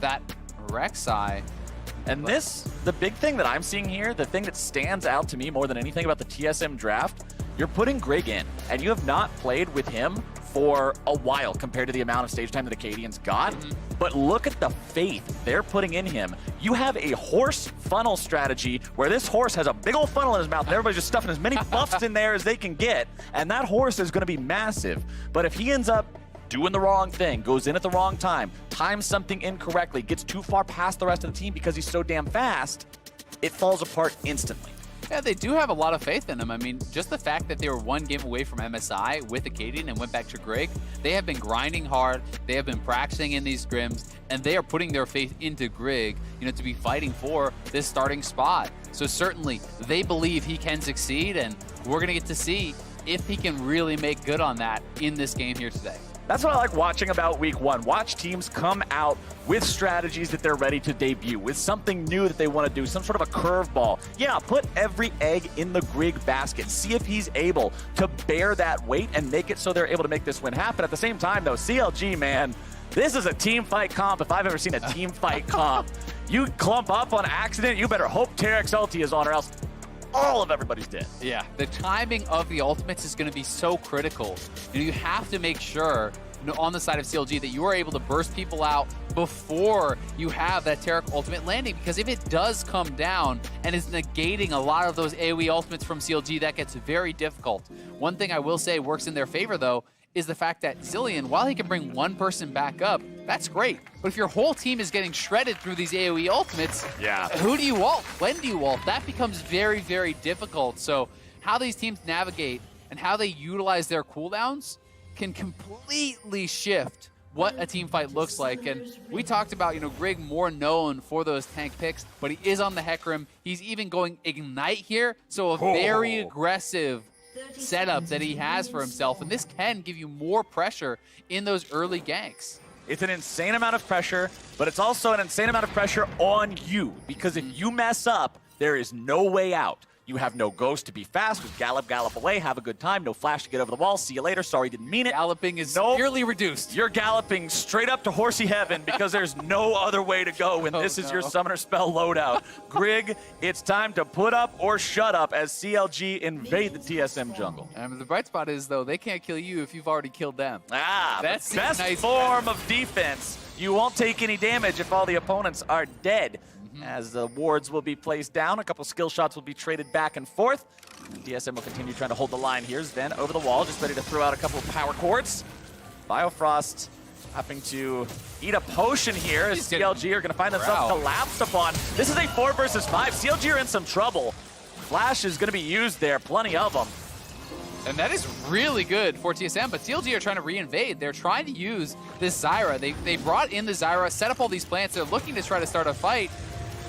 that Rek'Sai. And this, the big thing that I'm seeing here, the thing that stands out to me more than anything about the TSM draft, you're putting Grig in, and you have not played with him for a while compared to the amount of stage time that Acadians got. But look at the faith they're putting in him. You have a horse funnel strategy where this horse has a big old funnel in his mouth and everybody's just stuffing as many buffs in there as they can get, and that horse is going to be massive. But if he ends up doing the wrong thing, goes in at the wrong time, times something incorrectly, gets too far past the rest of the team because he's so damn fast, it falls apart instantly. Yeah, they do have a lot of faith in him. I mean, just the fact that they were one game away from MSI with Acadian and went back to Grig, they have been grinding hard, they have been practicing in these scrims, and they are putting their faith into Grig, you know, to be fighting for this starting spot. So certainly, they believe he can succeed, and we're going to get to see if he can really make good on that in this game here today. That's what I like watching about week one. Watch teams come out with strategies that they're ready to debut, with something new that they want to do, some sort of a curveball. Yeah, put every egg in the Grig basket. See if he's able to bear that weight and make it so they're able to make this win happen. At the same time, though, CLG, man, this is a team fight comp if I've ever seen a team fight comp. You clump up on accident, you better hope Tarek's ulti is on, or else all of everybody's dead. Yeah, the timing of the ultimates is going to be so critical. You know, you have to make sure, you know, on the side of CLG that you are able to burst people out before you have that Tarek ultimate landing, because if it does come down and is negating a lot of those AoE ultimates from CLG, that gets very difficult. One thing I will say works in their favor, though, is the fact that Zillion, while he can bring one person back up, that's great. But if your whole team is getting shredded through these AoE ultimates, who do you ult? When do you ult? That becomes very, very difficult. So how these teams navigate and how they utilize their cooldowns can completely shift what a team fight looks like. And we talked about, you know, Grig more known for those tank picks, but he is on the Hecarim. He's even going Ignite here, so a very aggressive setup that he has for himself, and this can give you more pressure in those early ganks. It's an insane amount of pressure, but it's also an insane amount of pressure on you, because if you mess up, there is no way out. You have no ghost to be fast, just gallop away, have a good time, no flash to get over the wall, see you later, sorry didn't mean it. Galloping is severely reduced. You're galloping straight up to horsey heaven because there's no other way to go when this is your summoner spell loadout. Grig, it's time to put up or shut up as CLG invade the TSM jungle. And the bright spot is, though, they can't kill you if you've already killed them. That's the best form of defense. You won't take any damage if all the opponents are dead. As the wards will be placed down, a couple skill shots will be traded back and forth. DSM will continue trying to hold the line here. Sven over the wall, just ready to throw out a couple of power chords. Biofrost having to eat a potion here as CLG are going to find themselves collapsed upon. This is a 4 versus 5. CLG are in some trouble. Flash is going to be used there, plenty of them. And that is really good for TSM, but CLG are trying to reinvade. They're trying to use this Zyra. They brought in the Zyra, set up all these plants. They're looking to try to start a fight.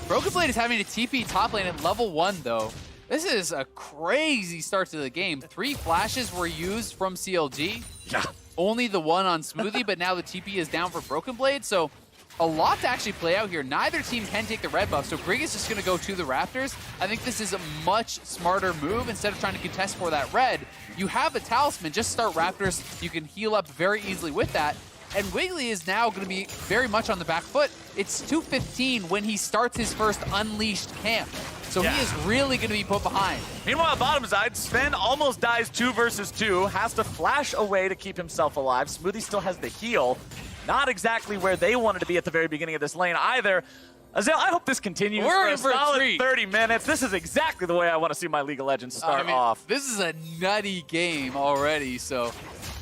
Broken Blade is having to TP top lane at level 1, though. This is a crazy start to the game. 3 flashes were used from CLG. Yeah. Only the one on Smoothie, but now the TP is down for Broken Blade, so a lot to actually play out here. Neither team can take the red buff, so Grig is just going to go to the Raptors. I think this is a much smarter move. Instead of trying to contest for that red, you have a Talisman. Just start Raptors. You can heal up very easily with that. And Wiggly is now going to be very much on the back foot. It's 2:15 when he starts his first Unleashed camp. So he is really going to be put behind. Meanwhile, bottom side, Sven almost dies 2 versus 2, has to flash away to keep himself alive. Smoothie still has the heal. Not exactly where they wanted to be at the very beginning of this lane either. Azale, I hope this continues We're in for a for a solid treat. 30 minutes. This is exactly the way I want to see my League of Legends start off. This is a nutty game already, so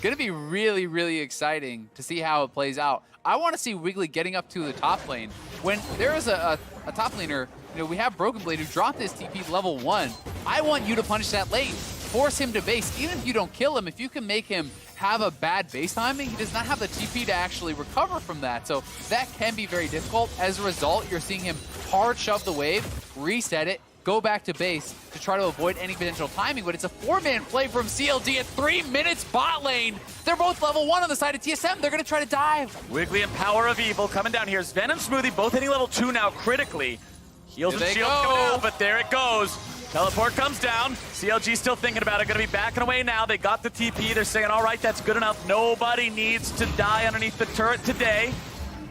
gonna be really, really exciting to see how it plays out. I want to see Wiggly getting up to the top lane. When there is a top laner, we have Broken Blade who dropped his TP level 1. I want you to punish that lane. Force him to base. Even if you don't kill him, if you can make him have a bad base timing, he does not have the TP to actually recover from that. So that can be very difficult. As a result, you're seeing him hard shove the wave, reset it, go back to base to try to avoid any potential timing. But it's a 4-man play from CLG at 3 minutes bot lane. They're both level 1 on the side of TSM. They're going to try to dive. Wiggly and Power of Evil coming down here. Sven and Smoothie both hitting level 2 now critically. Heals and shields coming out, but there it goes. Teleport comes down. CLG still thinking about it. Going to be backing away now. They got the TP. They're saying, all right, that's good enough. Nobody needs to die underneath the turret today.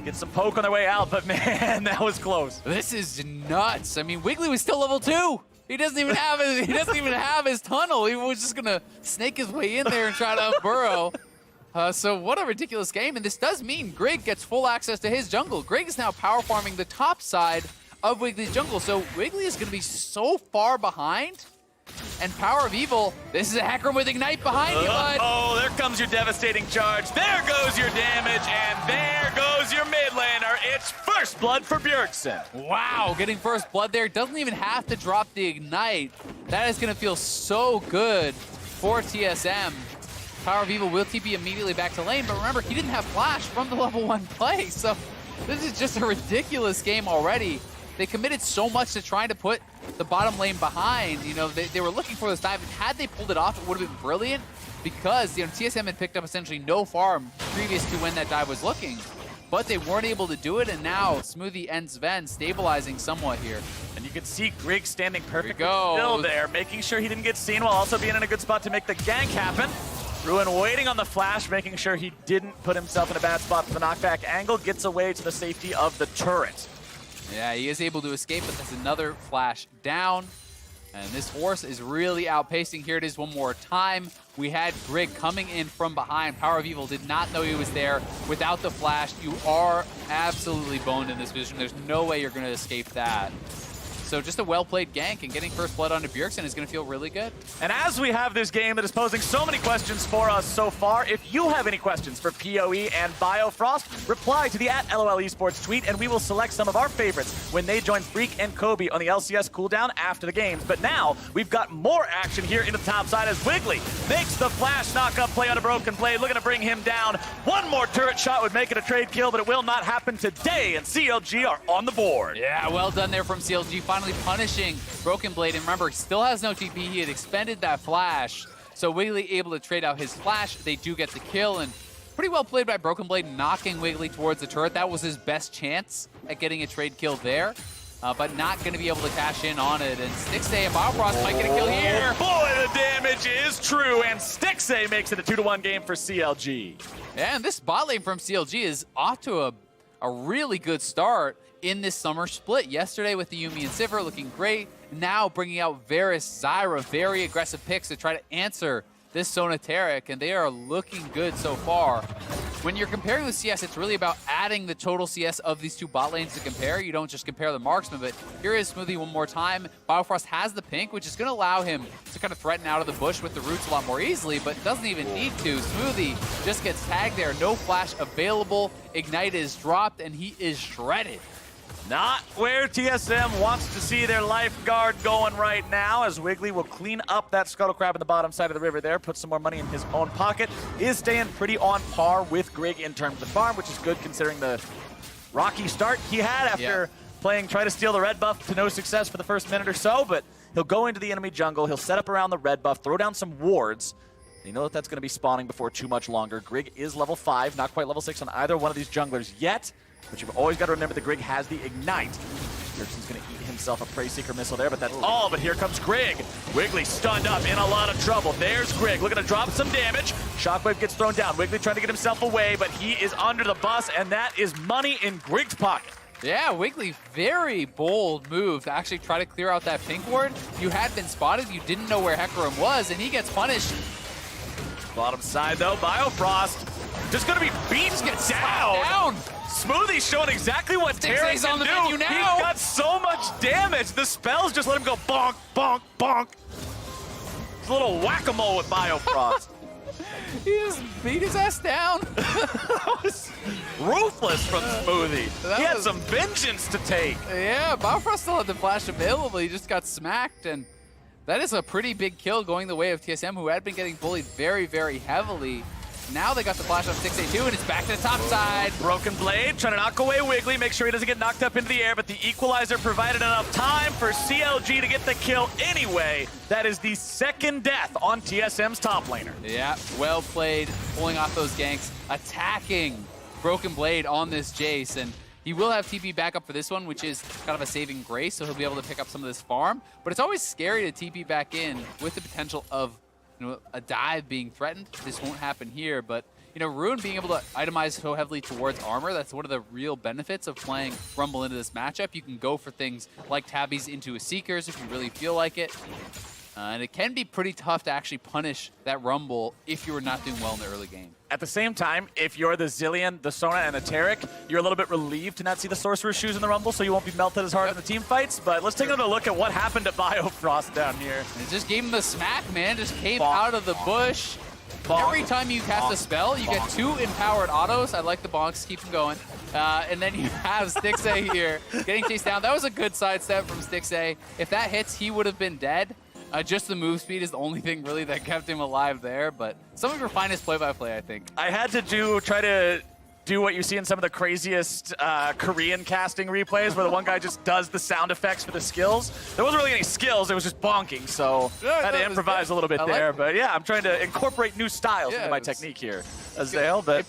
Get some poke on their way out, but man, that was close. This is nuts. I mean, Wiggly was still level 2. He doesn't even have his tunnel. He was just gonna snake his way in there and try to burrow. So what a ridiculous game. And this does mean Greg gets full access to his jungle. Greg is now power farming the top side of Wiggly's jungle. So Wiggly is gonna be so far behind. And Power of Evil, this is a Hecarim with Ignite behind you, bud. Oh, there comes your devastating charge. There goes your damage, and there goes your mid laner. It's first blood for Bjergsen. Wow, getting first blood there. Doesn't even have to drop the Ignite. That is going to feel so good for TSM. Power of Evil will TP immediately back to lane, but remember, he didn't have Flash from the level 1 play, so this is just a ridiculous game already. They committed so much to trying to put the bottom lane behind. They were looking for this dive, and had they pulled it off, it would have been brilliant because TSM had picked up essentially no farm previous to when that dive was looking. But they weren't able to do it, and now Smoothie and Sven stabilizing somewhat here. And you can see Grigg standing perfectly still there, making sure he didn't get seen while also being in a good spot to make the gank happen. Ruin waiting on the flash, making sure he didn't put himself in a bad spot for the knockback angle, gets away to the safety of the turret. Yeah, he is able to escape, but that's another flash down. And this horse is really outpacing. Here it is one more time. We had Greg coming in from behind. Power of Evil did not know he was there. Without the flash, you are absolutely boned in this position. There's no way you're going to escape that. So just a well-played gank, and getting first blood onto Bjergsen is going to feel really good. And as we have this game that is posing so many questions for us so far, if you have any questions for PoE and Biofrost, reply to the @LOL Esports tweet, and we will select some of our favorites when they join Freak and Kobe on the LCS cooldown after the games. But now, we've got more action here in the top side as Wiggly makes the flash knock-up play on a Broken Blade, looking to bring him down. One more turret shot would make it a trade kill, but it will not happen today, and CLG are on the board. Yeah, well done there from CLG. Finally punishing Broken Blade, and remember, he still has no TP. He had expended that flash, so Wiggly able to trade out his flash. They do get the kill, and pretty well played by Broken Blade, knocking Wiggly towards the turret. That was his best chance at getting a trade kill there, but not going to be able to cash in on it. And Stixay and Biofrost might get a kill here. Boy, the damage is true, and Stixay makes it a 2-1 game for CLG. Yeah, and this bot lane from CLG is off to a really good start in this summer split. Yesterday with the Yuumi and Sivir looking great. Now bringing out Varus, Zyra, very aggressive picks to try to answer this Sonateric, and they are looking good so far. When you're comparing with CS, it's really about adding the total CS of these two bot lanes to compare. You don't just compare the marksman, but here is Smoothie one more time. Biofrost has the pink, which is going to allow him to kind of threaten out of the bush with the roots a lot more easily, but doesn't even need to. Smoothie just gets tagged there. No flash available. Ignite is dropped, and he is shredded. Not where TSM wants to see their lifeguard going right now, as Wiggly will clean up that Scuttle Crab in the bottom side of the river there, put some more money in his own pocket, is staying pretty on par with Greg in terms of farm, which is good considering the rocky start he had after playing Try to Steal the red buff to no success for the first minute or so, but he'll go into the enemy jungle, he'll set up around the red buff, throw down some wards. You know that that's going to be spawning before too much longer. Greg is level 5, not quite level 6 on either one of these junglers yet. But you've always got to remember that Greg has the Ignite. Bjergsen's going to eat himself a Prey Seeker missile there, but that's all. But here comes Greg. Wiggly stunned up, in a lot of trouble. There's Greg looking to drop some damage. Shockwave gets thrown down. Wiggly trying to get himself away, but he is under the bus, and that is money in Greg's pocket. Yeah, Wiggly, very bold move to actually try to clear out that pink ward. You had been spotted, you didn't know where Hecarim was, and he gets punished. Bottom side, though, Biofrost Just gonna be beat down. Smoothie's showing exactly what Terry can on the do. menu now. He's got so much damage. The spells just let him go bonk, bonk, bonk. It's a little whack-a-mole with Biofrost. He just beat his ass down. That was ruthless from Smoothie. He had some vengeance to take. Yeah, Biofrost still had the flash available. He just got smacked, and that is a pretty big kill going the way of TSM, who had been getting bullied very, very heavily. Now they got the flash on 6A2, and it's back to the top side. Broken Blade trying to knock away Wiggly, make sure he doesn't get knocked up into the air, but the Equalizer provided enough time for CLG to get the kill anyway. That is the second death on TSM's top laner. Yeah, well played, pulling off those ganks, attacking Broken Blade on this Jace, and he will have TP back up for this one, which is kind of a saving grace, so he'll be able to pick up some of this farm. But it's always scary to TP back in with the potential of a dive being threatened. This won't happen here, but Ruin being able to itemize so heavily towards armor, that's one of the real benefits of playing Rumble into this matchup. You can go for things like tabbies into a Seekers if you really feel like it. And it can be pretty tough to actually punish that Rumble if you are not doing well in the early game. At the same time, if you're the Zillion, the Sona, and the Taric, you're a little bit relieved to not see the Sorcerer's Shoes in the Rumble, so you won't be melted as hard in the team fights. But let's take another look at what happened to Biofrost down here. It just gave him the smack, man. Just came out of the bush. Every time you cast a spell, you get 2 empowered autos. I like the bonks. Keep them going. And then you have Stixay here getting chased down. That was a good sidestep from Stixay. If that hits, he would have been dead. Just the move speed is the only thing really that kept him alive there, but some of your finest play-by-play, I think. I had to try to do what you see in some of the craziest Korean casting replays where the one guy just does the sound effects for the skills. There wasn't really any skills, it was just bonking, so I had to improvise a little bit there. But yeah, I'm trying to incorporate new styles into my technique here, Azale. But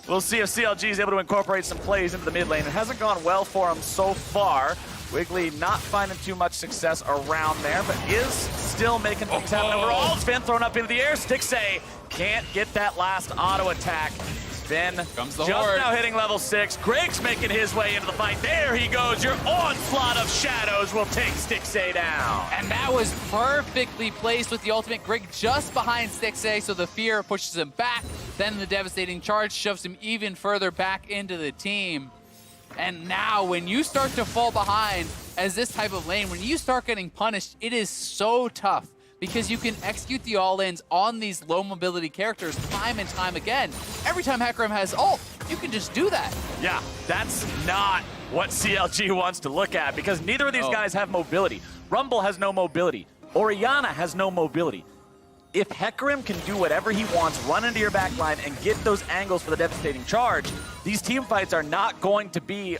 we'll see if CLG is able to incorporate some plays into the mid lane. It hasn't gone well for him so far. Wiggly not finding too much success around there, but is still making things happen overall. Sven thrown up into the air. Stixay can't get that last auto attack. Sven comes the just horde. now hitting level 6. Greg's making his way into the fight. There he goes. Your onslaught of shadows will take Stixay down. And that was perfectly placed with the ultimate. Greg just behind Stixay, so the fear pushes him back. Then the devastating charge shoves him even further back into the team. And now when you start to fall behind as this type of lane, when you start getting punished, it is so tough because you can execute the all-ins on these low mobility characters time and time again. Every time Hecarim has ult, you can just do that. Yeah, that's not what CLG wants to look at because neither of these guys have mobility. Rumble has no mobility. Orianna has no mobility. If Hecarim can do whatever he wants, run into your back line and get those angles for the devastating charge, these team fights are not going to be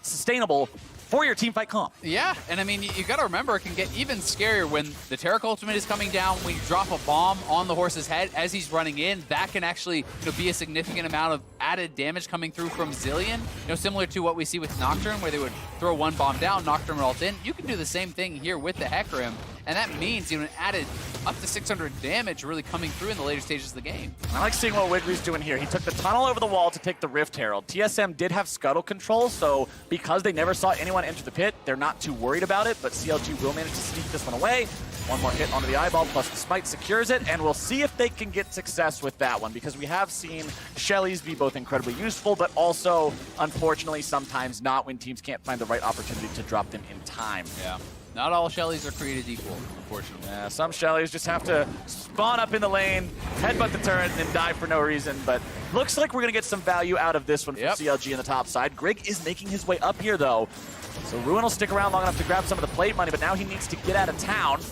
sustainable for your team fight comp. Yeah, and I mean, you got to remember, it can get even scarier when the Taric ultimate is coming down, when you drop a bomb on the horse's head as he's running in. That can actually be a significant amount of added damage coming through from Zillion. Similar to what we see with Nocturne, where they would throw one bomb down, Nocturne would ult in. You can do the same thing here with the Hecarim, and that means an added up to 600 damage really coming through in the later stages of the game. I like seeing what Wiggly's doing here. He took the tunnel over the wall to take the Rift Herald. TSM did have scuttle control, so because they never saw anyone enter the pit, they're not too worried about it, but CLG will manage to sneak this one away. One more hit onto the eyeball, plus the smite secures it, and we'll see if they can get success with that one, because we have seen Shellys be both incredibly useful, but also, unfortunately, sometimes not when teams can't find the right opportunity to drop them in time. Yeah. Not all Shellys are created equal, unfortunately. Yeah, some Shellys just have to spawn up in the lane, headbutt the turret, and then die for no reason. But looks like we're going to get some value out of this one from CLG on the top side. Greg is making his way up here, though. So Ruin will stick around long enough to grab some of the plate money, but now he needs to get out of town.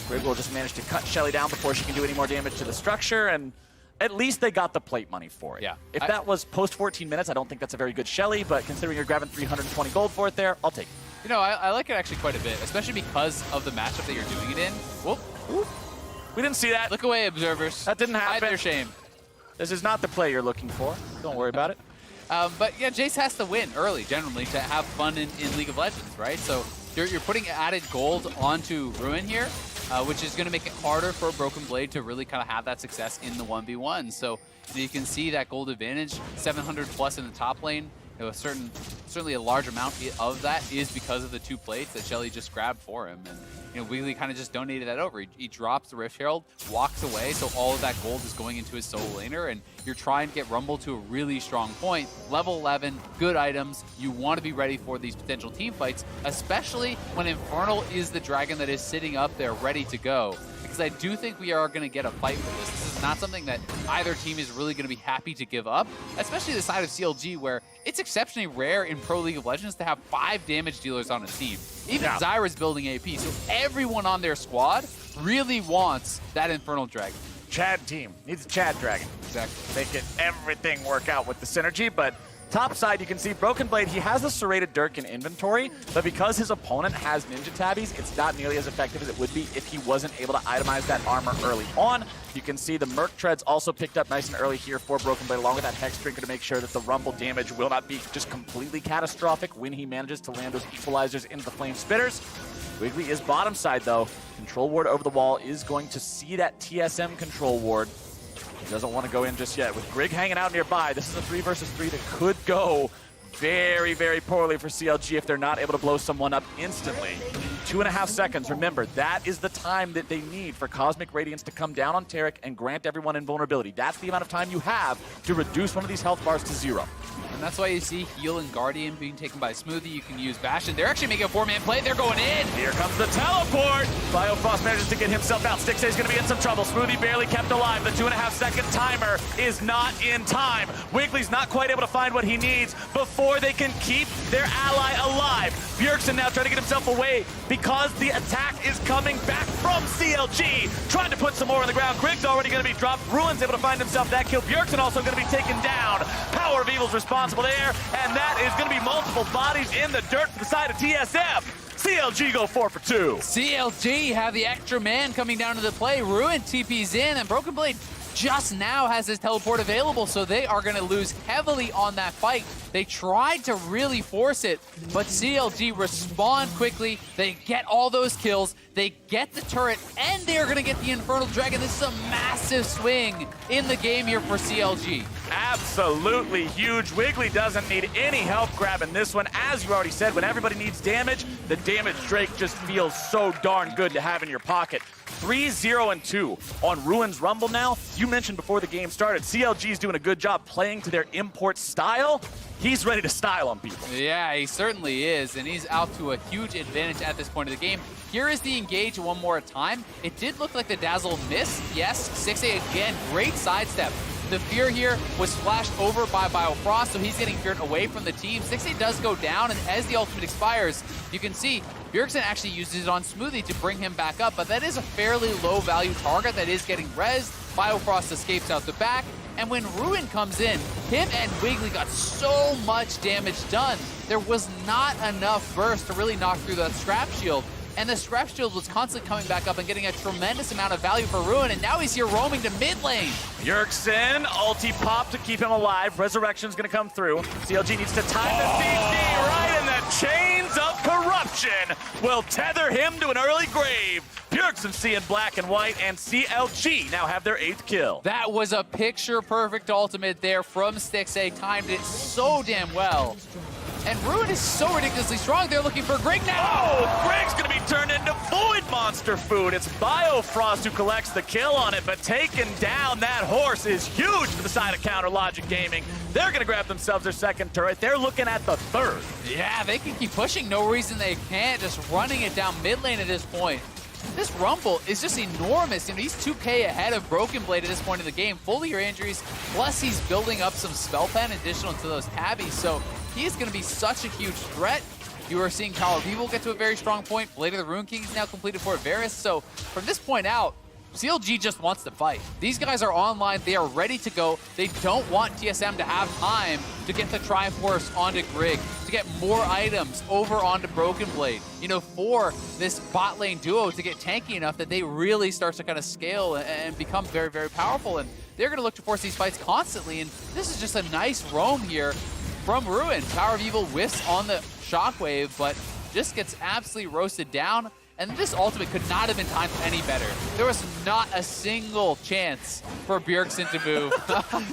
Greg will just manage to cut Shelly down before she can do any more damage to the structure, and at least they got the plate money for it. Yeah. If that was post 14 minutes, I don't think that's a very good Shelly, but considering you're grabbing 320 gold for it there, I'll take it. I like it actually quite a bit, especially because of the matchup that you're doing it in. Whoop. Whoop. We didn't see that. Look away, observers. That didn't happen. Hide their shame. This is not the play you're looking for. Don't worry about it. But yeah, Jace has to win early, generally, to have fun in League of Legends, right? So you're putting added gold onto Ruin here, which is going to make it harder for a Broken Blade to really kind of have that success in the 1v1. So you can see that gold advantage, 700 plus in the top lane. Certainly a large amount of that is because of the 2 plates that Shelly just grabbed for him. And you know, Wiggly kind of just donated that over. He drops the Rift Herald, walks away, so all of that gold is going into his solo laner, and you're trying to get Rumble to a really strong point. Level 11, good items. You want to be ready for these potential team fights, especially when Infernal is the dragon that is sitting up there ready to go. Because I do think we are going to get a fight for this. This is not something that either team is really going to be happy to give up, especially the side of CLG, where it's exceptionally rare in Pro League of Legends to have 5 damage dealers on a team. Even Zyra's building AP, so everyone on their squad really wants that Infernal Dragon. Chad team needs a Chad Dragon. Exactly. Make it everything work out with the synergy, but top side, you can see Broken Blade, he has a serrated Dirk in inventory, but because his opponent has Ninja Tabbies, it's not nearly as effective as it would be if he wasn't able to itemize that armor early on. You can see the Merc Treads also picked up nice and early here for Broken Blade, along with that Hex Drinker to make sure that the Rumble damage will not be just completely catastrophic when he manages to land those equalizers into the Flame Spitters. Wiggly is bottom side, though. Control Ward over the wall is going to see that TSM Control Ward. He doesn't want to go in just yet. With Grig hanging out nearby, this is a 3 versus 3 that could go very, very poorly for CLG if they're not able to blow someone up instantly. 2.5 seconds. Remember, that is the time that they need for Cosmic Radiance to come down on Taric and grant everyone invulnerability. That's the amount of time you have to reduce one of these health bars to 0. And that's why you see Heal and Guardian being taken by Smoothie. You can use Bastion. They're actually making a 4-man play. They're going in. Here comes the teleport. Biofrost manages to get himself out. Stixxay's going to be in some trouble. Smoothie barely kept alive. The 2.5-second timer is not in time. Wiggly's not quite able to find what he needs before they can keep their ally alive. Bjergsen now trying to get himself away because the attack is coming back from CLG. Trying to put some more on the ground. Grig's already going to be dropped. Ruin's able to find himself that kill. Bjergsen also going to be taken down. Power of Evil's responsible there, and that is going to be multiple bodies in the dirt for the side of TSM. CLG go 4 for 2. CLG have the extra man coming down to the play. Ruin TP's in, and Broken Blade just now has his teleport available, so they are going to lose heavily on that fight. They tried to really force it, but CLG respond quickly. They get all those kills, they get the turret, and they are going to get the Infernal Dragon. This is a massive swing in the game here for CLG. Absolutely huge. Wiggly doesn't need any help grabbing this one. As you already said, when everybody needs damage, the damage Drake just feels so darn good to have in your pocket. 3-0-2 on Ruin's Rumble now. You mentioned before the game started, CLG's doing a good job playing to their import style. He's ready to style on people. Yeah, he certainly is, and he's out to a huge advantage at this point of the game. Here is the engage one more time. It did look like the Dazzle missed. Yes, Stixxay again, great sidestep. The fear here was flashed over by Biofrost, so he's getting feared away from the team. Stixxay does go down, and as the ultimate expires, you can see Bjergsen actually uses it on Smoothie to bring him back up, but that is a fairly low-value target that is getting rezzed. Biofrost escapes out the back, and when Ruin comes in, him and Wiggly got so much damage done. There was not enough burst to really knock through the Scrap Shield, and the Scrap Shield was constantly coming back up and getting a tremendous amount of value for Ruin, and now he's here roaming to mid lane. Bjergsen, ulti pop to keep him alive. Resurrection's gonna come through. CLG needs to time the CC right, and the chains of corruption will tether him to an early grave. Bjergsen seeing black and white, and CLG now have their 8th kill. That was a picture-perfect ultimate there from Stixxay. Timed it so damn well. And Ruin is so ridiculously strong, they're looking for Grig now! Oh, Grig's gonna be turned into Void Monster food. It's Biofrost who collects the kill on it, but taking down that horse is huge for the side of Counter Logic Gaming. They're gonna grab themselves their 2nd turret. They're looking at the 3rd. Yeah, they can keep pushing. No reason they can't. Just running it down mid lane at this point. This Rumble is just enormous. You know, he's 2K ahead of Broken Blade at this point in the game. Full of your injuries, plus he's building up some spell pen additional to those tabbies. So he's going to be such a huge threat. You are seeing Power of Evil get to a very strong point. Blade of the Rune King is now completed for Varus. So from this point out, CLG just wants to fight. These guys are online. They are ready to go. They don't want TSM to have time to get the Triforce onto Grig, to get more items over onto Broken Blade. You know, for this bot lane duo to get tanky enough that they really start to kind of scale and become very, very powerful. And they're going to look to force these fights constantly. And this is just a nice roam here from Ruin. Power of Evil whiffs on the Shockwave, but just gets absolutely roasted down. And this ultimate could not have been timed any better. There was not a single chance for Bjergsen to move.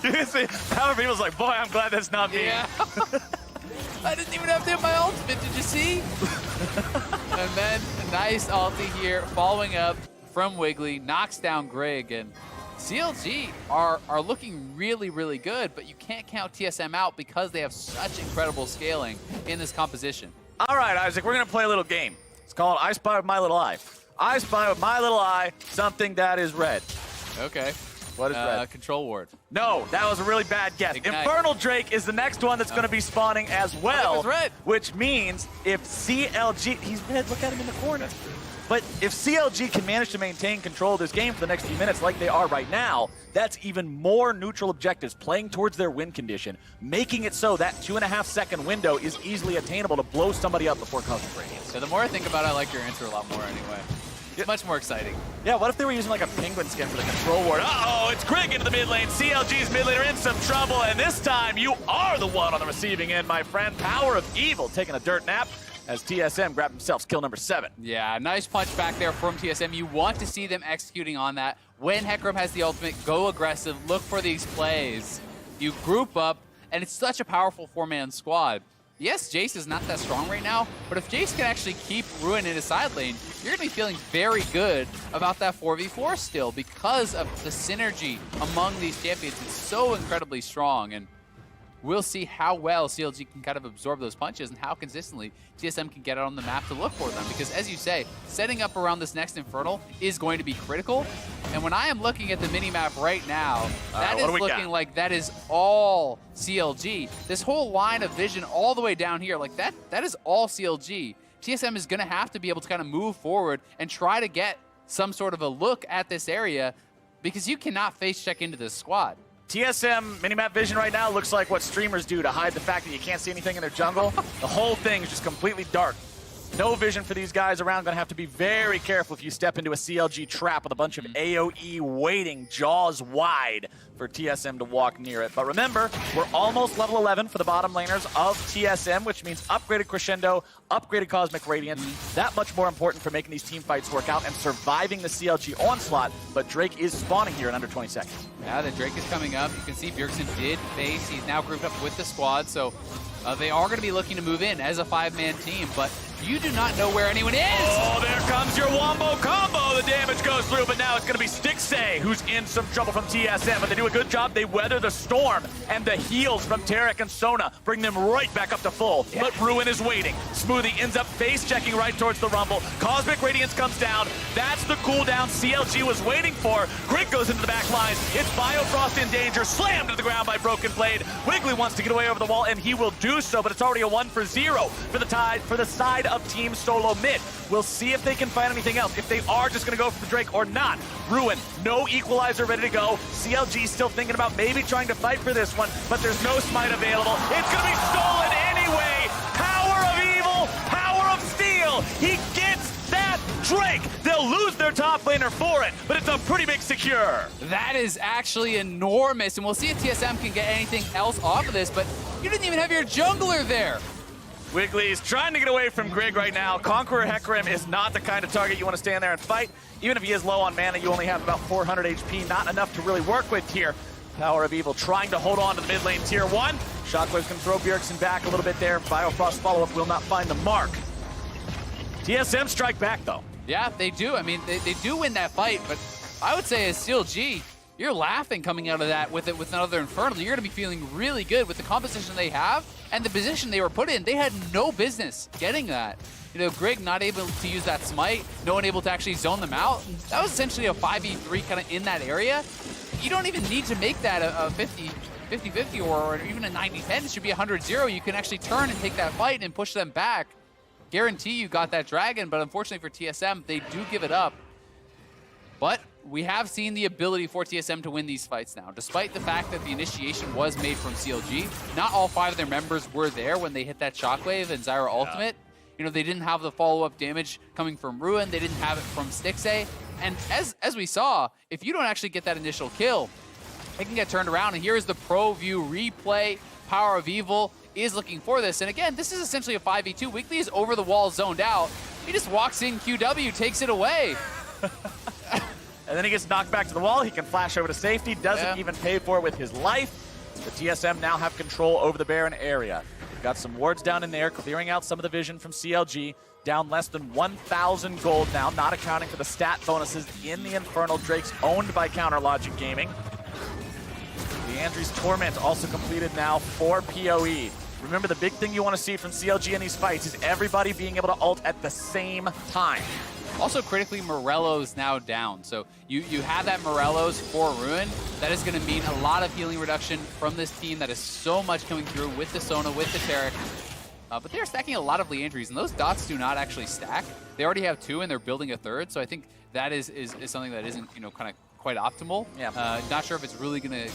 You can see Power of Evil's like, boy, I'm glad that's not me. Yeah. I didn't even have to hit my ultimate, did you see? And then a nice ulti here, following up from Wiggly, knocks down Grig, and CLG are looking really, really good, but you can't count TSM out because they have such incredible scaling in this composition. All right, Isaac, we're going to play a little game. It's called I Spy with My Little Eye. I spy with my little eye something that is red. Okay. What is red? Control ward. No, that was a really bad guess. Ignite. Infernal Drake is the next one that's going to be spawning as well. it was red. Which means if CLG, he's red, look at him in the corner. But if CLG can manage to maintain control of this game for the next few minutes like they are right now, that's even more neutral objectives playing towards their win condition, making it so that 2.5-second window is easily attainable to blow somebody up before Cosmic Radiance. So the more I think about it, I like your answer a lot more anyway. It's much more exciting. Yeah, what if they were using like a penguin skin for the control ward? Uh-oh, it's Grig into the mid lane. CLG's mid laner in some trouble, and this time you are the one on the receiving end, my friend. Power of Evil taking a dirt nap as TSM grabbed themselves kill number 7. Yeah, nice punch back there from TSM. You want to see them executing on that. When Hecarim has the ultimate, go aggressive, look for these plays. You group up, and it's such a powerful 4-man squad. Yes, Jace is not that strong right now, but if Jace can actually keep Ruin in his side lane, you're going to be feeling very good about that 4v4 still because of the synergy among these champions. It's so incredibly strong, and we'll see how well CLG can kind of absorb those punches and how consistently TSM can get out on the map to look for them. Because as you say, setting up around this next Infernal is going to be critical. And when I am looking at the mini-map right now, that is looking like that is all CLG. This whole line of vision all the way down here, like that is all CLG. TSM is going to have to be able to kind of move forward and try to get some sort of a look at this area because you cannot face check into this squad. TSM minimap vision right now looks like what streamers do to hide the fact that you can't see anything in their jungle. The whole thing is just completely dark. No vision for these guys around. Gonna have to be very careful if you step into a CLG trap with a bunch of AoE waiting, jaws wide for TSM to walk near it. But remember, we're almost level 11 for the bottom laners of TSM, which means upgraded Crescendo, upgraded Cosmic Radiance. That much more important for making these team fights work out and surviving the CLG onslaught. But Drake is spawning here in under 20 seconds. Yeah, the Drake is coming up. You can see Bjergsen did face. He's now grouped up with the squad, so they are going to be looking to move in as a 5-man team, but you do not know where anyone is. Oh, there comes your wombo combo. The damage goes through, but now it's going to be Stixay who's in some trouble from TSM, but they do a good job. They weather the storm, and the heals from Tarek and Sona bring them right back up to full. Yeah. But Ruin is waiting. Smoothie ends up face-checking right towards the Rumble. Cosmic Radiance comes down. That's the cooldown CLG was waiting for. Grig goes into the back line. It's Biofrost in danger, slammed to the ground by Broken Blade. Wiggly wants to get away over the wall, and he will do so, but it's already a 1-for-0 for the side of Team Solo mid. We'll see if they can find anything else, if they are just going to go for the Drake or not. Ruin, no equalizer ready to go. CLG still thinking about maybe trying to fight for this one, but there's no smite available. It's going to be stolen anyway. Power of Evil, power of Steel. He gets that Drake. They'll lose their top laner for it, but it's a pretty big secure. That is actually enormous, and we'll see if TSM can get anything else off of this, but you didn't even have your jungler there. Wiggly's trying to get away from Grig right now. Conqueror Hecarim is not the kind of target you want to stand there and fight. Even if he is low on mana, you only have about 400 HP, not enough to really work with here. Power of Evil trying to hold on to the mid lane tier 1. Shockwave's going to throw Bjergsen back a little bit there. Biofrost follow-up will not find the mark. TSM strike back, though. Yeah, they do. I mean, they do win that fight, but I would say as CLG, you're laughing coming out of that with another Infernal. You're going to be feeling really good with the composition they have and the position they were put in. They had no business getting that. You know, Grig not able to use that smite, no one able to actually zone them out. That was essentially a 5v3 kind of in that area. You don't even need to make that a 50-50 or even a 90-10. It should be 100-0. You can actually turn and take that fight and push them back. Guarantee you got that dragon, but unfortunately for TSM, they do give it up. But we have seen the ability for TSM to win these fights now. Despite the fact that the initiation was made from CLG, not all 5 of their members were there when they hit that Shockwave and Zyra Ultimate. You know, they didn't have the follow-up damage coming from Ruin. They didn't have it from Stixay. And as we saw, if you don't actually get that initial kill, it can get turned around. And here's the Pro View replay. Power of Evil is looking for this. And again, this is essentially a 5v2. Wiggly is over the wall, zoned out. He just walks in, QW, takes it away. And then he gets knocked back to the wall. He can flash over to safety. Doesn't even pay for it with his life. The TSM now have control over the Baron area. Got some wards down in there, clearing out some of the vision from CLG. Down less than 1,000 gold now, not accounting for the stat bonuses in the Infernal Drakes owned by Counterlogic Gaming. Leandri's Torment also completed now for PoE. Remember, the big thing you want to see from CLG in these fights is everybody being able to ult at the same time. Also, critically, Morello's now down. So you have that Morello's for Ruin. That is going to mean a lot of healing reduction from this team that is so much coming through with the Sona, with the Taric. But they're stacking a lot of Leandries, and those dots do not actually stack. They already have 2, and they're building a 3rd. So I think that is something that isn't, kind of quite optimal. Yeah. Not sure if it's really going to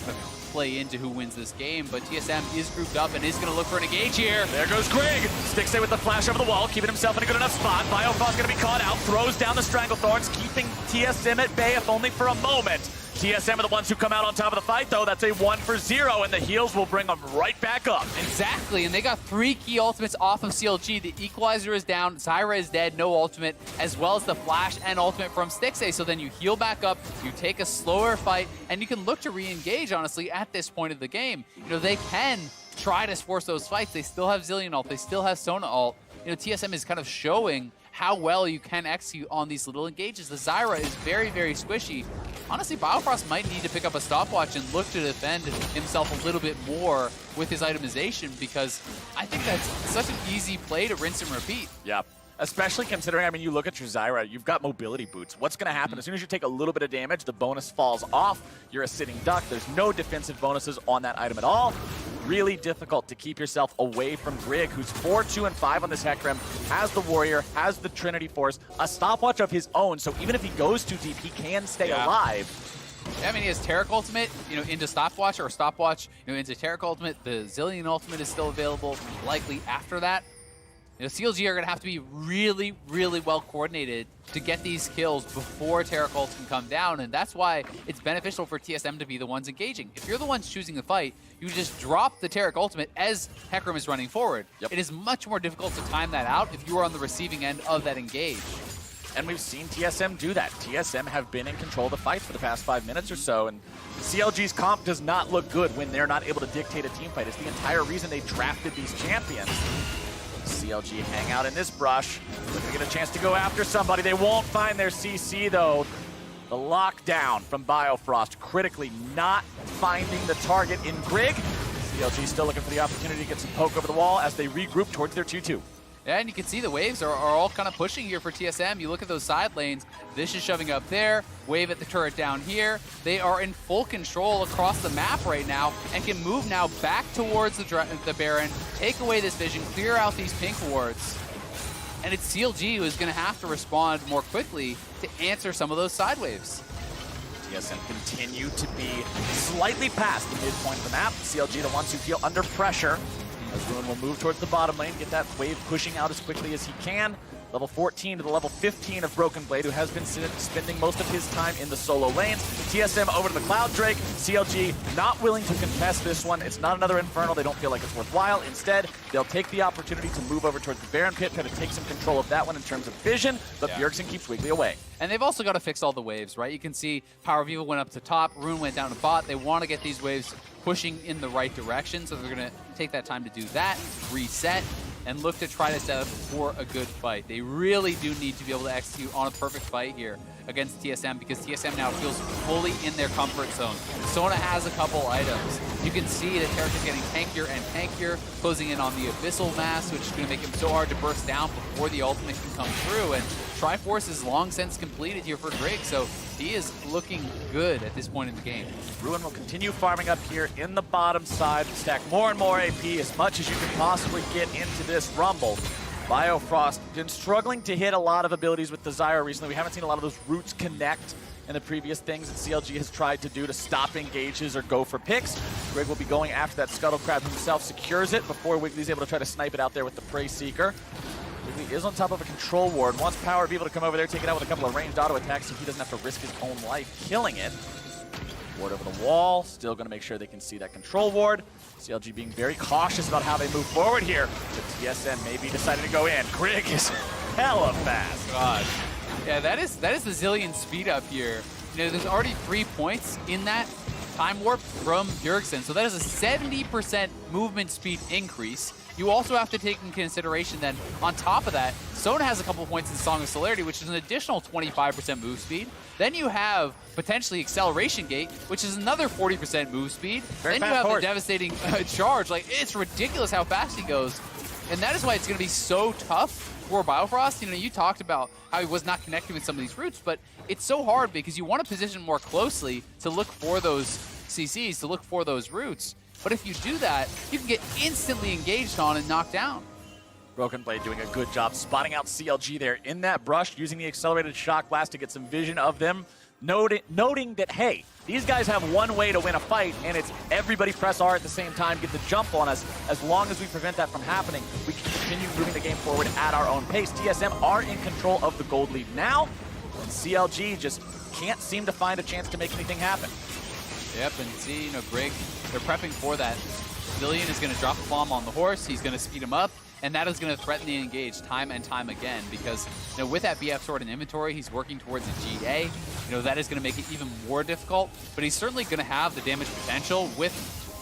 play into who wins this game, but TSM is grouped up and is going to look for an engage here. There goes Greg. Stixxay with the flash over the wall, keeping himself in a good enough spot. Biofrost's going to be caught out, throws down the Stranglethorns, keeping TSM at bay, if only for a moment. TSM are the ones who come out on top of the fight, though. That's a 1 for 0, and the heals will bring them right back up. Exactly, and they got 3 key ultimates off of CLG. The Equalizer is down, Zyra is dead, no ultimate, as well as the flash and ultimate from Stixxay. So then you heal back up, you take a slower fight, and you can look to re-engage, honestly, at this point of the game. They can try to force those fights. They still have Zillion ult, they still have Sona ult. TSM is kind of showing how well you can execute on these little engages. The Zyra is very, very squishy. Honestly, Biofrost might need to pick up a stopwatch and look to defend himself a little bit more with his itemization, because I think that's such an easy play to rinse and repeat. Yeah. Especially considering, you look at your Zyra, you've got mobility boots. What's going to happen? As soon as you take a little bit of damage, the bonus falls off. You're a sitting duck. There's no defensive bonuses on that item at all. Really difficult to keep yourself away from Grig, who's 4, 2, and 5 on this Hecarim, has the Warrior, has the Trinity Force, a stopwatch of his own, so even if he goes too deep, he can stay alive. Yeah, he has Taric ultimate, into stopwatch, or stopwatch, into Taric ultimate. The Zillion ultimate is still available, likely after that. CLG are going to have to be really, really well coordinated to get these kills before Taric ult can come down, and that's why it's beneficial for TSM to be the ones engaging. If you're the ones choosing the fight, you just drop the Taric ultimate as Hecarim is running forward. Yep. It is much more difficult to time that out if you are on the receiving end of that engage. And we've seen TSM do that. TSM have been in control of the fight for the past 5 minutes or so, and CLG's comp does not look good when they're not able to dictate a team fight. It's the entire reason they drafted these champions. CLG hang out in this brush. They're gonna get a chance to go after somebody. They won't find their CC though. The lockdown from Biofrost critically not finding the target in Grig. CLG still looking for the opportunity to get some poke over the wall as they regroup towards their 2-2. Yeah, and you can see the waves are all kind of pushing here for TSM. You look at those side lanes. This is shoving up there. Wave at the turret down here. They are in full control across the map right now and can move now back towards the Baron, take away this vision, clear out these pink wards. And it's CLG who is going to have to respond more quickly to answer some of those side waves. TSM continue to be slightly past the midpoint of the map. CLG the ones who feel under pressure. As Ruin will move towards the bottom lane, get that wave pushing out as quickly as he can. Level 14 to the level 15 of Broken Blade, who has been spending most of his time in the solo lanes. TSM over to the Cloud Drake. CLG not willing to contest this one. It's not another Infernal. They don't feel like it's worthwhile. Instead, they'll take the opportunity to move over towards the Baron Pit, try to take some control of that one in terms of vision, but Bjergsen keeps Wiggly away. And they've also got to fix all the waves, right? You can see Power of Evil went up to top, Rune went down to bot. They want to get these waves pushing in the right direction, so they're going to take that time to do that, reset, and look to try to set up for a good fight. They really do need to be able to execute on a perfect fight here against TSM, because TSM now feels fully in their comfort zone. Sona has a couple items. You can see that Taric is getting tankier and tankier, closing in on the Abyssal Mass, which is going to make him so hard to burst down before the ultimate can come through. And Triforce is long since completed here for Drake, so he is looking good at this point in the game. Ruin will continue farming up here in the bottom side, stack more and more AP as much as you can possibly get into this rumble. Biofrost been struggling to hit a lot of abilities with the Zyra recently. We haven't seen a lot of those roots connect in the previous things that CLG has tried to do to stop engages or go for picks. Greg will be going after that Scuttle Crab himself, secures it before Wiggly's able to try to snipe it out there with the Prey Seeker. Wiggly is on top of a control ward. Wants Power of Evil to come over there, take it out with a couple of ranged auto attacks so he doesn't have to risk his own life killing it. Ward over the wall, still going to make sure they can see that control ward. CLG being very cautious about how they move forward here. But TSM maybe deciding to go in. Grig is hella fast. God. Yeah, that is the Zillion speed up here. There's already 3 points in that time warp from Bjergsen, so that is a 70% movement speed increase. you also have to take in consideration then, on top of that, Sona has a couple points in Song of Celerity, which is an additional 25% move speed. Then you have potentially Acceleration Gate, which is another 40% move speed. Very then you fast have horse. the devastating charge. Like, it's ridiculous how fast he goes. And that is why it's going to be so tough for Biofrost. You know, you talked about how he was not connecting with some of these routes, but it's so hard because you want to position more closely to look for those CCs, to look for those routes. But if you do that, you can get instantly engaged on and knocked down. Broken Blade doing a good job spotting out CLG there in that brush, using the accelerated shock blast to get some vision of them, noting that, hey, these guys have one way to win a fight, and it's everybody press R at the same time, get the jump on us. As long as we prevent that from happening, we can continue moving the game forward at our own pace. TSM are in control of the gold lead now, and CLG just can't seem to find a chance to make anything happen. Yep, and see, you know, Greg, they're prepping for that. Zillion is going to drop a bomb on the horse, he's going to speed him up, and that is going to threaten the engage time and time again because, you know, with that BF sword in inventory, he's working towards a GA. You know, that is going to make it even more difficult, but he's certainly going to have the damage potential with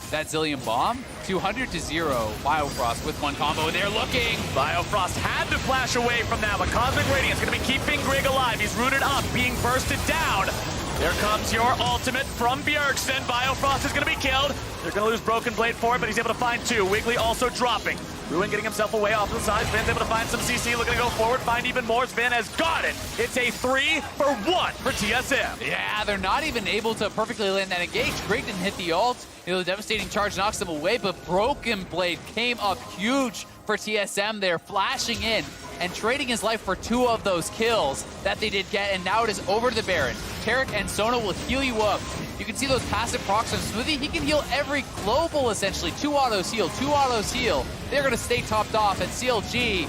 that Zillion bomb. 200 to 0, Biofrost with one combo, and they're looking. Biofrost had to flash away from that, but Cosmic Radiance going to be keeping Greg alive. He's rooted up, being bursted down. There comes your ultimate from Bjergsen. Biofrost is going to be killed. They're going to lose Broken Blade for it, but he's able to find two. Wiggly also dropping. Ruin getting himself away off to the side. Sven's able to find some CC, looking to go forward, find even more. Sven has got it. It's a 3-for-1 for TSM. Yeah, they're not even able to perfectly land that engage. Greg didn't hit the ult. You know, the devastating charge knocks them away, but Broken Blade came up huge for TSM there, flashing in and trading his life for 2 of those kills that they did get, and now it is over to the Baron. Tarek and Sona will heal you up. You can see those passive procs on Smoothie. He can heal every global, essentially. 2 autos heal, 2 autos heal. They're going to stay topped off, and CLG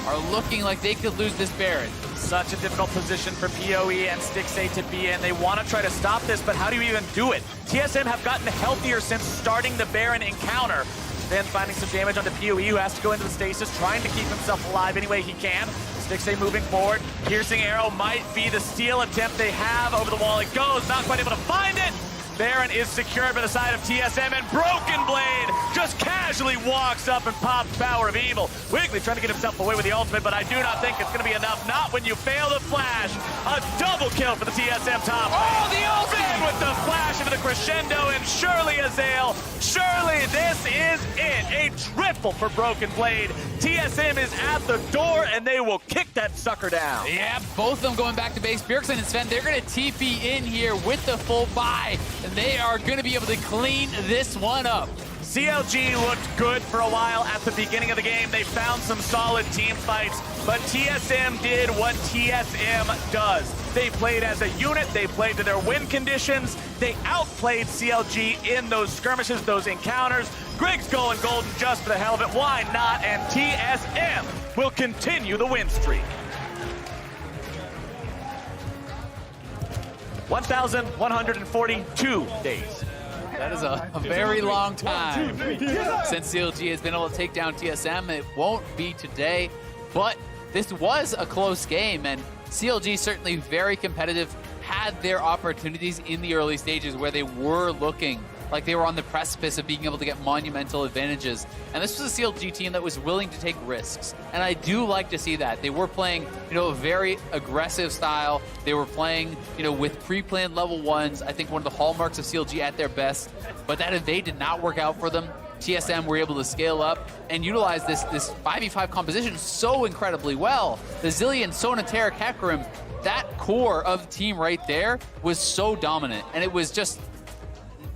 are looking like they could lose this Baron. Such a difficult position for PoE and Stixxay to be in. They want to try to stop this, but how do you even do it? TSM have gotten healthier since starting the Baron encounter. Then finding some damage onto PoE, who has to go into the stasis, trying to keep himself alive any way he can. Stixxay moving forward. Piercing arrow might be the steal attempt they have. Over the wall it goes, not quite able to find it. Baron is secured by the side of TSM, and Broken Blade just casually walks up and pops Power of Evil. Wiggly trying to get himself away with the ultimate, but I do not think it's going to be enough. Not when you fail the flash. A double kill for the TSM top. Oh, the ultimate! With the flash into the crescendo, and surely Azael, surely this is it. A triple for Broken Blade. TSM is at the door, and they will kick that sucker down. Yeah, both of them going back to base. Bjergsen and Sven, they're going to TP in here with the full buy, and they are going to be able to clean this one up. CLG looked good for a while at the beginning of the game. They found some solid team fights, but TSM did what TSM does. They played as a unit, they played to their win conditions, they outplayed CLG in those skirmishes, those encounters. Greg's going golden just for the hell of it, why not? And TSM will continue the win streak. 1,142 days. That is a very long time since CLG has been able to take down TSM. It won't be today, but this was a close game, and CLG certainly very competitive, had their opportunities in the early stages where they were looking like they were on the precipice of being able to get monumental advantages. And this was a CLG team that was willing to take risks. And I do like to see that. They were playing, you know, a very aggressive style. They were playing, you know, with pre-planned level 1s. I think one of the hallmarks of CLG at their best. But that invade did not work out for them. TSM were able to scale up and utilize this 5v5 composition so incredibly well. The Zillion, Sona, Tarek, Hecarim, that core of the team right there was so dominant. And it was just,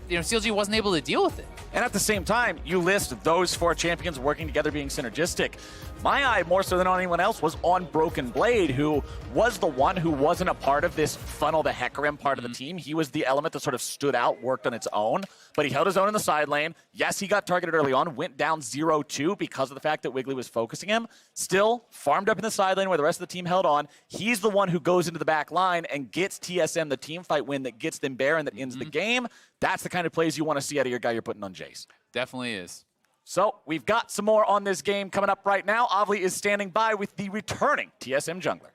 you know, CLG wasn't able to deal with it. And at the same time, you list those 4 champions working together being synergistic. My eye, more so than on anyone else, was on Broken Blade, who was the one who wasn't a part of this funnel to Hecarim part of the team. He was the element that sort of stood out, worked on its own, but he held his own in the side lane. Yes, he got targeted early on, went down 0-2 because of the fact that Wiggly was focusing him. Still, farmed up in the side lane where the rest of the team held on. He's the one who goes into the back line and gets TSM the team fight win that gets them Baron, that ends the game. That's the kind of plays you want to see out of your guy you're putting on Jace. Definitely is. So we've got some more on this game coming up right now. Avli is standing by with the returning TSM jungler.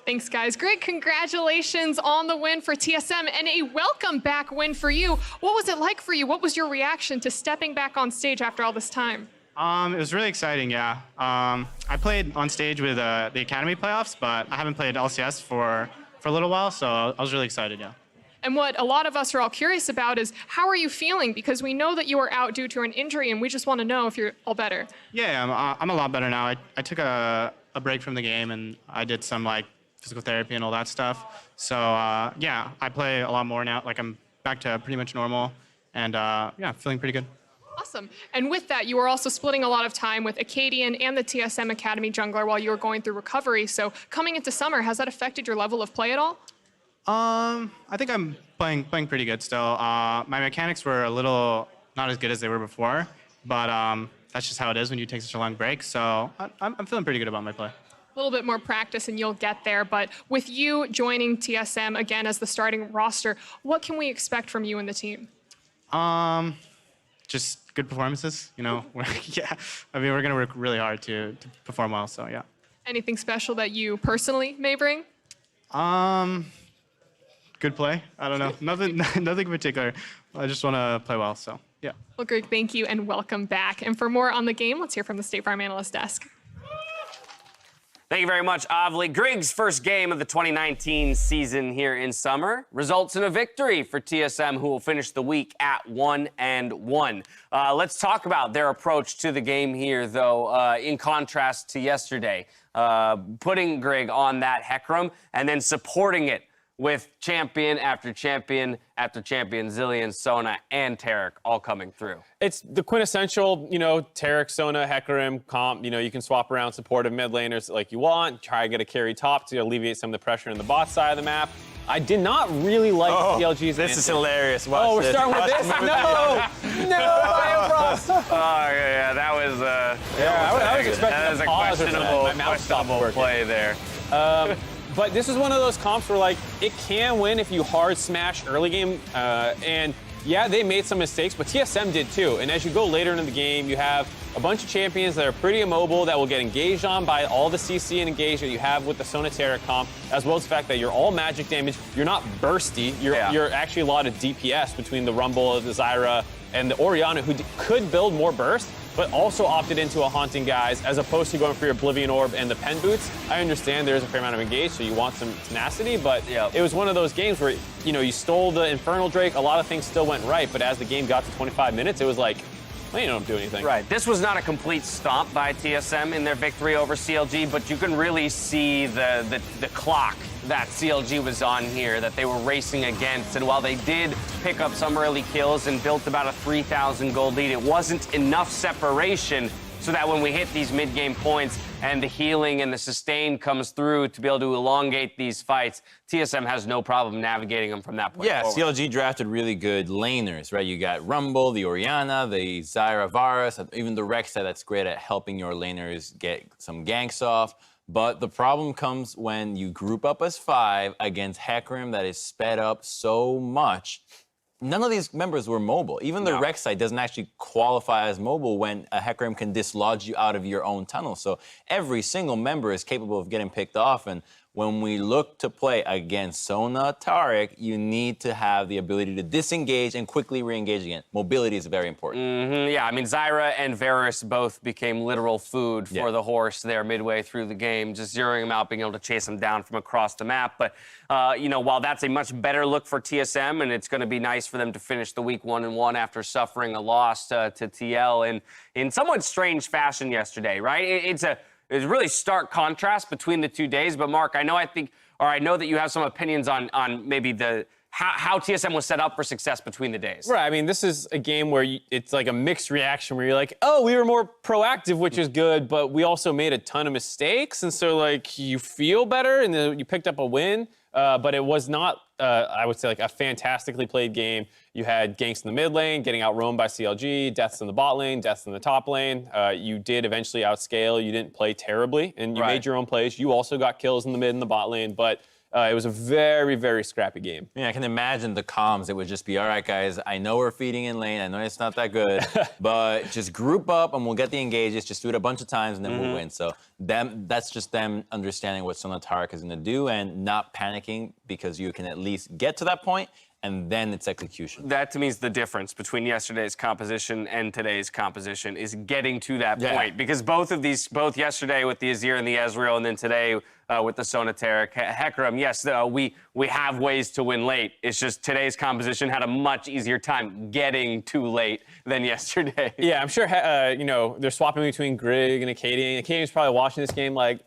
Thanks, guys. Great. Congratulations on the win for TSM and a welcome back win for you. What was it like for you? What was your reaction to stepping back on stage after all this time? It was really exciting, yeah. I played on stage with the Academy playoffs, but I haven't played LCS for a little while, so I was really excited, yeah. And what a lot of us are all curious about is how are you feeling? Because we know that you were out due to an injury, and we just want to know if you're all better. Yeah, I'm a lot better now. I took a break from the game, and I did some like physical therapy and all that stuff. So yeah, I play a lot more now. Like I'm back to pretty much normal, and yeah, feeling pretty good. Awesome. And with that, you were also splitting a lot of time with Acadian and the TSM Academy jungler while you were going through recovery. So coming into summer, has that affected your level of play at all? I think I'm playing pretty good still. My mechanics were a little not as good as they were before, but that's just how it is when you take such a long break. So I'm feeling pretty good about my play. A little bit more practice and you'll get there. But with you joining TSM again as the starting roster, what can we expect from you and the team? Just good performances, you know. Yeah, I mean, we're gonna work really hard to perform well. So yeah. Anything special that you personally may bring? Good play. I don't know. Nothing in particular. I just want to play well. So yeah. Well, Greg, thank you and welcome back. And for more on the game, let's hear from the State Farm Analyst Desk. Thank you very much, Avli. Grig's first game of the 2019 season here in summer results in a victory for TSM, who will finish the week at 1-1. Let's talk about their approach to the game here, though, in contrast to yesterday. Putting Grig on that Hecarim and then supporting it with champion after champion after champion, Zilean, Sona, and Taric all coming through. It's the quintessential, you know, Taric, Sona, Hecarim comp. You know, you can swap around supportive mid laners like you want, try to get a carry top to alleviate some of the pressure in the bot side of the map. I did not really like CLG's This is hilarious. Watch we're starting with this? No! Biofrost! Oh, yeah, that was, I was expecting that is a questionable play there. But this is one of those comps where, like, it can win if you hard smash early game. And, yeah, they made some mistakes, but TSM did too. And as you go later into the game, you have a bunch of champions that are pretty immobile that will get engaged on by all the CC and engage that you have with the Sonatera comp, as well as the fact that you're all magic damage. You're not bursty. You're actually a lot of DPS between the Rumble, the Zyra, and the Orianna, who could build more burst, but also opted into a Haunting Guise as opposed to going for your Oblivion Orb and the Pen Boots. I understand there's a fair amount of engage, so you want some tenacity, but it was one of those games where, you know, you stole the Infernal Drake, a lot of things still went right, but as the game got to 25 minutes, it was like, well, you don't do anything. Right. This was not a complete stomp by TSM in their victory over CLG, but you can really see the clock that CLG was on here, that they were racing against. And while they did pick up some early kills and built about a 3,000 gold lead, it wasn't enough separation so that when we hit these mid-game points and the healing and the sustain comes through to be able to elongate these fights, TSM has no problem navigating them from that point forward. CLG drafted really good laners, right? You got Rumble, the Orianna, the Zyra Varus, even the Rek'Sai that's great at helping your laners get some ganks off. But the problem comes when you group up as 5 against Hecarim that is sped up so much. None of these members were mobile. Even the Rek'Sai doesn't actually qualify as mobile when a Hecarim can dislodge you out of your own tunnel. So every single member is capable of getting picked off. And when we look to play against Sona, Taric, you need to have the ability to disengage and quickly re-engage again. Mobility is very important. Yeah, I mean, Zyra and Varus both became literal food for the horse there midway through the game, just zeroing them out, being able to chase them down from across the map. But, you know, while that's a much better look for TSM, and it's going to be nice for them to finish the week 1-1 after suffering a loss to TL in somewhat strange fashion yesterday, right? It's a really stark contrast between the 2 days. But Mark, I know that you have some opinions on maybe how TSM was set up for success between the days. Right. I mean, this is a game where it's like a mixed reaction where you're like, oh, we were more proactive, which is good, but we also made a ton of mistakes. And so, like, you feel better and then you picked up a win. But it was not, I would say, like a fantastically played game. You had ganks in the mid lane, getting outroamed by CLG, deaths in the bot lane, deaths in the top lane. You did eventually outscale. You didn't play terribly, and you made your own plays. You also got kills in the mid and the bot lane, but It was a very, very scrappy game. Yeah, I can imagine the comms. It would just be, all right, guys, I know we're feeding in lane. I know it's not that good, but just group up and we'll get the engages. Just do it a bunch of times and then we'll win. So that's just them understanding what Sonatark is going to do and not panicking because you can at least get to that point and then it's execution. That to me is the difference between yesterday's composition and today's composition is getting to that point. Because both yesterday with the Azir and the Ezreal and then today with the Sonatark, Hecarim, yes, we have ways to win late. It's just today's composition had a much easier time getting too late than yesterday. Yeah, I'm sure, they're swapping between Grig and Acadian. Acadian's probably watching this game like,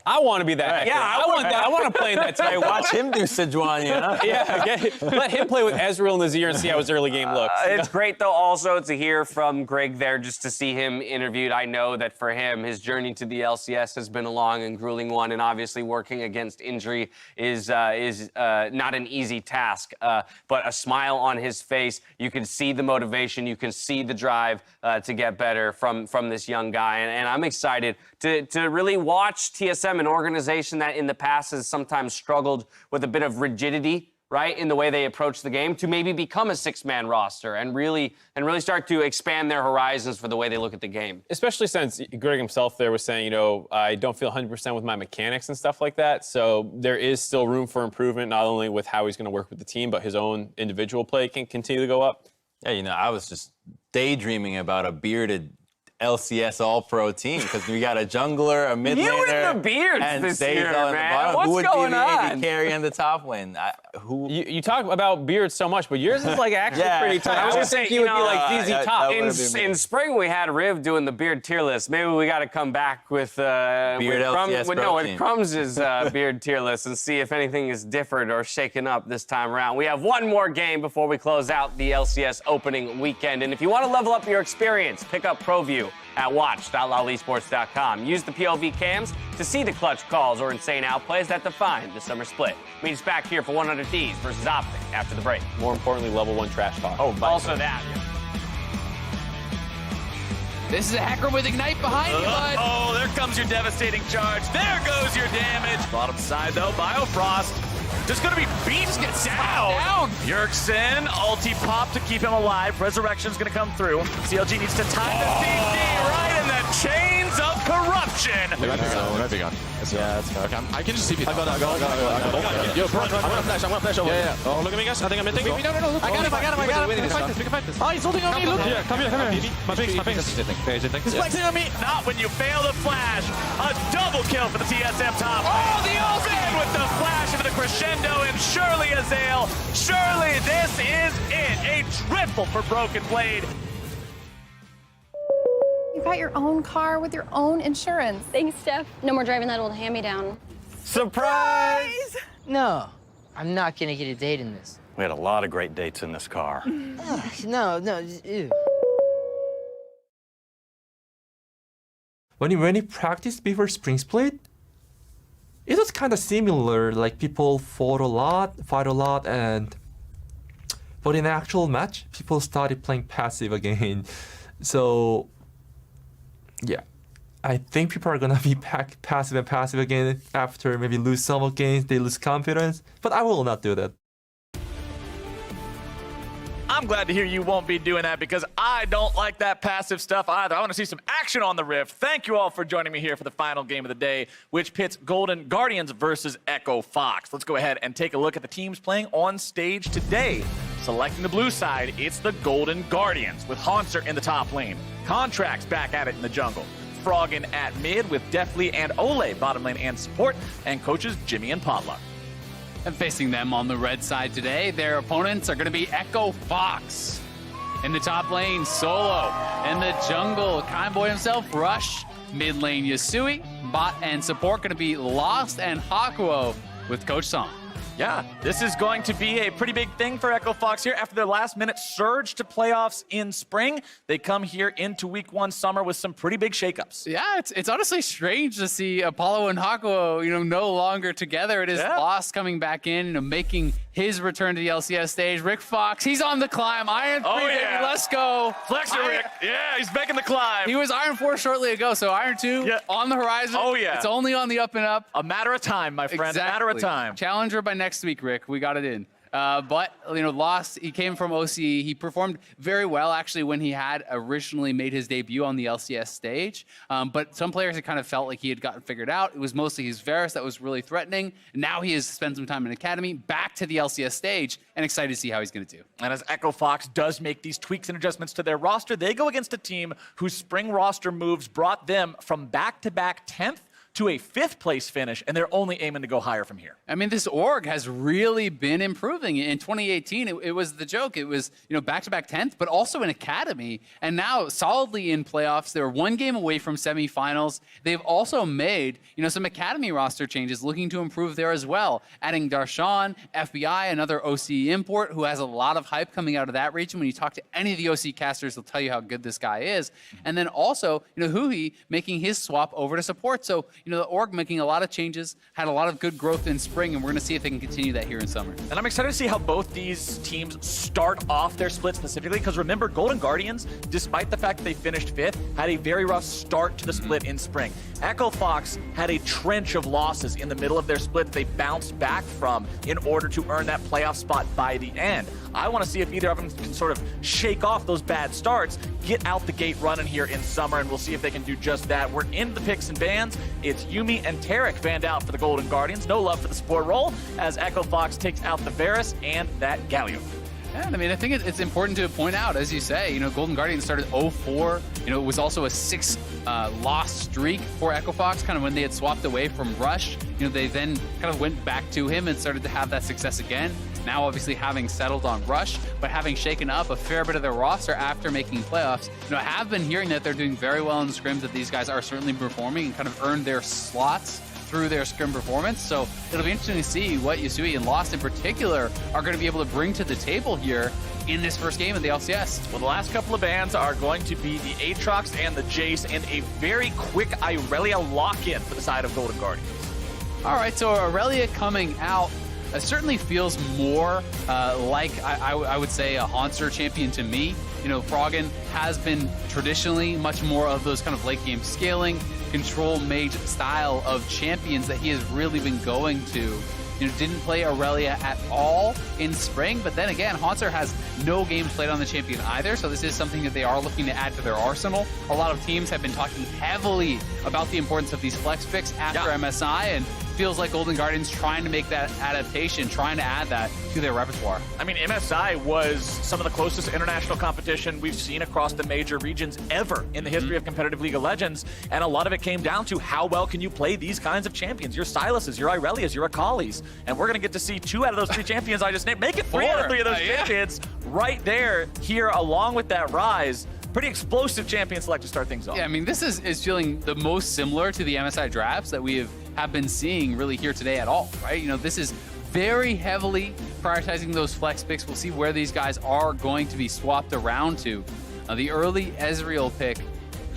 I want to be that. Yeah, I want that. I want to play in that team. Hey, watch him do Sejuani, you know? Yeah, let him play with Ezreal and Azir and see how his early game looks. It's great, though, also to hear from Greg there, just to see him interviewed. I know that for him, his journey to the LCS has been a long and grueling one, and obviously working against injury is not an easy task. But a smile on his face, you can see the motivation, you can see the drive to get better from this young guy, and I'm excited to really watch TSM, an organization that in the past has sometimes struggled with a bit of rigidity, right, in the way they approach the game, to maybe become a six-man roster and really start to expand their horizons for the way they look at the game. Especially since Greg himself there was saying, I don't feel 100% with my mechanics and stuff like that. So there is still room for improvement, not only with how he's going to work with the team, but his own individual play can continue to go up. Yeah, I was just daydreaming about a bearded LCS All-Pro team because we got a jungler, a mid laner, you and the beards and this Sage year, on man. the bottom. What's Who would going be the on? AD carry in the top lane? You talk about beards so much, but yours is like actually pretty tough. I was just gonna say, think you would be like ZZ Top. In spring, we had Riv doing the beard tier list. Maybe we got to come back with Crumbs' beard tier list and see if anything is different or shaken up this time around. We have one more game before we close out the LCS opening weekend. And if you want to level up your experience, pick up ProView at watch.lalesports.com. Use the POV cams to see the clutch calls or insane outplays that define the summer split. Meet us back here for 100 Thieves versus Optic after the break. More importantly, level 1 trash talk. Oh, also that. This is a Hecarim with Ignite behind you, bud. Oh, there comes your devastating charge. There goes your damage. Bottom side, though, Biofrost. Just gonna be beat down. Yerksen, ulti pop to keep him alive. Resurrection's gonna come through. CLG needs to time the CC right in the chains of corruption. Yeah, that's fine. I can just see people. I got it. Yo, bro, I'm gonna flash over. Yeah. Oh, look at me, guys. I think I'm in. No, look. I got him. We can fight this. Oh, he's holding on me. Look. Yeah, come here. My face. He's flexing on me. Not when you fail the flash. A double kill for the TSM top. Oh, the ult with the flash into the crescendo, and surely Azael. Surely this is it. A triple for Broken Blade. You got your own car with your own insurance. Thanks, Steph. No more driving that old hand-me-down. Surprise! No, I'm not gonna get a date in this. We had a lot of great dates in this car. No, ew. When you practice before Spring Split, it was kind of similar. Like people fought a lot, but in the actual match, people started playing passive again. So, yeah, I think people are gonna be passive again after maybe lose some of games, they lose confidence. But I will not do that. I'm glad to hear you won't be doing that because I don't like that passive stuff either. I want to see some action on the Rift. Thank you all for joining me here for the final game of the day, which pits Golden Guardians versus Echo Fox. Let's go ahead and take a look at the teams playing on stage today. Selecting the blue side, it's the Golden Guardians with Haunter in the top lane. Contracts back at it in the jungle. Froggen at mid with Deathly and Ole bottom lane and support, and coaches Jimmy and Potluck. And facing them on the red side today, their opponents are going to be Echo Fox. In the top lane, Solo. In the jungle, Kindboy himself, Rush. Mid lane, Yasui. Bot and support going to be Lost and Hakuo with Coach Song. Yeah, this is going to be a pretty big thing for Echo Fox here. After their last-minute surge to playoffs in spring, they come here into Week 1 summer with some pretty big shakeups. Yeah, it's honestly strange to see Apollo and Hakuo, no longer together. It is Lost coming back in, making his return to the LCS stage. Rick Fox, he's on the climb. Iron 3, Let's go. Flexor Rick. Yeah, he's making the climb. He was Iron 4 shortly ago, so Iron 2 on the horizon. Oh, yeah. It's only on the up and up. A matter of time, my friend. Exactly. A matter of time. Challenger by next week, Rick. We got it in. But, lost. He came from OCE. He performed very well, actually, when he had originally made his debut on the LCS stage. But some players had kind of felt like he had gotten figured out. It was mostly his Varus that was really threatening. And now he has spent some time in Academy, back to the LCS stage, and excited to see how he's going to do. And as Echo Fox does make these tweaks and adjustments to their roster, they go against a team whose spring roster moves brought them from back-to-back 10th to a 5th place finish, and they're only aiming to go higher from here. I mean, this org has really been improving. In 2018, it was the joke. It was, back-to-back 10th, but also in Academy, and now solidly in playoffs. They were 1 game away from semifinals. They've also made, some Academy roster changes, looking to improve there as well. Adding Darshan, FBI, another OC import, who has a lot of hype coming out of that region. When you talk to any of the OC casters, they'll tell you how good this guy is. And then also, Huhi making his swap over to support. So, the org making a lot of changes, had a lot of good growth in spring, and we're going to see if they can continue that here in summer. And I'm excited to see how both these teams start off their split specifically, because remember, Golden Guardians, despite the fact that they finished 5th, had a very rough start to the split in spring. Echo Fox had a trench of losses in the middle of their split that they bounced back from in order to earn that playoff spot by the end. I want to see if either of them can sort of shake off those bad starts, get out the gate running here in summer, and we'll see if they can do just that. We're in the picks and bans. It's Yuumi and Tarek banned out for the Golden Guardians. No love for the support role, as Echo Fox takes out the Varus and that Galio. Yeah, I think it's important to point out, as you say, Golden Guardians started 0-4. It was also a 6 loss streak for Echo Fox, kind of when they had swapped away from Rush. They then kind of went back to him and started to have that success again. Now, obviously, having settled on Rush, but having shaken up a fair bit of their roster after making playoffs, I have been hearing that they're doing very well in scrims, that these guys are certainly performing and kind of earned their slots through their scrim performance. So it'll be interesting to see what Yasui and Lost in particular are going to be able to bring to the table here in this first game of the LCS. Well, the last couple of bans are going to be the Aatrox and the Jace, and a very quick Irelia lock-in for the side of Golden Guardians. All right, so Irelia coming out certainly feels more like, I would say, a Haunter champion to me. Froggen has been traditionally much more of those kind of late game scaling, control mage style of champions that he has really been going to. Didn't play Aurelia at all in spring, but then again, Haunter has no games played on the champion either, so this is something that they are looking to add to their arsenal. A lot of teams have been talking heavily about the importance of these flex picks after MSI, and feels like Golden Guardians trying to make that adaptation, trying to add that to their repertoire. MSI was some of the closest international competition we've seen across the major regions ever in the history of competitive League of Legends, and a lot of it came down to how well can you play these kinds of champions, your Sylases, your Irelias, your Akalis, and we're going to get to see 2 out of those 3 champions I just named. Make it 3 out of 3 of those champions right there, here, along with that Rise. Pretty explosive champion select to start things off. Yeah, this is feeling the most similar to the MSI drafts that we have been seeing really here today at all, right? This is very heavily prioritizing those flex picks. We'll see where these guys are going to be swapped around to. The early Ezreal pick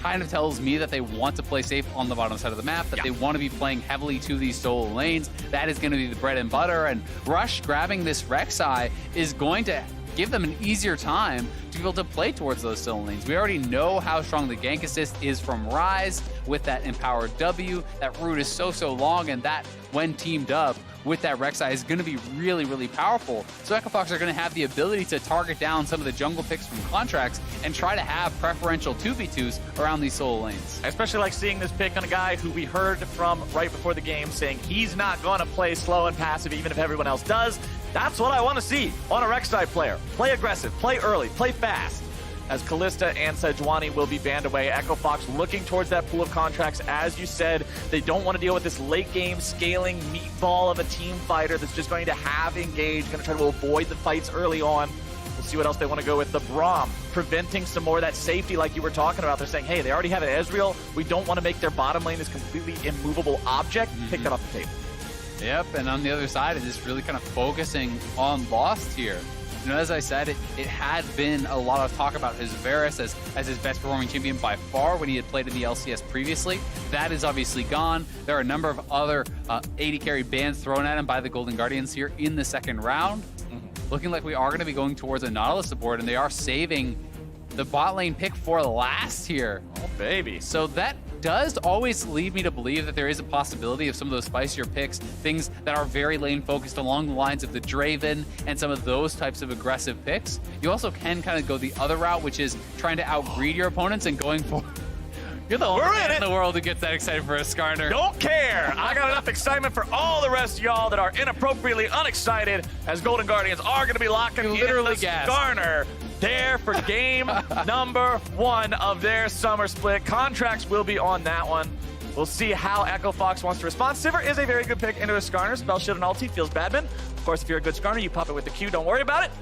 kind of tells me that they want to play safe on the bottom side of the map, that they want to be playing heavily to these solo lanes. That is going to be the bread and butter, and Rush grabbing this Rek'Sai is going to give them an easier time to be able to play towards those solo lanes. We already know how strong the gank assist is from Rise with that empowered W. That root is so long, and that, when teamed up with that Rek'Sai, is going to be really, really powerful. So Echo Fox are going to have the ability to target down some of the jungle picks from contracts and try to have preferential 2v2s around these solo lanes. I especially like seeing this pick on a guy who we heard from right before the game saying he's not going to play slow and passive even if everyone else does. That's what I want to see on a Rek'Sai player. Play aggressive, play early, play fast. As Kalista and Sejuani will be banned away, Echo Fox looking towards that pool of contracts. As you said, they don't want to deal with this late game scaling meatball of a team fighter that's just going to have engage, going to try to avoid the fights early on. We'll see what else they want to go with. The Braum, preventing some more of that safety like you were talking about. They're saying, hey, they already have an Ezreal. We don't want to make their bottom lane this completely immovable object. Pick that off the table. Yep, and on the other side, it is really kind of focusing on Lost here. As I said, it had been a lot of talk about his Varus as his best performing champion by far when he had played in the LCS previously. That is obviously gone. There are a number of other AD carry bans thrown at him by the Golden Guardians here in the second round. Looking like we are going to be going towards a Nautilus support, and they are saving the bot lane pick for last here. Oh, baby. So that does always lead me to believe that there is a possibility of some of those spicier picks, things that are very lane focused along the lines of the Draven and some of those types of aggressive picks. You also can kind of go the other route, which is trying to outgreed your opponents and going for... You're the only man in the world who gets that excited for a Skarner. Don't care. I got enough excitement for all the rest of y'all that are inappropriately unexcited, as Golden Guardians are going to be locking in the Skarner there for game number 1 of their summer split. Contracts will be on that one. We'll see how Echo Fox wants to respond. Sivir is a very good pick into a Skarner. Spell Shield and ulti feels badman. Of course, if you're a good Skarner, you pop it with the Q. Don't worry about it.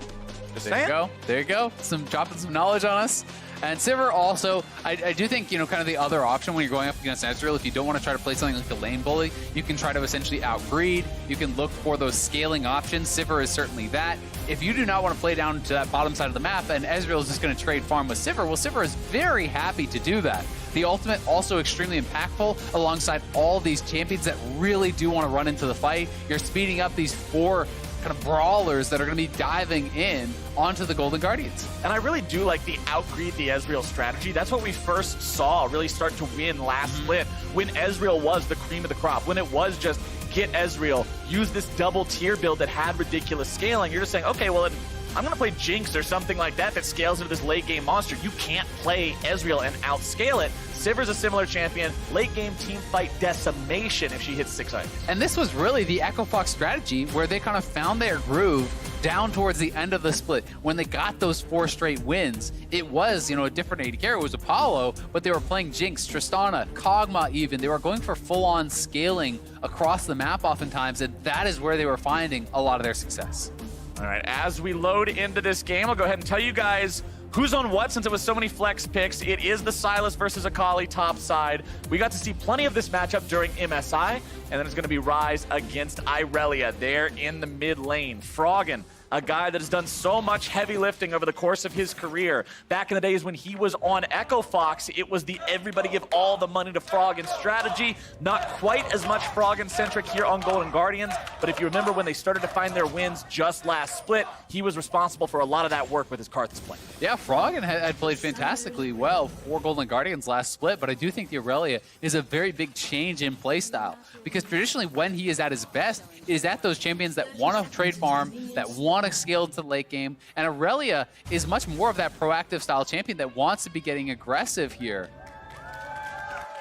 Just there you go. There you go. Dropping some knowledge on us. And Sivir also, I do think, kind of the other option when you're going up against Ezreal, if you don't want to try to play something like the lane bully, you can try to essentially outgreed. You can look for those scaling options. Sivir is certainly that. If you do not want to play down to that bottom side of the map and Ezreal is just going to trade farm with Sivir, well, Sivir is very happy to do that. The ultimate also extremely impactful alongside all these champions that really do want to run into the fight. You're speeding up these 4 kind of brawlers that are going to be diving in onto the Golden Guardians. And I really do like the outgreed the Ezreal strategy. That's what we first saw really start to win last split, when Ezreal was the cream of the crop, when it was just get Ezreal, use this double tier build that had ridiculous scaling. You're just saying, okay, well, I'm going to play Jinx or something like that that scales into this late game monster. You can't play Ezreal and outscale it. Sivir's a similar champion. Late game team fight decimation if she hits 6 items. And this was really the Echo Fox strategy where they kind of found their groove down towards the end of the split. When they got those 4 straight wins, it was, a different AD carry. It was Apollo, but they were playing Jinx, Tristana, Kog'Maw even. They were going for full-on scaling across the map oftentimes, and that is where they were finding a lot of their success. All right, as we load into this game, I'll go ahead and tell you guys who's on what, since it was so many flex picks. It is the Sylas versus Akali top side. We got to see plenty of this matchup during MSI, and then it's going to be Ryze against Irelia there in the mid lane. Froggen, a guy that has done so much heavy lifting over the course of his career. Back in the days when he was on Echo Fox, it was the everybody give all the money to Froggen strategy. Not quite as much Froggen-centric here on Golden Guardians, but if you remember when they started to find their wins just last split, he was responsible for a lot of that work with his Karthus play. Yeah, Froggen had played fantastically well for Golden Guardians last split, but I do think the Irelia is a very big change in playstyle, because traditionally when he is at his best is at those champions that want to trade farm, that want to scale to the late game, and Irelia is much more of that proactive style champion that wants to be getting aggressive here.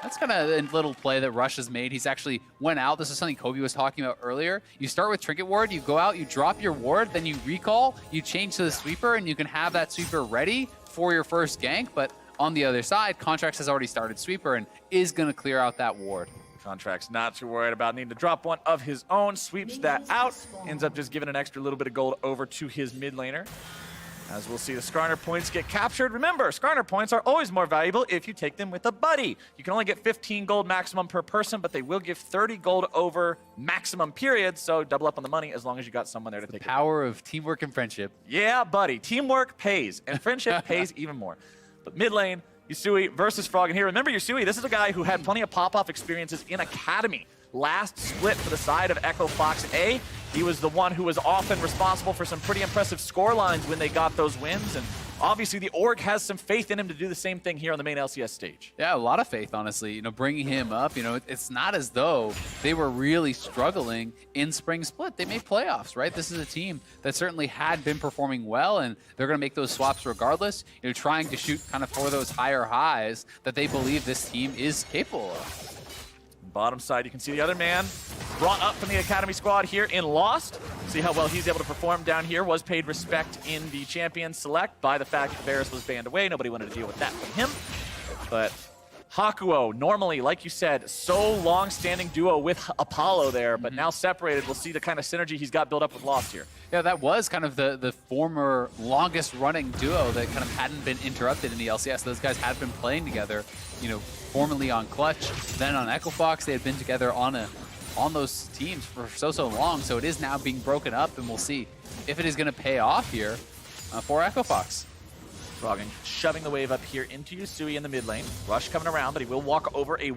That's kind of a little play that Rush has made. He's actually went out. This is something Kobe was talking about earlier. You start with Trinket Ward, you go out, you drop your ward, then you recall, you change to the sweeper, and you can have that sweeper ready for your first gank. But on the other side, Contracts has already started sweeper and is going to clear out that ward. Contracts not too worried about needing to drop one of his own, sweeps that out, ends up just giving an extra little bit of gold over to his mid laner. As we'll see the Skarner points get captured. Remember, Skarner points are always more valuable if you take them with a buddy. You can only get 15 gold maximum per person, but they will give 30 gold over maximum period, so double up on the money as long as you got someone there to take it. The power of teamwork and friendship. Yeah, buddy. Teamwork pays, and friendship pays even more. But mid lane, Yusui versus Froggen here. Remember Yusui, this is a guy who had plenty of pop-off experiences in Academy. Last split for the side of Echo Fox A. He was the one who was often responsible for some pretty impressive score lines when they got those wins. And obviously the org has some faith in him to do the same thing here on the main LCS stage. Yeah, a lot of faith, honestly. Bringing him up, it's not as though they were really struggling in Spring Split. They made playoffs, right? This is a team that certainly had been performing well, and they're going to make those swaps regardless, trying to shoot kind of for those higher highs that they believe this team is capable of. Bottom side, you can see the other man brought up from the Academy squad here in Lost. See how well he's able to perform down here. Was paid respect in the champion select by the fact that Varus was banned away. Nobody wanted to deal with that from him. But Hakuo, normally, like you said, so long-standing duo with Apollo there, but now separated. We'll see the kind of synergy he's got built up with Lost here. Yeah, that was kind of the former longest-running duo that kind of hadn't been interrupted in the LCS. Those guys had been playing together, formerly on Clutch, then on Echo Fox. They had been together on those teams for so long, so it is now being broken up, and we'll see if it is going to pay off here for Echo Fox. Froggen shoving the wave up here into Yusui in the mid lane. Rush coming around, but he will walk over a